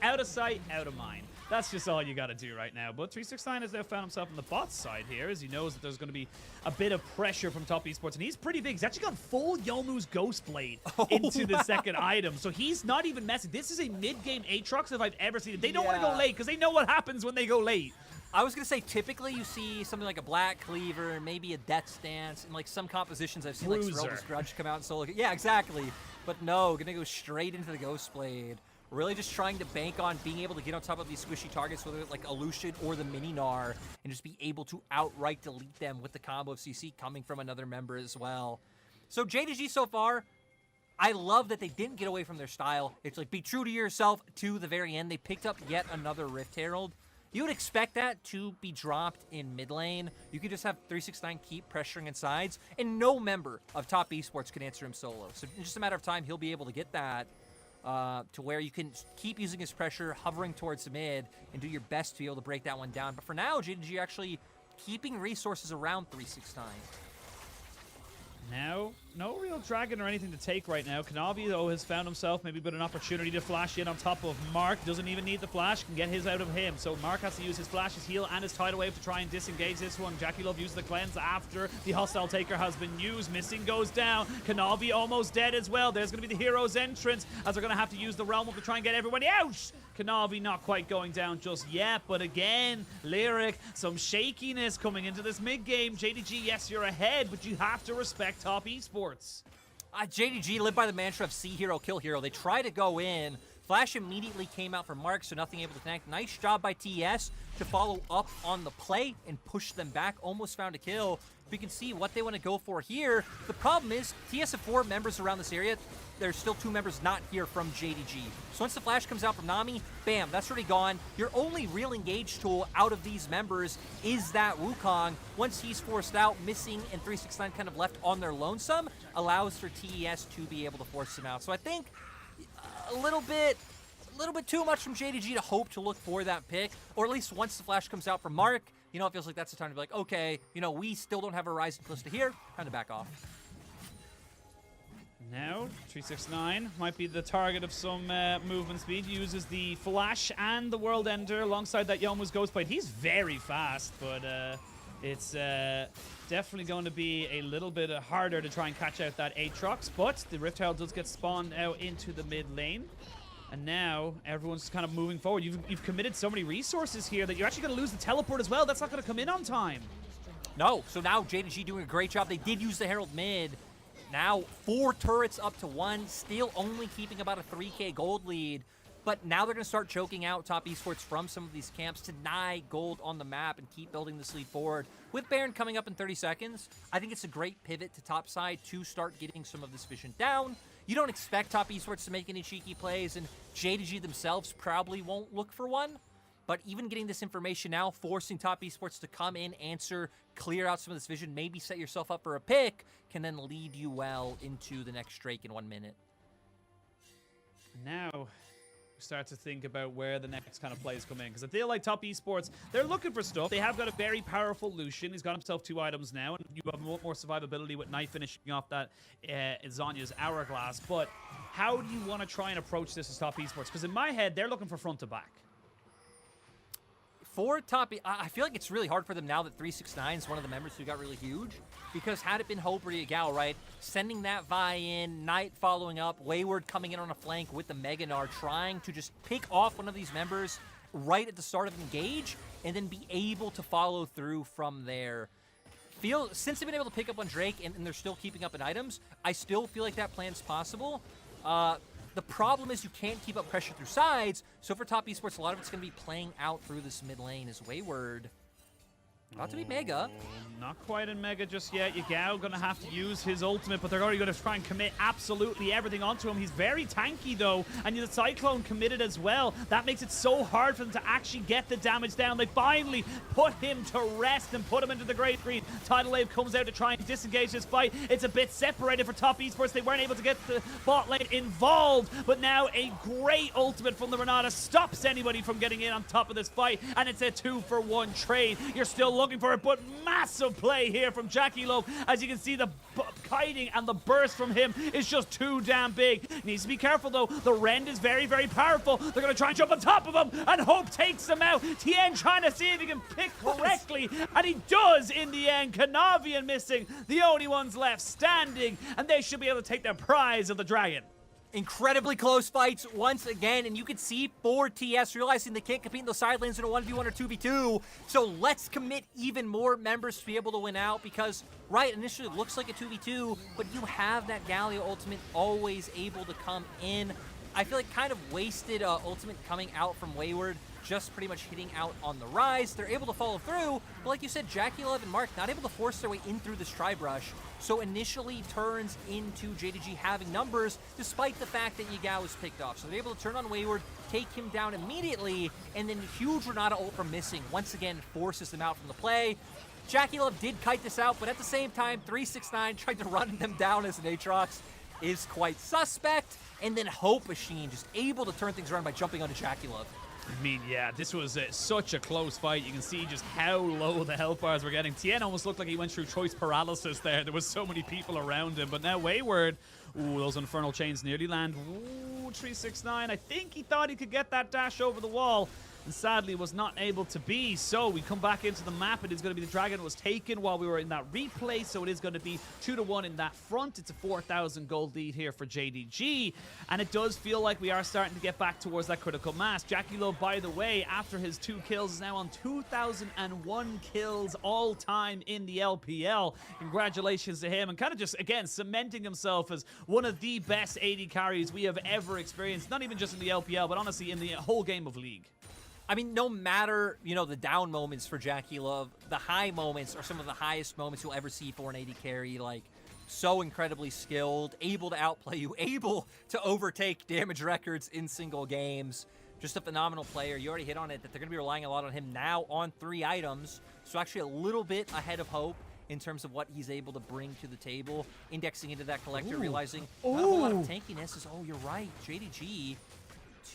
out of sight, out of mind. That's just all you got to do right now. But 369 has now found himself on the bot side here, as he knows that there's going to be a bit of pressure from Top Esports, and he's pretty big. He's actually got full Yomu's Ghost Blade into the second item, so he's not even messing. This is a mid-game Aatrox if I've ever seen it. They don't want to go late, because they know what happens when they go late. I was going to say, typically you see something like a Black Cleaver, maybe a Death Stance, and like some compositions I've seen Bruiser. like Cerebral Grudge come out and solo. Yeah, exactly. But no, going to go straight into the Ghost Blade. Really just trying to bank on being able to get on top of these squishy targets, whether it's like Illusion or the Mini Gnar, and just be able to outright delete them with the combo of CC coming from another member as well. So JDG so far, I love that they didn't get away from their style. It's like, be true to yourself to the very end. They picked up yet another Rift Herald. You would expect that to be dropped in mid lane. You could just have 369 keep pressuring in sides, and no member of Top Esports can answer him solo. So in just a matter of time, he'll be able to get that to where you can keep using his pressure, hovering towards the mid, and do your best to be able to break that one down. But for now, JDG actually keeping resources around 369. Now, no real dragon or anything to take right now. Kanavi, though, has found himself maybe with an opportunity to flash in on top of Mark. Doesn't even need the flash, can get his out of him. So Mark has to use his flash, his heal, and his tidal wave to try and disengage this one. Jackie Love uses the cleanse after the hostile taker has been used. Missing goes down. Kanavi almost dead as well. There's going to be the hero's entrance as they're going to have to use the realm to try and get everybody out. Kanavi not quite going down just yet, but again, Lyric, some shakiness coming into this mid-game. JDG, yes, you're ahead, but you have to respect Top Esports. JDG live by the mantra of see hero, kill hero. They try to go in. Flash immediately came out for Mark, so nothing able to connect. Nice job by TES to follow up on the play and push them back. Almost found a kill. We can see what they want to go for here. The problem is, TES have 4 members around this area. There's still 2 members not here from JDG. So once the flash comes out from Nami, bam, that's already gone. Your only real engage tool out of these members is that Wukong. Once he's forced out, Missing and 369 kind of left on their lonesome, allows for TES to be able to force him out. So I think a little bit too much from JDG to hope to look for that pick, or at least once the flash comes out from Mark, you know, it feels like that's the time to be like, okay, you know, we still don't have a Horizon close to here, time to back off. Now, 369 might be the target of some movement speed. Uses the flash and the World Ender alongside that Yomu's Ghostblade. He's very fast, but it's definitely going to be a little bit harder to try and catch out that Aatrox. But the Rift Herald does get spawned out into the mid lane. And now everyone's kind of moving forward. You've committed so many resources here that you're actually going to lose the teleport as well. That's not going to come in on time. No, so now JDG doing a great job. They did use the Herald mid. Now 4 turrets up to 1, still only keeping about a 3k gold lead. But now they're going to start choking out Top Esports from some of these camps to deny gold on the map and keep building this lead forward. With Baron coming up in 30 seconds, I think it's a great pivot to top side to start getting some of this vision down. You don't expect Top Esports to make any cheeky plays, and JDG themselves probably won't look for one. But even getting this information now, forcing Top Esports to come in, answer, clear out some of this vision, maybe set yourself up for a pick, can then lead you well into the next Drake in 1 minute. Now, we start to think about where the next kind of plays come in. Because I feel like Top Esports, they're looking for stuff. They have got a very powerful Lucian. He's got himself 2 items now. And you have more survivability with Knight finishing off that Zonya's Hourglass. But how do you want to try and approach this as Top Esports? Because in my head, they're looking for front to back. For Top, I feel like it's really hard for them now that 369 is one of the members who got really huge. Because had it been Hope or Yagao, right, sending that Vi in, Knight following up, Wayward coming in on a flank with the Mega Gnar, trying to just pick off one of these members right at the start of engage, and then be able to follow through from there. Since they've been able to pick up on Drake and they're still keeping up in items, I still feel like that plan's possible. The problem is you can't keep up pressure through sides, so for Top Esports, a lot of it's going to be playing out through this mid lane as Wayward. About to be Mega. Not quite in Mega just yet. Yagao going to have to use his ultimate, but they're already going to try and commit absolutely everything onto him. He's very tanky, though, and the Cyclone committed as well. That makes it so hard for them to actually get the damage down. They finally put him to rest and put him into the Great Green. Tidal Wave comes out to try and disengage this fight. It's a bit separated for Top Esports. They weren't able to get the bot lane involved, but now a great ultimate from the Renata stops anybody from getting in on top of this fight, and it's a 2-for-1 trade. You're still looking for it, but massive play here from Jackie Love. As you can see, the kiting and the burst from him is just too damn big. Needs to be careful, though. The Rend is very, very powerful. They're going to try and jump on top of him, and Hope takes him out. Tien trying to see if he can pick correctly, and he does in the end. Kanavian Missing, the only ones left standing, and they should be able to take their prize of the Dragon. Incredibly close fights once again, and you can see for TS realizing they can't compete in those side lanes in a 1v1 or 2v2, so let's commit even more members to be able to win out, because, right, initially it looks like a 2v2, but you have that Galio ultimate always able to come in. I feel like kind of wasted ultimate coming out from Wayward, just pretty much hitting out on the rise. They're able to follow through, but like you said, Jackie Love and Mark not able to force their way in through this Tri-Brush, so initially turns into JDG having numbers, despite the fact that Yagao was picked off. So they're able to turn on Wayward, take him down immediately, and then huge Renata ult from Missing once again forces them out from the play. Jackie Love did kite this out, but at the same time, 369 tried to run them down as an Aatrox is quite suspect, and then Hope Machine just able to turn things around by jumping onto Jackie Love. I mean, yeah, this was such a close fight. You can see just how low the health bars were getting. Tien almost looked like he went through choice paralysis there. There was so many people around him. But now Wayward, ooh, those Infernal Chains nearly land. Ooh, 369. I think he thought he could get that dash over the wall, and sadly was not able to be. So we come back into the map. It is going to be the dragon that was taken while we were in that replay, so it is going to be 2-1 in that front. It's a 4,000 gold lead here for JDG, and it does feel like we are starting to get back towards that critical mass. Jackie Love, by the way, after his 2 kills, is now on 2,001 kills all time in the LPL. Congratulations to him, and kind of just, again, cementing himself as one of the best AD carries we have ever experienced, not even just in the LPL, but honestly in the whole game of League. I mean, no matter, you know, the down moments for Jackie Love, the high moments are some of the highest moments you'll ever see for an AD carry. Like, so incredibly skilled, able to outplay you, able to overtake damage records in single games. Just a phenomenal player. You already hit on it, that they're going to be relying a lot on him now on 3 items. So actually a little bit ahead of hope in terms of what he's able to bring to the table. Indexing into that collector, realizing not a whole lot of tankiness is, oh, you're right, JDG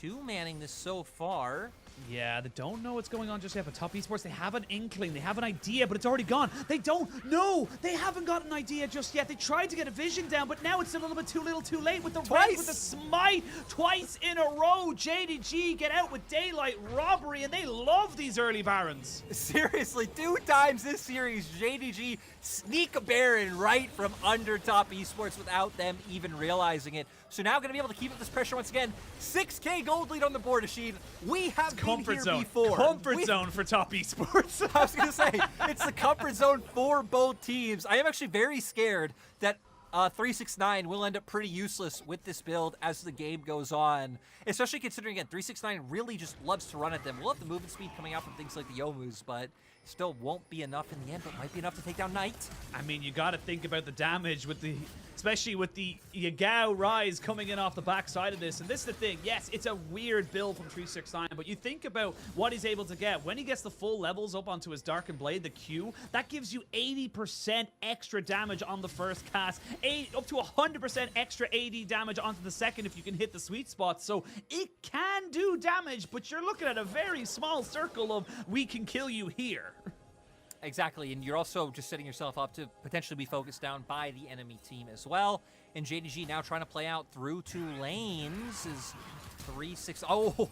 2-manning this so far. Yeah, they don't know what's going on just yet, but Top Esports, they have an inkling, they have an idea, but it's already gone. They don't know. They haven't got an idea just yet. They tried to get a vision down, but now it's a little bit too little too late with the res, with the smite twice in a row. JDG get out with daylight robbery, and they love these early barons. Seriously, 2 times this series, JDG sneak a baron right from under Top Esports without them even realizing it. So now going to be able to keep up this pressure once again. 6K gold lead on the board, Ashin. We have been comfort here zone. before. Comfort zone for Top Esports. I was going to say, it's the comfort zone for both teams. I am actually very scared that 369 will end up pretty useless with this build as the game goes on. Especially considering, again, 369 really just loves to run at them. We'll have the movement speed coming out from things like the Yomus, but still won't be enough in the end, but might be enough to take down Knight. I mean, you got to think about the damage with the, especially with the Yagao Rise coming in off the backside of this. And this is the thing, yes, it's a weird build from 369, but you think about what he's able to get. When he gets the full levels up onto his Darkened Blade, the Q, that gives you 80% extra damage on the first cast, up to 100% extra AD damage onto the second if you can hit the sweet spot. So it can do damage, but you're looking at a very small circle of we can kill you here. Exactly, and you're also just setting yourself up to potentially be focused down by the enemy team as well. And JDG now trying to play out through 2 lanes is 3-6. Oh,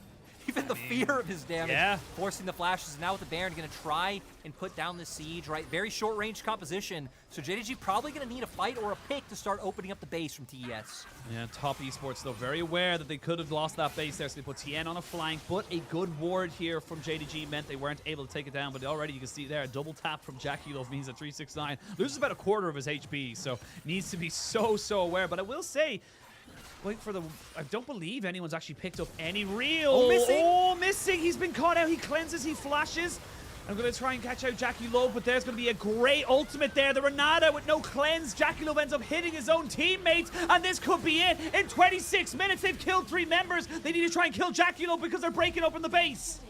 even the fear of his damage, forcing the flashes. Now with the Baron, going to try and put down the siege, right? Very short range composition. So JDG probably going to need a fight or a pick to start opening up the base from TES. Yeah, Top Esports, though, very aware that they could have lost that base there, so they put Tien on a flank, but a good ward here from JDG meant they weren't able to take it down, but already you can see there, a double tap from Jackie Love means that 369 loses about a quarter of his HP, so needs to be so aware. But I will say, wait for the, I don't believe anyone's actually picked up any real. Oh, missing! Oh, missing! He's been caught out, he cleanses, he flashes. I'm going to try and catch out Jackie Love, but there's going to be a great ultimate there. The Renata with no cleanse. Jackie Love ends up hitting his own teammates, and this could be it. In 26 minutes, they've killed 3 members. They need to try and kill Jackie Love because they're breaking open the base.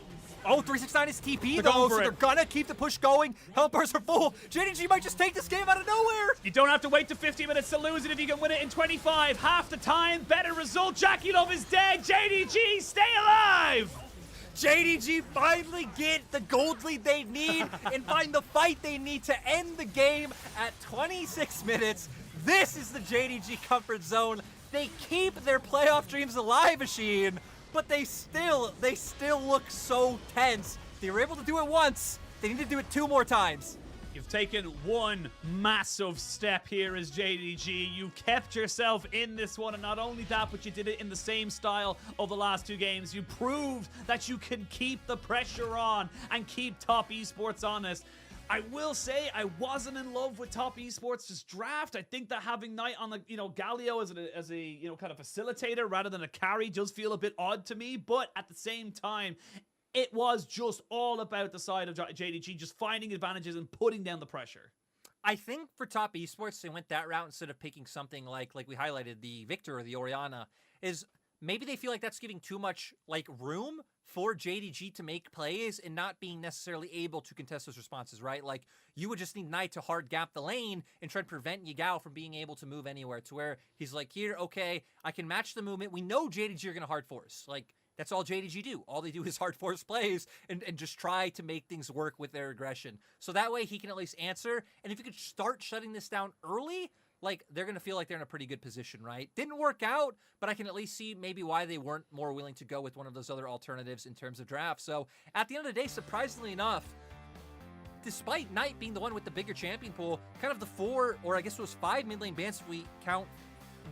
Oh, 369 is TP though, so they're gonna keep the push going. Health bars are full. JDG might just take this game out of nowhere. You don't have to wait to 50 minutes to lose it if you can win it in 25. Half the time, better result. Jackie Love is dead. JDG, stay alive. JDG finally get the gold lead they need and find the fight they need to end the game at 26 minutes. This is the JDG comfort zone. They keep their playoff dreams alive, Ashin, but they still look so tense. They were able to do it once. They need to do it 2 more times. You've taken one massive step here as JDG. You kept yourself in this one, and not only that, but you did it in the same style of the last 2 games. You proved that you can keep the pressure on and keep Top Esports honest. I will say I wasn't in love with Top Esports' draft. I think that having Knight on the, Galio as a kind of facilitator rather than a carry does feel a bit odd to me, but at the same time, it was just all about the side of JDG, just finding advantages and putting down the pressure. I think for Top Esports, they went that route instead of picking something like we highlighted, the Victor or the Orianna, is maybe they feel like that's giving too much room for JDG to make plays and not being necessarily able to contest those responses, right? Like, you would just need Knight to hard gap the lane and try to prevent Yagao from being able to move anywhere, to where he's like, here, okay, I can match the movement. We know JDG are going to hard force. Like, That's all JDG do. All they do is hard force plays and just try to make things work with their aggression. So that way he can at least answer. And if you could start shutting this down early, like, they're going to feel like they're in a pretty good position, right? Didn't work out, but I can at least see maybe why they weren't more willing to go with one of those other alternatives in terms of draft. So at the end of the day, surprisingly enough, despite Knight being the one with the bigger champion pool, kind of the 4, or I guess it was 5 mid lane bans if we count,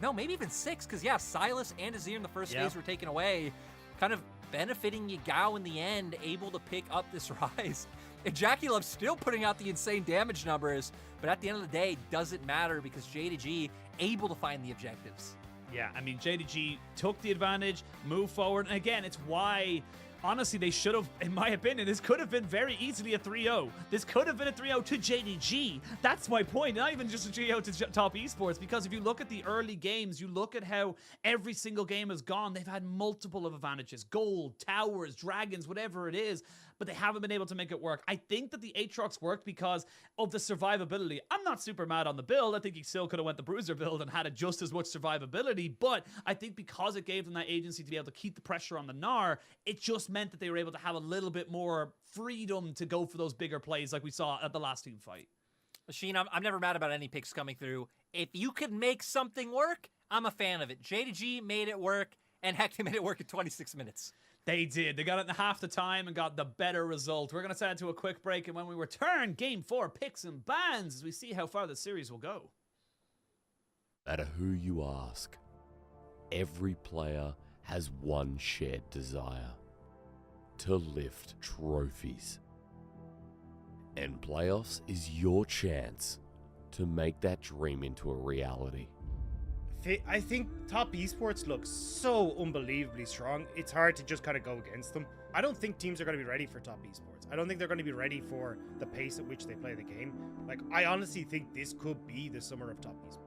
no, maybe even 6, because yeah, Silas and Azir in the first phase were taken away, kind of benefiting Yagao in the end, able to pick up this rise. And Jackie Love's still putting out the insane damage numbers, but at the end of the day, doesn't matter because JDG able to find the objectives. Yeah, I mean, JDG took the advantage, moved forward, and again, it's why, honestly, they should have, in my opinion, this could have been very easily a 3-0. This could have been a 3-0 to JDG. That's my point, not even just a 3-0 to Top Esports, because if you look at the early games, you look at how every single game has gone, they've had multiple of advantages. Gold, towers, dragons, whatever it is, but they haven't been able to make it work. I think that the Aatrox worked because of the survivability. I'm not super mad on the build. I think he still could have went the Bruiser build and had it just as much survivability, but I think because it gave them that agency to be able to keep the pressure on the Gnar, it just meant that they were able to have a little bit more freedom to go for those bigger plays like we saw at the last team fight. Machine, I'm never mad about any picks coming through. If you can make something work, I'm a fan of it. JDG made it work, and heck, they made it work in 26 minutes. They did. They got it in half the time and got the better result. We're going to send it to a quick break, and when we return, Game 4 picks and bans as we see how far the series will go. No matter who you ask, every player has one shared desire: to lift trophies. And playoffs is your chance to make that dream into a reality. I think Top Esports looks so unbelievably strong. It's hard to just kind of go against them. I don't think teams are going to be ready for Top Esports. I don't think they're going to be ready for the pace at which they play the game. Like, I honestly think this could be the summer of Top Esports.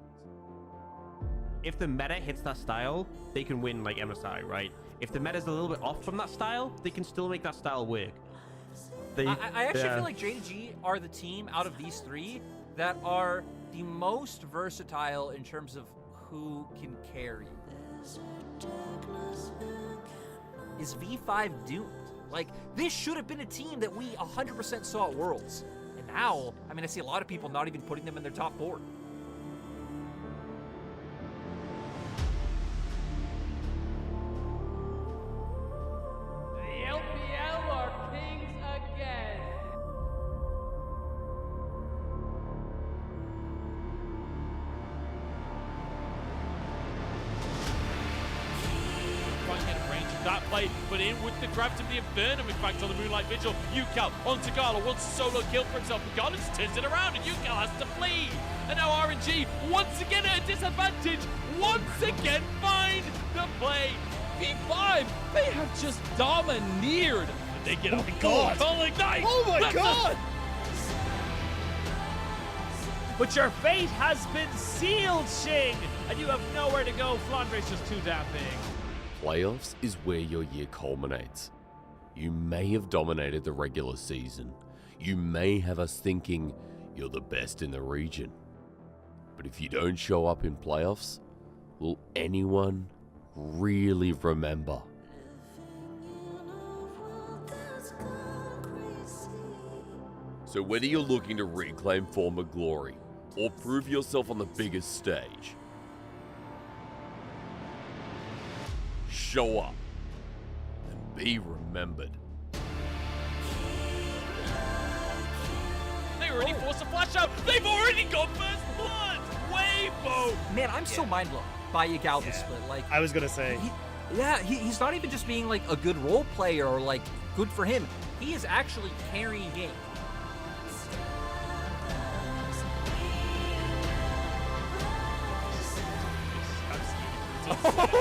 If the meta hits that style, they can win like MSI, right? If the meta is a little bit off from that style, they can still make that style work. I actually feel like JDG are the team out of these 3 that are the most versatile in terms of who can carry. Is V5 doomed? Like, this should have been a team that we 100% saw at Worlds. And now, I mean, I see a lot of people not even putting them in their top 4. The LPL are kings again. Trying to get a range of that play, but in with the gravity of Burnham, in fact, on the Moonlight Vigil. Yukal on Tagala, wants a solo kill for himself. Tagala just turns it around, and Yukal has to flee. And now RNG, once again at a disadvantage, once again find the play. V5, they have just domineered. They get a God. full ignite. Oh my God. But your fate has been sealed, Shing, and you have nowhere to go. Flandre's just too damn big. Playoffs is where your year culminates. You may have dominated the regular season. You may have us thinking you're the best in the region. But if you don't show up in playoffs, will anyone really remember? So whether you're looking to reclaim former glory or prove yourself on the biggest stage, show up and be remembered. They already forced a flash out. They've already got first blood. Weibo. Man, I'm so mind blown by Yagao this split. Like, I was gonna say, he's not even just being like a good role player or like good for him. He is actually carrying game.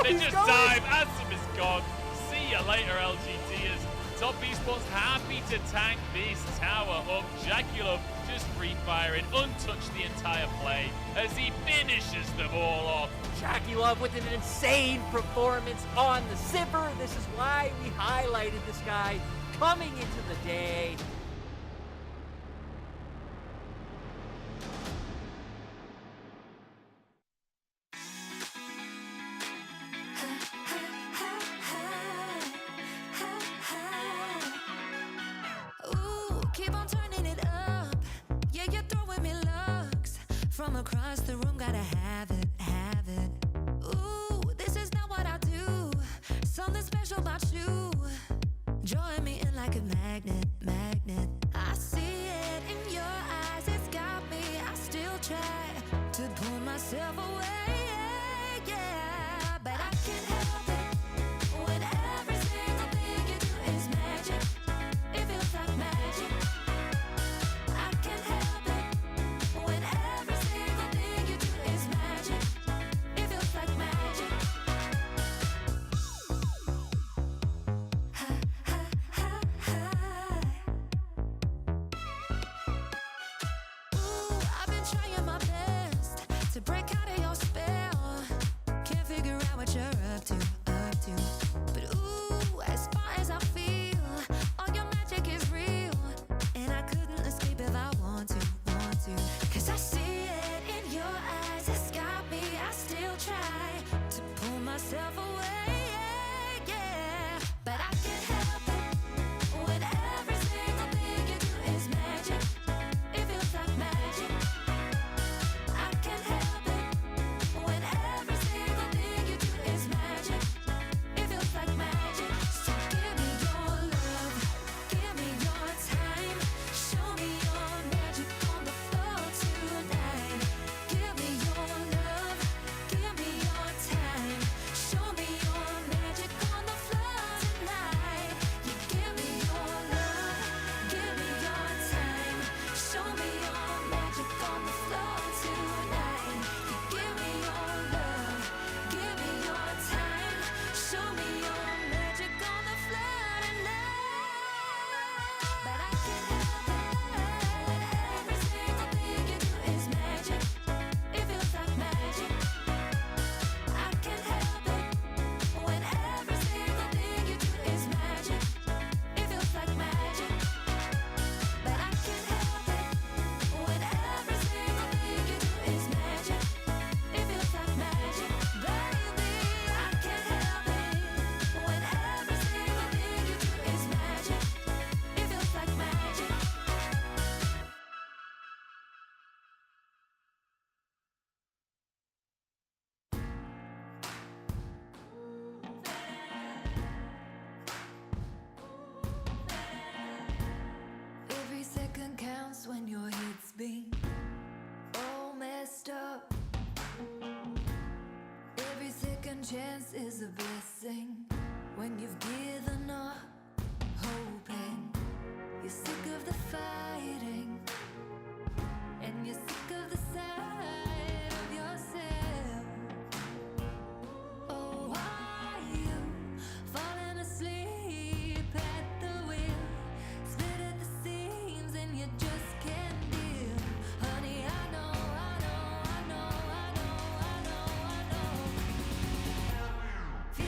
They just dive. Ansem is gone. See ya later, LGTers. Top Esports happy to tank this tower up. Jaculov just free firing, untouched the entire play as he finishes them all off. Jackie Love with an insane performance on the Zipper. This is why we highlighted this guy coming into the day. keep on turning it up. Yeah, you're throwing me looks from across the room. Gotta have it, have it. Ooh, this is not what I do. Something special about you, drawing me in like a magnet, magnet. I see it in your eyes, it's got me. I still try to pull myself away, yeah, but I can't help it. When every single thing you do is magic, it feels like magic. I can't help it. When every single thing you do is magic, it feels like magic. Ooh, I've been trying my best to break out of your spell. Can't figure out what you're up to, up to. But ooh, as far as I feel, all your magic is real, and I couldn't escape if I want to, want to. 'Cause I see it in your eyes, it's got me. I still try to pull myself away, yeah, but I can't help it. When every single thing you do is magic, it feels like magic. I can't help it. When every single thing you do is magic, it feels like magic. So give me your love, give me your time, show me your magic on the floor tonight. Give me your love, give me your time, show me your magic on the floor tonight. You give me your love, give me your time, show me your magic on the floor tonight. You give me your love, give me your time, show me your magic on the floor tonight. But I can't help it. When every single thing you do is magic, it feels like magic. I can't help it. When every single thing you do is magic, it feels like magic. But I can't help it. When every single thing you do is magic, it feels like magic. Baby, I can't help it. When every single thing you do is magic, it feels like magic. Every second counts when your head's been all messed up. Every second chance is a blessing when you've given up, hoping. You're sick of the fighting, and you're sick of the sight of yourself. Oh, are you falling asleep at the wheel, split at the seams, and you just can't deal? Honey, I know, I know, I know, I know, I know, I know. Feel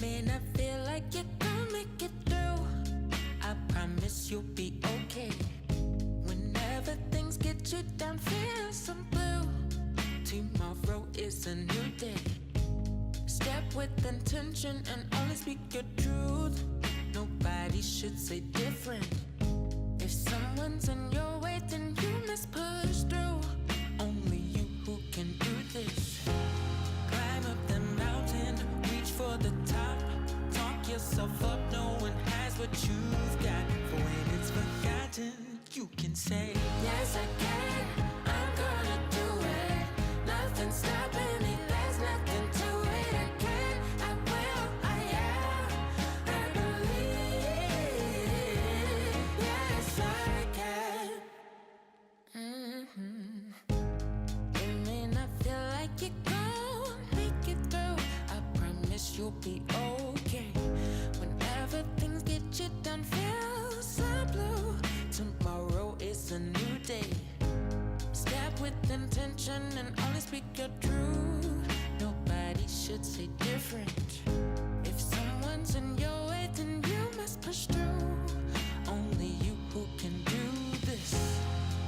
May not feel like you're gonna make it through. I promise you'll be okay. Whenever things get you down, feel some blue. Tomorrow is a new day. Step with intention and only speak your truth. Nobody should say different. If someone's in your way, then you must push through. Only you who can do this. Climb up the mountain, reach for the top. Talk yourself up, no one has what you've got. For when it's forgotten, you can say, yes I can, I'm gonna do it. Nothing's stopping me, there's nothing to it. I can, I will, I am, I believe. Yes I can. It may not feel like you're gonna make it through. I promise you'll be okay. Whenever things get you down, feel so blue. Tomorrow is a new day. Step with intention and only speak your truth. Nobody should say different. If someone's in your way, then you must push through. Only you who can do this.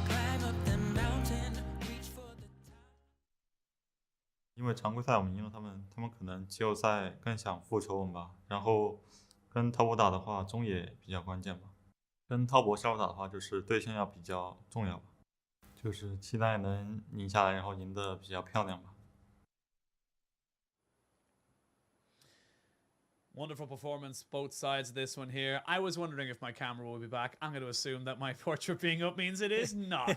Climb up the mountain, reach for the 因为常规赛我们赢了他们，他们可能季后赛更想复仇我们吧。然后跟滔博打的话，中野比较关键吧。跟滔博下午打的话，就是对线要比较重要吧。就是期待能赢下来，然后赢得比较漂亮吧。Wonderful performance, both sides of this one here. I was wondering if my camera will be back. I'm going to assume that my portrait being up means it is not.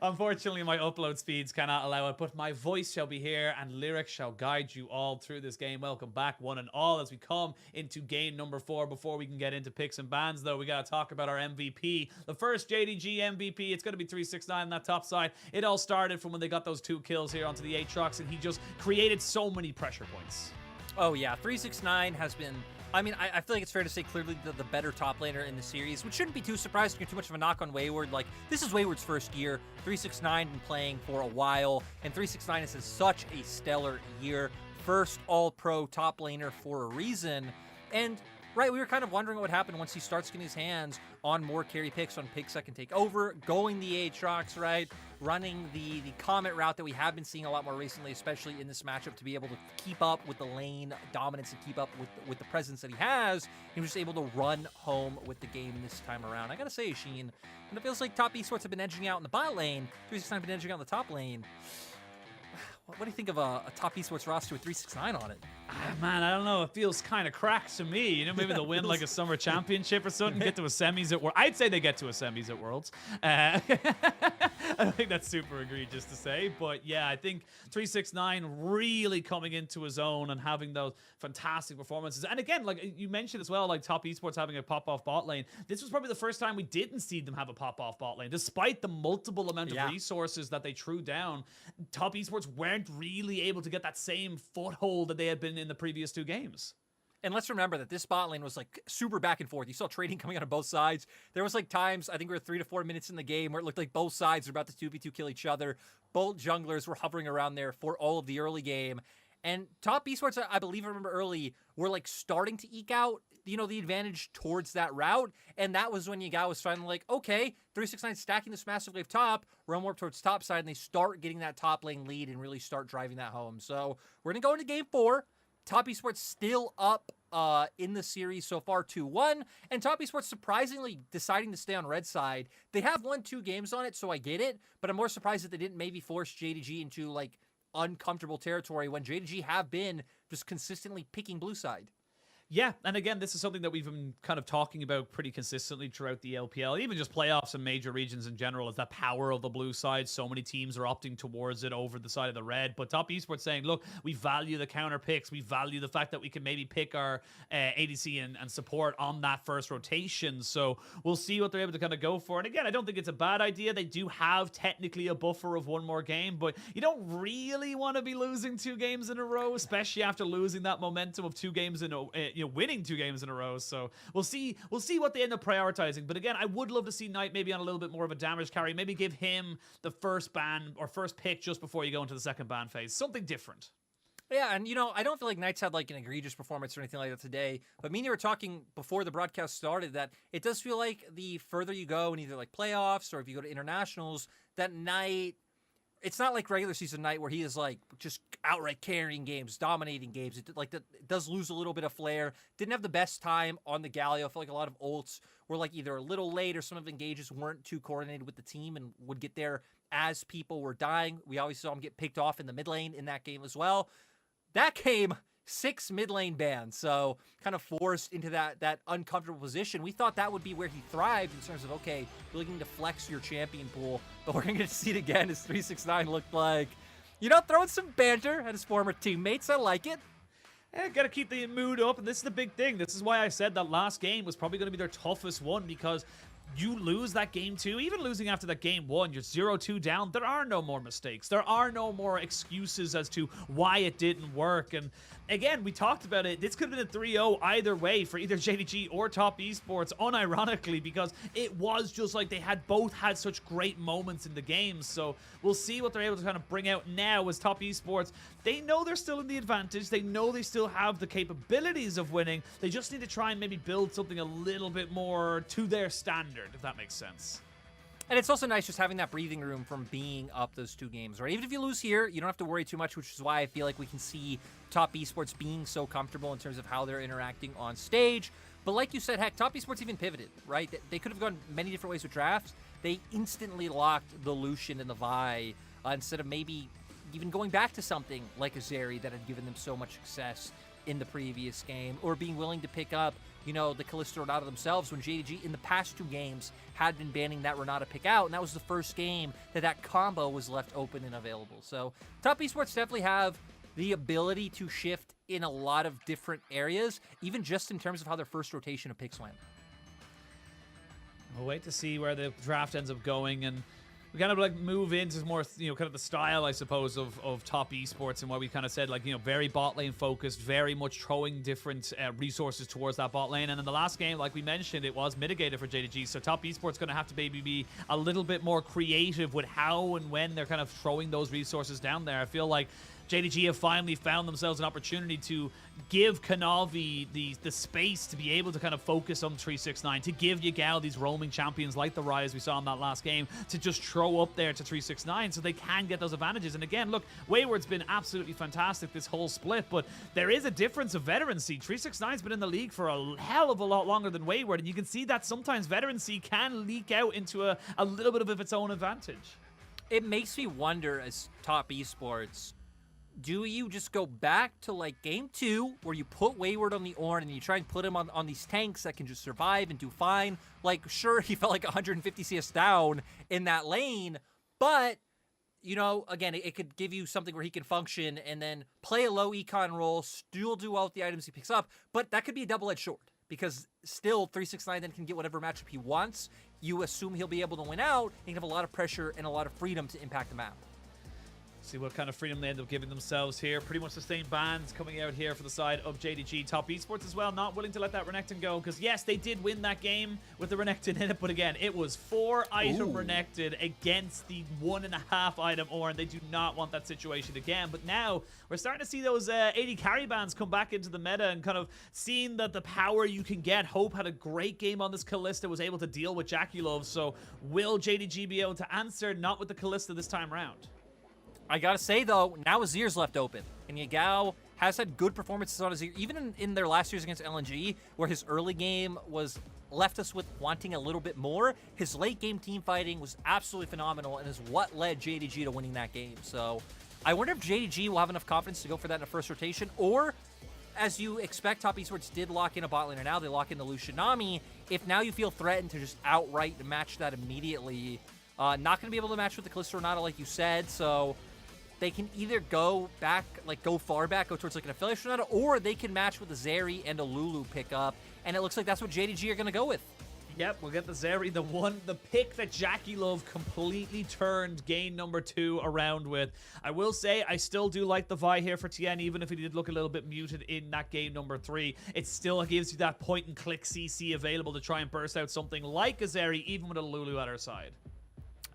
Unfortunately, my upload speeds cannot allow it, but my voice shall be here and lyrics shall guide you all through this game. Welcome back, one and all, as we come into game number 4. Before we can get into picks and bans, though, we got to talk about our MVP. The first JDG MVP, it's going to be 369 on that top side. It all started from when they got those 2 kills here onto the Aatrox, and he just created so many pressure points. Oh yeah, 369 has been, I mean, I feel like it's fair to say clearly the better top laner in the series, which shouldn't be too surprising or too much of a knock on Wayward. Like, this is Wayward's first year. 369 been playing for a while, and 369 has had such a stellar year. First all-pro top laner for a reason. And, right, we were kind of wondering what would happen once he starts getting his hands on more carry picks, on picks that can take over, going the Aatrox, right? Running the Comet route that we have been seeing a lot more recently, especially in this matchup, to be able to keep up with the lane dominance and keep up with the presence that he has. He was just able to run home with the game this time around. I gotta say, Sheen, and it feels like top esports have been edging out in the bot lane, 369 have been edging out in the top lane. What do you think of a top esports roster with 369 on it? Man, I don't know. It feels kind of cracked to me. You know, maybe they'll win like a summer championship or something, get to a semis at Worlds. I'd say they get to a semis at Worlds. I don't think that's super egregious to say, but yeah, I think 369 really coming into his own and having those fantastic performances. And again, like you mentioned as well, like top esports having a pop-off bot lane. This was probably the first time we didn't see them have a pop-off bot lane, despite the multiple amount of resources that they threw down. Top esports weren't really able to get that same foothold that they had been in the previous 2 games. And let's remember that this bot lane was like super back and forth. You saw trading coming out of both sides. There was like times, I think we were 3 to 4 minutes in the game, where it looked like both sides were about to 2v2 kill each other. Both junglers were hovering around there for all of the early game. And top esports, I believe I remember early, were like starting to eke out, you know, the advantage towards that route. And that was when Yaga was finally like, okay, 369 stacking this massive wave top, run warp towards top side, and they start getting that top lane lead and really start driving that home. So we're going to go into game 4. Top esports still up in the series so far 2-1, and top esports surprisingly deciding to stay on red side. They have won 2 games on it, so I get it, but I'm more surprised that they didn't maybe force JDG into like uncomfortable territory when JDG have been just consistently picking blue side. Yeah, and again, this is something that we've been kind of talking about pretty consistently throughout the LPL, even just playoffs and major regions in general, is that power of the blue side. So many teams are opting towards it over the side of the red. But top esports saying, look, we value the counter picks. We value the fact that we can maybe pick our ADC and support on that first rotation. So we'll see what they're able to kind of go for. And again, I don't think it's a bad idea. They do have technically a buffer of 1 more game, but you don't really want to be losing 2 games in a row, especially after losing that momentum of 2 games in a winning 2 games in a row. So we'll see what they end up prioritizing. But again, I would love to see Knight maybe on a little bit more of a damage carry. Maybe give him the first ban or first pick just before you go into the second ban phase. Something different. Yeah, and I don't feel like Knights had like an egregious performance or anything like that today. But me and you were talking before the broadcast started that it does feel like the further you go in either like playoffs or if you go to internationals, that Knight, it's not like regular season Knight where he is like just outright carrying games, dominating games. It does lose a little bit of flair. Didn't have the best time on the Galio. I feel like a lot of ults were like either a little late or some of the engages weren't too coordinated with the team and would get there as people were dying. We always saw him get picked off in the mid lane in that game as well. That game, 6 mid lane bans, so kind of forced into that uncomfortable position. We thought that would be where he thrived in terms of, okay, looking to flex your champion pool, but we're going to see it again as 369 looked like, throwing some banter at his former teammates. I like it. Yeah, gotta keep the mood up, and this is the big thing. This is why I said that last game was probably going to be their toughest one, because you lose that game 2, even losing after that game 1, you're 0-2 down, there are no more mistakes. There are no more excuses as to why it didn't work. And again, we talked about it. This could have been a 3-0 either way for either JDG or Top Esports, unironically, because it was just like they both had such great moments in the game. So we'll see what they're able to kind of bring out now as Top Esports. They know they're still in the advantage. They know they still have the capabilities of winning. They just need to try and maybe build something a little bit more to their standard, if that makes sense. And it's also nice just having that breathing room from being up those 2 games, right? Even if you lose here, you don't have to worry too much, which is why I feel like we can see Top Esports being so comfortable in terms of how they're interacting on stage. But like you said, heck, Top Esports even pivoted, right? They could have gone many different ways with drafts. They instantly locked the Lucian and the Vi instead of maybe even going back to something like a Zeri that had given them so much success in the previous game, or being willing to pick up, the Kalista Renata themselves when JDG in the past 2 games had been banning that Renata pick out, and that was the first game that combo was left open and available. So Top Esports definitely have the ability to shift in a lot of different areas, even just in terms of how their first rotation of picks went. We'll wait to see where the draft ends up going, and we kind of like move into more, kind of the style, I suppose, of Top Esports, and what we kind of said, like, very bot lane focused, very much throwing different resources towards that bot lane. And in the last game, like we mentioned, it was mitigated for JDG, so Top Esports going to have to maybe be a little bit more creative with how and when they're kind of throwing those resources down there. I feel like JDG have finally found themselves an opportunity to give Kanavi the space to be able to kind of focus on 369, to give Yagao these roaming champions like the Rise we saw in that last game, to just throw up there to 369 so they can get those advantages. And again, look, Wayward's been absolutely fantastic this whole split, but there is a difference of veterancy. 369's been in the league for a hell of a lot longer than Wayward, and you can see that sometimes veterancy can leak out into a little bit of its own advantage. It makes me wonder, as Top Esports, do you just go back to like game 2 where you put Wayward on the Ornn and you try and put him on these tanks that can just survive and do fine? Like, sure, he felt like 150 CS down in that lane, but, again, it could give you something where he can function and then play a low econ role, still do all the items he picks up, but that could be a double-edged sword because still 369 then can get whatever matchup he wants. You assume he'll be able to win out, and you can have a lot of pressure and a lot of freedom to impact the map. See what kind of freedom they end up giving themselves here. Pretty much the same bans coming out here for the side of JDG. Top Esports as well, not willing to let that Renekton go, because yes, they did win that game with the Renekton in it, but again, it was 4-item Renekton against the 1.5 item Ornn. They do not want that situation again, but now we're starting to see those 80 carry bans come back into the meta and kind of seeing that the power you can get. Hope had a great game on this Kalista, was able to deal with Jackie Love, so will JDG be able to answer? Not with the Kalista this time around. I gotta say, though, now Azir's left open, and Yagao has had good performances on Azir, even in their last years against LNG, where his early game left us with wanting a little bit more. His late game team fighting was absolutely phenomenal and is what led JDG to winning that game. So I wonder if JDG will have enough confidence to go for that in a first rotation, or, as you expect, Top Esports did lock in a bot laner now, they lock in the Lucianami. If now you feel threatened to just outright match that immediately, not going to be able to match with the Kalista Renata like you said, so they can either go back, go far back, go towards like an affiliation Renata, or they can match with a Zeri and a Lulu pickup, and it looks like that's what JDG are going to go with. Yep, we'll get the Zeri, the pick that Jackie Love completely turned game number 2 around with. I will say, I still do like the Vi here for Tien, even if he did look a little bit muted in that game number 3. It still gives you that point-and-click CC available to try and burst out something like a Zeri, even with a Lulu at her side.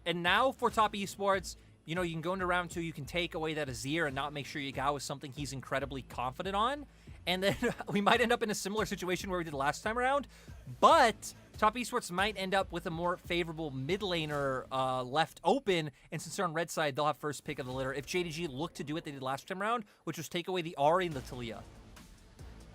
And now for Top Esports, You know, you can go into round 2, you can take away that Azir and not make sure Yagao is something he's incredibly confident on. And then we might end up in a similar situation where we did last time around. But Top Esports might end up with a more favorable mid laner left open. And since they're on red side, they'll have first pick of the litter. If JDG look to do what they did last time around, which was take away the Ahri and the Talia.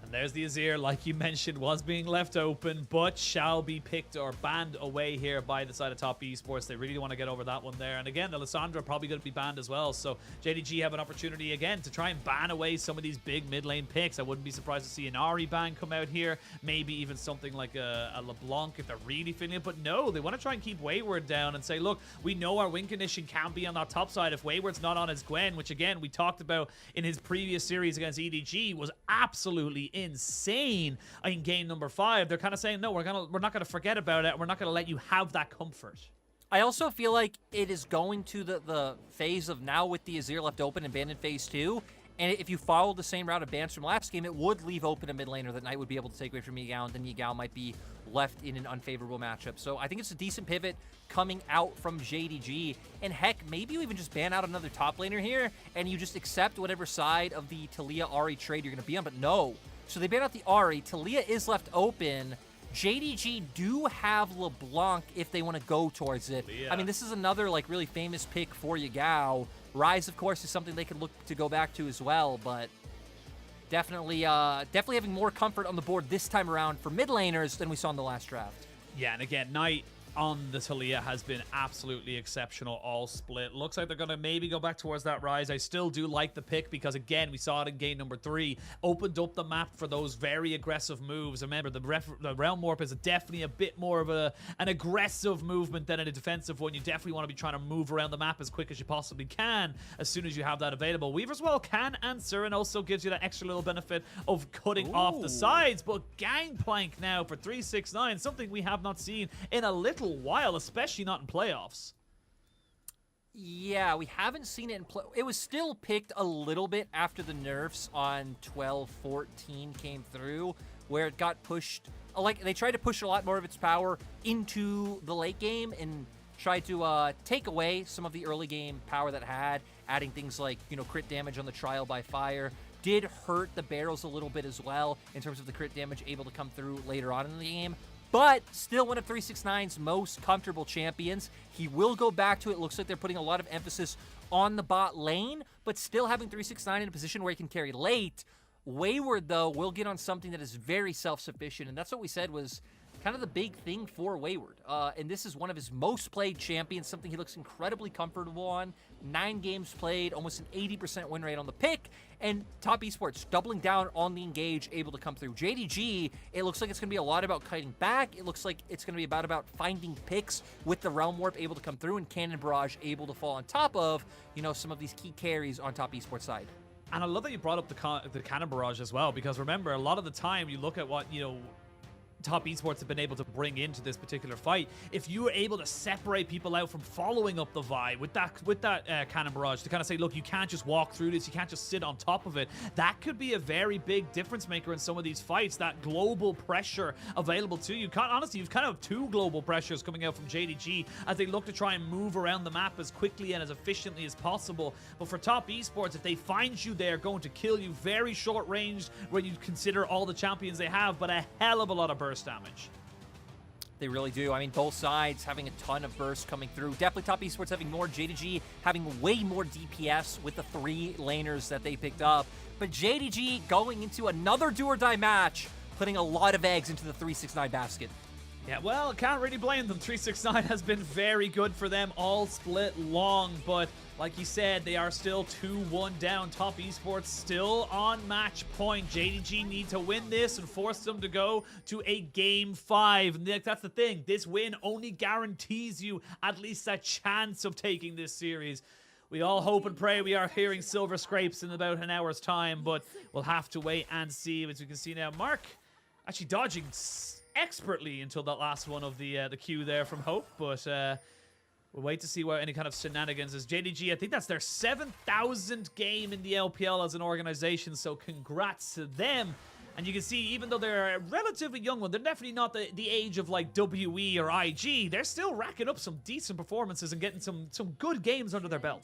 And there's the Azir, like you mentioned, was being left open, but shall be picked or banned away here by the side of Top Esports. They really want to get over that one there. And again, the Lissandra probably going to be banned as well. So JDG have an opportunity again to try and ban away some of these big mid lane picks. I wouldn't be surprised to see an Ahri ban come out here. Maybe even something like a LeBlanc if they're really feeling it. But no, they want to try and keep Wayward down and say, look, we know our win condition can be on that top side if Wayward's not on his Gwen, which again, we talked about in his previous series against EDG, was absolutely insane in game number 5. They're kind of saying, no, we're not gonna forget about it. We're not gonna let you have that comfort. I also feel like it is going to the phase of now with the Azir left open and banned in phase 2. And if you follow the same route of bans from last game, it would leave open a mid laner that Knight would be able to take away from Yagao, and then Yagao might be left in an unfavorable matchup. So I think it's a decent pivot coming out from JDG. And heck, maybe you even just ban out another top laner here, and you just accept whatever side of the Talia Ahri trade you're going to be on. But no. So they ban out the Ahri. Talia is left open. JDG do have LeBlanc if they want to go towards it. Yeah. I mean, this is another like really famous pick for Yagao. Rise, of course, is something they could look to go back to as well, but definitely having more comfort on the board this time around for mid laners than we saw in the last draft. Yeah, and again, Knight on the Talia has been absolutely exceptional all split. Looks like they're going to maybe go back towards that Rise. I still do like the pick because, again, we saw it in game number 3. Opened up the map for those very aggressive moves. Remember, the Realm Warp is definitely a bit more of an aggressive movement than a defensive one. You definitely want to be trying to move around the map as quick as you possibly can as soon as you have that available. Weaver as well can answer and also gives you that extra little benefit of cutting off the sides. But Gangplank now for 369, something we have not seen in a little while, especially not in playoffs. Yeah, we haven't seen it in play. It was still picked a little bit after the nerfs on 12-14 came through, where it got pushed. Like, they tried to push a lot more of its power into the late game and tried to take away some of the early game power that it had, adding things like, you know, crit damage on the Trial by Fire. Did hurt the barrels a little bit as well in terms of the crit damage able to come through later on in the game. But still one of 369's most comfortable champions. He will go back to it. Looks like they're putting a lot of emphasis on the bot lane, but still having 369 in a position where he can carry late. Wayward, though, will get on something that is very self-sufficient, and that's what we said was kind of the big thing for Wayward. And this is one of his most played champions, something he looks incredibly comfortable on. 9 games played, almost an 80% win rate on the pick, and Top Esports doubling down on the engage, able to come through. JDG, it looks like it's going to be a lot about kiting back. It looks like it's going to be about finding picks with the Realm Warp able to come through and Cannon Barrage able to fall on top of, you know, some of these key carries on Top Esports side. And I love that you brought up the Cannon Barrage as well, because remember, a lot of the time you look at what, you know, Top Esports have been able to bring into this particular fight. If you were able to separate people out from following up the Vi with that Cannon Barrage to kind of say, look, you can't just walk through this, you can't just sit on top of it, that could be a very big difference maker in some of these fights. That global pressure available to you. Honestly, you've kind of 2 global pressures coming out from JDG as they look to try and move around the map as quickly and as efficiently as possible. But for Top Esports, if they find you, they're going to kill you very short range when you consider all the champions they have, but a hell of a lot of burst damage. They really do. I mean, both sides having a ton of bursts coming through. Definitely Top Esports having more, JDG having way more DPS with the 3 laners that they picked up. But JDG going into another do-or-die match, putting a lot of eggs into the 369 basket. Yeah, well, can't really blame them. 369 has been very good for them all split long, but like you said, they are still 2-1 down. Top Esports still on match point. JDG need to win this and force them to go to a game 5. And that's the thing. This win only guarantees you at least a chance of taking this series. We all hope and pray we are hearing silver scrapes in about an hour's time, but we'll have to wait and see. As you can see now, Mark actually dodging expertly until that last one of the queue there from Hope, but we'll wait to see what any kind of shenanigans is. JDG, I think that's their 7,000th game in the LPL as an organization, so congrats to them. And you can see, even though they're a relatively young one, they're definitely not the age of like WE or IG. They're still racking up some decent performances and getting some good games under their belt.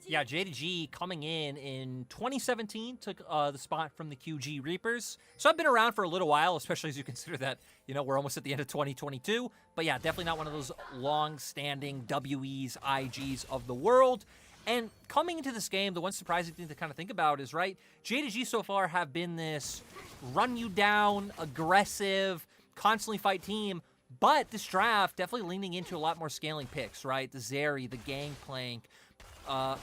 Yeah, JDG coming in 2017 took the spot from the QG Reapers. So I've been around for a little while, especially as you consider that, you know, we're almost at the end of 2022. But yeah, definitely not one of those long-standing WEs, IGs of the world. And coming into this game, the one surprising thing to kind of think about is, right, JDG so far have been this run-you-down, aggressive, constantly fight team, but this draft definitely leaning into a lot more scaling picks, right? The Zeri, the Gangplank,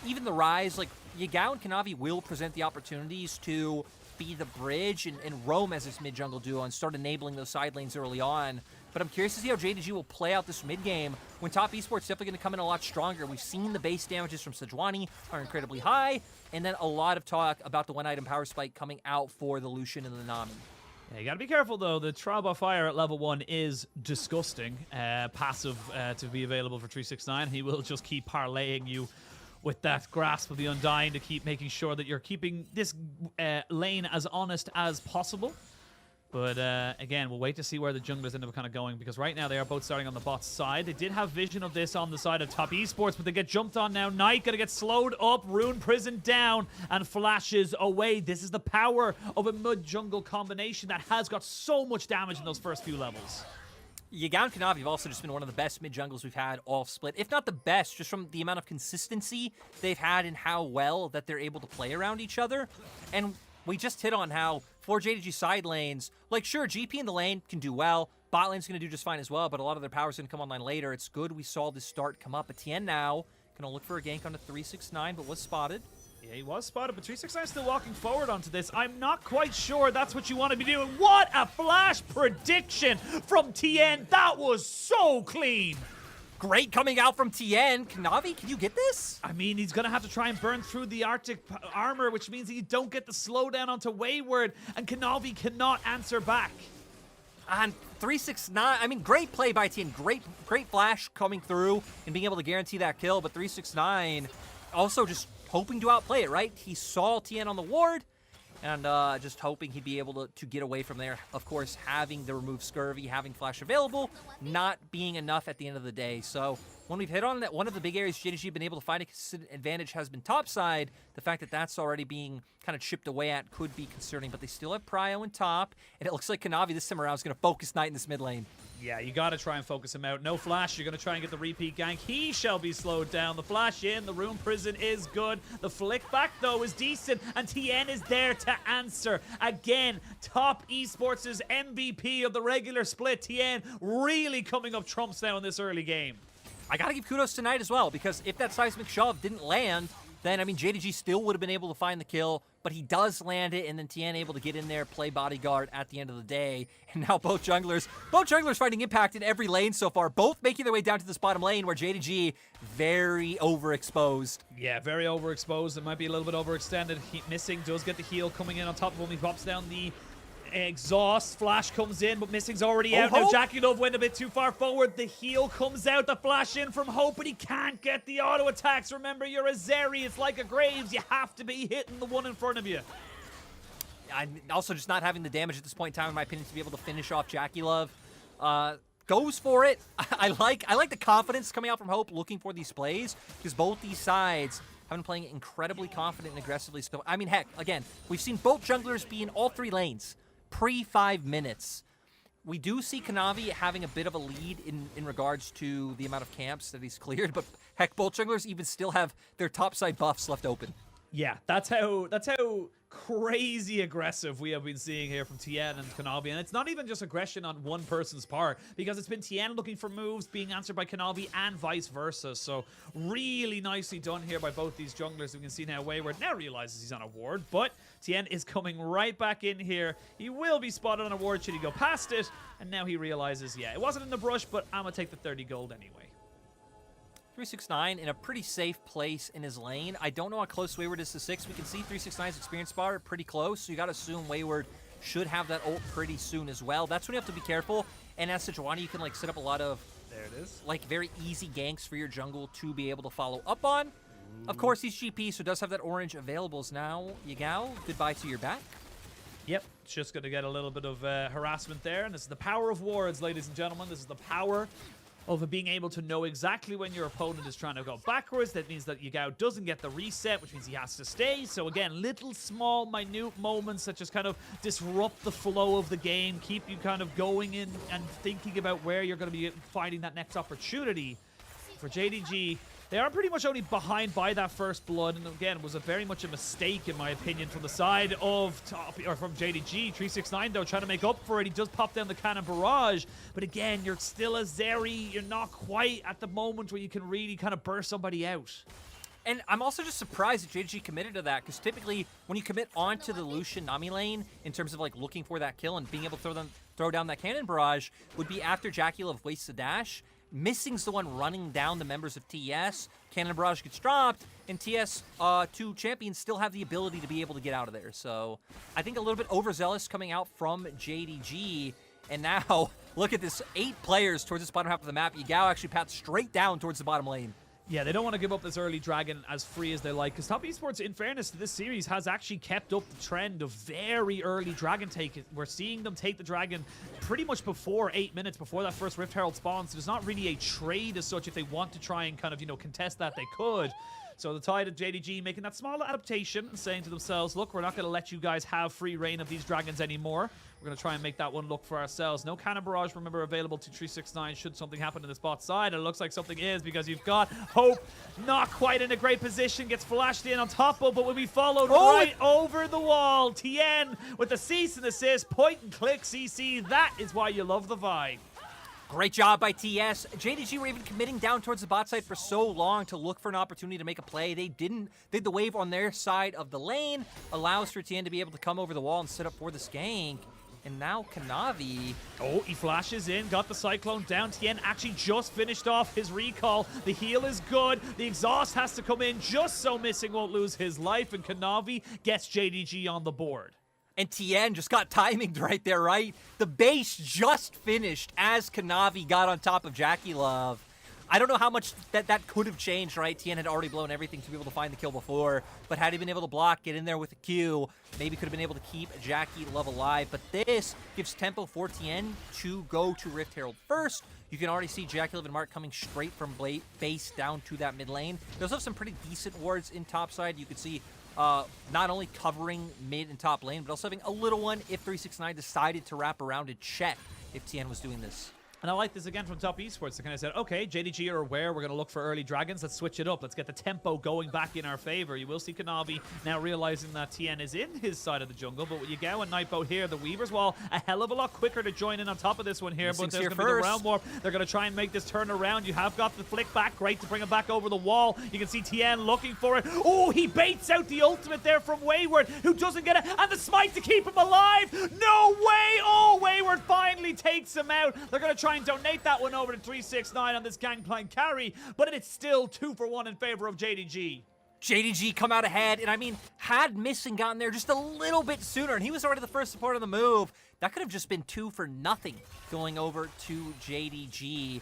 even the Rise, like, Yagao and Kanavi will present the opportunities to be the bridge and roam as this mid-jungle duo and start enabling those side lanes early on. But I'm curious to see how JDG will play out this mid-game when Top Esports definitely going to come in a lot stronger. We've seen the base damages from Sejuani are incredibly high, and then a lot of talk about the one-item power spike coming out for the Lucian and the Nami. Yeah, you gotta be careful though. The Trial by Fire at level 1 is disgusting. Passive to be available for 369. He will just keep parlaying you with that Grasp of the Undying to keep making sure that you're keeping this lane as honest as possible. But again, we'll wait to see where the junglers end up kind of going, because right now they are both starting on the bot side. They did have vision of this on the side of Top Esports, but they get jumped on now. Knight gonna get slowed up, Rune Prison down, and flashes away. This is the power of a mid-jungle combination that has got so much damage in those first few levels. Yagao and Kanavi have also just been one of the best mid-jungles we've had all split, if not the best, just from the amount of consistency they've had and how well that they're able to play around each other. And we just hit on how for JDG side lanes, like sure, GP in the lane can do well, bot lane's going to do just fine as well, but a lot of their power's going to come online later. It's good we saw this start come up. But Tien now going to look for a gank on the 369, but was spotted. Yeah, he was spotted, but 369 still walking forward onto this. I'm not quite sure that's what you want to be doing. What a flash prediction from Tien. That was so clean. Great coming out from Tien. Kanavi, can you get this? I mean, he's going to have to try and burn through the Arctic armor, which means you don't get the slowdown onto Wayward, and Kanavi cannot answer back. And 369, I mean, great play by Tien. Great flash coming through and being able to guarantee that kill, but 369 also just hoping to outplay it, right? He saw Tien on the ward and just hoping he'd be able to get away from there. Of course, having the remove Scurvy, having flash available, not being enough at the end of the day. So when we've hit on that, one of the big areas JDG have been able to find a consistent advantage has been top side. The fact that that's already being kind of chipped away at could be concerning, but they still have Prio in top, and it looks like Kanavi this time around is going to focus Knight in this mid lane. Yeah, you got to try and focus him out. No flash. You're going to try and get the repeat gank. He shall be slowed down. The flash in. The Rune Prison is good. The flick back, though, is decent. And Tien is there to answer. Again, Top Esports' MVP of the regular split. Tien really coming up trumps now in this early game. I got to give kudos to Knight as well, because if that seismic shove didn't land, then, I mean, JDG still would have been able to find the kill, but he does land it, and then Tien able to get in there, play bodyguard at the end of the day. And now both junglers finding impact in every lane so far, both making their way down to this bottom lane where JDG very overexposed. Yeah, very overexposed. It might be a little bit overextended. Missing does get the heal coming in on top of him. He drops down the exhaust. Flash comes in, but Missing's already out. Now Jackie Love went a bit too far forward. The heal comes out. The flash in from Hope, but he can't get the auto attacks. Remember, you're a Zeri. It's like a Graves. You have to be hitting the one in front of you. I'm also just not having the damage at this point in time, in my opinion, to be able to finish off Jackie Love. Goes for it. I like the confidence coming out from Hope, looking for these plays, because both these sides have been playing incredibly confident and aggressively still. I mean, heck, again, we've seen both junglers be in all three lanes pre-5 minutes. We do see Kanavi having a bit of a lead in regards to the amount of camps that he's cleared, but heck, both junglers even still have their topside buffs left open. Yeah, that's how crazy aggressive we have been seeing here from Tien and Kanavi. And it's not even just aggression on one person's part, because it's been Tien looking for moves being answered by Kanavi and vice versa. So really nicely done here by both these junglers. We can see now Wayward now realizes he's on a ward, but Tien is coming right back in here. He will be spotted on a ward should he go past it. And now he realizes, yeah, it wasn't in the brush, but I'm going to take the 30 gold anyway. 369 in a pretty safe place in his lane. I don't know how close Wayward is to 6. We can see 369's experience bar pretty close, so you got to assume Wayward should have that ult pretty soon as well. That's when you have to be careful. And as Sejuani, you can like set up a lot of, there it is, like very easy ganks for your jungle to be able to follow up on. Of course, he's GP, so does have that orange availables now. Yagao, goodbye to your back. Yep, it's just going to get a little bit of harassment there. And this is the power of wards, ladies and gentlemen. This is the power of being able to know exactly when your opponent is trying to go backwards. That means that Yagao doesn't get the reset, which means he has to stay. So again, little small, minute moments that just kind of disrupt the flow of the game, keep you kind of going in and thinking about where you're going to be finding that next opportunity. For JDG, they are pretty much only behind by that first blood, and again, it was very much a mistake, in my opinion, from the side of from JDG. 369, though, trying to make up for it. He does pop down the cannon barrage, but again, you're still a Zeri. You're not quite at the moment where you can really kind of burst somebody out. And I'm also just surprised that JDG committed to that, because typically when you commit onto the Lucian Nami lane in terms of like looking for that kill and being able to throw down that cannon barrage would be after Jackie Love wastes the dash. Missing's the one running down the members of TES. Cannon Barrage gets dropped, and TES 2 champions still have the ability to be able to get out of there. So I think a little bit overzealous coming out from JDG. And now, look at this, 8 players towards this bottom half of the map. Yagao actually paths straight down towards the bottom lane. Yeah, they don't want to give up this early dragon as free as they like, because Top Esports, in fairness to this series, has actually kept up the trend of very early dragon take. We're seeing them take the dragon pretty much before 8 minutes, before that first Rift Herald spawns. So there's not really a trade as such. If they want to try and kind of, you know, contest that, they could. So the Tide of JDG making that small adaptation and saying to themselves, look, we're not going to let you guys have free reign of these dragons anymore. We're going to try and make that one look for ourselves. No Cannon Barrage, remember, available to 369 should something happen to this bot side. And it looks like something is, because you've got Hope not quite in a great position. Gets flashed in on top of, but will be followed right over the wall. Tien with the cease and assist. Point and click CC. That is why you love the vibe. Great job by TS. JDG were even committing down towards the bot side for so long to look for an opportunity to make a play. They didn't. They did the wave on their side of the lane. Allows for Tien to be able to come over the wall and set up for the gank. And now Kanavi. Oh, he flashes in, got the Cyclone down. Tien actually just finished off his recall. The heal is good. The exhaust has to come in just so Missing won't lose his life. And Kanavi gets JDG on the board. And Tien just got timinged right there, right? The base just finished as Kanavi got on top of Jackie Love. I don't know how much that could have changed, right? Tien had already blown everything to be able to find the kill before, but had he been able to block, get in there with a Q, maybe could have been able to keep Jackie Love alive. But this gives tempo for Tien to go to Rift Herald first. You can already see Jackie Love and Mark coming straight from base down to that mid lane. They also have some pretty decent wards in top side. You can see not only covering mid and top lane, but also having a little one if 369 decided to wrap around and check if Tien was doing this. And I like this again from Top Esports. They kind of said, okay, JDG are aware we're going to look for early dragons. Let's switch it up. Let's get the tempo going back in our favor. You will see Kanavi now realizing that Tien is in his side of the jungle. But with Yagao and Nightboat here, the Weaver's Wall, a hell of a lot quicker to join in on top of this one here. Missing's but there's here going to be the first. round warp. They're going to try and make this turn around. You have got the flick back. Great to bring him back over the wall. You can see Tien looking for it. Oh, he baits out the ultimate there from Wayward, who doesn't get it. And the smite to keep him alive. No way. Oh, Wayward finally takes him out. They're going to try and donate that one over to 369 on this gangplank carry, but it's still 2 for 1 in favor of JDG. JDG come out ahead, and I mean, had Missing gotten there just a little bit sooner, and he was already the first support on the move, that could have just been 2 for nothing going over to JDG.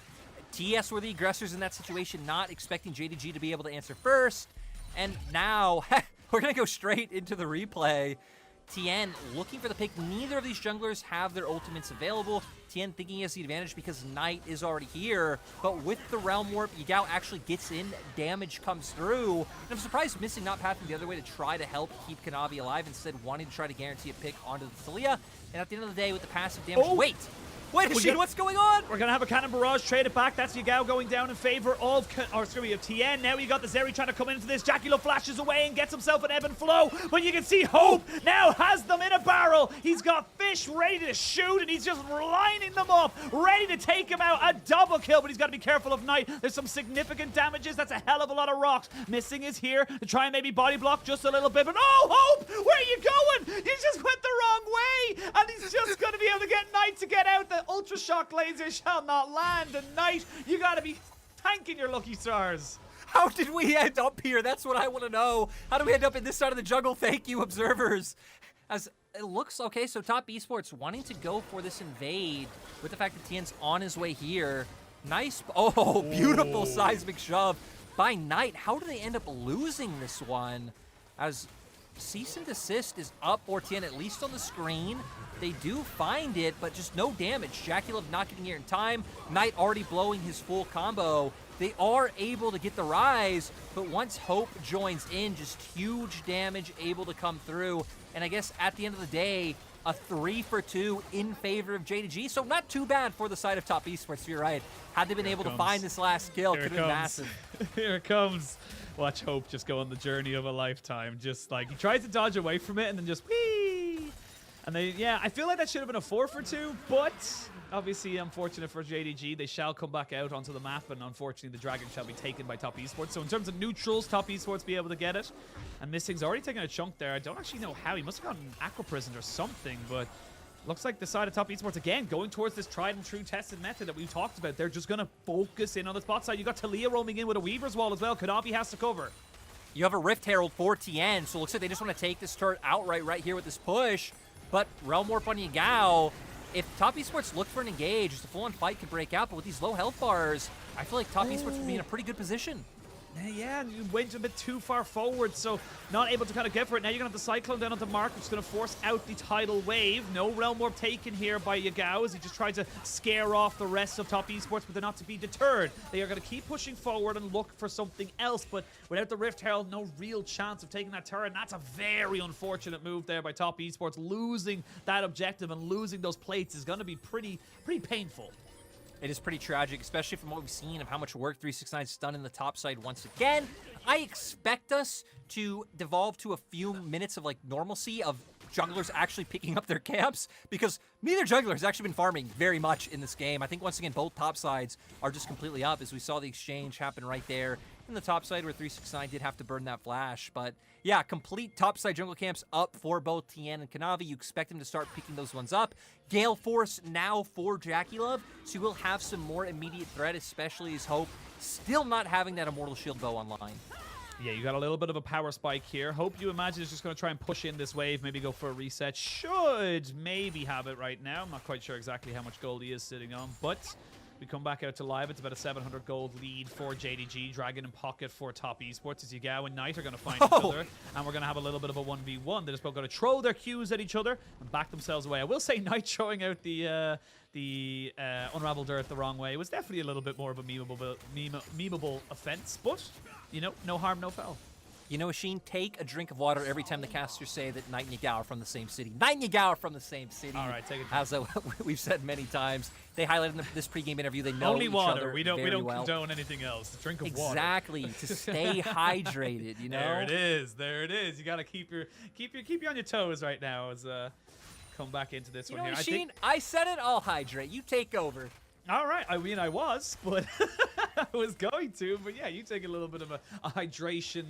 TS were the aggressors in that situation, not expecting JDG to be able to answer first, and now we're going to go straight into the replay. Tien looking for the pick. Neither of these junglers have their ultimates available. Tien thinking he has the advantage because Knight is already here. But with the Realm Warp, Yagao actually gets in. Damage comes through. And I'm surprised Missing not pathing the other way to try to help keep Kanavi alive, instead wanting to try to guarantee a pick onto the Thalia. And at the end of the day, with the passive damage... Oh. Wait, Machine, what's going on? We're going to have a Cannon Barrage, trade it back. That's Yagao going down in favor of Tien. Now you got the Zeri trying to come into this. Jackie Love flashes away and gets himself an ebb and flow. But you can see Hope now has them in a barrel. He's got Fish ready to shoot, and he's just lining them up, ready to take him out. A double kill, but he's got to be careful of Knight. There's some significant damages. That's a hell of a lot of rocks. Missing is here to try and maybe body block just a little bit. But oh, Hope, where are you going? You just went the wrong way. And he's just going to be able to get Knight to get out. The Ultra Shock laser shall not land. And Knight, you got to be thanking your lucky stars. How did we end up here? That's what I want to know. How did we end up in this side of the jungle? Thank you, observers. As it looks okay, so Top Esports wanting to go for this invade with the fact that Tien's on his way here. Nice. Oh, beautiful seismic shove by Knight. How do they end up losing this one? As cease and desist is up for TN, at least on the screen. They do find it, but just no damage. Jackie Love not getting here in time. Knight already blowing his full combo. They are able to get the rise, but once Hope joins in, just huge damage able to come through. And I guess at the end of the day, a 3 for 2 in favor of JDG. So not too bad for the side of Top Esports, you're right. Had they been able to find this last kill, could have been massive. Here it comes. Watch Hope just go on the journey of a lifetime. Just like, he tries to dodge away from it and then just whee! And they, yeah, I feel like that should have been a 4 for 2, but obviously unfortunate for JDG. They shall come back out onto the map, and unfortunately the Dragon shall be taken by Top Esports. So in terms of neutrals, Top Esports be able to get it. And Missing's already taken a chunk there. I don't actually know how. He must have gotten Aqua Prisoned or something, but looks like the side of Top Esports, again, going towards this tried and true tested method that we've talked about. They're just going to focus in on the spot side. You got Talia roaming in with a Weaver's Wall as well. Kanavi has to cover. You have a Rift Herald for TN, so it looks like they just want to take this turret outright right here with this push. But Realm Warp on Yagao, if Top Esports look for an engage, just a full-on fight could break out, but with these low health bars, I feel like Top Esports would be in a pretty good position. Yeah, and you went a bit too far forward, so not able to kind of get for it. Now you're going to have the Cyclone down onto Mark, which is going to force out the Tidal Wave. No Realm Warp taken here by Yagao as he just tried to scare off the rest of Top Esports, but they're not to be deterred. They are going to keep pushing forward and look for something else, but without the Rift Herald, no real chance of taking that turret. And that's a very unfortunate move there by Top Esports. Losing that objective and losing those plates is going to be pretty painful. It is pretty tragic, especially from what we've seen of how much work 369's done in the top side once again. I expect us to devolve to a few minutes of like normalcy of junglers actually picking up their camps, because neither jungler has actually been farming very much in this game. I think once again both top sides are just completely up, as we saw the exchange happen right there in the top side where 369 did have to burn that flash. But yeah, complete top side jungle camps up for both TN and Kanavi. You expect them to start picking those ones up. Gale Force now for Jackie Love, so you will have some more immediate threat, especially as Hope still not having that Immortal Shield bow online. Yeah, you got a little bit of a power spike here. Hope, you imagine, is just going to try and push in this wave, maybe go for a reset. Should maybe have it right now. I'm not quite sure exactly how much gold he is sitting on, but we come back out to live. It's about a 700 gold lead for JDG. Dragon in pocket for Top Esports as Yagao and Knight are going to find each other. And we're going to have a little bit of a 1v1. They're just both going to throw their Qs at each other and back themselves away. I will say Knight showing out the Unraveled Earth the wrong way was definitely a little bit more of a memeable offense. But, you know, no harm, no foul. You know, Sheen, take a drink of water every time the casters say that Knight and Yagao are from the same city. Knight and Yagao are from the same city. All right, take it. As we've said many times. They highlighted in this pregame interview. They know only each water. Other We don't well. condone anything else. Drink of water. Exactly, to stay hydrated. You know. There it is. There it is. You got to keep you on your toes right now as come back into this one here. Sheen, I said it. I'll hydrate. You take over. All right. I mean, I was, but I was going to. But yeah, you take a little bit of a hydration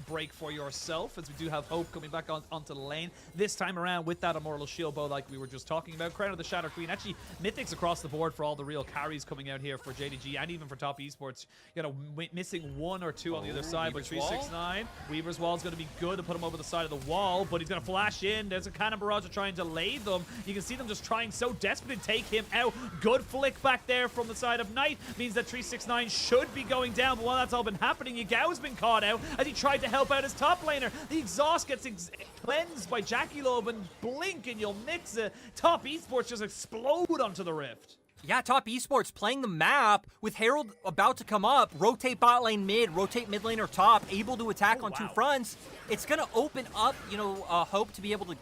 break for yourself, as we do have Hope coming back onto the lane. This time around with that Immortal Shield bow like we were just talking about. Crown of the Shadow Queen. Actually, Mythics across the board for all the real carries coming out here for JDG and even for Top Esports. You know, missing 1 or 2 on the other side, but 369. Weaver's Wall is going to be good to put him over the side of the wall, but he's going to flash in. There's a Cannon Barrage to try and delay them. You can see them just trying so desperate to take him out. Good flick back there from the side of Knight means that 369 should be going down, but while that's all been happening, Yagao's been caught out as he tried to help out his top laner. The exhaust gets cleansed by Jackie Love, and blink and you'll mix it. Top Esports just explode onto the Rift. Yeah, Top Esports playing the map with Herald about to come up, rotate bot lane mid, rotate mid lane or top, able to attack on 2 fronts. It's going to open up, you know, Hope to be able to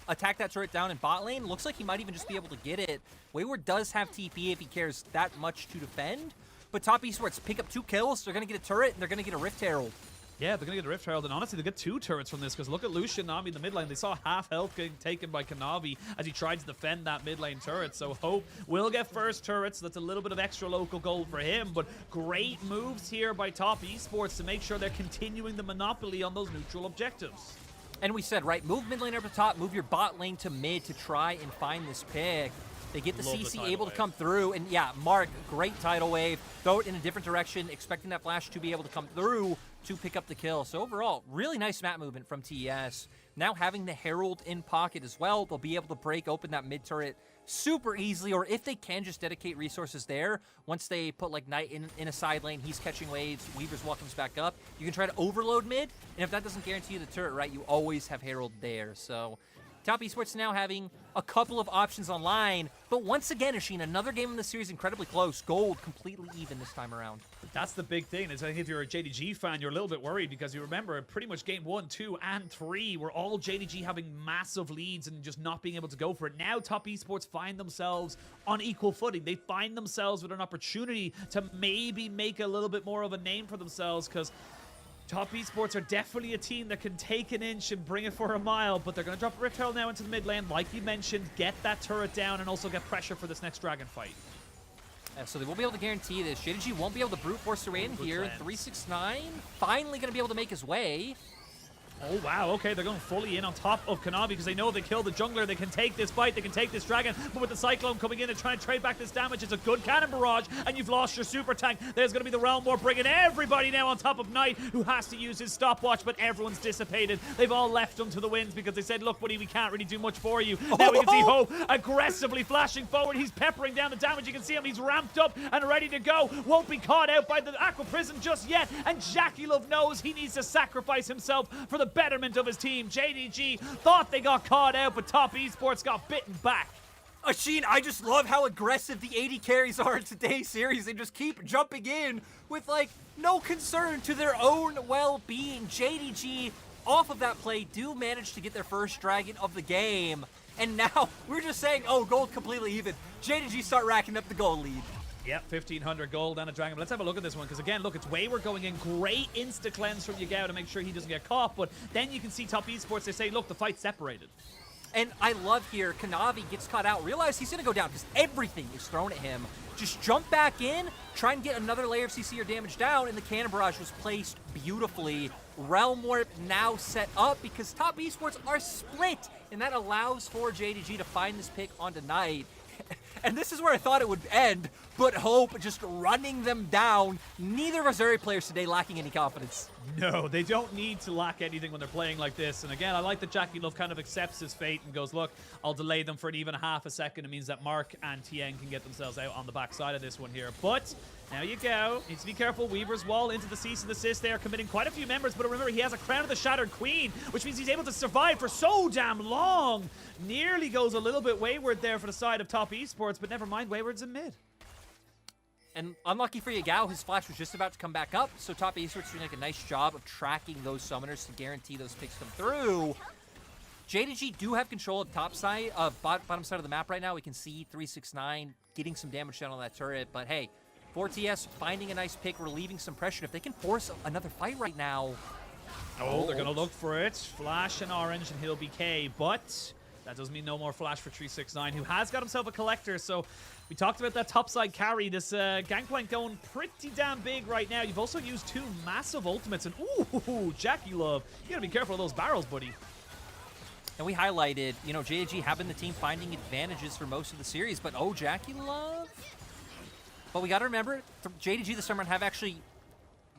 attack that turret down in bot lane. Looks like he might even just be able to get it. Wayward does have TP if he cares that much to defend, but Top Esports pick up 2 kills. They're going to get a turret, and they're going to get a Rift Herald. Yeah, they're going to get a Rift Herald, and honestly, they get 2 turrets from this, because look at Lucian Nami in the mid lane. They saw half health getting taken by Kanavi as he tried to defend that mid lane turret, so Hope will get first turrets. That's a little bit of extra local gold for him, but great moves here by Top Esports to make sure they're continuing the monopoly on those neutral objectives. And we said, right, move mid lane up to top, move your bot lane to mid to try and find this pick. They get the CC able to come through, and yeah, Mark, great tidal wave. Throw it in a different direction, expecting that flash to be able to come through to pick up the kill. So overall, really nice map movement from TES. Now having the Herald in pocket as well, they'll be able to break open that mid turret super easily, or if they can just dedicate resources there, once they put like Knight in a side lane, he's catching waves, Weaver's Wall comes back up, you can try to overload mid, and if that doesn't guarantee you the turret, right, you always have Herald there. So Top Esports now having a couple of options online, but once again, Ashin, another game in the series incredibly close. Gold completely even this time around. That's the big thing. Is I think if you're a JDG fan, you're a little bit worried because you remember pretty much game 1, 2, and 3 were all JDG having massive leads and just not being able to go for it. Now Top Esports find themselves on equal footing. They find themselves with an opportunity to maybe make a little bit more of a name for themselves, because Top Esports are definitely a team that can take an inch and bring it for a mile, but they're going to drop Rift Herald now into the mid lane, like you mentioned, get that turret down, and also get pressure for this next dragon fight. So they won't be able to guarantee this. JDG won't be able to brute force their way in here. 369 finally going to be able to make his way. Oh, wow. Okay, they're going fully in on top of Kanavi because they know they killed the jungler. They can take this fight. They can take this dragon. But with the Cyclone coming in and trying to trade back this damage, it's a good cannon barrage, and you've lost your super tank. There's going to be the Realm War bringing everybody now on top of Knight, who has to use his stopwatch, but everyone's dissipated. They've all left him to the winds because they said, look, buddy, we can't really do much for you. Now we can see Ho aggressively flashing forward. He's peppering down the damage. You can see him. He's ramped up and ready to go. Won't be caught out by the Aqua Prison just yet. And Jackie Love knows he needs to sacrifice himself for the betterment of his team. JDG thought they got caught out, but Top Esports got bitten back. Ashin, I just love how aggressive the AD carries are in today's series. They just keep jumping in with, like, no concern to their own well-being. JDG, off of that play, do manage to get their first dragon of the game. And now, we're just saying, oh, gold completely even. JDG start racking up the gold lead. Yep, 1,500 gold and a dragon. But let's have a look at this one, because again, look, it's Wayward going in. Great insta-cleanse from Yagao to make sure he doesn't get caught. But then you can see Top Esports, they say, look, the fight's separated. And I love here, Kanavi gets caught out, realize he's going to go down because everything is thrown at him. Just jump back in, try and get another layer of CC or damage down, and the cannon barrage was placed beautifully. Realm Warp now set up because Top Esports are split, and that allows for JDG to find this pick onto Knight. And this is where I thought it would end, but Hope just running them down. Neither Missouri players today lacking any confidence. No, they don't need to lack anything when they're playing like this. And again, I like that Jackie Love kind of accepts his fate and goes, look, I'll delay them for even a half a second. It means that Mark and Tien can get themselves out on the backside of this one here. But now you go. Needs to be careful. Weaver's Wall into the cease and desist. They are committing quite a few members, but remember, he has a Crown of the Shattered Queen, which means he's able to survive for so damn long. Nearly goes a little bit wayward there for the side of Top Esports, but never mind, Wayward's in mid. And unlucky for Yagao, his flash was just about to come back up, so Top Esports doing like a nice job of tracking those summoners to guarantee those picks come through. JDG do have control of top side, bottom side of the map right now. We can see 369 getting some damage down on that turret, but hey, 4TS finding a nice pick, relieving some pressure. If they can force another fight right now. Oh, they're going to look for it. Flash and orange, and he'll be K, but that doesn't mean no more flash for 369, who has got himself a collector. So we talked about that topside carry. This Gangplank going pretty damn big right now. You've also used 2 massive ultimates, and ooh, Jackie Love, you got to be careful of those barrels, buddy. And we highlighted, you know, JDG having the team finding advantages for most of the series, but oh, Jackie Love. But we got to remember, JDG this time around have actually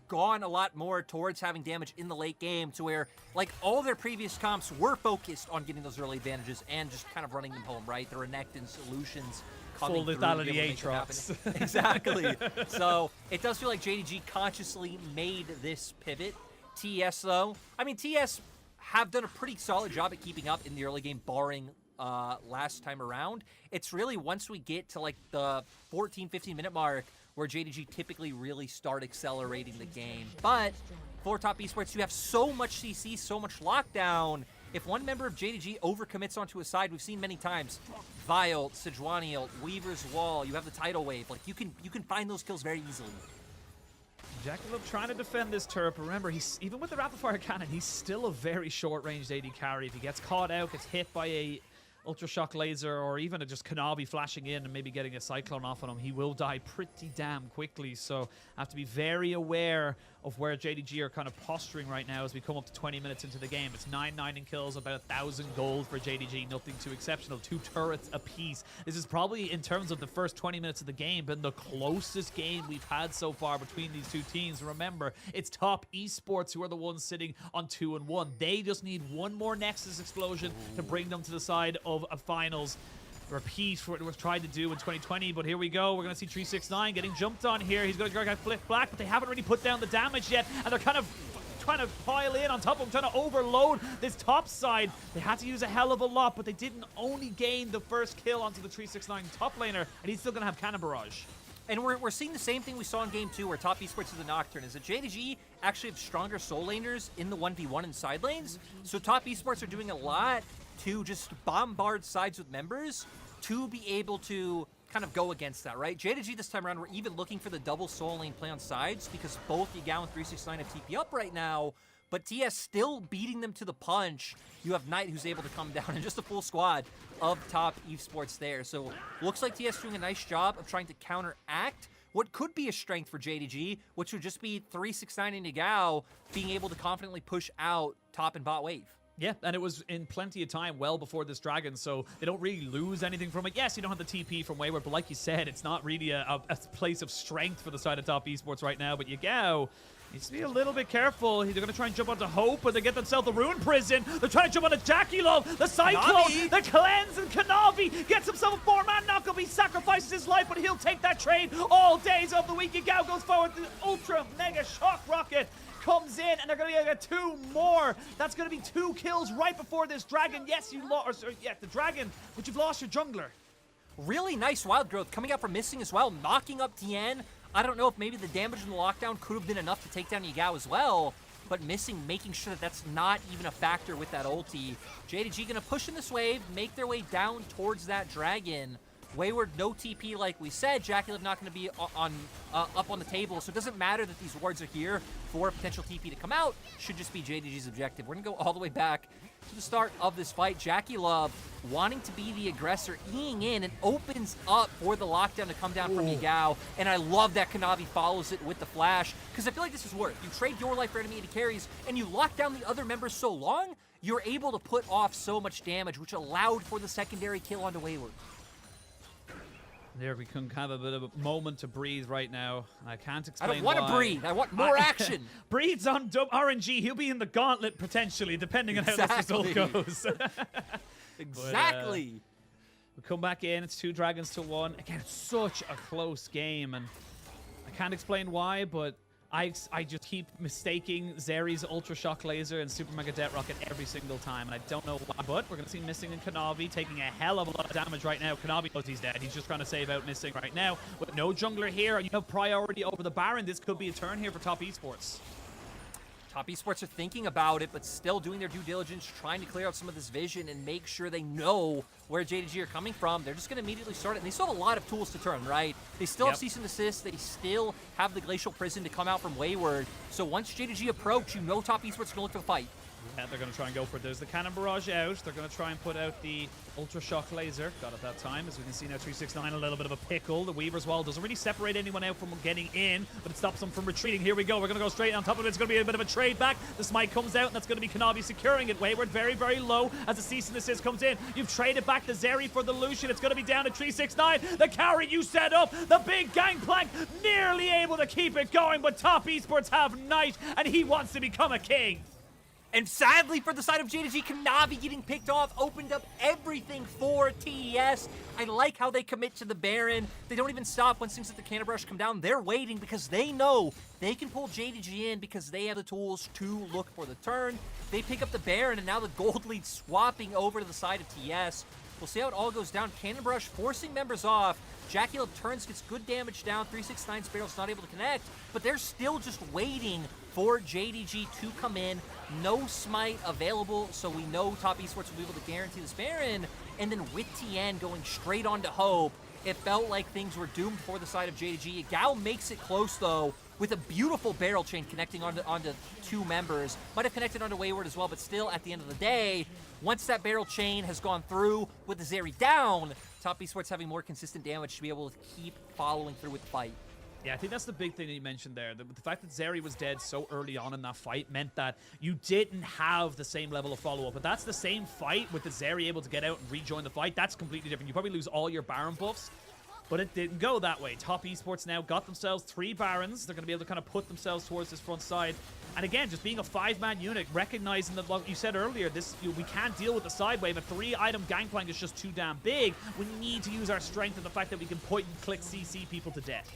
gone a lot more towards having damage in the late game, to where, like, all their previous comps were focused on getting those early advantages and just kind of running them home, right? The Renekton solutions coming full lethality Aatrox. Exactly. So it does feel like JDG consciously made this pivot. TES, though, I mean, TES have done a pretty solid job at keeping up in the early game, barring last time around. It's really once we get to like the 14-15 minute mark where JDG typically really start accelerating the game. But for Top Esports, you have so much CC, so much lockdown. If one member of JDG overcommits onto a side, we've seen many times, Vile, Sejuani ult, Weaver's Wall, you have the tidal wave. Like, you can find those kills very easily. Jackie Love trying to defend this turret, but remember, he's even with the rapid fire cannon, he's still a very short-ranged AD carry. If he gets caught out, gets hit by a Ultra Shock Laser, or even just Kanavi flashing in and maybe getting a Cyclone off on him, he will die pretty damn quickly. So have to be very aware of where JDG are kind of posturing right now as we come up to 20 minutes into the game. It's 9-9 in kills, about 1,000 gold for JDG, nothing too exceptional, 2 turrets apiece. This is probably, in terms of the first 20 minutes of the game, been the closest game we've had so far between these two teams. Remember, it's Top Esports who are the ones sitting on 2-1. They just need one more Nexus explosion to bring them to the side of a finals. Repeat for what it was tried to do in 2020, but here we go. We're going to see 369 getting jumped on here. He's going to get flipped back, but they haven't really put down the damage yet, and they're kind of trying to pile in on top of him, trying to overload this top side. They had to use a hell of a lot, but they didn't only gain the first kill onto the 369 top laner, and he's still going to have Cannon Barrage. And we're seeing the same thing we saw in Game 2 where Top Esports is the Nocturne, is that JDG actually have stronger soul laners in the 1v1 and side lanes. So Top Esports are doing a lot to just bombard sides with members to be able to kind of go against that, right? JDG this time around, we're even looking for the double soul lane play on sides because both Yagao and 369 have TP up right now, but TS still beating them to the punch. You have Knight who's able to come down and just a full squad of Top Esports there. So looks like TS doing a nice job of trying to counteract what could be a strength for JDG, which would just be 369 and Yagao being able to confidently push out top and bot wave. Yeah, and it was in plenty of time well before this dragon, so they don't really lose anything from it. Yes, you don't have the TP from Wayward, but like you said, it's not really a place of strength for the side of Top Esports right now. But Yagao needs to be a little bit careful. They're going to try and jump onto Hope, but they get themselves the Ruin Prison. They're trying to jump onto Jackie Love, the Cyclone, the Cleanse, and Kanavi gets himself a 4-man knockup. He sacrifices his life, but he'll take that trade all days of the week. Yagao goes forward to the Ultra Mega Shock Rocket. Comes in, and they're going to get 2 more. That's going to be 2 kills right before this dragon. Yes, you lost, yeah, the dragon, but you've lost your jungler. Really nice wild growth coming out from Missing as well, knocking up Tien. I don't know if maybe the damage in the lockdown could have been enough to take down Yagao as well, but Missing making sure that that's not even a factor with that ulti. JDG going to push in this wave, make their way down towards that dragon. Wayward, no TP like we said. Jackie Liv not going to be up on the table, so it doesn't matter that these wards are here for a potential TP to come out. Should just be JDG's objective. We're going to go all the way back to the start of this fight. Jackie Love wanting to be the aggressor, Eing in, and opens up for the lockdown to come down from Yagao. And I love that Kanavi follows it with the flash, because I feel like this is worth. You trade your life for enemy AD carries, and you lock down the other members so long, you're able to put off so much damage, which allowed for the secondary kill onto Wayward. There we can have a bit of a moment to breathe right now. I can't explain I don't want to breathe. I want more action. Breathes on RNG. He'll be in the gauntlet potentially, depending on how this result goes. Exactly. We come back in. It's 2 dragons to 1. Again, it's such a close game, and I can't explain why, but I just keep mistaking Zeri's Ultra Shock Laser and Super Mega Det Rocket every single time, and I don't know why, but we're going to see Missing and Kanavi taking a hell of a lot of damage right now. Kanavi knows he's dead. He's just trying to save out Missing right now. With no jungler here, and you have priority over the Baron, this could be a turn here for Top Esports. Top Esports are thinking about it, but still doing their due diligence, trying to clear out some of this vision and make sure they know where JDG are coming from. They're just going to immediately start it. And they still have a lot of tools to turn, right? They still have Cease and Desist. They still have the Glacial Prison to come out from Wayward. So once JDG approach, you know Top Esports are going to look for the fight. Yeah, they're going to try and go for it. There's the Cannon Barrage out. They're going to try and put out the Ultra Shock Laser. Got it that time. As we can see now, 369 a little bit of a pickle. The Weaver's Wall doesn't really separate anyone out from getting in, but it stops them from retreating. Here we go. We're going to go straight on top of it. It's going to be a bit of a trade back. The Smite comes out, and that's going to be Kanavi securing it. Wayward very, very low as the Cease and Desist comes in. You've traded back the Zeri for the Lucian. It's going to be down to 369. The carry you set up. The big gangplank nearly able to keep it going, but Top Esports have Knight, and he wants to become a king. And sadly for the side of JDG, Kanavi getting picked off opened up everything for TES. I like how they commit to the Baron. They don't even stop once things at the Cannon Brush come down. They're waiting because they know they can pull JDG in because they have the tools to look for the turn. They pick up the Baron, and now the gold lead swapping over to the side of TES. We'll see how it all goes down. Cannon Brush forcing members off. Jackie Love turns, gets good damage down. 369 Sparrow's not able to connect, but they're still just waiting for JDG to come in. No Smite available, so we know Top Esports will be able to guarantee this Baron. And then with Tien going straight on to Hope, it felt like things were doomed for the side of JDG. Gao makes it close, though, with a beautiful barrel chain connecting onto 2 members. Might have connected onto Wayward as well, but still, at the end of the day, once that barrel chain has gone through with the Zeri down, Top Esports having more consistent damage to be able to keep following through with the fight. Yeah, I think that's the big thing that you mentioned there. The fact that Zeri was dead so early on in that fight meant that you didn't have the same level of follow-up. But that's the same fight with the Zeri able to get out and rejoin the fight. That's completely different. You probably lose all your Baron buffs. But it didn't go that way. Top Esports now got themselves 3 Barons. They're going to be able to kind of put themselves towards this front side. And again, just being a 5-man unit, recognizing that, like you said earlier, we can't deal with the side wave. A 3-item gangplank is just too damn big. We need to use our strength and the fact that we can point and click CC people to death.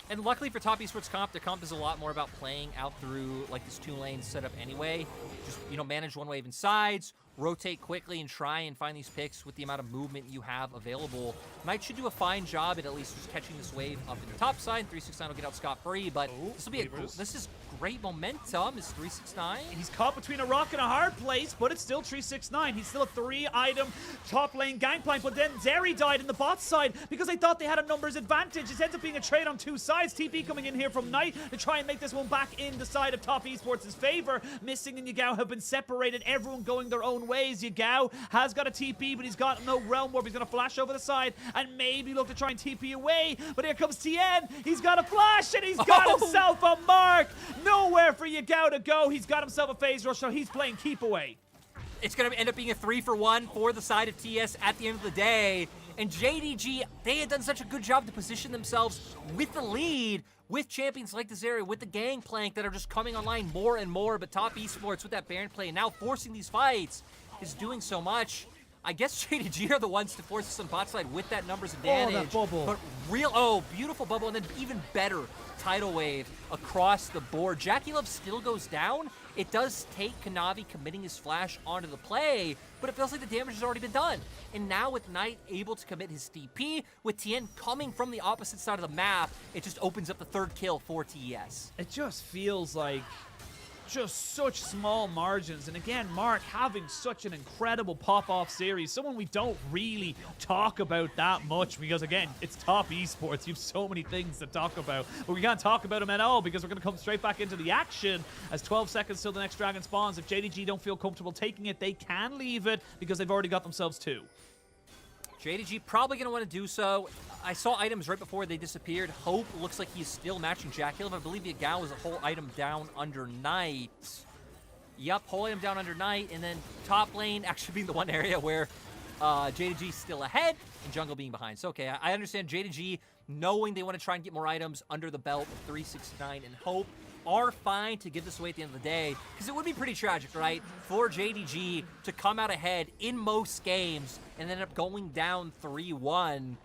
And luckily for Top Esports comp, the comp is a lot more about playing out through like this 2-lane setup anyway. Just, you know, manage one wave in sides, rotate quickly, and try and find these picks with the amount of movement you have available. Knight should do a fine job at least just catching this wave up in the top side. 369 will get out scot-free, but this will be this is great momentum. Is 369. He's caught between a rock and a hard place, but it's still 369. He's still a 3-item top lane gangplank, but then Zeri died in the bot side because they thought they had a numbers advantage. It ends up being a trade on 2 sides. TP coming in here from Knight to try and make this one back in the side of Top Esports' favor. Missing and Yagao have been separated, everyone going their own ways. Yagao has got a TP, but he's got no Realm Warp. He's going to flash over the side and maybe look to try and TP away, but here comes Tien. He's got a flash and he's got himself a mark. Nowhere for Yagao to go. He's got himself a phase rush, so he's playing keep away. It's going to end up being a 3-for-1 for the side of TS at the end of the day. And JDG, they had done such a good job to position themselves with the lead, with champions like the Zeri, with the Gangplank that are just coming online more and more. But Top Esports with that Baron play and now forcing these fights is doing so much. I guess JDG are the ones to force us on bot side with that numbers advantage. That bubble. But beautiful bubble, and then even better tidal wave across the board. Jackie Love still goes down. It does take Kanavi committing his flash onto the play, but it feels like the damage has already been done. And now with Knight able to commit his DP, with Tien coming from the opposite side of the map, it just opens up the 3rd kill for TES. It just feels like just such small margins. And again, Mark having such an incredible pop-off series, someone we don't really talk about that much because, again, it's Top Esports. You have so many things to talk about, but we can't talk about them at all because we're going to come straight back into the action as 12 seconds till the next dragon spawns. If JDG don't feel comfortable taking it, they can leave it because they've already got themselves 2. JDG probably going to want to do so. I saw items right before they disappeared. Hope looks like he's still matching Jack Hill. I believe Yagao was a whole item down under Knight. Yep, whole item down under Knight. And then top lane actually being the one area where JDG's still ahead and jungle being behind. So, okay, I understand JDG knowing they want to try and get more items under the belt of 369 and Hope are fine to give this away at the end of the day, because it would be pretty tragic, right, for JDG to come out ahead in most games and end up going down 3-1.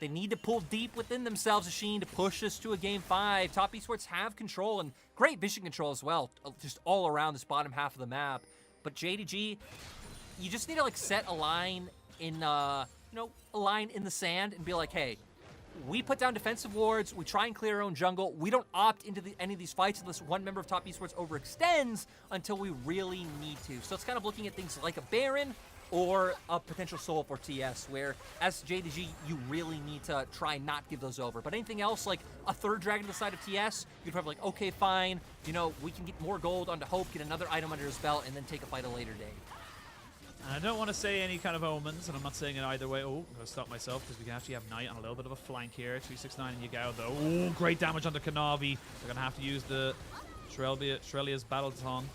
They need to pull deep within themselves, Sheen, to push this to a game 5. Top Esports have control and great vision control as well, just all around this bottom half of the map. But JDG, you just need to like set a line in, a line in the sand and be like, hey, we put down defensive wards, we try and clear our own jungle, we don't opt into any of these fights unless one member of Top Esports overextends until we really need to. So it's kind of looking at things like a Baron or a potential solo for TS, where as JDG, you really need to try and not give those over. But anything else, like a 3rd dragon to the side of TS, you'd probably like, okay, fine, we can get more gold onto Hope, get another item under his belt, and then take a fight a later date. And I don't want to say any kind of omens, and I'm not saying it either way. Oh, I'm going to stop myself because we can actually have Knight on a little bit of a flank here. 369 and Yagao, though. Oh, great damage onto Kanavi. They're going to have to use the Shrelia's Battle Tongue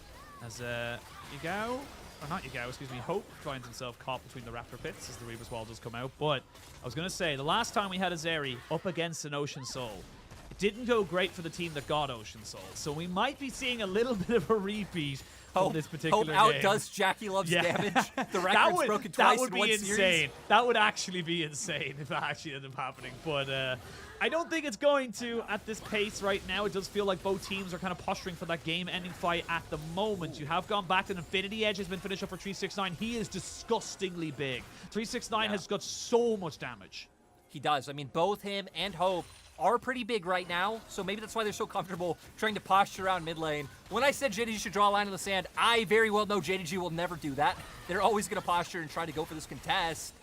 as Yagao, or not Yagao, excuse me, Hope finds himself caught between the Raptor Pits as the Reaper's Wall does come out. But I was going to say, the last time we had a Zeri up against an Ocean Soul, it didn't go great for the team that got Ocean Soul. So we might be seeing a little bit of a repeat of this particular game. Hope outdoes Jackie Love's damage. The record's broken twice in one series. Insane. That would actually be insane if that actually ended up happening. But I don't think it's going to at this pace right now. It does feel like both teams are kind of posturing for that game-ending fight at the moment. You have gone back to an Infinity Edge has been finished up for 369. He is disgustingly big. 369 has got so much damage. He does. I mean, both him and Hope are pretty big right now, so maybe that's why they're so comfortable trying to posture around mid lane. When I said JDG should draw a line in the sand, I very well know JDG will never do that. They're always going to posture and try to go for this contest.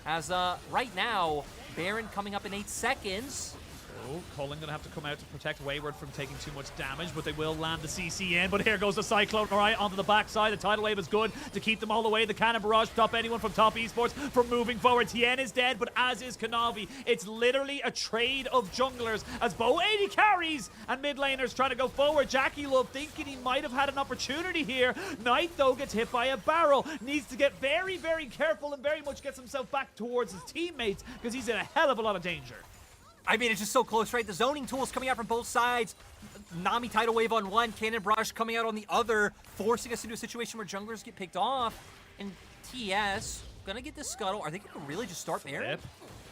As right now, Baron coming up in 8 seconds. Oh, Cullen gonna have to come out to protect Wayward from taking too much damage, but they will land the CC in. But here goes the Cyclone, all right, onto the backside. The tidal wave is good to keep them all away. The cannon barrage stop anyone from Top Esports from moving forward. Tien is dead, but as is Kanavi. It's literally a trade of junglers as Bo 80 carries and mid laners trying to go forward. Jackie Love thinking he might have had an opportunity here. Knight, though, gets hit by a barrel. Needs to get very, very careful and very much gets himself back towards his teammates because he's in a hell of a lot of danger. I mean, it's just so close, right? The zoning tools coming out from both sides. Nami tidal wave on one, cannon barrage coming out on the other, forcing us into a situation where junglers get picked off. And TES gonna get this scuttle. Are they gonna really just start Baron? Yep.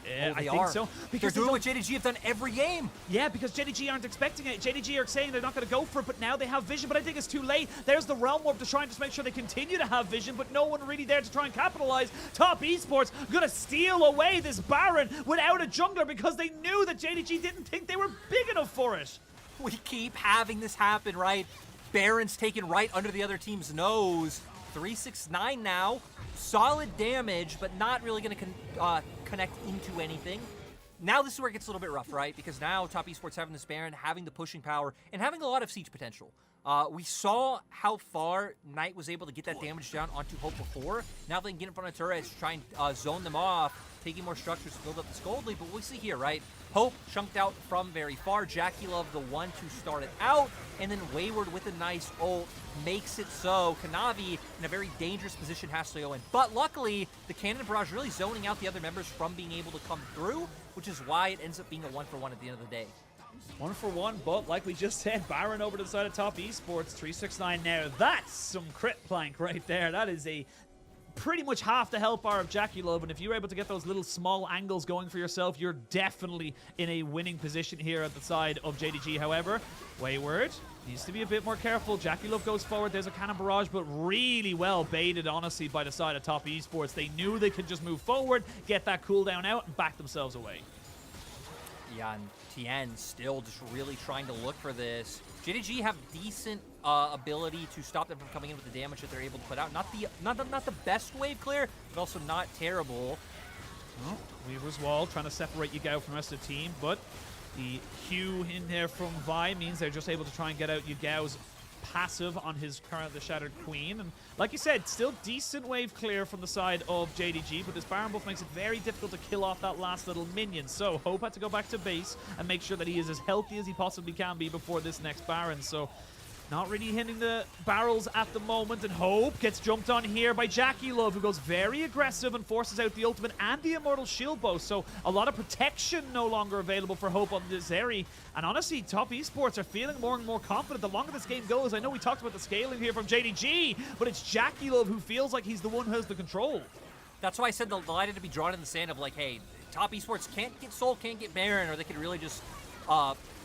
Yeah, I think so. Because they're doing what JDG have done every game. Yeah, because JDG aren't expecting it. JDG are saying they're not going to go for it, but now they have vision. But I think it's too late. There's the Realm Warp to try and just make sure they continue to have vision, but no one really there to try and capitalize. Top Esports going to steal away this Baron without a jungler because they knew that JDG didn't think they were big enough for it. We keep having this happen, right? Baron's taken right under the other team's nose. 369 now. Solid damage, but not really going to connect into anything. Now this is where it gets a little bit rough, right? Because now Top Esports having this Baron, having the pushing power, and having a lot of siege potential. We saw how far Knight was able to get that damage down onto Hope before. Now they can get in front of turrets, try and zone them off, taking more structures to build up this gold lead. But we'll see here, right? Hope chunked out from very far. Jackie Love, the one to start it out. And then Wayward with a nice ult makes it so. Kanavi in a very dangerous position has to go in. But luckily, the cannon barrage really zoning out the other members from being able to come through, which is why it ends up being a 1-for-1 at the end of the day. 1-for-1, but like we just said, Baron over to the side of Top Esports. 369 now. That's some crit plank right there. That is a pretty much half the health bar of Jackie Love, and if you're able to get those little small angles going for yourself, you're definitely in a winning position here at the side of JDG. However, Wayward needs to be a bit more careful. Jackie Love goes forward. There's a cannon barrage, but really well baited, honestly, by the side of Top Esports. They knew they could just move forward, get that cooldown out, and back themselves away. Yeah, and Tien still just really trying to look for this. JDG have decent ability to stop them from coming in with the damage that they're able to put out. Not the best wave clear, but also not terrible. Well, Weaver's Wall trying to separate Yagao from the rest of the team, but the Q in there from Vi means they're just able to try and get out Yagao's passive on his current the Shattered Queen. And like you said, still decent wave clear from the side of JDG, but this Baron buff makes it very difficult to kill off that last little minion. So Hope had to go back to base and make sure that he is as healthy as he possibly can be before this next Baron. So not really hitting the barrels at the moment, and Hope gets jumped on here by Jackie Love, who goes very aggressive and forces out the ultimate and the Immortal Shield Bow. So a lot of protection no longer available for Hope on this area. And honestly, Top Esports are feeling more and more confident the longer this game goes. I know we talked about the scaling here from JDG, but it's Jackie Love who feels like he's the one who has the control. That's why I said the line had to be drawn in the sand of like, hey, Top Esports can't get Soul, can't get Baron, or they could really just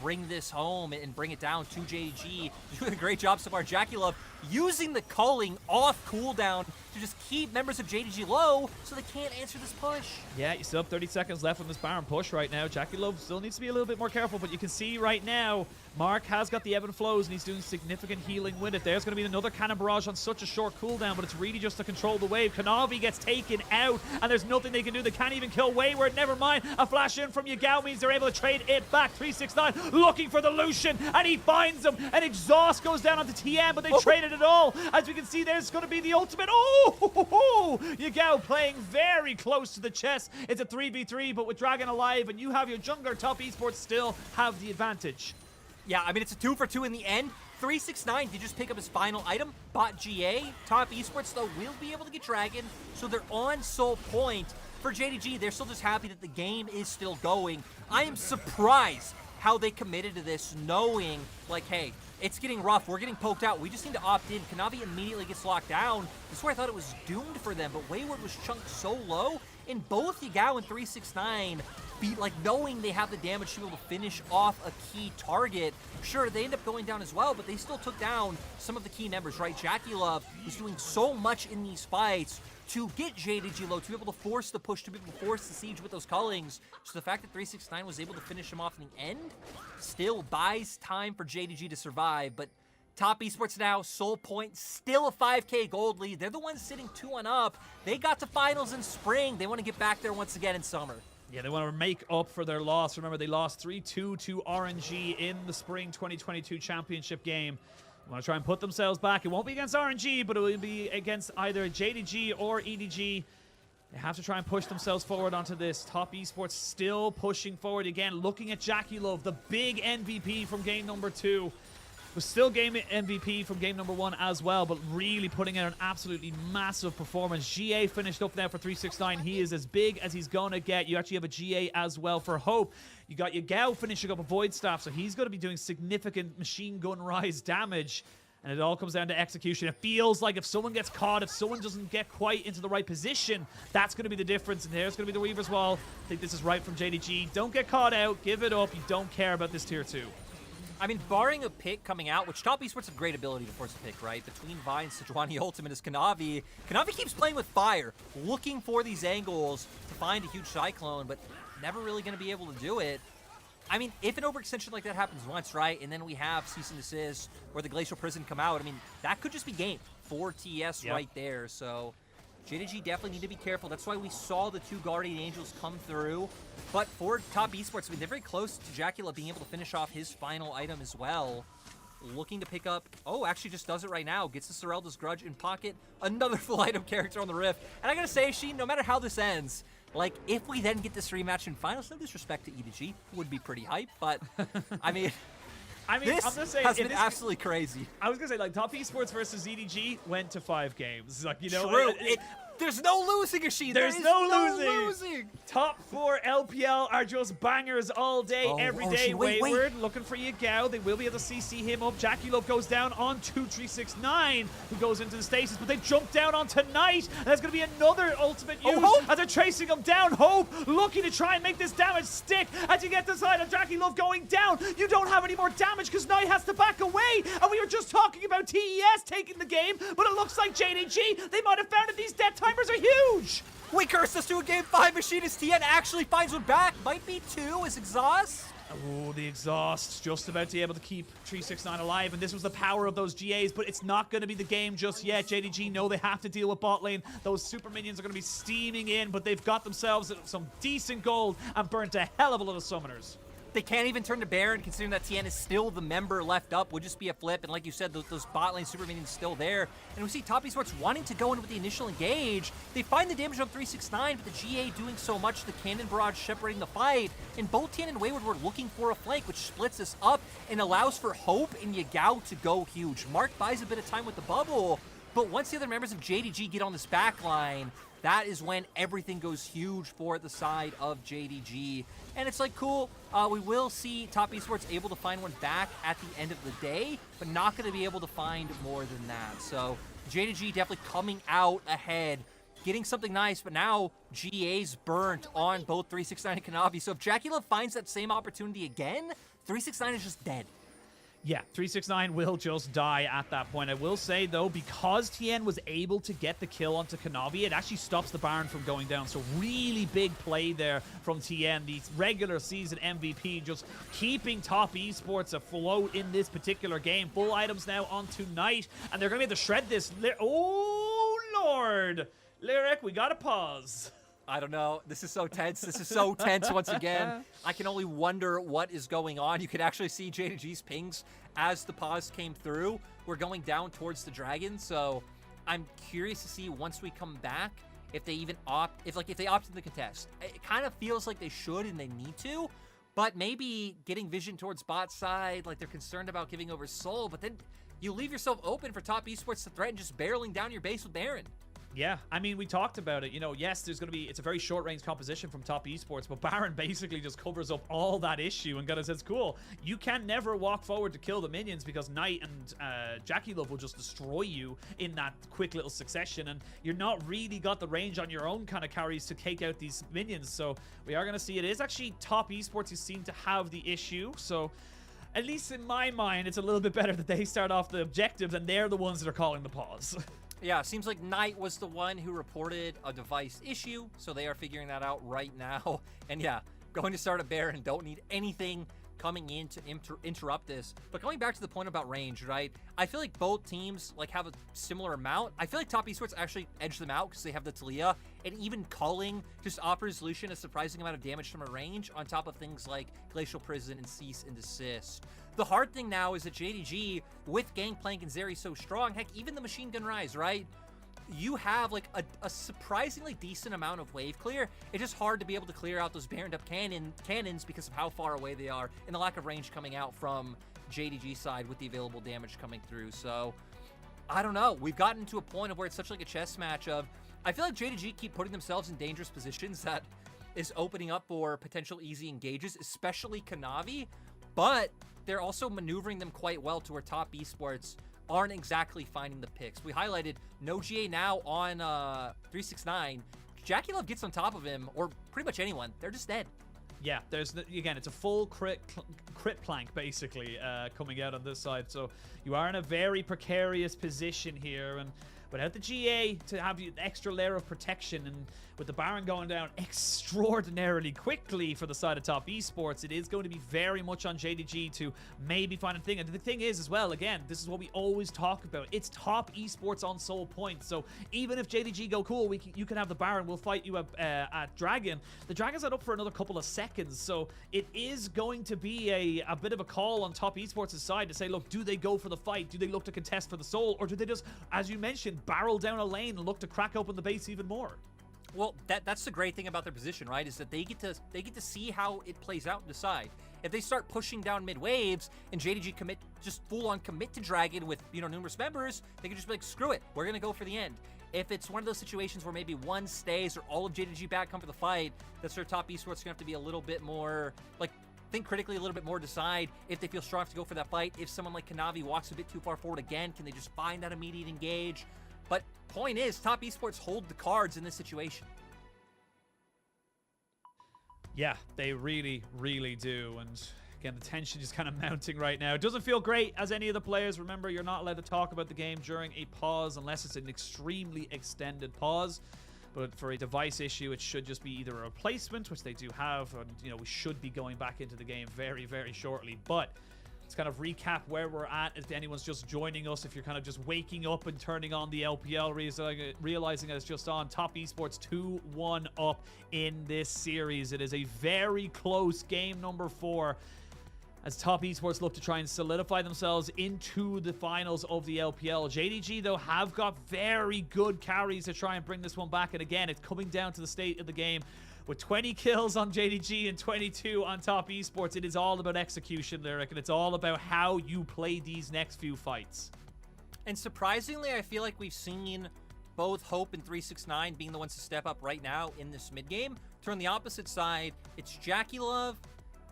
bring this home and bring it down to JDG. Doing a great job so far. Jackie Love using the culling off cooldown to just keep members of JDG low so they can't answer this push. Yeah, you still have 30 seconds left on this Baron push right now. Jackie Love still needs to be a little bit more careful, but you can see right now, Mark has got the ebb and flows, and he's doing significant healing with it. There's going to be another cannon barrage on such a short cooldown, but it's really just to control the wave. Kanavi gets taken out, and there's nothing they can do. They can't even kill Wayward. Never mind. A flash in from Yagao means they're able to trade it back. 369 looking for the Lucian, and he finds him, and Exhaust goes down onto TM, but they traded it all. As we can see, there's going to be the ultimate. Oh, Yagao playing very close to the chest. It's a 3v3, but with Dragon alive, and you have your jungler, Top Esports still have the advantage. Yeah, I mean, it's a 2-for-2 in the end. 369 did just pick up his final item, bought GA. Top Esports, though, will be able to get Dragon, so they're on soul point. For JDG, they're still just happy that the game is still going. I am surprised how they committed to this, knowing, like, hey, it's getting rough. We're getting poked out. We just need to opt in. Kanavi immediately gets locked down. This is where I thought it was doomed for them, but Wayward was chunked so low, and both Yagao and 369 beat, like, knowing they have the damage to be able to finish off a key target. Sure, they end up going down as well, but they still took down some of the key members, right? Jackie Love was doing so much in these fights to get JDG low, to be able to force the push, to be able to force the siege with those cullings. So the fact that 369 was able to finish him off in the end still buys time for JDG to survive, but Top Esports now, Soul Point, still a 5K gold lead. They're the ones sitting 2-1 up. They got to finals in spring. They want to get back there once again in summer. Yeah, they want to make up for their loss. Remember, they lost 3-2 to RNG in the Spring 2022 Championship game. They want to try and put themselves back. It won't be against RNG, but it will be against either JDG or EDG. They have to try and push themselves forward onto this. Top Esports still pushing forward again, looking at Jackie Love, the big MVP from game number 2. Was still game MVP from game number 1 as well, but really putting in an absolutely massive performance. GA finished up now for 369. He is as big as he's gonna get. You actually have a GA as well for Hope. You got Yagao finishing up a Void Staff, so he's gonna be doing significant machine gun rise damage. And it all comes down to execution. It feels like if someone gets caught, if someone doesn't get quite into the right position, that's going to be the difference. And there's going to be the Weaver's Wall. I think this is right from JDG. Don't get caught out. Give it up. You don't care about this tier 2. I mean, barring a pick coming out, which Top Esports have great ability to force a pick, right? Between Vi and Sejuani Ultimate is Kanavi. Kanavi keeps playing with fire, looking for these angles to find a huge Cyclone, but never really going to be able to do it. I mean, if an overextension like that happens once, right, and then we have Cease and Desist or the Glacial Prison come out, I mean, that could just be game for TES right there. So JDG definitely need to be careful. That's why we saw the 2 Guardian Angels come through. But for Top Esports, I mean, they're very close to Jacula being able to finish off his final item as well. Looking to pick up, oh, actually just does it right now. Gets the Sorelda's Grudge in pocket. Another full item character on the Rift. And I gotta say, Sheen, no matter how this ends, like, if we then get this rematch in finals, no disrespect to EDG, would be pretty hype, but, I mean, this I'm just saying, has been absolutely crazy. I was going to say, like, Top Esports versus EDG went to 5 games. Like, you know, True. There's no losing, Asheen. There's no losing. Top 4 LPL are just bangers all day, every day. wait. Wayward looking for Yagao. They will be able to CC him up. Jackie Love goes down onto 369, who goes into the stasis, but they jump down on Tonight, and there's going to be another ultimate use as they're chasing him down. Hope looking to try and make this damage stick as you get the side of Jackie Love going down. You don't have any more damage because Knight has to back away, and we were just talking about TES taking the game, but it looks like JDG, they might have found that these death timers are huge. We cursed us to a game 5 machine as TN actually finds one back. Might be 2 as exhaust. Oh, the exhaust just about to be able to keep 369 alive, and this was the power of those GAs, but it's not going to be the game just yet. JDG know they have to deal with bot lane. Those super minions are going to be steaming in, but they've got themselves some decent gold and burnt a hell of a lot of summoners. They can't even turn to Baron, considering that TN is still the member left up. Would just be a flip, and like you said, those bot lane super minions still there. And we see Top Esports wanting to go in with the initial engage. They find the damage on 369, but the GA doing so much, the cannon barrage separating the fight. And both TN and Wayward were looking for a flank, which splits us up and allows for Hope and Yagao to go huge. Mark buys a bit of time with the bubble, but once the other members of JDG get on this back line, that is when everything goes huge for the side of JDG. And it's like, cool, we will see Top Esports able to find one back at the end of the day, but not going to be able to find more than that. So JDG definitely coming out ahead, getting something nice, but now GA's burnt on both 369 and Kanavi. So if Jacula finds that same opportunity again, 369 is just dead. Yeah, 369 will just die at that point. I will say, though, because TN was able to get the kill onto Kanavi, it actually stops the Baron from going down. So really big play there from TN. The regular season MVP just keeping Top Esports afloat in this particular game. Full items now on Tonight, and they're going to be able to shred this. Oh, Lord. Lyric, we got to pause. I don't know. This is so tense. This is so tense once again. I can only wonder what is going on. You could actually see JDG's pings as the pause came through. We're going down towards the dragon, so I'm curious to see once we come back if they even opt, if they opt in the contest. It kind of feels like they should and they need to, but maybe getting vision towards bot side, like they're concerned about giving over soul, but then you leave yourself open for Top Esports to threaten just barreling down your base with Baron. Yeah, I mean, we talked about it. You know, yes, there's going to be, it's a very short-range composition from Top Esports, but Baron basically just covers up all that issue and kind of says, cool, you can never walk forward to kill the minions because Knight and Jackie Love will just destroy you in that quick little succession, and you're not really got the range on your own kind of carries to take out these minions. So we are going to see it is actually Top Esports who seem to have the issue, so at least in my mind, it's a little bit better that they start off the objectives and they're the ones that are calling the pause. Yeah, seems like Knight was the one who reported a device issue, so they are figuring that out right now. And yeah, going to start a Baron, don't need anything coming in to interrupt this. But going back to the point about range, right? I feel like both teams like have a similar amount. I feel like Top Esports actually edge them out because they have the Talia, and even Culling just offers Lucian a surprising amount of damage from a range on top of things like Glacial Prison and Cease and Desist. The hard thing now is that JDG, with Gangplank and Zeri so strong, heck, even the Machine Gun Rise, right? You have like a surprisingly decent amount of wave clear. It's just hard to be able to clear out those baroned up cannons because of how far away they are and the lack of range coming out from JDG side with the available damage coming through. So I don't know. We've gotten to a point of where it's such like a chess match of, I feel like JDG keep putting themselves in dangerous positions that is opening up for potential easy engages, especially Kanavi, but they're also maneuvering them quite well to where Top Esports aren't exactly finding the picks. We highlighted no GA now on 369. Jackie Love gets on top of him, or pretty much anyone. They're just dead. Yeah, there's again, it's a full crit plank basically coming out on this side. So you are in a very precarious position here, and without the GA to have the extra layer of protection, and with the Baron going down extraordinarily quickly for the side of Top Esports, it is going to be very much on JDG to maybe find a thing. And the thing is as well, again, this is what we always talk about. It's Top Esports on soul points. So even if JDG go, cool, you can have the Baron, we'll fight you at Dragon. The Dragon's not up for another couple of seconds. So it is going to be a bit of a call on Top Esports' side to say, look, do they go for the fight? Do they look to contest for the soul? Or do they just, as you mentioned, barrel down a lane and look to crack open the base even more? Well, that's the great thing about their position, right? Is that they get to see how it plays out and decide. If they start pushing down mid waves and JDG just full on commit to Dragon with numerous members, they can just be like, screw it, we're gonna go for the end. If it's one of those situations where maybe one stays or all of JDG back come for the fight, that's where Top Esports gonna have to be a little bit more like, think critically a little bit more, decide if they feel strong enough to go for that fight. If someone like Kanavi walks a bit too far forward again, can they just find that immediate engage? But point is, Top Esports hold the cards in this situation. Yeah, they really, really do. And again, the tension is kind of mounting right now. It doesn't feel great as any of the players. Remember, you're not allowed to talk about the game during a pause unless it's an extremely extended pause. But for a device issue, it should just be either a replacement, which they do have, and we should be going back into the game very, very shortly. But let's kind of recap where we're at. If anyone's just joining us, if you're kind of just waking up and turning on the LPL, realizing that it's just on, Top Esports 2-1 up in this series. It is a very close game number 4. As Top Esports look to try and solidify themselves into the finals of the LPL. JDG, though, have got very good carries to try and bring this one back. And again, it's coming down to the state of the game. With 20 kills on JDG and 22 on Top Esports, it is all about execution, Lyric, and it's all about how you play these next few fights. And surprisingly, I feel like we've seen both Hope and 369 being the ones to step up right now in this mid game. Turn the opposite side, it's Jackie Love,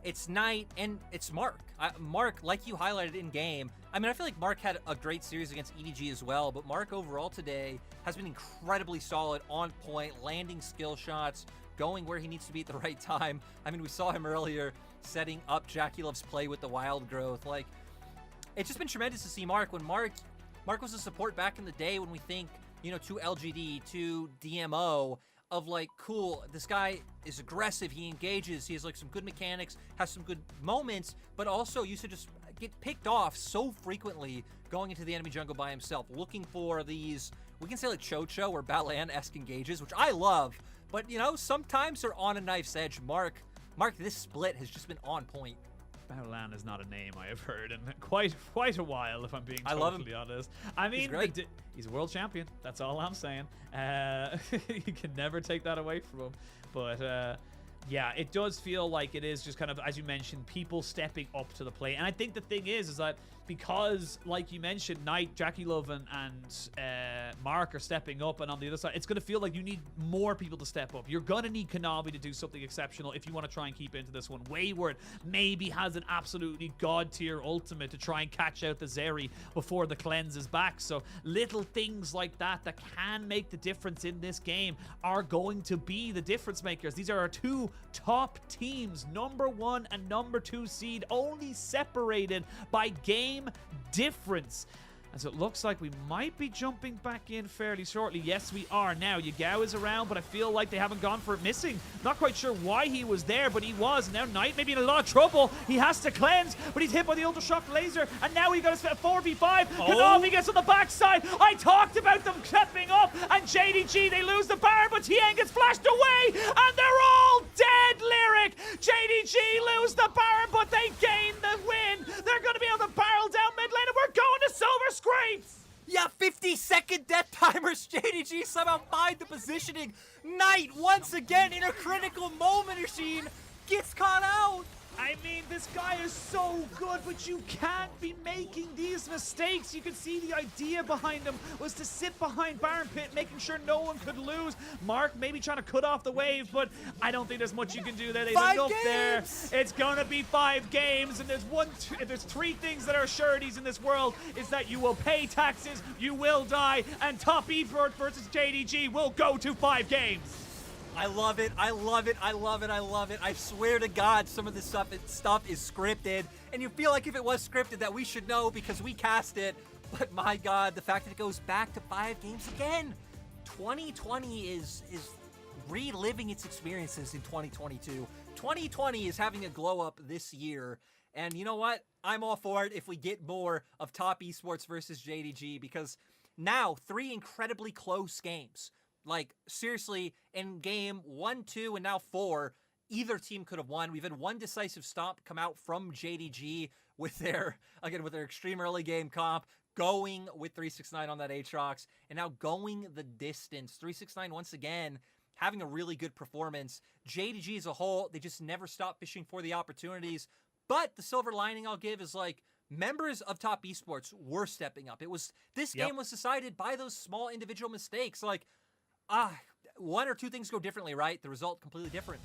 it's Knight, and it's Mark. Mark, like you highlighted in game, I mean, I feel like Mark had a great series against EDG as well, but Mark overall today has been incredibly solid, on point, landing skill shots, going where he needs to be at the right time. I mean, we saw him earlier setting up Jackie Love's play with the wild growth. Like, it's just been tremendous to see Mark. When Mark was a support back in the day, when we think, to LGD, to DMO, of like, cool, this guy is aggressive, he engages, he has like some good mechanics, has some good moments, but also used to just get picked off so frequently going into the enemy jungle by himself, looking for these, we can say like Chocho or Balan-esque engages, which I love, but sometimes they're on a knife's edge. Mark, this split has just been on point. Balan is not a name I have heard in quite a while, if I'm being totally honest. I mean, he's a world champion. That's all I'm saying. You can never take that away from him. But yeah, it does feel like it is just kind of, as you mentioned, people stepping up to the plate. And I think the thing is that because, like you mentioned, Knight, Jackie Love, and Mark are stepping up, and on the other side, it's going to feel like you need more people to step up. You're going to need Kanavi to do something exceptional if you want to try and keep into this one. Wayward maybe has an absolutely god-tier ultimate to try and catch out the Zeri before the cleanse is back. So little things like that can make the difference in this game are going to be the difference makers. These are our two top teams, number 1 and number 2 seed, only separated by game difference. As it looks like we might be jumping back in fairly shortly. Yes, we are now. Yagao is around, but I feel like they haven't gone for it missing. Not quite sure why he was there, but he was. Now Knight may be in a lot of trouble. He has to cleanse, but he's hit by the Ultra Shock Laser, and now he got a 4v5. Kanavi gets on the backside. I talked about them stepping up, and JDG, they lose the Baron, but Tien gets flashed away, and they're all dead, Lyric. JDG lose the Baron, but they gain the win. They're going to be able to barrel down mid lane, and we're going to Silver Scrapes. Yeah, 50-second death timers. JDG somehow find the positioning. Knight, once again, in a critical moment machine, gets caught out. I mean, this guy is so good, but you can't be making these mistakes. You can see the idea behind him was to sit behind Baron Pit, making sure no one could lose. Mark maybe trying to cut off the wave, but I don't think there's much you can do there. There's enough there. It's gonna be 5 games, and there's 3 things that are sureties in this world: is that you will pay taxes, you will die, and Top Esports versus JDG will go to 5 games. I love it. I love it. I love it. I love it. I swear to God, some of this stuff is scripted. And you feel like if it was scripted that we should know because we cast it. But my God, the fact that it goes back to 5 games again. 2020 is reliving its experiences in 2022. 2020 is having a glow up this year. And you know what? I'm all for it if we get more of Top Esports versus JDG, because now 3 incredibly close games. Like, seriously, in game 1, 2, and now 4, either team could have won. We've had one decisive stomp come out from JDG with their extreme early game comp, going with 369 on that Aatrox, and now going the distance. 369, once again, having a really good performance. JDG as a whole, they just never stop fishing for the opportunities. But the silver lining I'll give is, like, members of Top Esports were stepping up. This game was decided by those small individual mistakes. Like, 1 or 2 things go differently, right? The result completely different.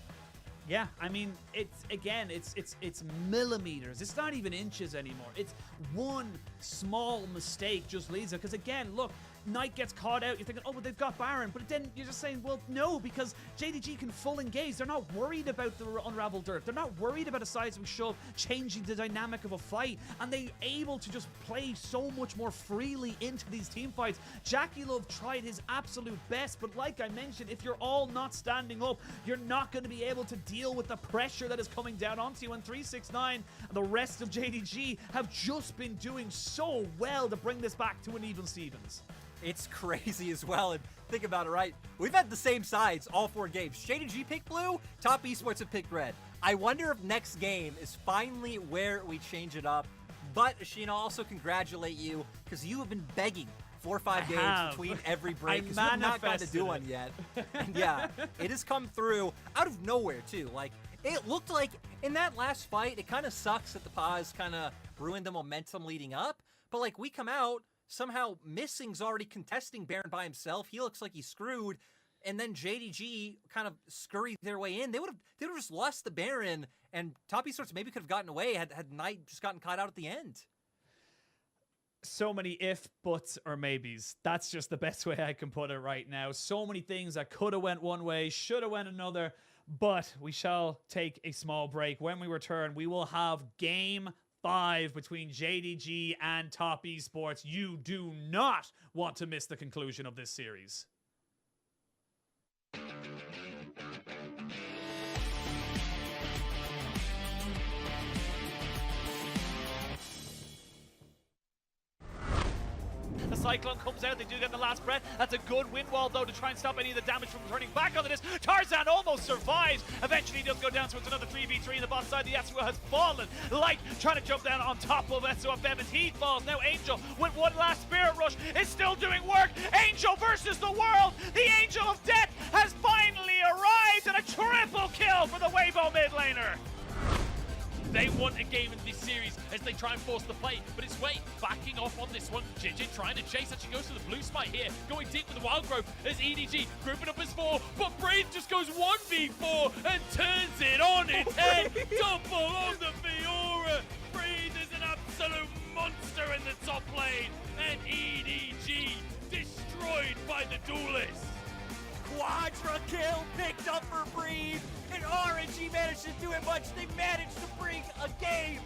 Yeah, I mean, it's millimeters. It's not even inches anymore. It's one small mistake just leads it. Because again, look, Knight gets caught out. You're thinking, oh, but they've got Baron. But then you're just saying, well, no, because JDG can full engage. They're not worried about the unraveled dirt. They're not worried about a seismic shove changing the dynamic of a fight. And they're able to just play so much more freely into these team fights. Jackie Love tried his absolute best. But like I mentioned, if you're all not standing up, you're not going to be able to deal with the pressure that is coming down onto you. And 369 and the rest of JDG have just been doing so well to bring this back to an even Stevens. It's crazy as well, and think about it, right? We've had the same sides all 4 games. JDG picked blue, Top Esports have picked red. I wonder if next game is finally where we change it up. But, Sheena, I'll also congratulate you, because you have been begging 4 or 5 games between every break, because you have not gotten to do one yet. And yeah, it has come through out of nowhere, too. Like, it looked like in that last fight, it kind of sucks that the pause kind of ruined the momentum leading up. But, like, we come out, somehow Missing's already contesting Baron by himself. He looks like he's screwed. And then JDG kind of scurried their way in. They would have just lost the Baron, and Top Esports maybe could have gotten away had Knight just gotten caught out at the end. So many if, buts, or maybes. That's just the best way I can put it right now. So many things that could have went one way, should have went another. But we shall take a small break. When we return, we will have game 5 between JDG and Top Esports. You do not want to miss the conclusion of this series. The Cyclone comes out. They do get the last breath. That's a good wind wall, though, to try and stop any of the damage from turning back onto this. Tarzan almost survives. Eventually, he does go down, so it's another 3v3 on the bot side. The Yasuo has fallen. Light trying to jump down on top of Yasuo Bevan. He falls. Now Angel, with one last Spirit Rush, is still doing work. Angel versus the world. The Angel of Death has finally arrived, and a triple kill for the Weibo mid laner. They want a game in this series as they try and force the play, but it's Wei backing off on this one. Jin trying to chase, actually goes to the blue spike here, going deep with the Wild Growth as EDG grouping up as 4, but Braid just goes 1v4 and turns it on its head. Double on the Fiora. Braid is an absolute monster in the top lane, and EDG destroyed by the Duelists. Quadra kill picked up for Breathe, and RNG managed to do it much. They managed to bring a game.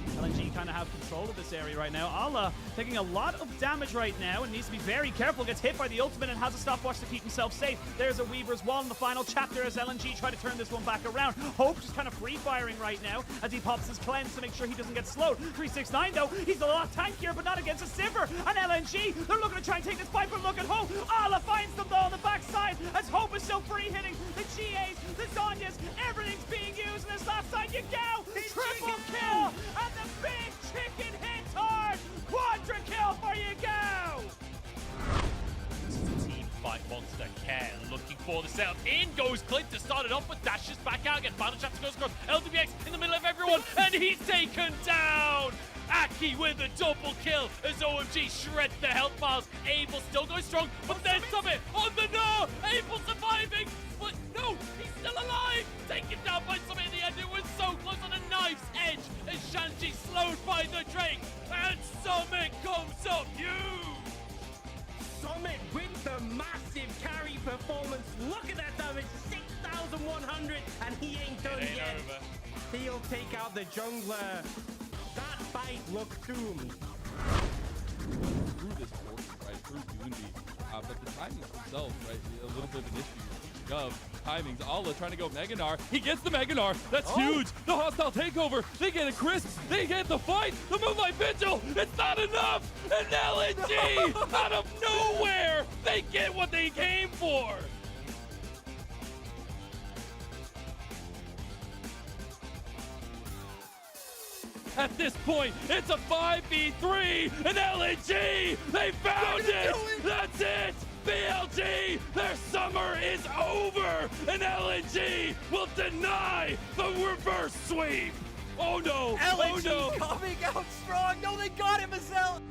LNG kind of have control of this area right now. Allah taking a lot of damage right now and needs to be very careful. Gets hit by the ultimate and has a stopwatch to keep himself safe. There's a Weaver's Wall in the final chapter as LNG try to turn this one back around. Hope just kind of free firing right now as he pops his cleanse to make sure he doesn't get slowed. 369 though, he's a lot tankier but not against a Sivir. And LNG, they're looking to try and take this fight, but look at Hope. Allah finds them though on the backside as Hope is still free hitting the GAs, the Zonyas, everything's being used in this last side. You go! Triple kill! And the big chicken hits hard! Quadra kill for you go! This is a team fight. Monster Care looking for the setup. In goes Clint to start it off, but dashes back out again. Final chance goes across. LWX in the middle of everyone, and he's taken down! Aki with a double kill as OMG shreds the health bars. Abel still going strong, but then Summit on the no! Abel surviving, but no, he's still alive! Taken down by Summit in the end. It was so close on a knife's edge as Shanji slowed by the Drake, and Summit comes up huge! Summit with the massive carry performance. Look at that damage, 6,100, and he ain't done yet. Over. He'll take out the jungler. That fight looked doomed. Through this portion, right, through Doonby. But the timings themselves, right, a little bit of an issue. Gov, timings, Allah trying to go Meganar. He gets the Meganar. That's huge. The hostile takeover. They get a crisp. They get the fight. The Moonlight Vigil. It's not enough. And LNG out of nowhere. They get what they came for. At this point, it's a 5v3, and LNG, they found it! That's it! BLG, their summer is over, and LNG will deny the reverse sweep! Oh no! LNG oh no! coming out strong! No, they got him, Azel!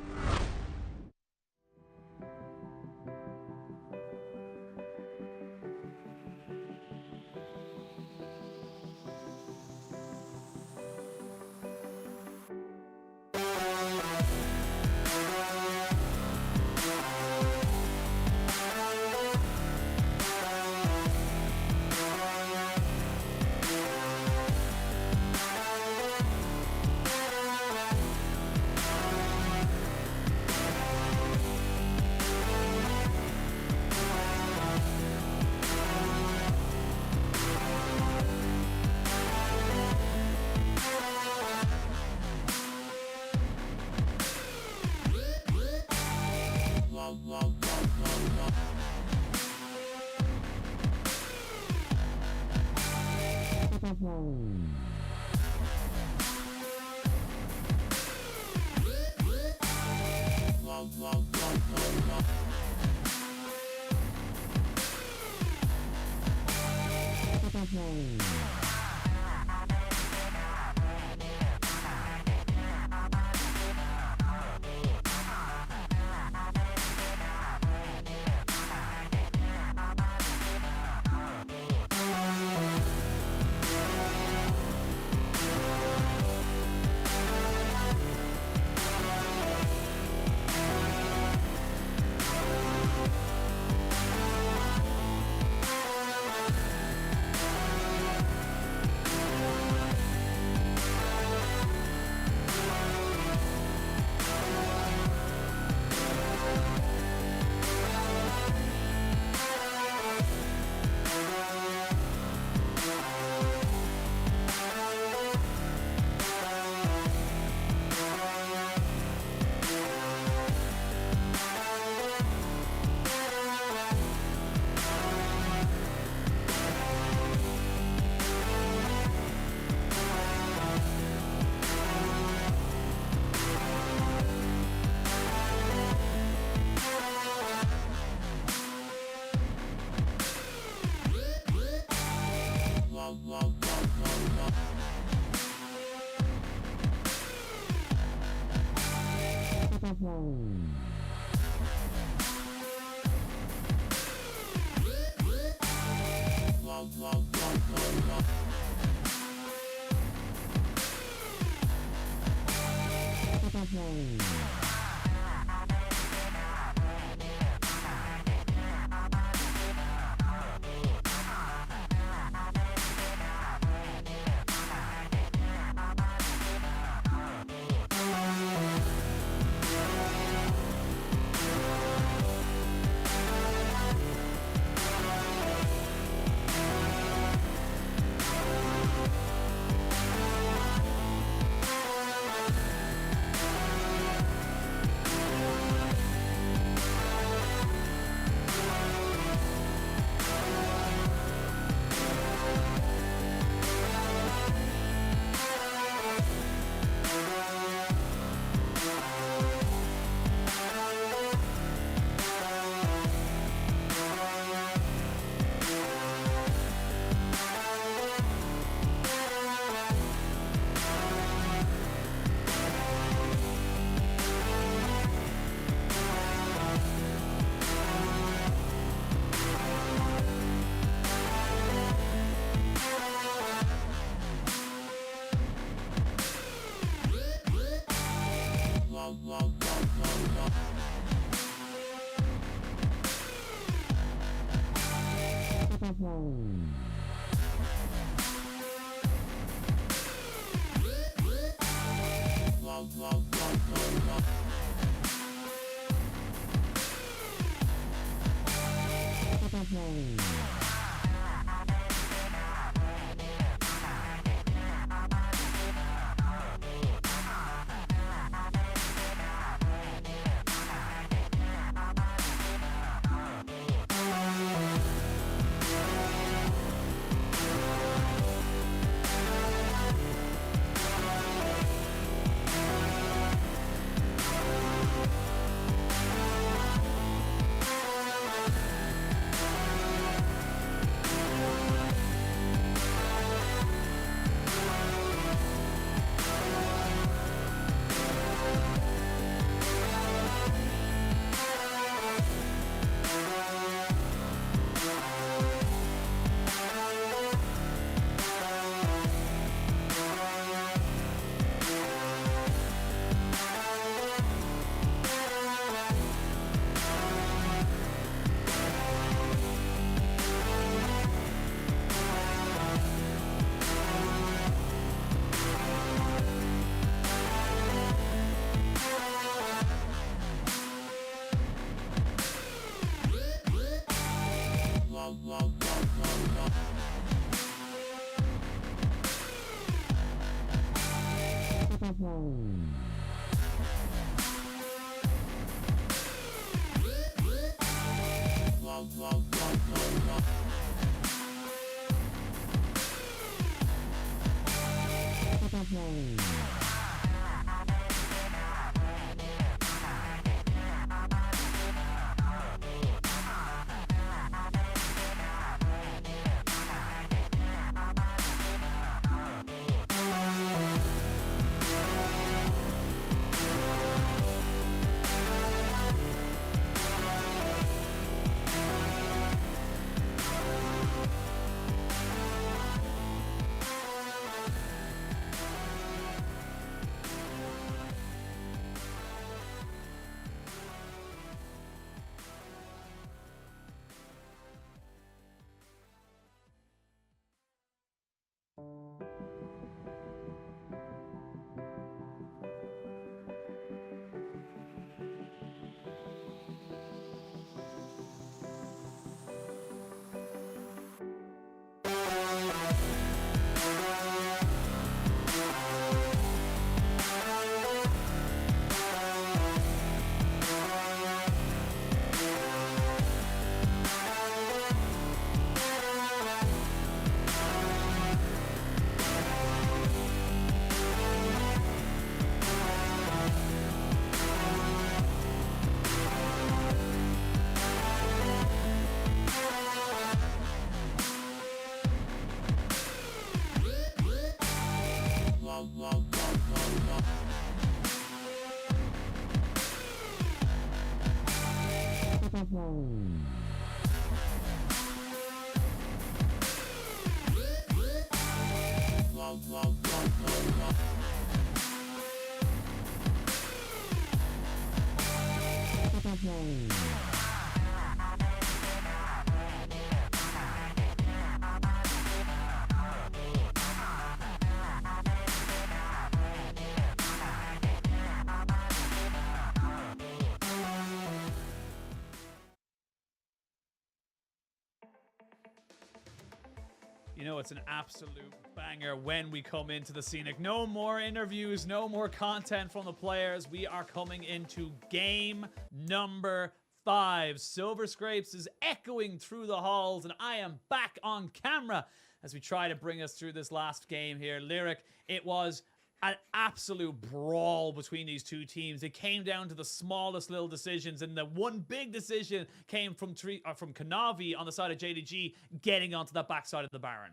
You know, it's an absolute banger when we come into the scenic. No more interviews, no more content from the players. We are coming into game number 5. Silver Scrapes is echoing through the halls, and I am back on camera as we try to bring us through this last game here. Lyric, it was an absolute brawl between these two teams. It came down to the smallest little decisions, and the one big decision came from Kanavi on the side of JDG getting onto that backside of the Baron.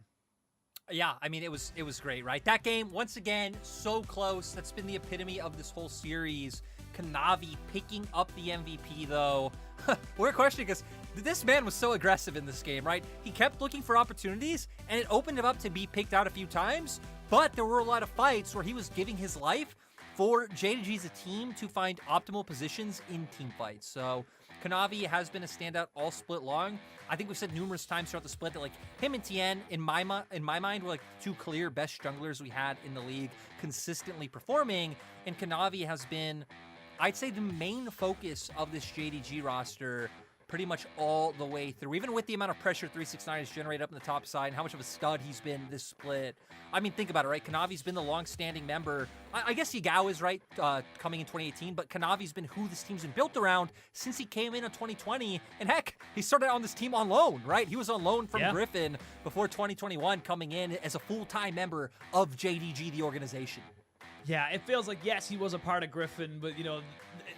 Yeah, I mean, it was great, right? That game, once again, so close. That's been the epitome of this whole series. Kanavi picking up the MVP, though. We're questioning because this man was so aggressive in this game, right? He kept looking for opportunities, and it opened him up to be picked out a few times, but there were a lot of fights where he was giving his life for JDG as a team to find optimal positions in team fights. So Kanavi has been a standout all split long. I think we've said numerous times throughout the split that like him and Tien, in my mind, were like the two clear best junglers we had in the league, consistently performing. And Kanavi has been, I'd say, the main focus of this JDG roster pretty much all the way through, even with the amount of pressure 369 has generated up in the top side and how much of a stud he's been this split. I mean, think about it, right? Kanavi's been the long-standing member. I guess Yagao is right, coming in 2018, but Kanavi's been who this team's been built around since he came in 2020. And heck, he started on this team on loan, right? He was on loan from Griffin before 2021, coming in as a full-time member of JDG, the organization. Yeah, it feels like, yes, he was a part of Griffin, but, you know,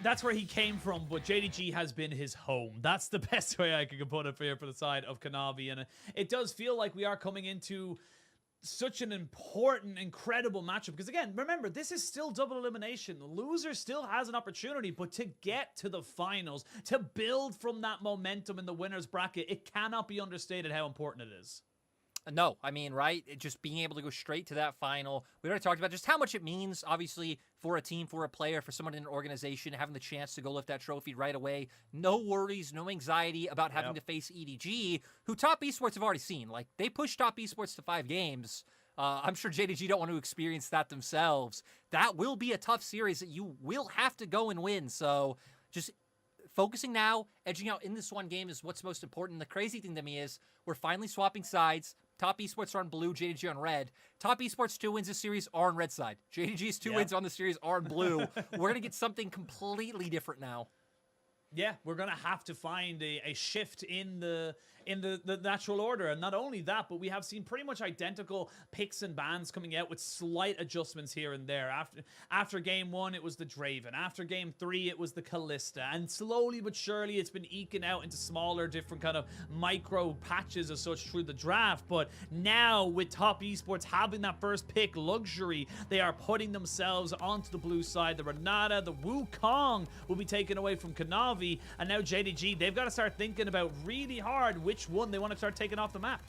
that's where he came from, but JDG has been his home. That's the best way I could put it for the side of Kanavi, and it does feel like we are coming into such an important, incredible matchup, because again, remember, this is still double elimination. The loser still has an opportunity, but to get to the finals, to build from that momentum in the winner's bracket, it cannot be understated how important it is. No, I mean, right? Just being able to go straight to that final. We already talked about just how much it means, obviously, for a team, for a player, for someone in an organization, having the chance to go lift that trophy right away. No worries, no anxiety about having to face EDG, who Top Esports have already seen. Like, they pushed Top Esports to 5 games. I'm sure JDG don't want to experience that themselves. That will be a tough series that you will have to go and win. So just focusing now, edging out in this one game is what's most important. The crazy thing to me is we're finally swapping sides. Top Esports are on blue, JDG on red. Top Esports 2 wins this series are on red side. JDG's 2 wins on the series are on blue. We're going to get something completely different now. Yeah, we're gonna have to find a shift in the natural order, and not only that, but we have seen pretty much identical picks and bans coming out with slight adjustments here and there. After game 1, it was the Draven. After game 3, it was the Callista, and slowly but surely, it's been eking out into smaller, different kind of micro patches as such through the draft. But now, with Top Esports having that first pick luxury, they are putting themselves onto the blue side. The Renata, the Wukong will be taken away from Kanavi. And now JDG, they've got to start thinking about really hard which one they want to start taking off the map.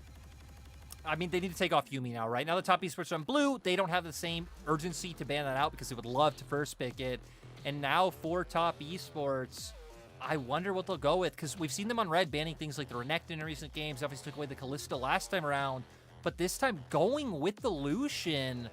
I mean, they need to take off Yuumi now, right? Now the Top Esports are on blue, they don't have the same urgency to ban that out because they would love to first pick it. And now for Top Esports, I wonder what they'll go with, because we've seen them on red banning things like the Renekton in recent games. Obviously took away the Callista last time around, but this time going with the Lucian.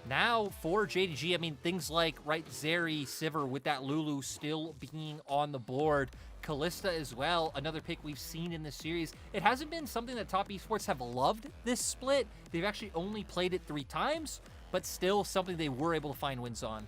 Now, for JDG, I mean, things like, right, Zeri, Sivir with that Lulu still being on the board. Callista as well, another pick we've seen in this series. It hasn't been something that Top Esports have loved, this split. They've actually only played it 3 times, but still something they were able to find wins on.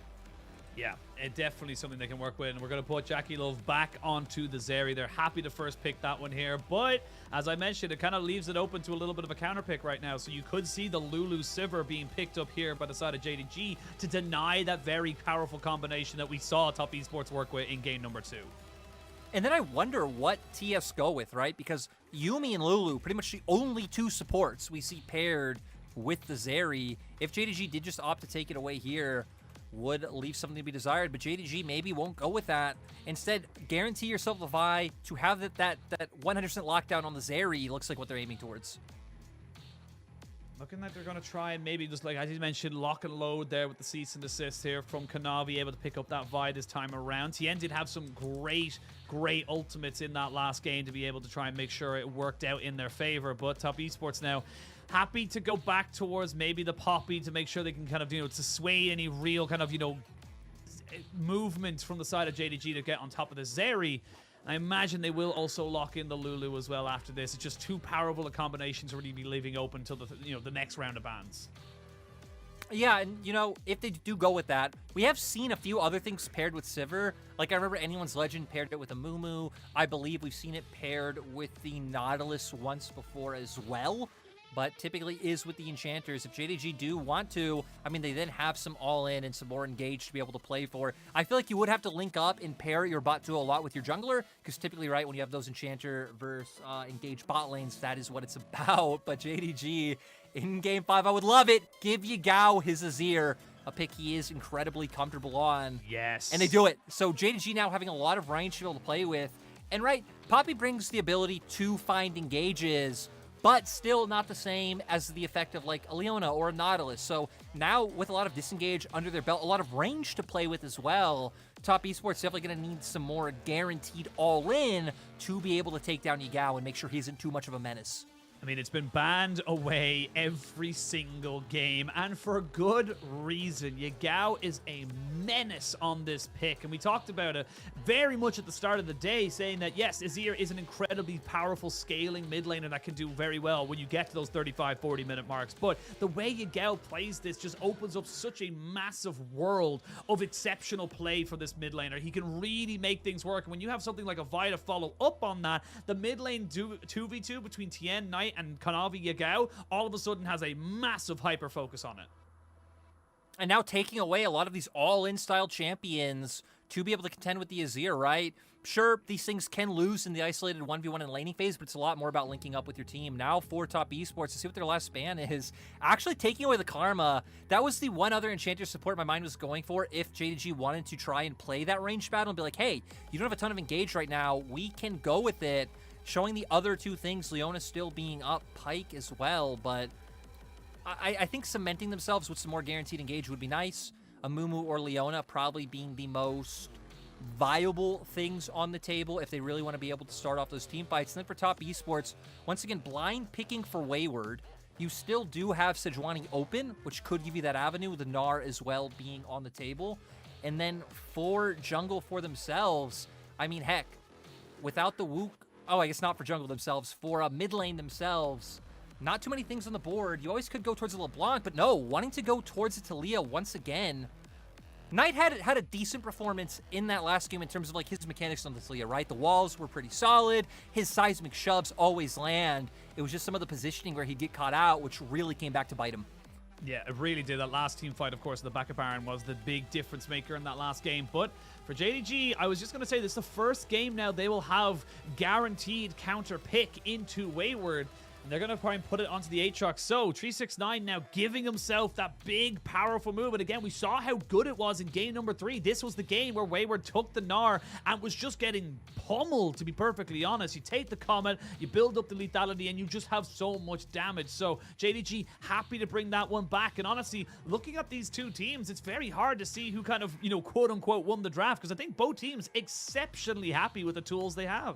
Yeah, it definitely something they can work with, and we're going to put Jackie Love back onto the Zeri. They're happy to first pick that one here, but as I mentioned, it kind of leaves it open to a little bit of a counter pick right now, so you could see the Lulu Sivir being picked up here by the side of JDG to deny that very powerful combination that we saw Top Esports work with in game number 2. And then I wonder what TS go with, right? Because Yuumi and Lulu, pretty much the only 2 supports we see paired with the Zeri. If JDG did just opt to take it away here, would leave something to be desired, but JDG maybe won't go with that. Instead, guarantee yourself a Vi to have that 100% lockdown on the Zeri. Looks like what they're aiming towards. Looking like they're going to try and maybe just, like as you mentioned, lock and load there with the cease and desist here from Kanavi, able to pick up that Vi this time around. Tien did have some great ultimates in that last game to be able to try and make sure it worked out in their favor, but Top Esports now happy to go back towards maybe the Poppy to make sure they can kind of, to sway any real kind of, movement from the side of JDG to get on top of the Zeri. I imagine they will also lock in the Lulu as well after this. It's just too powerful a combination to really be leaving open until the next round of bans. Yeah, and if they do go with that, we have seen a few other things paired with Sivir. Like, I remember Anyone's Legend paired it with a Mumu. I believe we've seen it paired with the Nautilus once before as well. But typically is with the Enchanters. If JDG do want to, I mean, they then have some all-in and some more engaged to be able to play for. I feel like you would have to link up and pair your bot to a lot with your jungler, because typically, right, when you have those Enchanter versus engaged bot lanes, that is what it's about. But JDG, in Game 5, I would love it. Give Yagao his Azir, a pick he is incredibly comfortable on. Yes. And they do it. So JDG now having a lot of range to be able to play with. And right, Poppy brings the ability to find engages, but still not the same as the effect of like a Leona or a Nautilus. So now with a lot of disengage under their belt, a lot of range to play with as well, Top Esports definitely going to need some more guaranteed all-in to be able to take down Yagao and make sure he isn't too much of a menace. I mean, it's been banned away every single game, and for good reason. Yagao is a menace on this pick, and we talked about it very much at the start of the day, saying that, yes, Azir is an incredibly powerful scaling mid laner that can do very well when you get to those 35, 40-minute marks, but the way Yagao plays this just opens up such a massive world of exceptional play for this mid laner. He can really make things work, and when you have something like a Vi to follow up on that, the mid lane 2v2 between Tien, Knight, and Kanavi Yagao all of a sudden has a massive hyper focus on it. And now taking away a lot of these all-in style champions to be able to contend with the Azir, right? Sure, these things can lose in the isolated 1v1 and laning phase, but it's a lot more about linking up with your team. Now for Top Esports, to see what their last ban is, actually taking away the Karma. That was the one other Enchanter support my mind was going for if JDG wanted to try and play that ranged battle and be like, hey, you don't have a ton of engage right now, we can go with it. Showing the other 2 things, Leona still being up, Pyke as well, but I think cementing themselves with some more guaranteed engage would be nice. A Mumu or Leona probably being the most viable things on the table if they really want to be able to start off those team fights. And then for Top Esports, once again, blind picking for Wayward. You still do have Sejuani open, which could give you that avenue, the Gnar as well being on the table. And then for jungle for themselves, I mean, heck, without the Wook, oh, I guess not for jungle themselves, for a mid lane themselves, not too many things on the board. You always could go towards the LeBlanc, but no, wanting to go towards the Talia once again. Knight had a decent performance in that last game in terms of like his mechanics on the Talia, right? The walls were pretty solid. His seismic shoves always land. It was just some of the positioning where he'd get caught out, which really came back to bite him. Yeah, it really did. That last team fight, of course, the back of Baron was the big difference maker in that last game. But for JDG, I was just going to say, this is the first game now they will have guaranteed counter pick into Wayward. And they're going to try and put it onto the Aatrox. So 369 now giving himself that big, powerful move. And again, we saw how good it was in game number 3. This was the game where Wayward took the Gnar and was just getting pummeled, to be perfectly honest. You take the Comet, you build up the lethality, and you just have so much damage. So JDG happy to bring that one back. And honestly, looking at these two teams, it's very hard to see who kind of, you know, quote-unquote won the draft, because I think both teams exceptionally happy with the tools they have.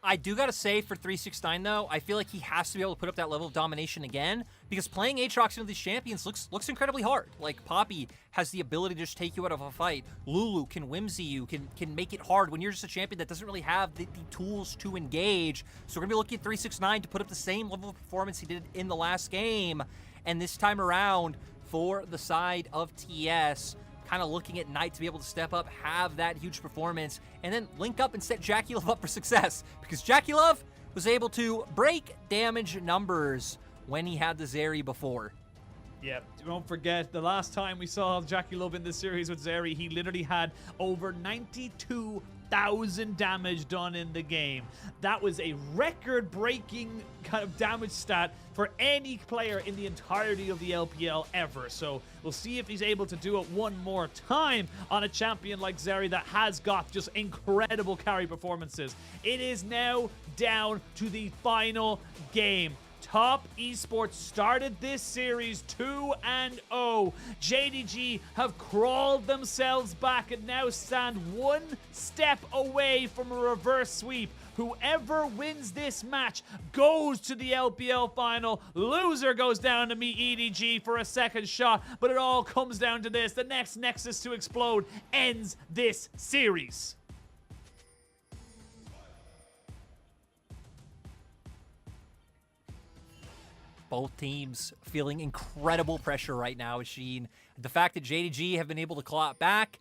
I do gotta say, for 369 though, I feel like he has to be able to put up that level of domination again, because playing Aatrox into these champions looks incredibly hard. Like, Poppy has the ability to just take you out of a fight. Lulu can whimsy you, can make it hard when you're just a champion that doesn't really have the tools to engage. So we're gonna be looking at 369 to put up the same level of performance he did in the last game. And this time around, for the side of TES, kind of looking at Knight to be able to step up, have that huge performance, and then link up and set JackeyLove up for success. Because JackeyLove was able to break damage numbers when he had the Zeri before. Yeah, don't forget, the last time we saw JackeyLove in this series with Zeri, he literally had over 92,000 damage done in the game. That was a record-breaking kind of damage stat for any player in the entirety of the LPL ever. So we'll see if he's able to do it one more time on a champion like Zeri that has got just incredible carry performances. It is now down to the final game. Top Esports started this series 2-0. JDG have crawled themselves back and now stand one step away from a reverse sweep. Whoever wins this match goes to the LPL final. Loser goes down to meet EDG for a second shot, but it all comes down to this. The next Nexus to explode ends this series. Both teams feeling incredible pressure right now, Sheen. The fact that JDG have been able to claw it back,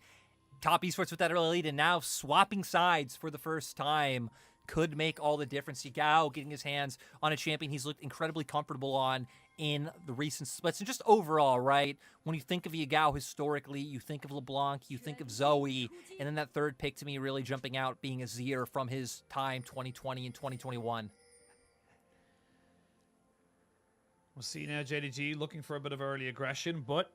Top Esports with that early lead, and now swapping sides for the first time could make all the difference. Yagao getting his hands on a champion he's looked incredibly comfortable on in the recent splits. And just overall, right, when you think of Yagao historically, you think of LeBlanc, you think of Zoe, and then that third pick to me really jumping out being Azir from his time 2020 and 2021. We'll see now, JDG looking for a bit of early aggression, but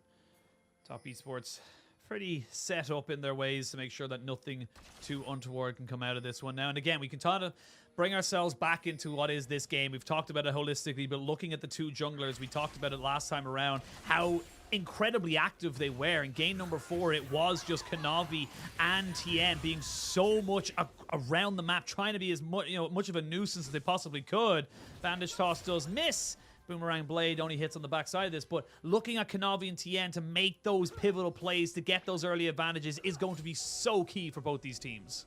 Top Esports pretty set up in their ways to make sure that nothing too untoward can come out of this one now. And again, we can try to bring ourselves back into what is this game. We've talked about it holistically, but looking at the two junglers, we talked about it last time around, how incredibly active they were. In game number 4, it was just Kanavi and TN being so much around the map, trying to be as much of a nuisance as they possibly could. Bandage Toss does miss. Boomerang Blade only hits on the backside of this, but looking at Kanavi and TN to make those pivotal plays, to get those early advantages, is going to be so key for both these teams.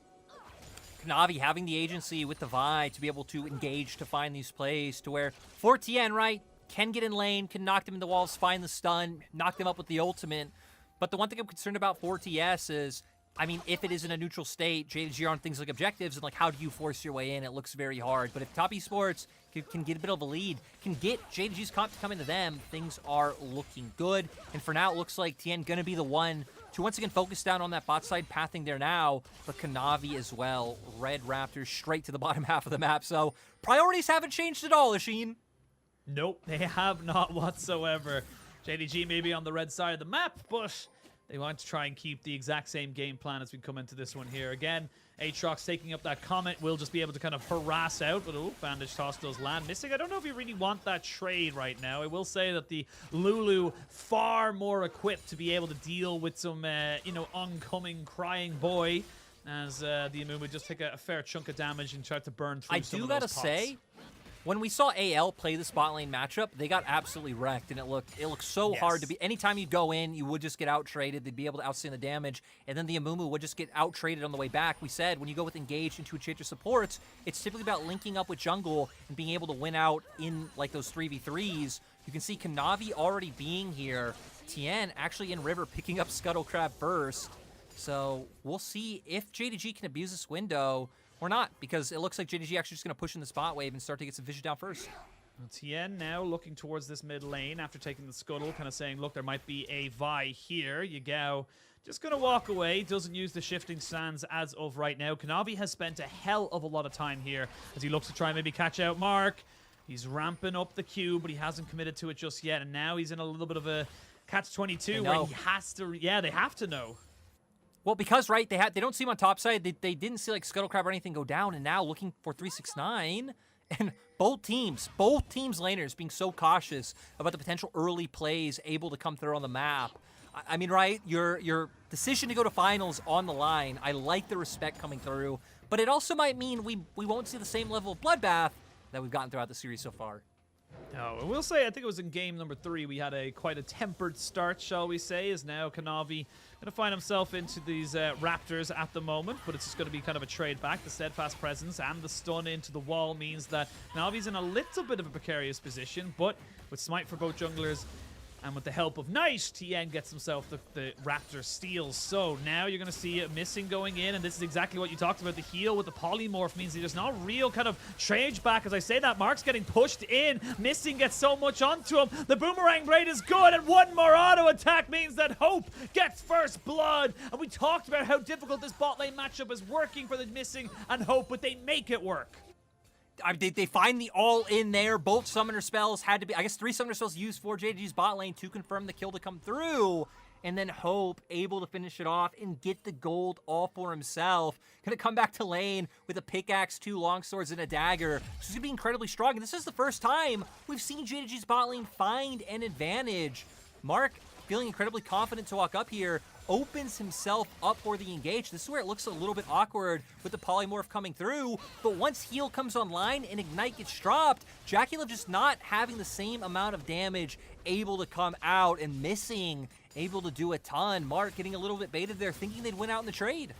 Kanavi having the agency with the Vi to be able to engage to find these plays to where, for TN, right, can get in lane, can knock them in the walls, find the stun, knock them up with the ultimate. But the one thing I'm concerned about for TS is, I mean, if it is in a neutral state, JDG on things like objectives, and like, how do you force your way in? It looks very hard. But if Top Esports can get a bit of a lead, can get JDG's comp to come into them, things are looking good. And for now, it looks like TN gonna be the one to once again focus down on that bot side pathing there now, but Kanavi as well. Red Raptors straight to the bottom half of the map. So priorities haven't changed at all, Asheen. Nope, they have not whatsoever. JDG may be on the red side of the map, but they want to try and keep the exact same game plan as we come into this one here. Again, Aatrox taking up that Comet will just be able to kind of harass out, but oh, Bandage Toss does land. Missing, I don't know if you really want that trade right now. I will say that the Lulu far more equipped to be able to deal with some, oncoming crying boy, as the Amumu just take a fair chunk of damage and try to burn through some of those pots. I do gotta say, When we saw AL play the spot lane matchup, they got absolutely wrecked, and it looked so hard to be. Anytime you go in, you would just get out-traded. They'd be able to outstand the damage, and then the Amumu would just get out-traded on the way back. We said when you go with engaged into Chitter supports, it's typically about linking up with jungle and being able to win out in like those 3v3s. You can see Kanavi already being here. Tien actually in River picking up Scuttle Crab first. So we'll see if JDG can abuse this window or not, because it looks like JDG actually just going to push in the spot wave and start to get some vision down first. Tien now looking towards this mid lane after taking the Scuttle, kind of saying, look, there might be a Vi here. Yagao just going to walk away, doesn't use the shifting sands as of right now. Kanavi has spent a hell of a lot of time here as he looks to try and maybe catch out Mark. He's ramping up the Q, but he hasn't committed to it just yet, and now he's in a little bit of a catch-22 where he has to, they have to know. Well, because, right, they don't see him on top side. They didn't see, like, Scuttle Crab or anything go down, and now looking for 369. And both teams laners being so cautious about the potential early plays able to come through on the map. I mean, right, your decision to go to finals on the line, I like the respect coming through, but it also might mean we won't see the same level of bloodbath that we've gotten throughout the series so far. No, I will say, I think it was in game number 3, we had quite a tempered start, shall we say, as now Kanavi going to find himself into these Raptors at the moment, but it's just going to be kind of a trade back. The steadfast presence and the stun into the wall means that Kanavi's in a little bit of a precarious position, but with Smite for both junglers, and with the help of Knight, Tien gets himself the Raptor steals. So now you're going to see it missing going in, and this is exactly what you talked about. The heal with the polymorph means there's not real kind of trade back. As I say that, Mark's getting pushed in. Missing gets so much onto him. The boomerang braid is good, and one more auto attack means that Hope gets first blood. And we talked about how difficult this bot lane matchup is working for the Missing and Hope, but they make it work. They find the all in there. Both summoner spells had to be, I guess 3 summoner spells used for JDG's bot lane to confirm the kill to come through. And then Hope able to finish it off and get the gold all for himself. Gonna come back to lane with a pickaxe, 2 longswords, and a dagger. So he's gonna be incredibly strong. And this is the first time we've seen JDG's bot lane find an advantage. Mark feeling incredibly confident to walk up here. Opens himself up for the engage. This is where it looks a little bit awkward with the polymorph coming through, but once heal comes online and ignite gets dropped, JackeyLove just not having the same amount of damage, able to come out, and Missing able to do a ton. Mark getting a little bit baited there, thinking they'd win out in the trade.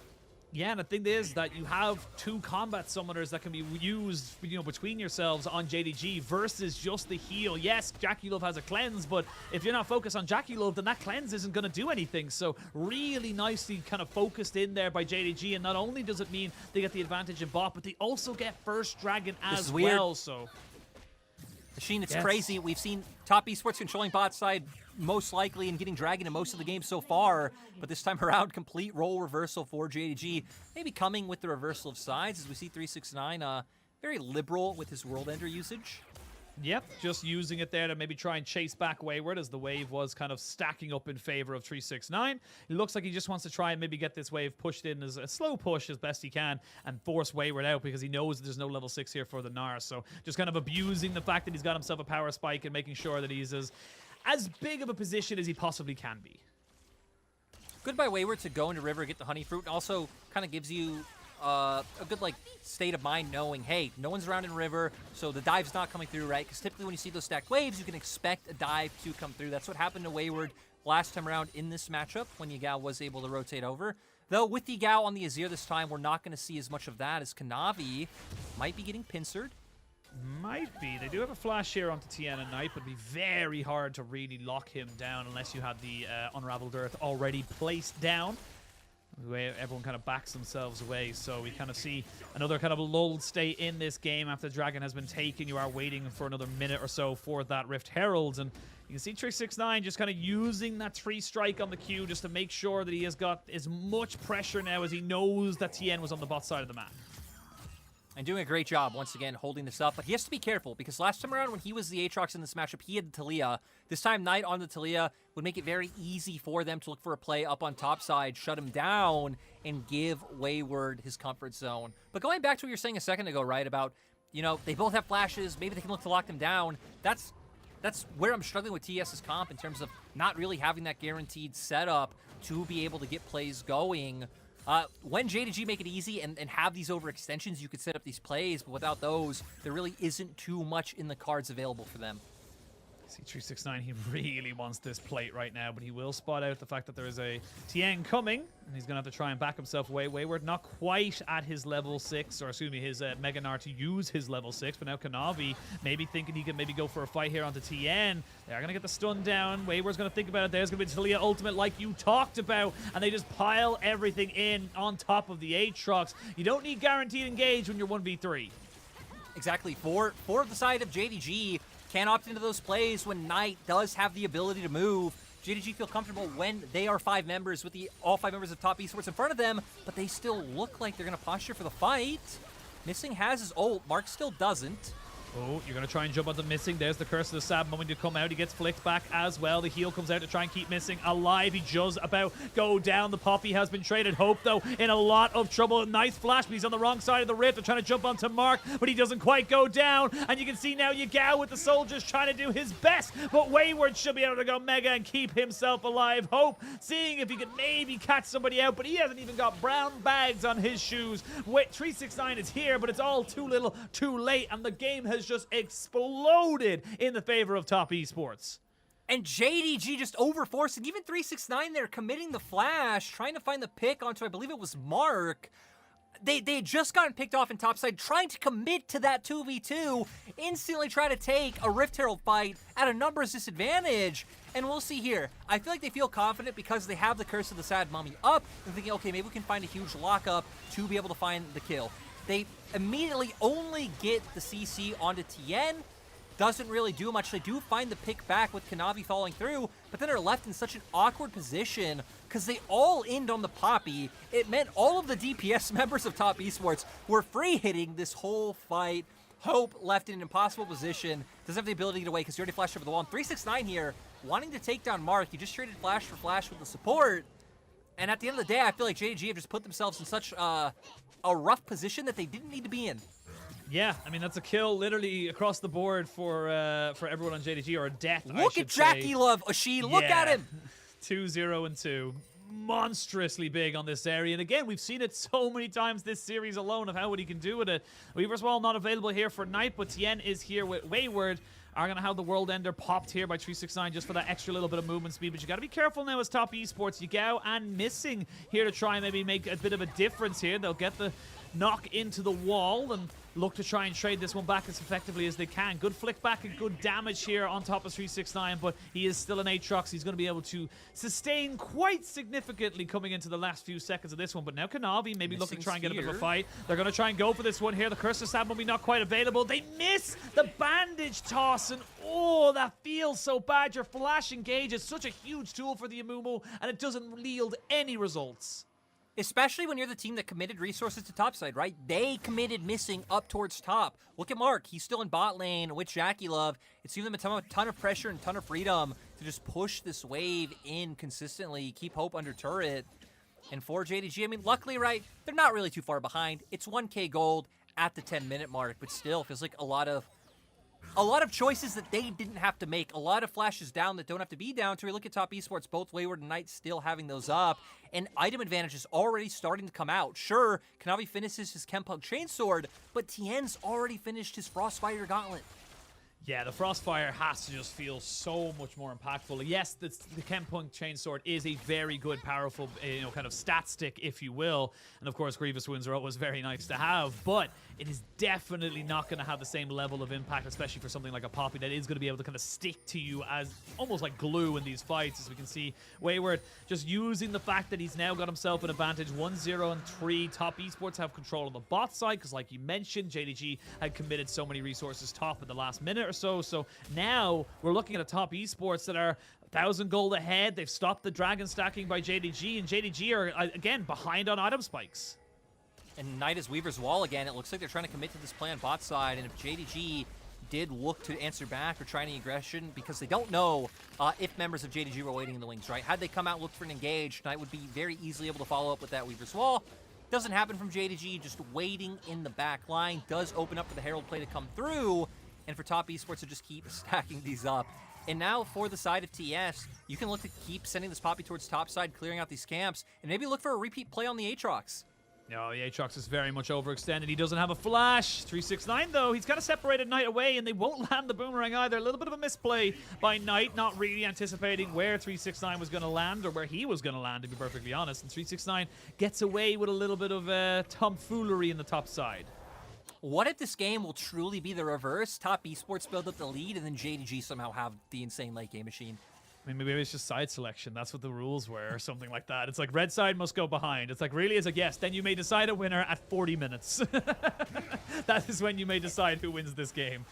Yeah, and the thing is that you have 2 combat summoners that can be used, between yourselves on JDG versus just the heal. Yes, JackeyLove has a cleanse, but if you're not focused on JackeyLove, then that cleanse isn't going to do anything. So really nicely kind of focused in there by JDG, and not only does it mean they get the advantage in bot, but they also get first dragon as well. So, Sheen, it's crazy. We've seen top esports controlling bot side most likely and getting dragon in most of the games so far, but this time around, complete role reversal for JDG. Maybe coming with the reversal of sides as we see 369 very liberal with his World Ender usage. Yep, just using it there to maybe try and chase back Wayward as the wave was kind of stacking up in favor of 369. It looks like he just wants to try and maybe get this wave pushed in as a slow push as best he can and force Wayward out because he knows that there's no level 6 here for the Gnar. So just kind of abusing the fact that he's got himself a power spike and making sure that he's as big of a position as he possibly can be. Good by Wayward to go into River, get the honey fruit, and also kind of gives you a good state of mind knowing, hey, no one's around in River, so the dive's not coming through, right? Because typically when you see those stacked waves, you can expect a dive to come through. That's what happened to Wayward last time around in this matchup when Yagao was able to rotate over. Though with Yagao on the Azir this time, we're not going to see as much of that as Kanavi might be getting pincered. Might be. They do have a flash here onto Tien and Knight, but it'd be very hard to really lock him down unless you had the Unraveled Earth already placed down. The way everyone kind of backs themselves away, so we kind of see another kind of lulled state in this game after the dragon has been taken. You are waiting for another minute or so for that Rift Herald, and you can see 369 just kind of using that 3 strike on the Q just to make sure that he has got as much pressure now as he knows that Tien was on the bot side of the map. And doing a great job, once again, holding this up. But he has to be careful, because last time around when he was the Aatrox in this matchup, he had the Talia. This time, Knight on the Talia would make it very easy for them to look for a play up on top side, shut him down, and give Wayward his comfort zone. But going back to what you were saying a second ago, right, about, they both have flashes, maybe they can look to lock them down. That's where I'm struggling with TES's comp in terms of not really having that guaranteed setup to be able to get plays going. When JDG make it easy and have these overextensions, you could set up these plays, but without those, there really isn't too much in the cards available for them. See, 369, he really wants this plate right now, but he will spot out the fact that there is a Tien coming, and he's going to have to try and back himself away. Wayward not quite at his level 6, or excuse me, his Mega Gnar to use his level 6, but now Kanavi maybe thinking he can maybe go for a fight here onto Tien. They're going to get the stun down. Wayward's going to think about it. There's going to be Talia ultimate like you talked about, and they just pile everything in on top of the Aatrox. You don't need guaranteed engage when you're 1v3. Exactly. For the side of JDG, can opt into those plays when Knight does have the ability to move. JDG feel comfortable when they are 5 members with all 5 members of top esports in front of them, but they still look like they're going to posture for the fight. Missing has his ult. Mark still doesn't. Oh, you're going to try and jump onto Missing. There's the curse of the Sad moment to come out. He gets flicked back as well. The heal comes out to try and keep Missing alive. He just about go down. The Poppy has been traded. Hope, though, in a lot of trouble. Nice flash, but he's on the wrong side of the rift. They're trying to jump onto Mark, but he doesn't quite go down. And you can see now Yagao with the soldiers trying to do his best, but Wayward should be able to go Mega and keep himself alive. Hope seeing if he could maybe catch somebody out, but he hasn't even got brown bags on his shoes. 369 is here, but it's all too little, too late, and the game has just exploded in the favor of top esports. And JDG just overforcing, even 369 there, committing the flash, trying to find the pick onto, I believe it was Mark. They had just gotten picked off in topside, trying to commit to that 2v2, instantly try to take a Rift Herald fight at a numbers disadvantage. And we'll see here. I feel like they feel confident because they have the Curse of the Sad Mummy up and thinking, okay, maybe we can find a huge lockup to be able to find the kill. They immediately only get the CC onto Tien. Doesn't really do much. They do find the pick back with Kanavi falling through, but then are left in such an awkward position because they all end on the Poppy. It meant all of the DPS members of top esports were free hitting this whole fight. Hope left in an impossible position. Doesn't have the ability to get away because he already flashed over the wall. And 369 here, wanting to take down Mark. He just traded flash for flash with the support. And at the end of the day, I feel like JDG have just put themselves in such a rough position that they didn't need to be in. Yeah, I mean, that's a kill literally across the board for everyone on JDG, or a death, Look at Jackie Love, Ashi, look at him! 2-0-2. Monstrously big on this area. And again, we've seen it so many times this series alone of what he can do with it. Weaver's Wall not available here for Knight, but Tien is here with Wayward. Are going to have the World Ender popped here by 369 just for that extra little bit of movement speed. But you got to be careful now as top esports. Yagao and Missing here to try and maybe make a bit of a difference here. They'll get the knock into the wall and look to try and trade this one back as effectively as they can. Good flick back and good damage here on top of 369, but he is still an Aatrox. He's going to be able to sustain quite significantly coming into the last few seconds of this one. But now Kanavi maybe looking to try and get a bit of a fight. They're going to try and go for this one here. The Curse of Sad will be not quite available. They miss the bandage toss, and oh, that feels so bad. Your flash engage is such a huge tool for the Amumu, and it doesn't yield any results. Especially when you're the team that committed resources to topside, right? They committed Missing up towards top. Look at Mark. He's still in bot lane with Jackie Love. It's giving them a ton of pressure and a ton of freedom to just push this wave in consistently, keep Hope under turret. And for JDG, I mean, luckily, right, they're not really too far behind. It's 1K gold at the 10-minute mark, but still feels like a lot of choices that they didn't have to make. A lot of flashes down that don't have to be down. To look at top esports, both Wayward and Knight still having those up. And item advantage is already starting to come out. Sure, Kanavi finishes his Chempug Chainsword, but Tien's already finished his Frostfire Gauntlet. Yeah, the Frostfire has to just feel so much more impactful. Yes, the Chempug Chainsword is a very good, powerful, kind of stat stick, if you will. And of course, Grievous Wounds are always very nice to have, but it is definitely not going to have the same level of impact, especially for something like a Poppy that is going to be able to kind of stick to you as almost like glue in these fights. As we can see, Wayward just using the fact that he's now got himself an advantage. 1-0-3. Top esports have control on the bot side because, like you mentioned, JDG had committed so many resources top at the last minute or so. So now we're looking at a top esports that are 1,000 gold ahead. They've stopped the dragon stacking by JDG, and JDG are, again, behind on item spikes. And Knight is Weaver's Wall again. It looks like they're trying to commit to this plan bot side, and if JDG did look to answer back or try any aggression, because they don't know if members of JDG were waiting in the wings, right? Had they come out and looked for an engage, Knight would be very easily able to follow up with that Weaver's Wall. Doesn't happen from JDG, just waiting in the back line. Does open up for the Herald play to come through, and for top esports to just keep stacking these up. And now for the side of TES, you can look to keep sending this Poppy towards top side, clearing out these camps, and maybe look for a repeat play on the Aatrox. No, the Aatrox is very much overextended. He doesn't have a flash. 369 though, he's kind of separated Knight away, and they won't land the boomerang either. A little bit of a misplay by Knight, not really anticipating where 369 was going to land, or where he was going to land, to be perfectly honest. And 369 gets away with a little bit of tomfoolery in the top side. What if this game will truly be the reverse? Top Esports build up the lead, and then JDG somehow have the insane late game machine. I mean, maybe it's just side selection. That's what the rules were, or something like that. It's like red side must go behind. It's like, really? It's like, yes, then you may decide a winner at 40 minutes. That is when you may decide who wins this game.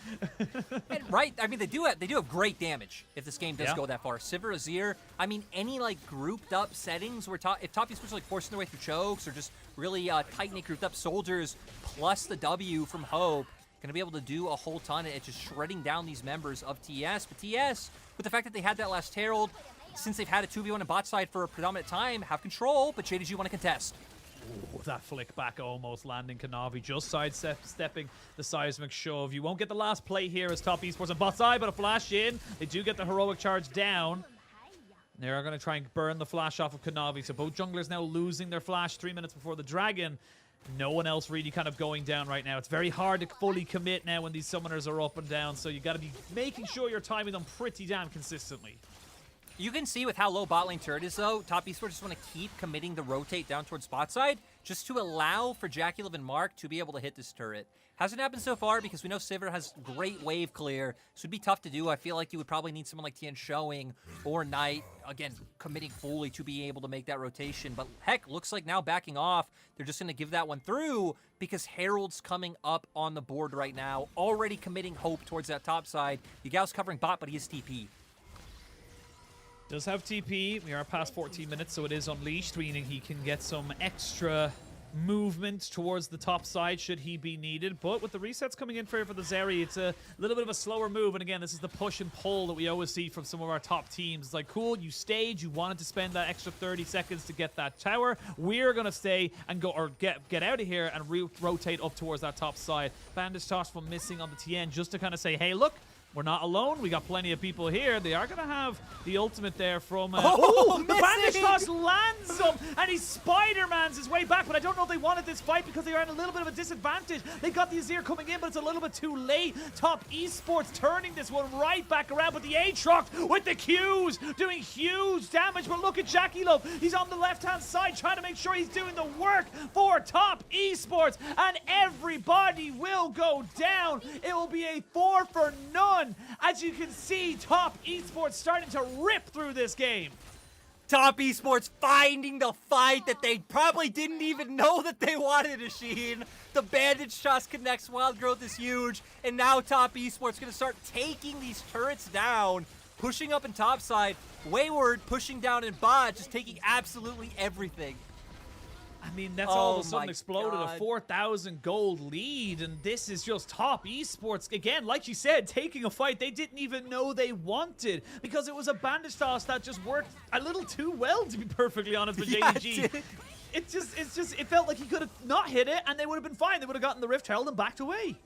And right, I mean, they do have great damage if this game does go that far. Sivir, Azir, I mean, any like grouped up settings where if top esports are like forcing their way through chokes or just really tight-knit grouped up soldiers plus the W from Hope, going to be able to do a whole ton at just shredding down these members of TES. But TES, with the fact that they had that last Herald, since they've had a 2v1 in bot side for a predominant time, have control, but JDG want to contest. Ooh, that flick back almost landing Kanavi, just sidestepping the seismic shove. You won't get the last play here as top esports on bot side, but a flash in. They do get the heroic charge down. They're going to try and burn the flash off of Kanavi, so both junglers now losing their flash 3 minutes before the dragon. No one else really kind of going down right now. It's very hard to fully commit now when these summoners are up and down, so you got to be making sure you're timing them pretty damn consistently. You can see with how low bot lane turret is, though, top esports just want to keep committing the rotate down towards bot side just to allow for JackeyLove and Mark to be able to hit this turret. Hasn't happened so far because we know Sivir has great wave clear, so it'd be tough to do. I feel like you would probably need someone like Tien Showing or Knight, again, committing fully to be able to make that rotation. But heck, looks like now backing off, they're just going to give that one through because Herald's coming up on the board right now, already committing Hope towards that top side. Yagao's covering bot, but he is TP. Does have TP. We are past 14 minutes, so it is unleashed, meaning he can get some extra movement towards the top side should he be needed. But with the resets coming in for the Zeri, it's a little bit of a slower move. And again, this is the push and pull that we always see from some of our top teams. It's like, cool, you stayed, you wanted to spend that extra 30 seconds to get that tower. We're going to stay and go, or get out of here and rotate up towards that top side. Bandage toss from missing on the TN just to kind of say, hey, look, we're not alone. We got plenty of people here. They are going to have the ultimate there from... the bandage toss lands him, and he Spider-Mans his way back, but I don't know if they wanted this fight because they are in a little bit of a disadvantage. They got the Azir coming in, but it's a little bit too late. Top Esports turning this one right back around, but the Aatrox with the Qs doing huge damage. But look at JackeyLove. He's on the left-hand side trying to make sure he's doing the work for Top Esports, and everybody will go down. It will be a 4 for none. As you can see, Top Esports starting to rip through this game. Top Esports finding the fight that they probably didn't even know that they wanted, Asheen. The bandage toss connects, Wild Growth is huge, and now Top Esports going to start taking these turrets down, pushing up in top side, Wayward pushing down in bot, just taking absolutely everything. I mean, that's all of a sudden exploded. A 4,000 gold lead, and this is just Top Esports. Again, like you said, taking a fight they didn't even know they wanted because it was a bandage toss that just worked a little too well, to be perfectly honest, with JDG. It felt like he could have not hit it, and they would have been fine. They would have gotten the Rift Herald and backed away.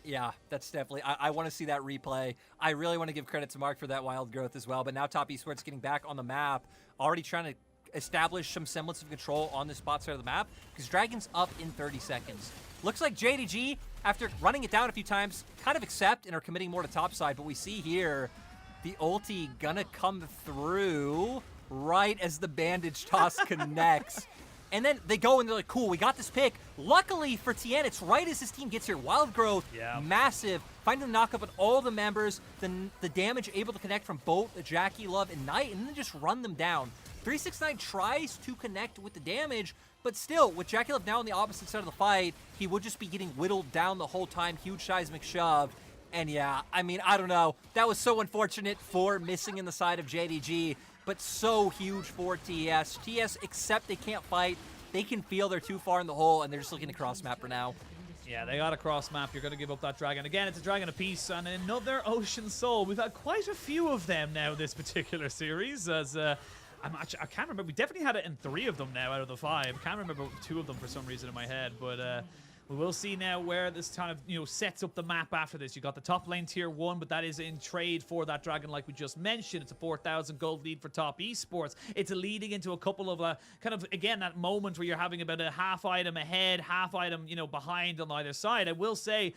Yeah, that's definitely... I want to see that replay. I really want to give credit to Mark for that Wild Growth as well, but now Top Esports getting back on the map, already trying to establish some semblance of control on this spot side of the map because Dragon's up in 30 seconds. Looks like JDG, after running it down a few times, kind of accept and are committing more to top side, but we see here the ulti gonna come through right as the bandage toss connects. And then they go and they're like, cool, we got this pick. Luckily for Tien, it's right as his team gets here. Wild Growth, massive, finding the knock-up on all the members, the damage able to connect from both JackeyLove and Knight, and then just run them down. 369 tries to connect with the damage, but still, with JackeyLove now on the opposite side of the fight, he would just be getting whittled down the whole time. Huge seismic shove. And yeah, I mean, I don't know. That was so unfortunate for missing in the side of JDG, but so huge for TES. TES, except they can't fight, they can feel they're too far in the hole, and they're just looking to cross map for now. Yeah, they got a cross map. You're going to give up that dragon. Again, it's a dragon apiece and another Ocean Soul. We've had quite a few of them now this particular series, as... I can't remember. We definitely had it in 3 of them now out of the 5. I can't remember 2 of them for some reason in my head. But We will see now where this kind of, sets up the map after this. You got the top lane tier 1, but that is in trade for that dragon like we just mentioned. It's a 4,000 gold lead for top esports. It's leading into a couple of kind of, again, that moment where you're having about a half item ahead, half item, behind on either side. I will say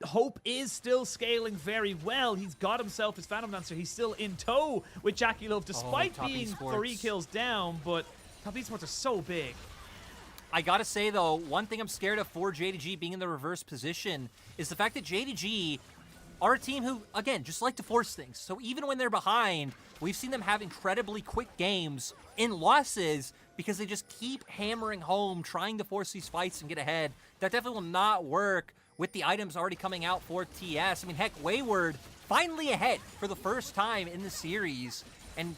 Hope is still scaling very well. He's got himself his Phantom Dancer. He's still in tow with Jackie Love despite being 3 kills down, but top esports are so big. I gotta say, though, one thing I'm scared of for JDG being in the reverse position is the fact that JDG are a team who, again, just like to force things. So even when they're behind, we've seen them have incredibly quick games in losses because they just keep hammering home, trying to force these fights and get ahead. That definitely will not work with the items already coming out for TS. I mean, heck, Wayward finally ahead for the first time in the series, and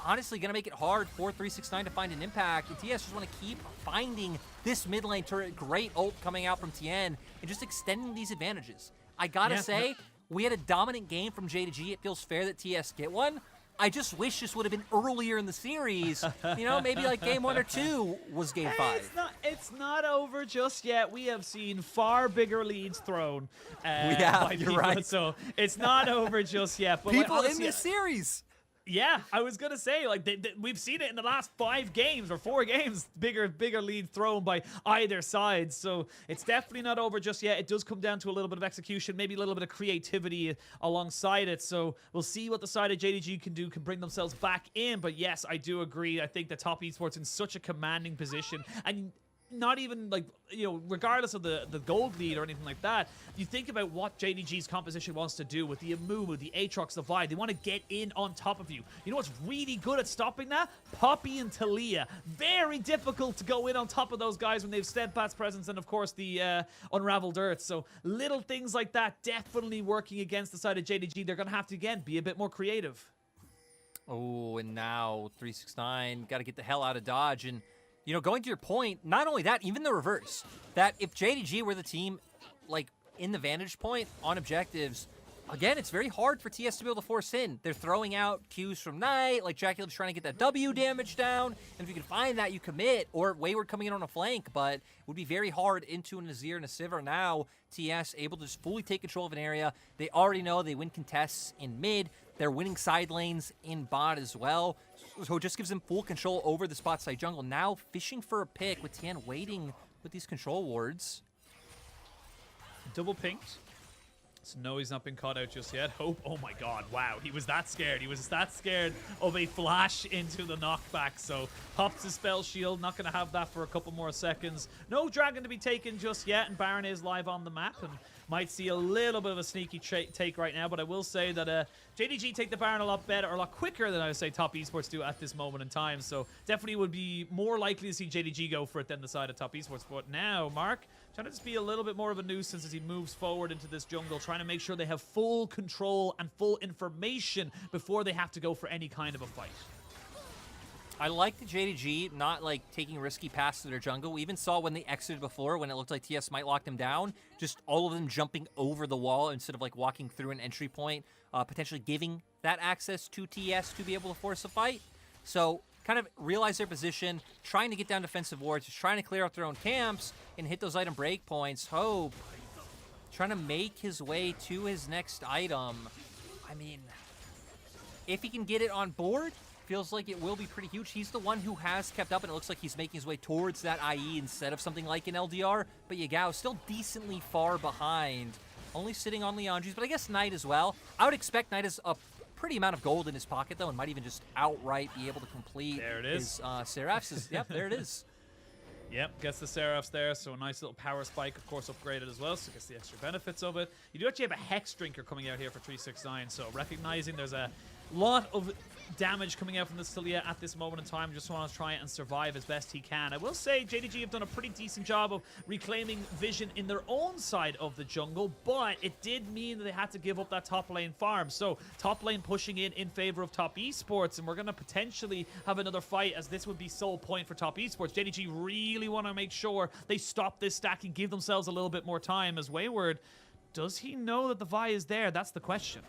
honestly gonna make it hard for 369 to find an impact. And TS just want to keep finding this mid lane turret. Great ult coming out from Tien and just extending these advantages. I gotta say, we had a dominant game from JDG. It feels fair that TS get one. I just wish this would have been earlier in the series. Maybe like game 1 or 2 was game 5. It's not over just yet. We have seen far bigger leads thrown. Yeah, by you're people, right. So it's not over just yet. But People honestly, in this series. Yeah, I was gonna say, we've seen it in the last 5 games or 4 games, bigger lead thrown by either side. So it's definitely not over just yet. It does come down to a little bit of execution, maybe a little bit of creativity alongside it. So we'll see what the side of JDG can do, can bring themselves back in. But yes, I do agree. I think the top esports in such a commanding position, and not even regardless of the gold lead or anything like that, you think about what JDG's composition wants to do with the Amumu, the Aatrox, the Vi. They want to get in on top of you. You know what's really good at stopping that? Poppy and Talia. Very difficult to go in on top of those guys when they have Steadfast Presence and, of course, the Unraveled Earth. So little things like that definitely working against the side of JDG. They're going to have to, again, be a bit more creative. Oh, and now 369 got to get the hell out of Dodge. And going to your point, not only that, even the reverse. That if JDG were the team, in the vantage point on objectives, again, it's very hard for TS to be able to force in. They're throwing out Qs from Knight, like Jackie Love's trying to get that W damage down. And if you can find that, you commit. Or Wayward coming in on a flank, but it would be very hard into an Azir and a Sivir. Now, TS able to just fully take control of an area. They already know they win contests in mid. They're winning side lanes in bot as well. So it just gives them full control over the spot side jungle. Now fishing for a pick with Tien waiting with these control wards. Double pinked. So no, he's not been caught out just yet. Hope, oh my god, wow. He was that scared. He was that scared of a flash into the knockback. So pops his spell shield. Not going to have that for a couple more seconds. No dragon to be taken just yet. And Baron is live on the map. And might see a little bit of a sneaky take right now, but I will say that JDG take the Baron a lot better, or a lot quicker than I would say top esports do at this moment in time. So definitely would be more likely to see JDG go for it than the side of top esports. But now, Mark, trying to just be a little bit more of a nuisance as he moves forward into this jungle, trying to make sure they have full control and full information before they have to go for any kind of a fight. I like the JDG not taking risky paths to their jungle. We even saw when they exited before, when it looked like TS might lock them down, just all of them jumping over the wall instead of walking through an entry point, potentially giving that access to TS to be able to force a fight. So kind of realize their position, trying to get down defensive wards, just trying to clear out their own camps and hit those item break points. Hope trying to make his way to his next item. I mean, if he can get it on board, feels like it will be pretty huge. He's the one who has kept up, and it looks like he's making his way towards that IE instead of something like an LDR. But Yagao still decently far behind, only sitting on Leandri's, but I guess Knight as well. I would expect Knight has a pretty amount of gold in his pocket, though, and might even just outright be able to complete his Seraphs. Yep, there it is. Yep, gets the Seraphs there, so a nice little power spike, of course, upgraded as well, so gets the extra benefits of it. You do actually have a Hex Drinker coming out here for 369, so recognizing there's a lot of damage coming out from this Talia at this moment in time. Just want to try and survive as best he can. I will say JDG have done a pretty decent job of reclaiming vision in their own side of the jungle, but it did mean that they had to give up that top lane farm. So top lane pushing in favor of top esports, and we're going to potentially have another fight, as this would be sole point for top esports. JDG really want to make sure they stop this stack and give themselves a little bit more time. As Wayward, does he know that the Vi is there? That's the question.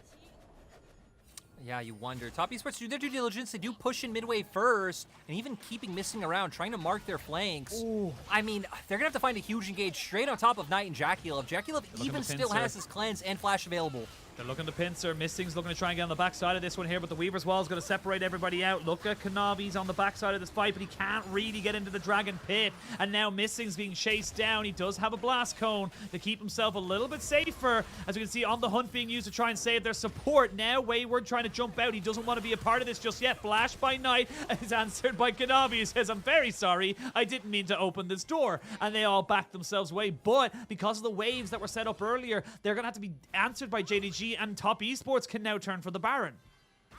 Yeah, you wonder. Top Esports do their due diligence. They do push in midway first, and even keeping missing around, trying to mark their flanks. Ooh. I mean, they're going to have to find a huge engage straight on top of Knight and Jackie Love. Jackie Love even still has his cleanse and flash available. They're looking to pincer. Missing's looking to try and get on the backside of this one here, but the Weaver's Wall is going to separate everybody out. Look at Kanavi's on the backside of this fight, but he can't really get into the Dragon Pit. And now Missing's being chased down. He does have a Blast Cone to keep himself a little bit safer. As you can see, on the hunt being used to try and save their support. Now Wayward trying to jump out. He doesn't want to be a part of this just yet. Flash by Knight is answered by Kanavi, who says, I'm very sorry. I didn't mean to open this door. And they all back themselves away. But because of the waves that were set up earlier, they're going to have to be answered by JDG, and Top Esports can now turn for the Baron.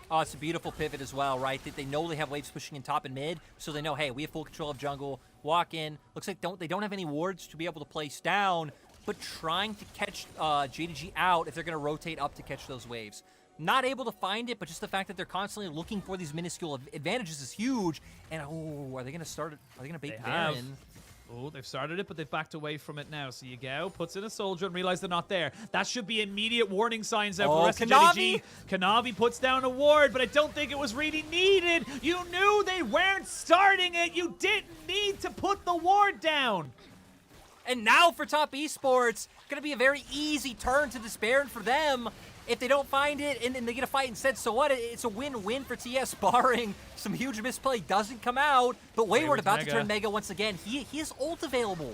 Oh, it's a beautiful pivot as well, right? They know they have waves pushing in top and mid, so they know, hey, we have full control of jungle. Walk in. Looks like they don't have any wards to be able to place down, but trying to catch JDG out if they're going to rotate up to catch those waves. Not able to find it, but just the fact that they're constantly looking for these minuscule advantages is huge. And, are they going to start it? Are they going to bait the Baron? Oh, they've started it, but they've backed away from it now. So Yagao puts in a soldier and realizes they're not there. That should be immediate warning signs out for the rest of JDG. Kanavi puts down a ward, but I don't think it was really needed. You knew they weren't starting it. You didn't need to put the ward down. And now for Top Esports, going to be a very easy turn to this Baron for them. If they don't find it and then they get a fight instead, so what? It's a win-win for TES, barring some huge misplay doesn't come out. But Wayward about to turn Mega once again. He has ult available.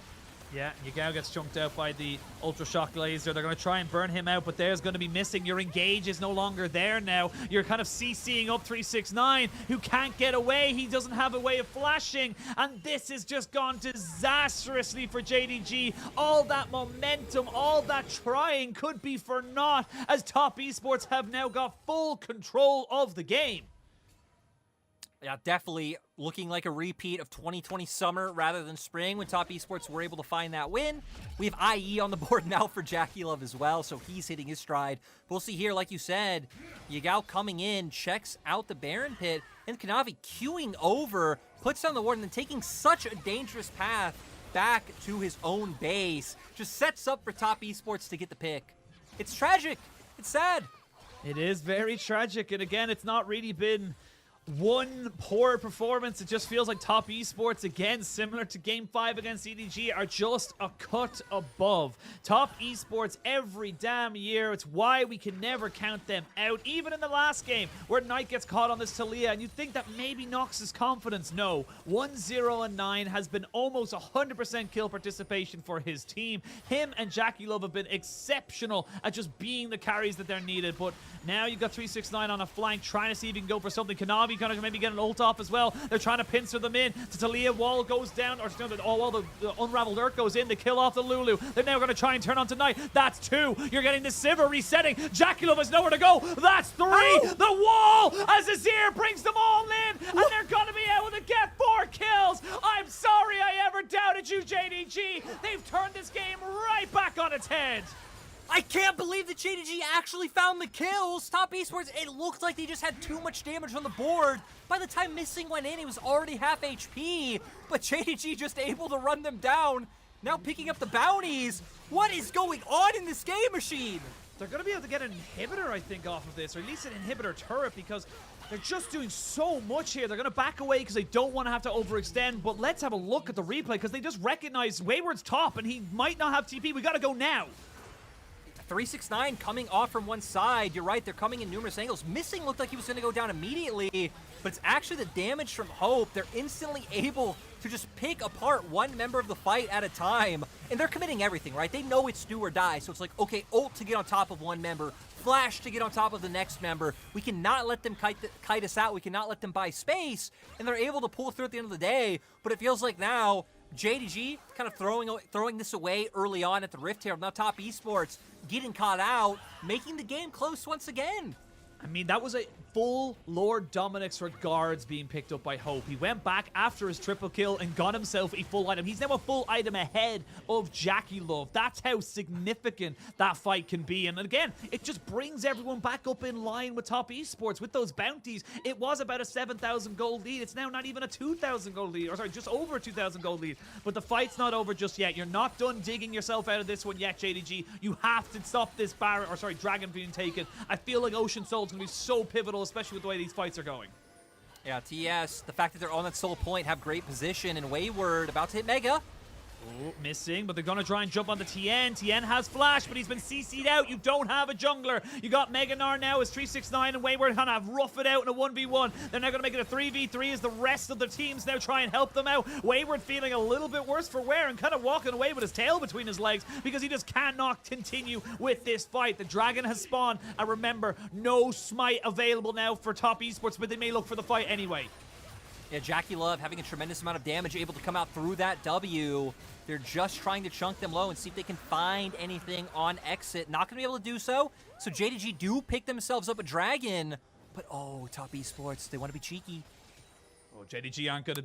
Yeah, Yagao gets chunked out by the Ultra Shock Laser. They're going to try and burn him out, but there's going to be missing. Your engage is no longer there now. You're kind of CCing up 369, who can't get away. He doesn't have a way of flashing, and this has just gone disastrously for JDG. All that momentum, all that trying could be for naught, as Top Esports have now got full control of the game. Yeah, definitely looking like a repeat of 2020 summer rather than spring when Top Esports were able to find that win. We have IE on the board now for Jackie Love as well, so he's hitting his stride. We'll see here, like you said, Yagao coming in, checks out the Baron Pit, and Kanavi queuing over, puts down the ward, and then taking such a dangerous path back to his own base. Just sets up for Top Esports to get the pick. It's tragic. It's sad. It is very tragic, and again, it's not really been one poor performance. It just feels like Top Esports, again, similar to Game 5 against EDG, are just a cut above. Top Esports every damn year. It's why we can never count them out. Even in the last game, where Knight gets caught on this Talia, and you think that maybe knocks his confidence. No. 1-0-9 has been almost 100% kill participation for his team. Him and Jackie Love have been exceptional at just being the carries that they're needed. But now you've got 369 on a flank, trying to see if he can go for something. Kanavi gonna maybe get an ult off as well. They're trying to pincer them in. Talia wall goes down, or the unraveled earth goes in to kill off the Lulu. They're now gonna try and turn on tonight. That's 2. You're getting the Sivir resetting. Jackie Love has nowhere to go. That's 3. The wall as Azir brings them all in, and they're gonna be able to get 4 kills. I'm sorry I ever doubted you, JDG. They've turned this game right back on its head. I can't believe that JDG actually found the kills. Top Esports, it looked like they just had too much damage on the board. By the time Missing went in, he was already half HP. But JDG just able to run them down. Now picking up the bounties. What is going on in this game machine? They're going to be able to get an inhibitor, I think, off of this, or at least an inhibitor turret, because they're just doing so much here. They're going to back away because they don't want to have to overextend, but let's have a look at the replay, because they just recognize Wayward's top, and he might not have TP. We got to go now. 369 coming off from one side. You're right, they're coming in numerous angles. Missing looked like he was going to go down immediately, but it's actually the damage from Hope. They're instantly able to just pick apart one member of the fight at a time, and they're committing everything, right? They know it's do or die, so it's like, okay, ult to get on top of one member, flash to get on top of the next member. We cannot let them kite us out. We cannot let them buy space, and they're able to pull through at the end of the day, but it feels like now JDG kind of throwing this away early on at the Rift here. Now Top Esports getting caught out, making the game close once again. I mean, that was a full Lord Dominic's regards being picked up by Hope. He went back after his triple kill and got himself a full item. He's now a full item ahead of Jackie Love. That's how significant that fight can be. And again, it just brings everyone back up in line with Top Esports. With those bounties, it was about a 7,000 gold lead. It's now not even a 2,000 gold lead. Or sorry, just over a 2,000 gold lead. But the fight's not over just yet. You're not done digging yourself out of this one yet, JDG. You have to stop this Dragon being taken. I feel like Ocean Soul's going to be so pivotal especially with the way these fights are going. Yeah, TES, the fact that they're on that sole point, have great position, and Wayward about to hit Mega. Oh, missing, but they're going to try and jump on the TN. TN has flash, but he's been CC'd out. You don't have a jungler. You got Meganar now as 369 and Wayward going to rough it out in a 1v1. They're now going to make it a 3v3 as the rest of the teams now try and help them out. Wayward feeling a little bit worse for wear and kind of walking away with his tail between his legs because he just cannot continue with this fight. The dragon has spawned, and remember, no smite available now for Top Esports, but they may look for the fight anyway. Yeah, Jackie Love having a tremendous amount of damage, able to come out through that W. They're just trying to chunk them low and see if they can find anything on exit. Not going to be able to do so. So JDG do pick themselves up a dragon. But oh, Top Esports, they want to be cheeky. Oh, JDG aren't going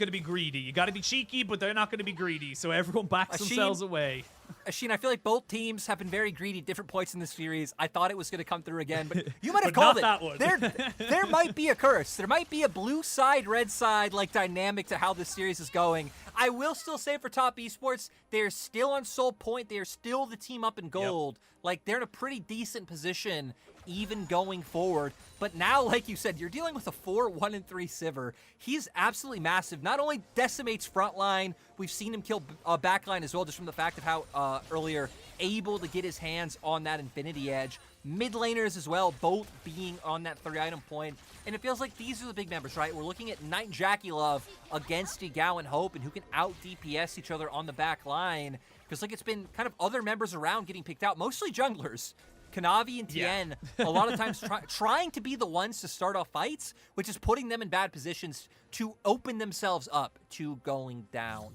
to be greedy. You got to be cheeky, but they're not going to be greedy. So everyone backs themselves away. Asheen, I feel like both teams have been very greedy at different points in this series. I thought it was going to come through again, but you might have called it. That one. There might be a curse. There might be a blue side, red side like dynamic to how this series is going. I will still say for Top Esports, they're still on sole point. They are still the team up in gold. Yep. Like, they're in a pretty decent position even going forward. But now, like you said, you're dealing with a 4-1-3 Sivir. He's absolutely massive. Not only decimates frontline, we've seen him kill backline as well, just from the fact of how earlier able to get his hands on that Infinity Edge. Mid laners as well, both being on that 3-item point. And it feels like these are the big members, right? We're looking at Knight and Jackie Love against Yagao and Hope, and who can out DPS each other on the back line. Feels like it's been kind of other members around getting picked out, mostly junglers. Kanavi and Tien, a lot of times trying to be the ones to start off fights, which is putting them in bad positions to open themselves up to going down.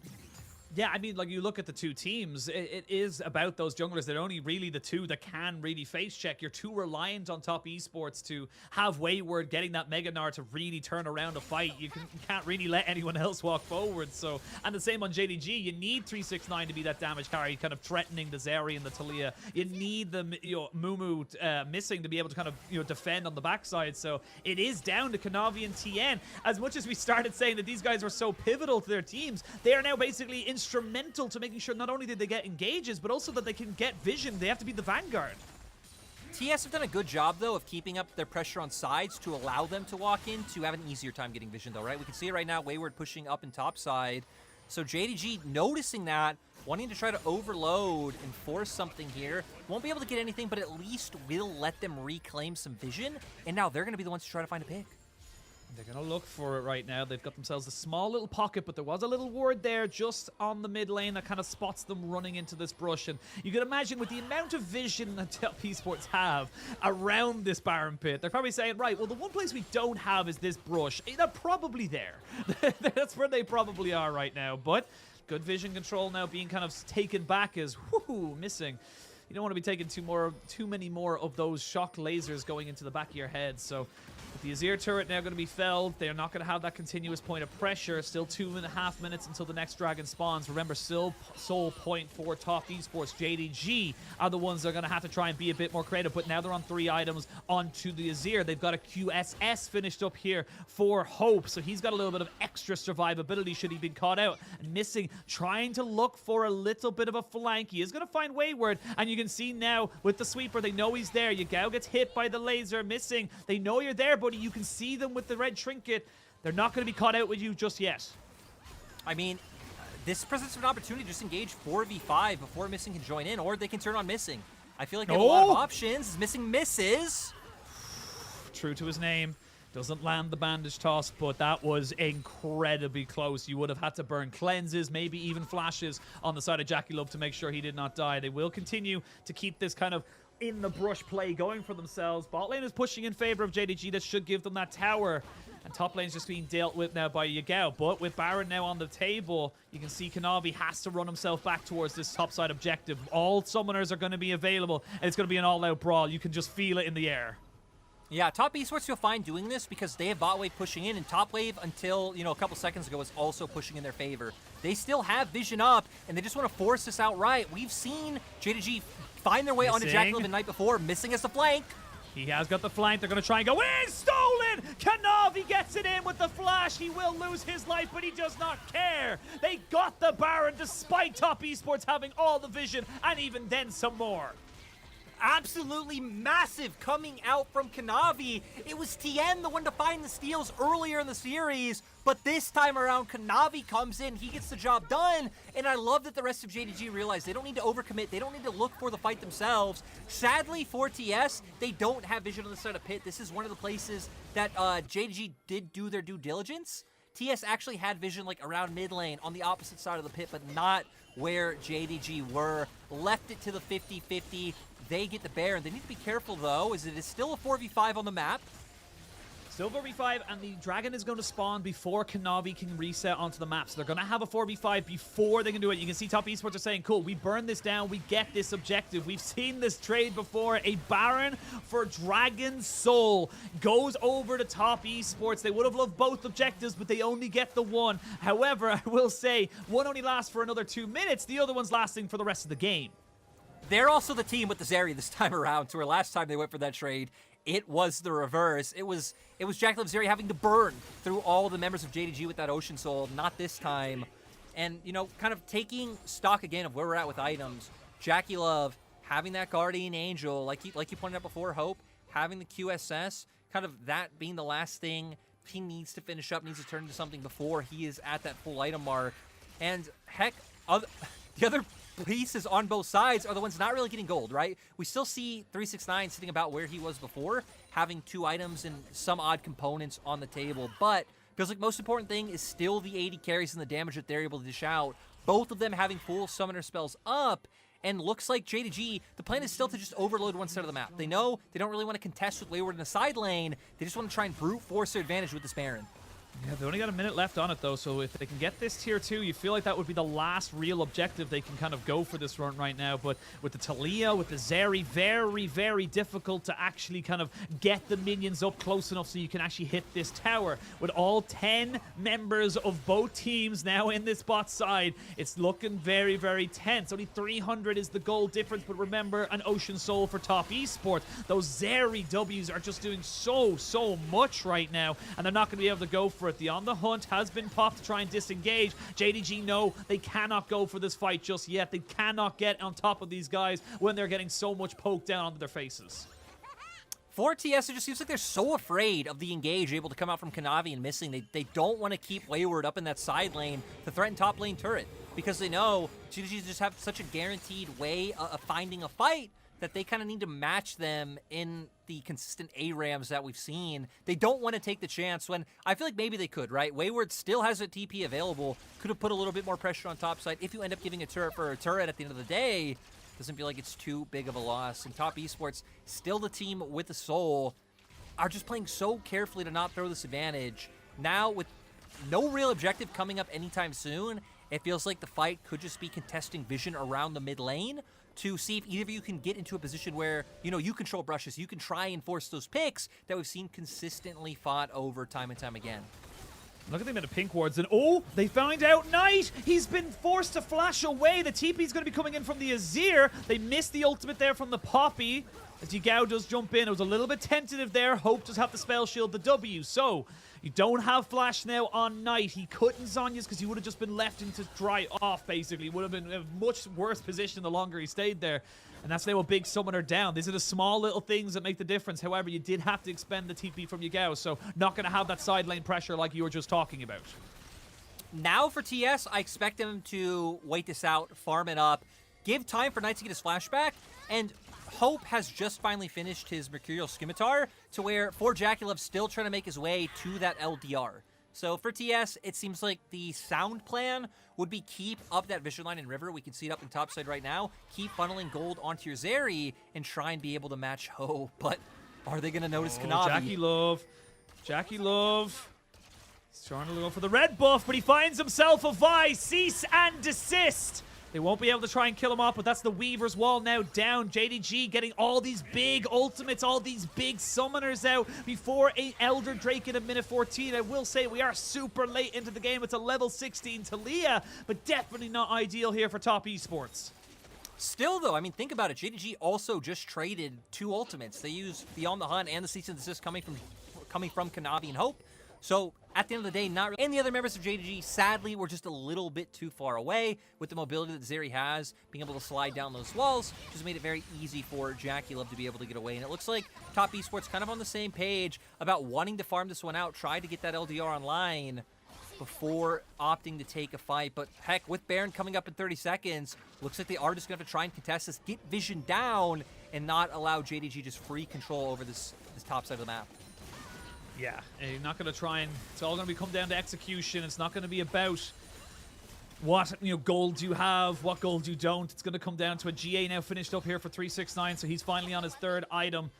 Yeah, I mean, like, you look at the two teams, it is about those junglers. They're only really the two that can really face check. You're too reliant on Top Esports to have Wayward getting that Meganar to really turn around a fight. You can't really let anyone else walk forward. So, and the same on JDG. You need 369 to be that damage carry, kind of threatening the Zeri and the Talia. You need the Mumu missing to be able to kind of defend on the backside. So it is down to Kanavi and Tien. As much as we started saying that these guys were so pivotal to their teams, they are now basically instrumental to making sure not only did they get engages, but also that they can get vision. They have to be the vanguard. TS have done a good job, though, of keeping up their pressure on sides to allow them to walk in to have an easier time getting vision, though, right? We can see it right now, Wayward pushing up and top side. So JDG noticing that, wanting to try to overload and force something here. Won't be able to get anything, but at least will let them reclaim some vision. And now they're going to be the ones to try to find a pick. They're going to look for it right now. They've got themselves a small little pocket, but there was a little ward there just on the mid lane that kind of spots them running into this brush. And you can imagine with the amount of vision that Top Esports have around this Baron pit, they're probably saying, right, well, the one place we don't have is this brush. They're probably there. That's where they probably are right now. But good vision control now being kind of taken back as, whoo, missing. You don't want to be taking too many more of those shock lasers going into the back of your head. So with the Azir turret now going to be felled, they're not going to have that continuous point of pressure. Still 2.5 minutes until the next dragon spawns. Remember, still sole point for Top Esports. JDG are the ones that are going to have to try and be a bit more creative, but now they're on 3 items onto the Azir. They've got a QSS finished up here for Hope, so he's got a little bit of extra survivability should he be caught out. And missing, trying to look for a little bit of a flank. He is going to find Wayward, and you can see now with the sweeper, they know he's there. Yagao gets hit by the laser, missing. They know you're there, buddy. You can see them with the red trinket. They're not going to be caught out with you just yet. I mean, this presents an opportunity to just engage 4v5 before Missing can join in, or they can turn on Missing. I feel like they have a lot of options. Missing misses. True to his name. Doesn't land the bandage toss, but that was incredibly close. You would have had to burn cleanses, maybe even flashes on the side of Jackie Love to make sure he did not die. They will continue to keep this kind of in the brush play going for themselves. Bot lane is pushing in favor of JDG. That should give them that tower. And top lane's just being dealt with now by Yagao. But with Baron now on the table, you can see Kanavi has to run himself back towards this topside objective. All summoners are going to be available, and it's going to be an all-out brawl. You can just feel it in the air. Yeah, Top Esports feel fine doing this because they have bot wave pushing in, and top wave until, a couple seconds ago was also pushing in their favor. They still have vision up, and they just want to force this outright. We've seen JDG find their way onto Jackie Love the night before, missing as the flank. He has got the flank. They're going to try and go in. Stolen! Kanavi gets it in with the flash. He will lose his life, but he does not care. They got the Baron despite Top Esports having all the vision and even then some more. absolutely massive coming out from Kanavi. It was TN, the one to find the steals earlier in the series, but this time around, Kanavi comes in, he gets the job done, and I love that the rest of JDG realize they don't need to overcommit, they don't need to look for the fight themselves. Sadly for TS, they don't have vision on the side of pit. This is one of the places that JDG did do their due diligence. TS actually had vision like around mid lane on the opposite side of the pit, but not where JDG were. Left it to the 50-50. They get the Baron. They need to be careful though, as it is still a 4v5 on the map. Still 4v5, and the Dragon is going to spawn before Kanavi can reset onto the map. So they're going to have a 4v5 before they can do it. You can see Top Esports are saying, cool, we burn this down, we get this objective. We've seen this trade before. A Baron for Dragon Soul goes over to Top Esports. They would have loved both objectives, but they only get the one. However, I will say, one only lasts for another 2 minutes. The other one's lasting for the rest of the game. They're also the team with the Zeri this time around, to where last time they went for that trade, it was the reverse. It was JackeyLove Zeri having to burn through all the members of JDG with that Ocean Soul, not this time. And, you know, kind of taking stock again of where we're at with items. JackeyLove having that Guardian Angel, like you pointed out before, Hope, having the QSS, kind of that being the last thing he needs to finish up, needs to turn into something before he is at that full item mark. And heck, the other pieces on both sides are the ones not really getting gold, right? We still see 369 sitting about where he was before, having 2 items and some odd components on the table, but feels like most important thing is still the 80 carries and the damage that they're able to dish out. Both of them having full summoner spells up, and looks like JDG, the plan is still to just overload one side of the map. They know they don't really want to contest with Wayward in the side lane. They just want to try and brute force their advantage with this Baron. Yeah, they only got a minute left on it, though, so if they can get this tier 2, you feel like that would be the last real objective they can kind of go for this run right now. But with the Talia, with the Zeri, very, very difficult to actually kind of get the minions up close enough so you can actually hit this tower. With all 10 members of both teams now in this bot side, it's looking very, very tense. Only 300 is the goal difference, but remember, an Ocean Soul for Top Esports. Those Zeri Ws are just doing so much right now, and they're not going to be able to go for it. The On the Hunt has been popped to try and disengage. JDG know they cannot go for this fight just yet. They cannot get on top of these guys when they're getting so much poked down onto their faces. For TS, it just seems like they're so afraid of the engage able to come out from Kanavi and missing. They don't want to keep Wayward up in that side lane to threaten top lane turret, because they know JDG just have such a guaranteed way of finding a fight that they kind of need to match them in the consistent ARAMs that we've seen. They don't want to take the chance when I feel like maybe they could, right? Wayward still has a TP available, could have put a little bit more pressure on top side. If you end up giving a turret for a turret at the end of the day, doesn't feel like it's too big of a loss. And Top Esports, still the team with the soul, are just playing so carefully to not throw this advantage. Now, with no real objective coming up anytime soon, it feels like the fight could just be contesting vision around the mid lane to see if either of you can get into a position where, you know, you control brushes, you can try and force those picks that we've seen consistently fought over time and time again. Look at them in the pink wards, and oh, they found out Knight! He's been forced to flash away. The TP's going to be coming in from the Azir. They missed the ultimate there from the Poppy. As Yigao does jump in, it was a little bit tentative there. Hope does have the spell shield, the W. So, you don't have flash now on Knight. He couldn't Zhonya's because he would have just been left in to dry off, basically. Would have been in a much worse position the longer he stayed there. And that's now a big summoner down. These are the small little things that make the difference. However, you did have to expend the TP from Yigao, so not going to have that side lane pressure like you were just talking about. Now for TS, I expect them to wait this out, farm it up, give time for Knight to get his flashback, and Hope has just finally finished his Mercurial Scimitar, to where for JackeyLove still trying to make his way to that LDR. So for TS, it seems like the sound plan would be keep up that vision line in River. We can see it up in topside right now. Keep funneling gold onto your Zeri and try and be able to match Hope. But are they going to notice Kanavi? JackeyLove. He's trying to go for the red buff, but he finds himself a Vi. Cease and desist. They won't be able to try and kill him off, but that's the Weaver's Wall now down. JDG getting all these big ultimates, all these big summoners out before a Elder Drake in a minute 14. I will say we are super late into the game. It's a level 16 Talia, but definitely not ideal here for Top Esports. Still, though, I mean, think about it. JDG also just traded 2 ultimates. They used the On the Hunt and the Cease and Desist coming from Kanavi and Hope. So at the end of the day, not really. And the other members of JDG, sadly, were just a little bit too far away. With the mobility that Zeri has, being able to slide down those walls just made it very easy for JackeyLove to be able to get away. And it looks like Top Esports kind of on the same page about wanting to farm this one out, try to get that LDR online before opting to take a fight. But heck, with Baron coming up in 30 seconds, looks like they are just going to have to try and contest this, get vision down, and not allow JDG just free control over this top side of the map. Yeah, and you're not going to try and... It's all going to come down to execution. It's not going to be about what gold you have, what gold you don't. It's going to come down to a GA now finished up here for 369, so he's finally on his third item.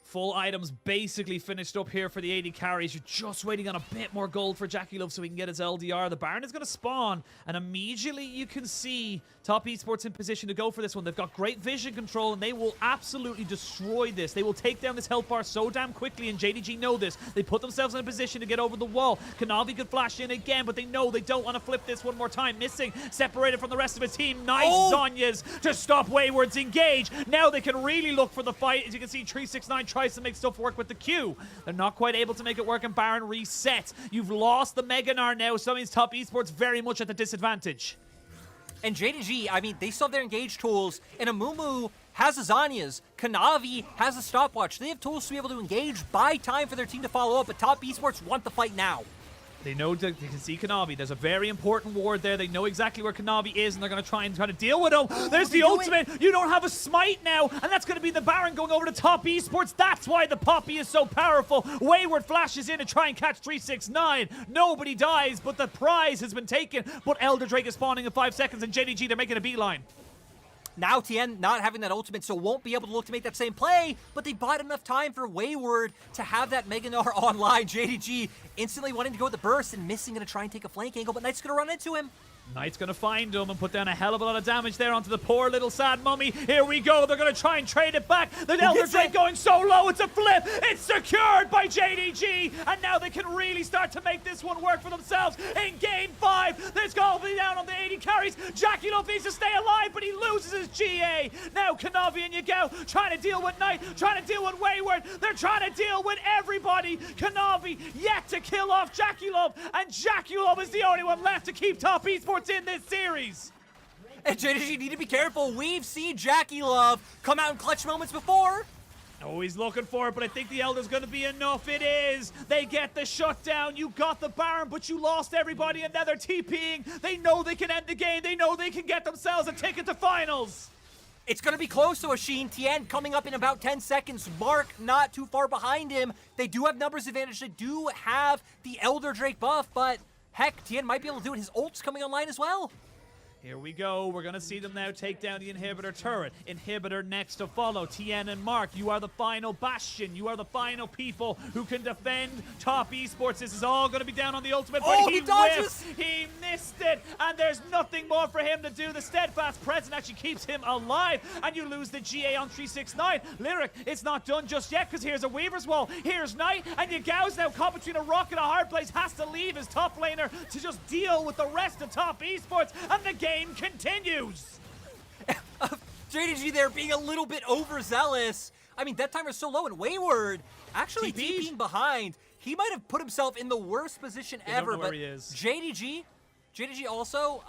Full items basically finished up here for the 80 carries. You're just waiting on a bit more gold for JackeyLove so he can get his LDR. The Baron is going to spawn, and immediately you can see Top Esports in position to go for this one. They've got great vision control, and they will absolutely destroy this. They will take down this health bar so damn quickly, and JDG know this. They put themselves in a position to get over the wall. Kanavi could flash in again, but they know they don't want to flip this one more time. Missing, separated from the rest of his team. Nice Zhonya's to stop Wayward's engage. Now they can really look for the fight. As you can see, 369 tries to make stuff work with the Q. They're not quite able to make it work, and Baron resets. You've lost the Meganar now, so that means Top Esports very much at the disadvantage. And JDG, I mean, they still have their engage tools, and Amumu has a Zanya's. Kanavi has a stopwatch. They have tools to be able to engage, buy time for their team to follow up, but Top Esports want the fight now. They know that they can see Kanavi. There's a very important ward there. They know exactly where Kanavi is, and they're going to try to deal with him. There's the ultimate. You don't have a smite now, and that's going to be the Baron going over to Top Esports. That's why the Poppy is so powerful. Wayward flashes in to try and catch 369. Nobody dies, but the prize has been taken. But Elder Drake is spawning in 5 seconds, and JDG, they're making a beeline. Now TN not having that ultimate, so won't be able to look to make that same play, but they bought enough time for Wayward to have that Meganar online. JDG instantly wanting to go with the burst and missing, going to try and take a flank angle, but Knight's going to run into him. Knight's going to find him and put down a hell of a lot of damage there onto the poor little sad mummy. Here we go. They're going to try and trade it back. The Elder Drake going so low. It's a flip. It's secured by JDG. And now they can really start to make this one work for themselves in game 5. There's going to be down on the 80 carries. JackeyLove needs to stay alive, but he loses his GA. Now Kanavi and Yagao trying to deal with Knight, trying to deal with Wayward. They're trying to deal with everybody. Kanavi yet to kill off JackeyLove, and JackeyLove is the only one left to keep Top Esports in this series. And JDG need to be careful. We've seen JackeyLove come out in clutch moments before. Oh, he's looking for it, but I think the Elder's going to be enough. It is. They get the shutdown. You got the Baron, but you lost everybody, and now they're TPing. They know they can end the game. They know they can get themselves a ticket to finals. It's going to be close to Ashin. Tien coming up in about 10 seconds. Mark not too far behind him. They do have numbers advantage. They do have the Elder Drake buff, but heck, Tien might be able to do it. His ult's coming online as well. Here we go. We're going to see them now take down the Inhibitor turret. Inhibitor next to follow. Tien and Mark, you are the final bastion. You are the final people who can defend Top Esports. This is all going to be down on the ultimate, but he dodges. He missed it, and there's nothing more for him to do. The steadfast presence actually keeps him alive, and you lose the GA on 369. Lyric, it's not done just yet, because here's a Weaver's Wall. Here's Knight, and Yagao's now caught between a rock and a hard place. Has to leave his top laner to just deal with the rest of Top Esports, and the game continues. JDG there being a little bit overzealous. I mean, that timer's so low, and Wayward actually TPing behind. He might have put himself in the worst position ever, but JDG also,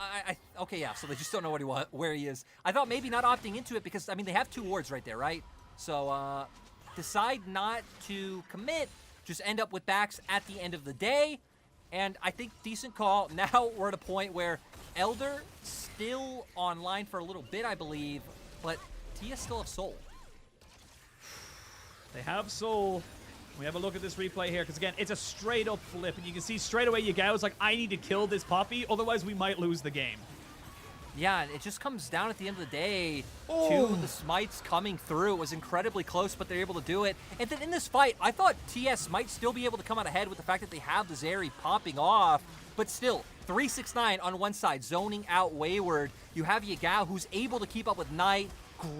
okay, yeah, so they just don't know where he is. I thought maybe not opting into it because, I mean, they have 2 wards right there, right? So, decide not to commit, just end up with backs at the end of the day. And I think decent call. Now we're at a point where Elder still online for a little bit, I believe, but TES still have Soul. They have Soul. We have a look at this replay here, because again, it's a straight up flip, and you can see straight away Yagao's like, I need to kill this Poppy, otherwise we might lose the game. Yeah, it just comes down at the end of the day to the smites coming through. It was incredibly close, but they're able to do it. And then in this fight, I thought TS might still be able to come out ahead with the fact that they have the Zeri popping off, but still, 369 on one side, zoning out Wayward. You have Yagao, who's able to keep up with Knight.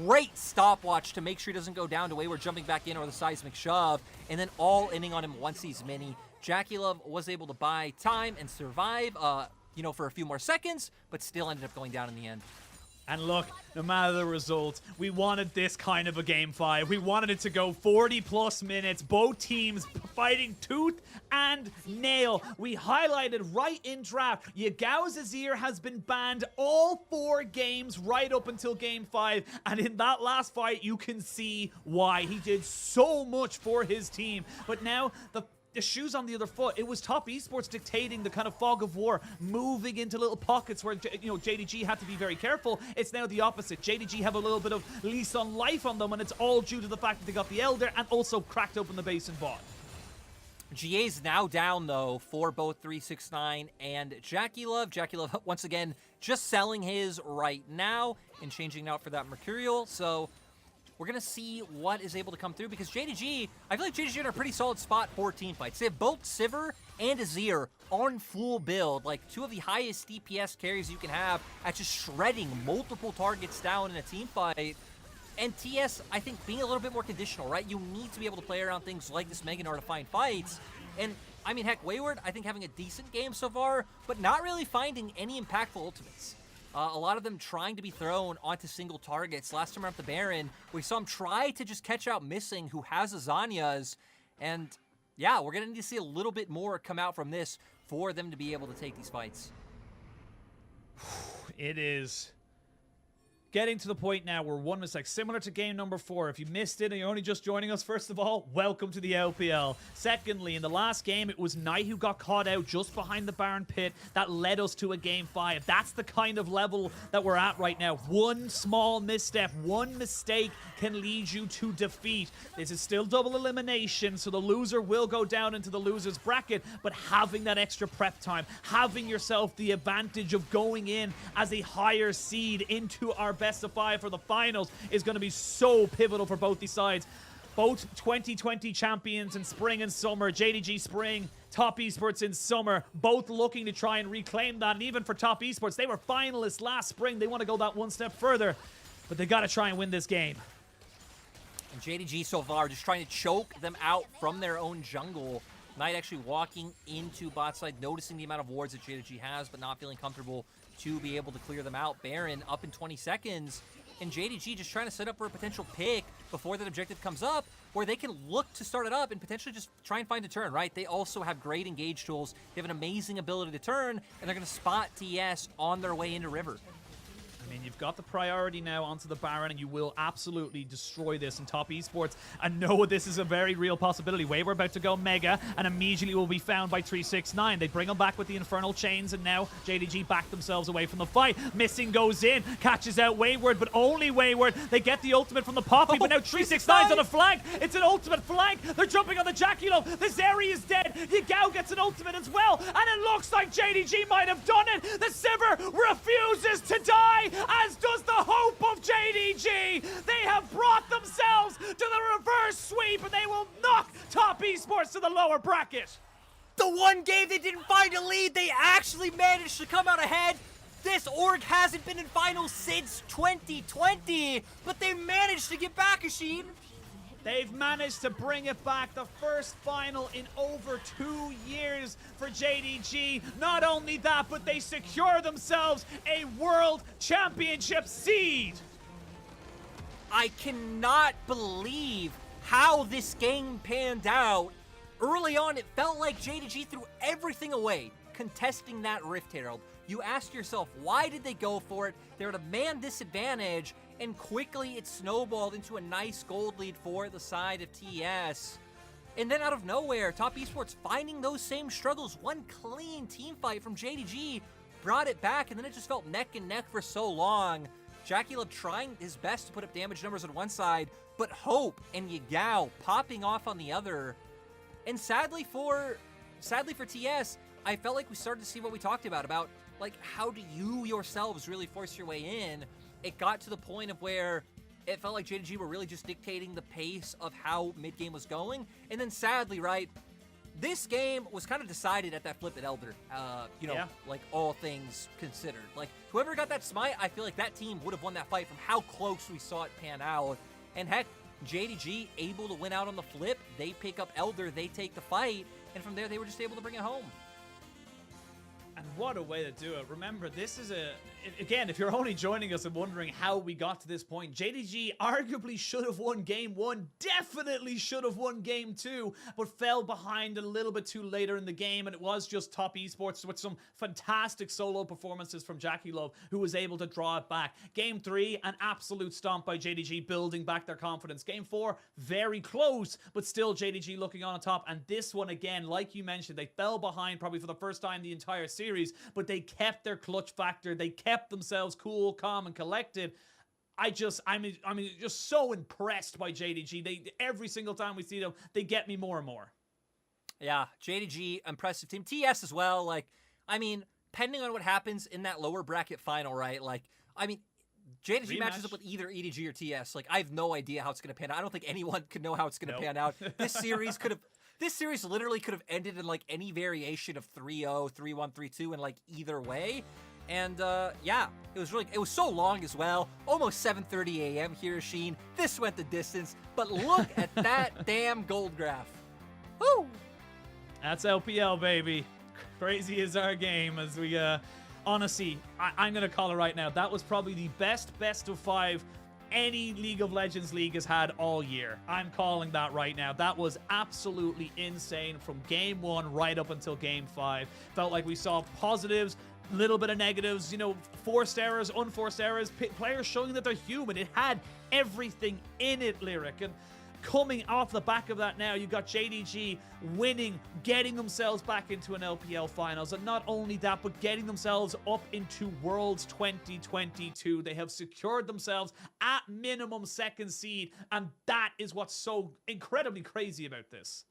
Great stopwatch to make sure he doesn't go down to Wayward jumping back in or the seismic shove, and then all inning on him once he's mini. JackeyLove was able to buy time and survive, you know, for a few more seconds, but still ended up going down in the end. And look, no matter the result, we wanted this kind of a game 5. We wanted it to go 40+ minutes, both teams fighting tooth and nail. We highlighted right in draft, Yagao's Azir has been banned all 4 games right up until game 5. And in that last fight, you can see why. He did so much for his team. But now, the shoes on the other foot. It was Top Esports dictating the kind of fog of war, moving into little pockets where, JDG had to be very careful. It's now the opposite. JDG have a little bit of lease on life on them, and it's all due to the fact that they got the Elder and also cracked open the base and bot. GA's now down, though, for both 369 and Jackie Love. Jackie Love, once again, just selling his right now and changing out for that Mercurial. So we're going to see what is able to come through, because JDG, I feel like JDG are in a pretty solid spot for team fights. They have both Sivir and Azir on full build, like 2 of the highest DPS carries you can have at just shredding multiple targets down in a team fight. And TS, I think, being a little bit more conditional, right? You need to be able to play around things like this Mega Gnar to find fights. And, I mean, heck, Wayward, I think having a decent game so far, but not really finding any impactful ultimates. A lot of them trying to be thrown onto single targets. Last time around the Baron, we saw him try to just catch out Missing, who has Azanias. And yeah, we're going to need to see a little bit more come out from this for them to be able to take these fights. It is getting to the point now where one mistake, similar to game number 4. If you missed it and you're only just joining us, first of all, welcome to the LPL. Secondly, in the last game, it was Knight who got caught out just behind the Baron pit. That led us to a game 5. That's the kind of level that we're at right now. One small misstep, one mistake can lead you to defeat. This is still double elimination, so the loser will go down into the loser's bracket, but having that extra prep time, having yourself the advantage of going in as a higher seed into our best of 5 for the finals is going to be so pivotal for both these sides. Both 2020 champions in spring and summer, JDG spring, Top Esports in summer, both looking to try and reclaim that. And even for Top Esports, they were finalists last spring. They want to go that one step further, but they got to try and win this game. And JDG so far just trying to choke them out from their own jungle. Knight actually walking into bot side, noticing the amount of wards that JDG has, but not feeling comfortable to be able to clear them out. Baron up in 20 seconds, and JDG just trying to set up for a potential pick before that objective comes up, where they can look to start it up and potentially just try and find a turn, right? They also have great engage tools. They have an amazing ability to turn, and they're going to spot TES on their way into River. I mean, you've got the priority now onto the Baron, and you will absolutely destroy this in Top Esports. And know this is a very real possibility. We're about to go Mega, and immediately will be found by 369. They bring him back with the Infernal Chains, and now JDG back themselves away from the fight. Missing goes in, catches out Wayward, but only Wayward. They get the ultimate from the Poppy, but now 369's on a flank. It's an ultimate flank. They're jumping on the Jackie Love. The Zeri is dead. Yagao gets an ultimate as well, and it looks like JDG might have done it. The Sivir refuses to die, as does the hope of JDG. They have brought themselves to the reverse sweep, and they will knock Top Esports to the lower bracket. The one game they didn't find a lead, they actually managed to come out ahead. This org hasn't been in finals since 2020, but they managed to get back, Asheen. They've managed to bring it back, the first final in over 2 years for JDG. Not only that, but they secure themselves a World Championship seed. I cannot believe how this game panned out. Early on, it felt like JDG threw everything away, contesting that Rift Herald. You ask yourself, why did they go for it? They're at a man disadvantage, and quickly it snowballed into a nice gold lead for the side of TES. And then out of nowhere, Top Esports finding those same struggles. One clean team fight from JDG brought it back, and then it just felt neck and neck for so long. Jackie Love trying his best to put up damage numbers on one side, but Hope and Yagao popping off on the other. And sadly for TES, I felt like we started to see what we talked about like, how do you yourselves really force your way in? It got to the point of where it felt like JDG were really just dictating the pace of how mid-game was going. And then sadly, right, this game was kind of decided at that flip at Elder, like all things considered. Like, whoever got that smite, I feel like that team would have won that fight from how close we saw it pan out. And heck, JDG able to win out on the flip. They pick up Elder, they take the fight, and from there they were just able to bring it home. And What a way to do it. Remember, this is again, if you're only joining us and wondering how we got to this point, JDG arguably should have won game 1, definitely should have won game 2, but fell behind a little bit too later in the game, and it was just Top Esports with some fantastic solo performances from Jackie Love, who was able to draw it back. Game 3, an absolute stomp by JDG, building back their confidence. Game 4, very close, but still JDG looking on top, and this one again, like you mentioned, they fell behind probably for the first time the entire series, but they kept their clutch factor, they kept themselves cool, calm, and collected. I mean, just so impressed by JDG. They every single time we see them, they get me more and more. Yeah, JDG, impressive team. TES as well. Like, I mean, depending on what happens in that lower bracket final, right? Like, I mean, JDG matches up with either EDG or TS. Like, I have no idea how it's going to pan out. I don't think anyone could know how it's going to pan out. This series literally could have ended in like any variation of 3-0, 3-1, 3-2 in like either way. And yeah, it was so long as well. Almost 7:30 a.m. here, Sheen. This went the distance, but look at that damn gold graph. Woo! That's LPL, baby. Crazy is our game as we honestly, I'm gonna call it right now. That was probably the best of 5 any League of Legends league has had all year. I'm calling that right now. That was absolutely insane from game 1 right up until game 5. Felt like we saw positives, little bit of negatives, you know, forced errors, unforced errors, players showing that they're human. It had everything in it, Lyric. And coming off the back of that now, you got JDG winning, getting themselves back into an LPL finals, and not only that, but getting themselves up into Worlds 2022. They have secured themselves at minimum 2nd seed, and that is what's so incredibly crazy about this.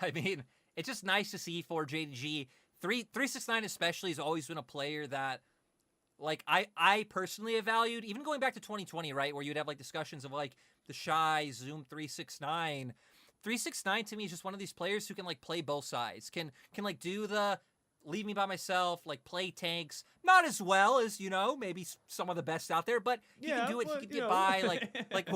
I mean, it's just nice to see for JDG. 369 especially has always been a player that, like, I personally have valued, even going back to 2020, right, where you'd have like discussions of like the Shy, Zoom 369. 369 to me is just one of these players who can like play both sides, can like do the leave me by myself, like play tanks, not as well as, you know, maybe some of the best out there, but he can do it, he can get by, like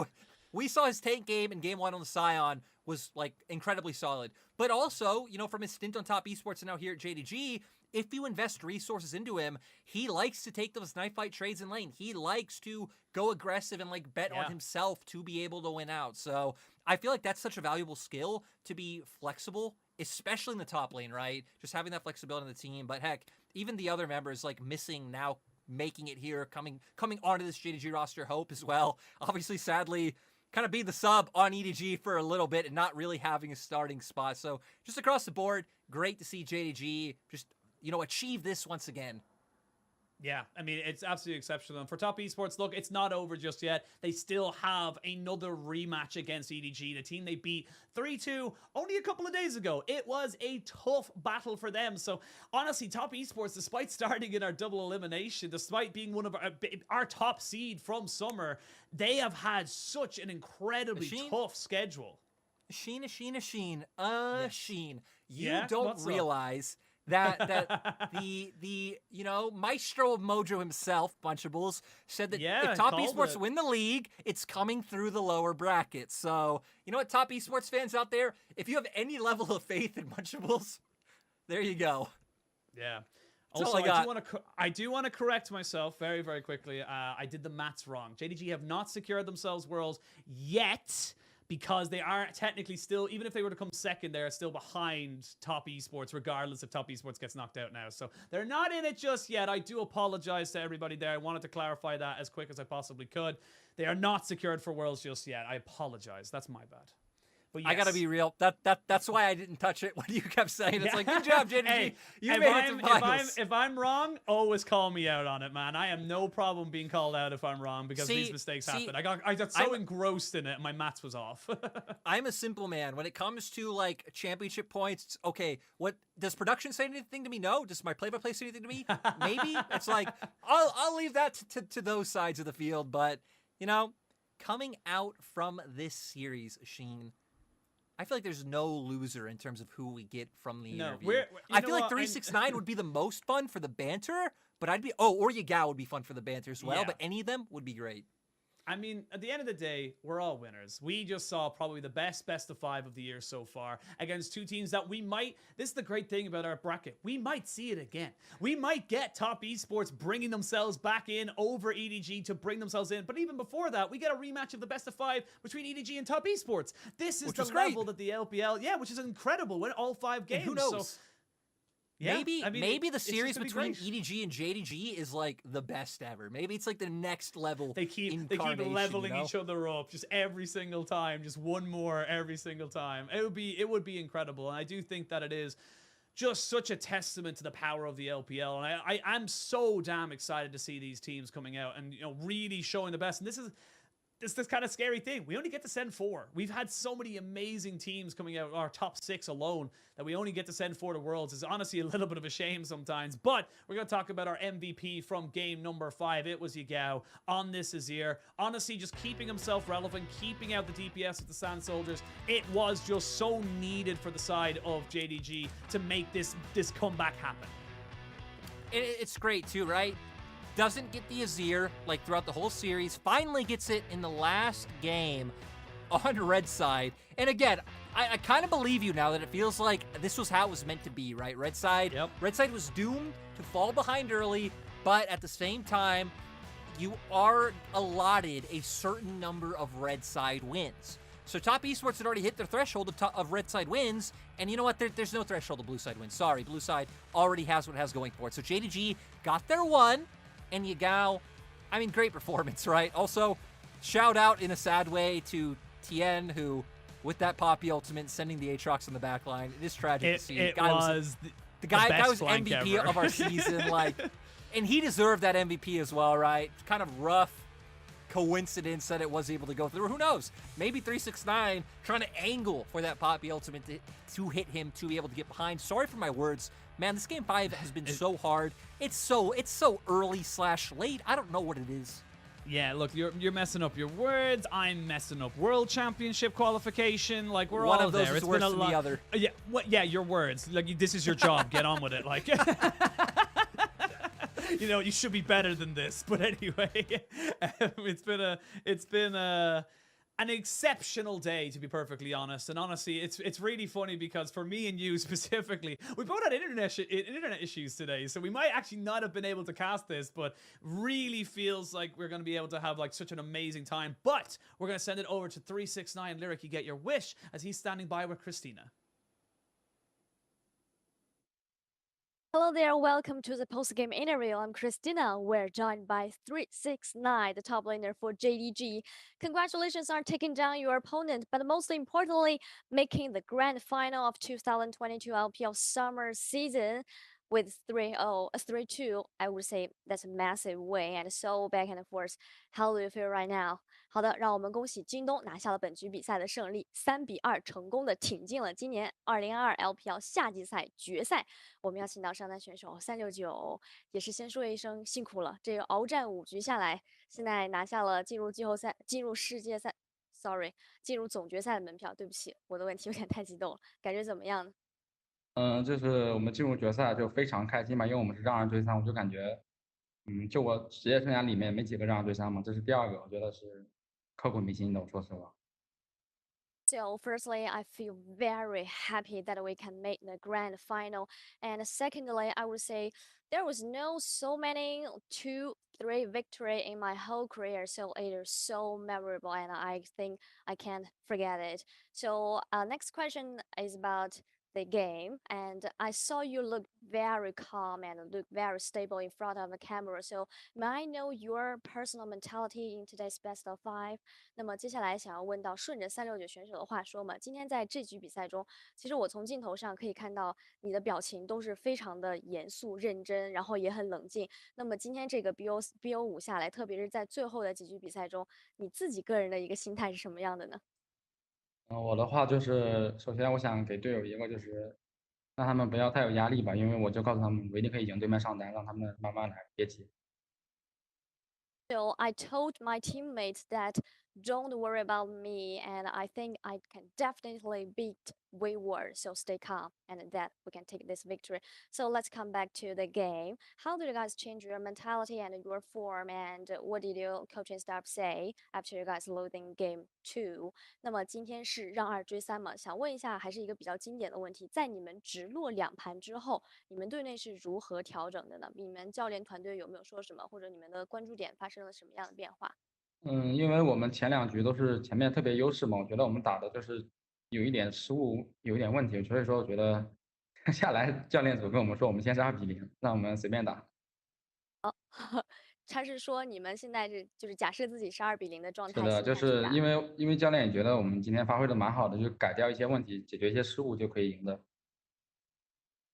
we saw his tank game in game 1 on the Scion was like incredibly solid. But also, you know, from his stint on Top Esports and now here at JDG, if you invest resources into him, he likes to take those knife fight trades in lane. He likes to go aggressive and like bet on himself to be able to win out. So I feel like that's such a valuable skill to be flexible, especially in the top lane, right? Just having that flexibility in the team. But heck, even the other members like missing now, making it here, coming onto this JDG roster, Hope as well. Obviously, sadly, kind of being the sub on EDG for a little bit and not really having a starting spot. So just across the board, great to see JDG just, you know, achieve this once again. Yeah, I mean, it's absolutely exceptional. And for Top Esports, look, it's not over just yet. They still have another rematch against EDG, the team they beat 3-2 only a couple of days ago. It was a tough battle for them. So honestly, Top Esports, despite starting in our double elimination, despite being one of our top seed from summer, they have had such an incredibly tough schedule. Sheen. You Yeah? don't What's up? realize that the you know, maestro of Mojo himself, Bunchables, said that if Top Esports win the league, it's coming through the lower brackets. So, you know what, Top Esports fans out there, if you have any level of faith in Bunchables, there you go. Yeah. That's Also, all I do want to correct myself very, very quickly. I did the maths wrong. JDG have not secured themselves Worlds yet, because they are technically still, even if they were to come 2nd, they're still behind Top Esports, regardless if Top Esports gets knocked out now. So they're not in it just yet. I do apologize to everybody there. I wanted to clarify that as quick as I possibly could. They are not secured for Worlds just yet. I apologize. That's my bad. But yes. I gotta be real. That's why I didn't touch it when you kept saying it. It's like, good job, JDG. Hey, you made it to finals. If I'm wrong, always call me out on it, man. I have no problem being called out if I'm wrong, because these mistakes happen. I got so engrossed in it, my maths was off. I'm a simple man. When it comes to like championship points, it's, okay, what does production say anything to me? No. Does my play-by-play say anything to me? Maybe. It's like, I'll leave that to those sides of the field. But, you know, coming out from this series, Sheen, I feel like there's no loser in terms of who we get from the interview. I feel like 369 would be the most fun for the banter, but or Yagao would be fun for the banter as well, but any of them would be great. I mean, at the end of the day, we're all winners. We just saw probably the best of 5 of the year so far against two teams that we might, this is the great thing about our bracket, we might see it again. We might get Top Esports bringing themselves back in over EDG to bring themselves in. But even before that, we get a rematch of the best of 5 between EDG and Top Esports. This is the level that the LPL, which is incredible. Win all 5 games. And who knows? So, yeah, maybe I mean, maybe the it's just series gonna be between great. EDG and JDG is like the best ever. Maybe it's like the next level. They keep incarnation, leveling you know? each other up just every single time, just one more every single time. It would be incredible, and I do think that it is just such a testament to the power of the LPL. And I'm so damn excited to see these teams coming out and really showing the best. And this is this kind of scary thing. We only get to send 4. We've had so many amazing teams coming out, our top 6 alone, that we only get to send 4 to Worlds. Is honestly a little bit of a shame sometimes. But we're going to talk about our MVP from game number 5. It was Yagao on this Azir. Honestly, just keeping himself relevant, keeping out the DPS of the Sand Soldiers. It was just so needed for the side of JDG to make this comeback happen. It's great too, right? Doesn't get the Azir like throughout the whole series. Finally gets it in the last game on Red side. And again, I kind of believe you now that it feels like this was how it was meant to be, right? Red side was doomed to fall behind early, but at the same time, you are allotted a certain number of Red side wins. So Top Esports had already hit their threshold of Red side wins, and you know what? There's no threshold of Blue side wins. Sorry, Blue side already has what it has going for it. So JDG got their one. And Yagao, I mean, great performance, right? Also, shout out in a sad way to Tien, who, with that Poppy ultimate, sending the Aatrox in the back line. It is tragic to see. It guy was the guy was flank MVP ever. of our season, like, and he deserved that MVP as well, right? Kind of rough coincidence that it was able to go through. Who knows? Maybe 369 trying to angle for that Poppy ultimate to hit him to be able to get behind. Sorry for my words. Man, this game 5 has been so hard. It's so early/late. I don't know what it is. Yeah, look, you're messing up your words. I'm messing up World Championship qualification. Like we're One all of those there. is It's worse been a than lot. the other. Yeah, your words. Like this is your job. Get on with it. Like you should be better than this. But anyway, it's been an exceptional day, to be perfectly honest. And honestly, it's really funny because for me and you specifically, we both had internet issues today, so we might actually not have been able to cast this, but really feels like we're going to be able to have like such an amazing time. But we're going to send it over to 369 Lyric. You get your wish as he's standing by with Christina. Hello there, welcome to the post-game interview. I'm Christina. We're joined by 369, the top laner for JDG. Congratulations on taking down your opponent, but most importantly, making the grand final of 2022 LPL summer season with 3-2. I would say that's a massive win and so back and forth. How do you feel right now? 好的，让我们恭喜京东拿下了本局比赛的胜利，3-2成功的挺进了今年2022 LPL 夏季赛决赛。我们要请到上单选手369，也是先说一声辛苦了。这个鏖战5局下来，现在拿下了进入季后赛、进入世界赛 ，sorry， 进入总决赛的门票。对不起，我的问题有点太激动了，感觉怎么样呢？就是我们进入决赛就非常开心嘛，因为我们是让人追三，我就感觉，就我职业生涯里面没几个让人追三嘛，这是第2个，我觉得是刻骨铭心的，我说实话。So firstly, I feel very happy that we can make the grand final. And secondly, I would say there was no so many 2-3 victory in my whole career. So it is so memorable and I think I can't forget it. So next question is about the game, and I saw you look very calm and look very stable in front of the camera. So may I know your personal mentality in today's best of 5? 那么接下来想要问到，顺着369选手的话说嘛，今天在这局比赛中，其实我从镜头上可以看到你的表情都是非常的严肃认真，然后也很冷静。那么今天这个 BO5下来，特别是在最后的几局比赛中，你自己个人的一个心态是什么样的呢？我的话就是，首先我想给队友一个就是让他们不要太有压力吧，因为我就告诉他们，我一定可以赢对面上单，让他们慢慢来，别急。So I told my teammates that don't worry about me, and I think I can definitely beat Wayward. So stay calm, and that we can take this victory. So let's come back to the game. How did you guys change your mentality and your form, and what did your coaching staff say after you guys losing game 2？那么今天是让二追三嘛，想问一下，还是一个比较经典的问题，在你们直落2盘之后，你们队内是如何调整的呢？你们教练团队有没有说什么，或者你们的关注点发生了什么样的变化？因为我们前2局都是前面特别优势嘛，我觉得我们打的就是有一点失误，有一点问题，所以说我觉得下来教练组跟我们说，我们先是2-0，让我们随便打。他是说你们现在就是假设自己是2-0的状态，是的，就心态去打。是因为教练也觉得我们今天发挥的蛮好的，就改掉一些问题，解决一些失误就可以赢的。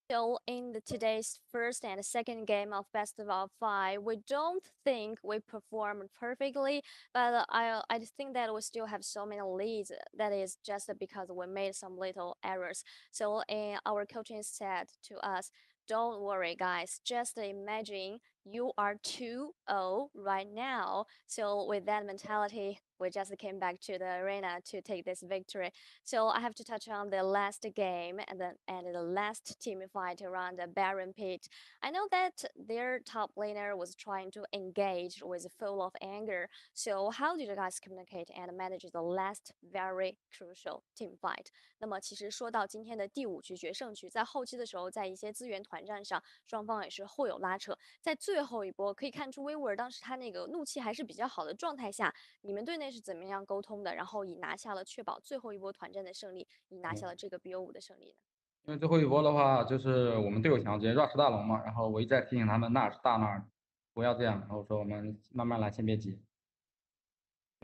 So in today's first and second game of Best of 5, we don't think we performed perfectly, but I think that we still have so many leads. That is just because we made some little errors. So our coaching said to us, don't worry, guys. Just imagine you are 2-0 right now. So with that mentality, we just came back to the arena to take this victory. So I have to touch on the last game and the last team fight around the Baron pit. I know that their top laner was trying to engage with full of anger. So how did you guys communicate and manage the last very crucial team fight？ 那么其实说到今天的第5局决胜局，在后期的时候，在一些资源团战上，双方也是互有拉扯。在最后一波，可以看出威尔当时他那个怒气还是比较好的状态下，你们队内是怎么样沟通的？然后以拿下了确保最后一波团战的胜利，以拿下了这个 BO5的胜利呢？因为最后一波的话，就是我们队友想直接 rush 大龙嘛，然后我一直在提醒他们那儿是大那儿，不要这样，然后说我们慢慢来，先别急。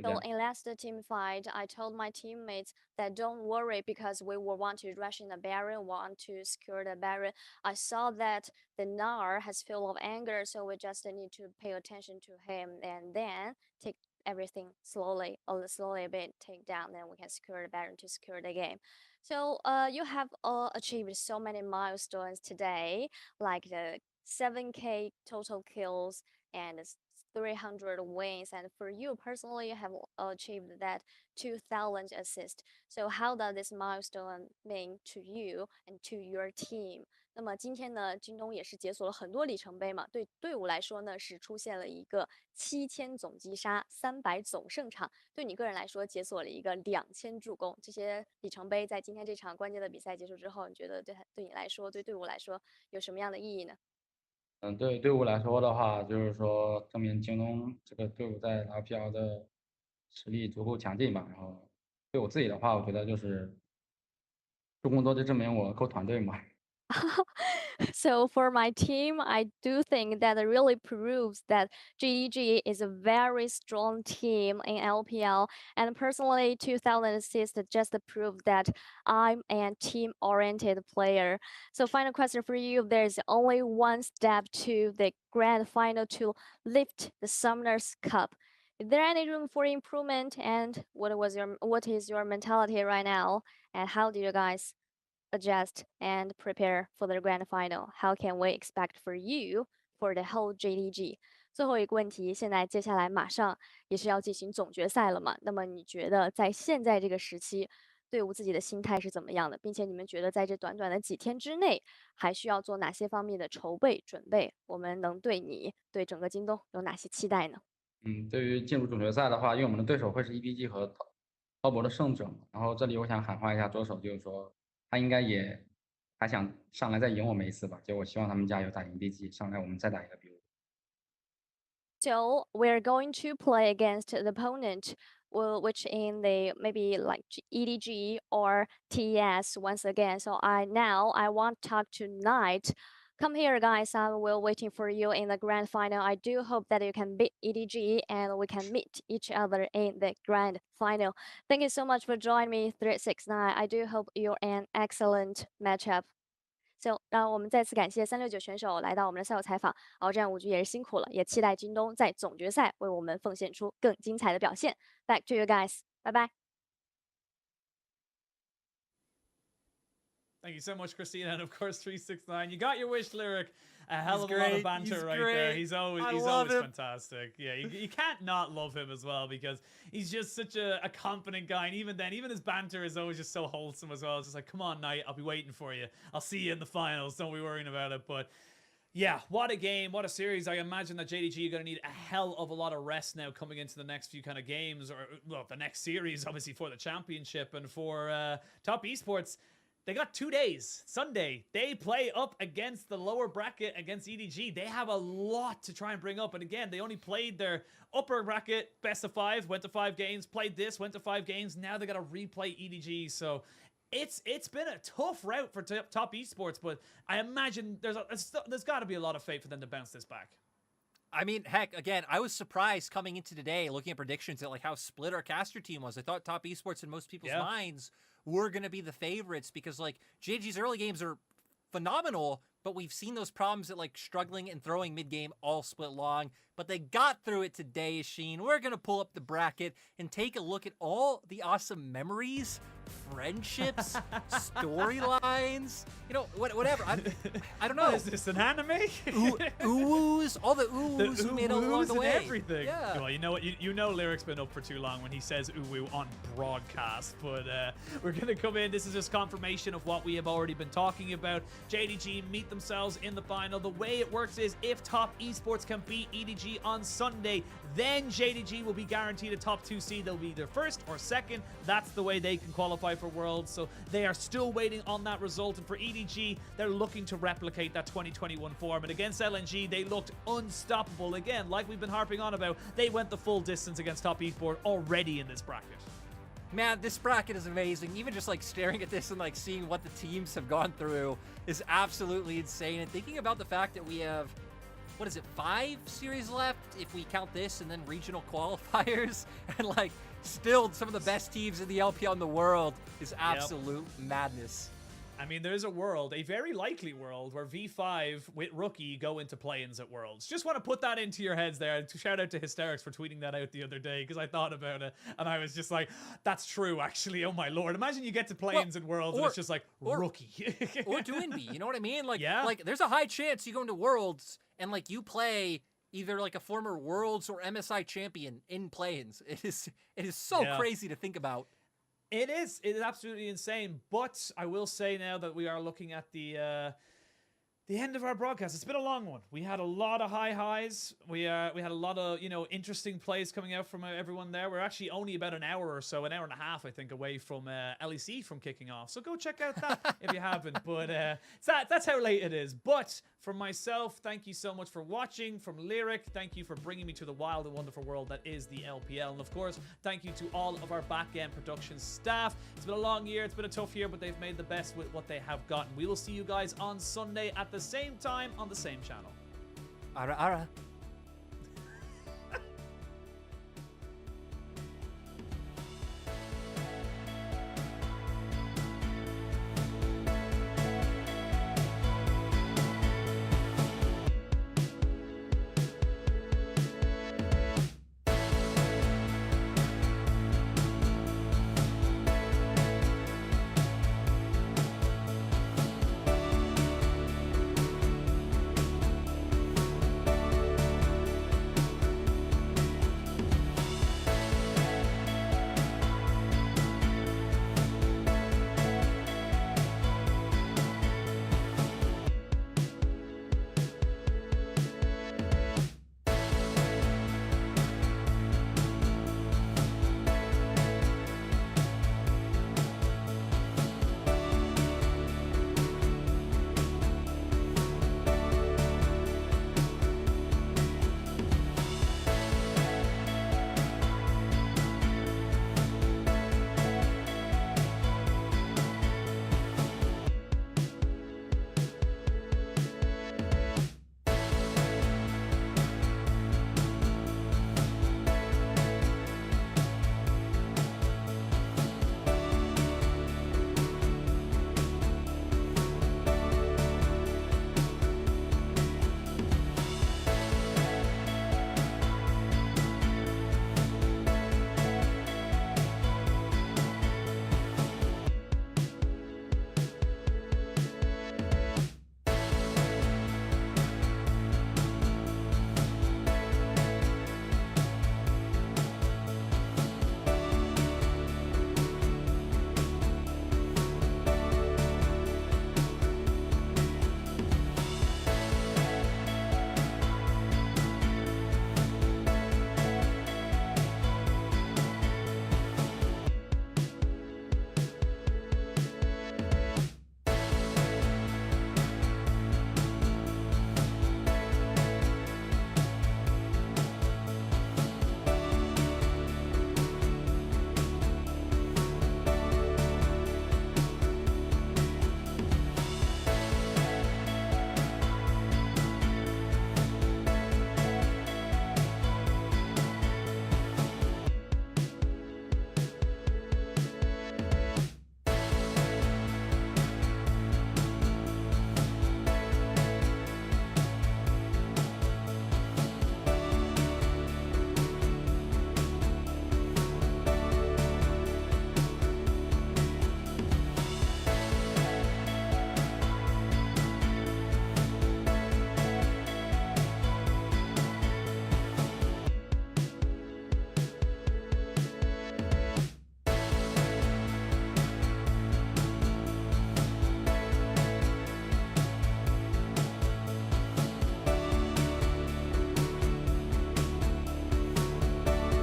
So in last team fight, I told my teammates that don't worry because we will want to rush in the Baron, want to secure the Baron. I saw that the Gnar has full of anger, so we just need to pay attention to him and then take everything slowly a bit, take down, then we can secure the Baron to secure the game. So you have achieved so many milestones today, like the 7K total kills and 300 wins, and for you personally, you have achieved that 2,000 assists. So how does this milestone mean to you and to your team？ 那么今天呢，京东也是解锁了很多里程碑嘛。对队伍来说呢，是出现了一个7000总击杀、300总胜场。对你个人来说，解锁了一个2000助攻。这些里程碑在今天这场关键的比赛结束之后，你觉得对你来说，对队伍来说有什么样的意义呢？对队伍来说的话，就是说证明京东这个队伍在 LPL 的实力足够强劲吧。然后对我自己的话，我觉得就是助攻多就证明我够团队嘛。So for my team, I do think that it really proves that JDG is a very strong team in LPL. And personally, 2000 assists just prove that I'm a team-oriented player. So final question for you, there's only one step to the grand final to lift the Summoners Cup. Is there any room for improvement? And what is your mentality right now? And how do you guys adjust and prepare for the grand final? How can we expect for you for the whole JDG？ 最后一个问题，现在接下来马上也是要进行总决赛了嘛？那么你觉得在现在这个时期，队伍自己的心态是怎么样的？并且你们觉得在这短短的几天之内，还需要做哪些方面的筹备准备？我们能对你对整个京东有哪些期待呢？对于进入总决赛的话，因为我们的对手会是 EDG 和滔博的胜者，然后这里我想喊话一下左手，就是说他应该也还想上来再赢我们一次吧，就我希望他们加油打赢 EDG，上来我们再打一个 BO。So we're going to play against the opponent, which in the maybe like EDG or TES once again. So I want to talk to Knight. Come here, guys. I will waiting for you in the grand final. I do hope that you can beat EDG and we can meet each other in the grand final. Thank you so much for joining me, 369. I do hope you're an excellent matchup. So，让我们再次感谢369选手来到我们的赛后采访，鏖战5局也是辛苦了，也期待京东在总决赛为我们奉献出更精彩的表现。Back to you guys，拜拜。Thank you so much, Christina, and of course 369. You got your wish, Lyric. a hell He's of a lot great. of banter He's right great. there. He's I always love him. fantastic. Yeah, you can't not love him as well because he's just such a confident guy. And even then, even his banter is always just so wholesome as well. It's just like, come on, Knight, I'll be waiting for you. I'll see you in the finals. Don't be worrying about it. But yeah, what a game, what a series. I imagine that JDG are going to need a hell of a lot of rest now coming into the next few kind of games, or well, the next series, obviously, for the championship. And for Top Esports, they got 2 days. Sunday, they play up against the lower bracket against EDG. They have a lot to try and bring up. And again, they only played their upper bracket best of 5, went to 5 games, played this, went to 5 games. Now they got to replay EDG. So it's been a tough route for Top Esports, but I imagine there's got to be a lot of faith for them to bounce this back. I mean, heck, again, I was surprised coming into today, looking at predictions at like how split our caster team was. I thought Top Esports in most people's minds were going to be the favorites because like JG's early games are phenomenal, but we've seen those problems at like struggling and throwing mid-game all split long, but they got through it today, Sheen. We're going to pull up the bracket and take a look at all the awesome memories, friendships, storylines, you know, whatever. I don't know. What is this, an anime? Oohs, all the oohs we made along the and way. Everything. Yeah. Well, you know what? You know Lyric's been up for too long when he says ooh on broadcast, but we're going to come in. This is just confirmation of what we have already been talking about. JDG meet themselves in the final. The way it works is if Top Esports can beat EDG on Sunday, then JDG will be guaranteed a top 2 seed. They'll be either first or second. That's the way they can qualify for Worlds. So they are still waiting on that result. And for EDG, they're looking to replicate that 2021 form. And against LNG, they looked unstoppable. Again, like we've been harping on about, they went the full distance against Top Esports already in this bracket. Man, this bracket is amazing. Even just like staring at this and like seeing what the teams have gone through is absolutely insane. And thinking about the fact that we have, what is it, 5 series left if we count this and then regional qualifiers, and like still some of the best teams in the LPL in the world is absolute madness. I mean, there's a world, a very likely world, where V5 with Rookie go into play-ins at Worlds. Just want to put that into your heads there. Shout out to Hysterics for tweeting that out the other day, because I thought about it, and I was just like, that's true, actually. Oh, my lord. Imagine you get to play-ins at Worlds, and it's just like, Rookie. Or Doinby, you know what I mean? Like, like, there's a high chance you go into Worlds, and, like, you play either, like, a former Worlds or MSI champion in play-ins. It is so crazy to think about. It is absolutely insane, but I will say now that we are looking at the end of our broadcast. It's been a long one. We had a lot of highs. We had a lot of, you know, interesting plays coming out from everyone there. We're actually only about an hour or so, an hour and a half, I think, away from LEC from kicking off. So go check out that if you haven't. But that's how late it is. But for myself, thank you so much for watching. From Lyric, thank you for bringing me to the wild and wonderful world that is the LPL. And of course, thank you to all of our back-end production staff. It's been a long year. It's been a tough year, but they've made the best with what they have gotten. We will see you guys on Sunday at the same time on the same channel. Ara ara.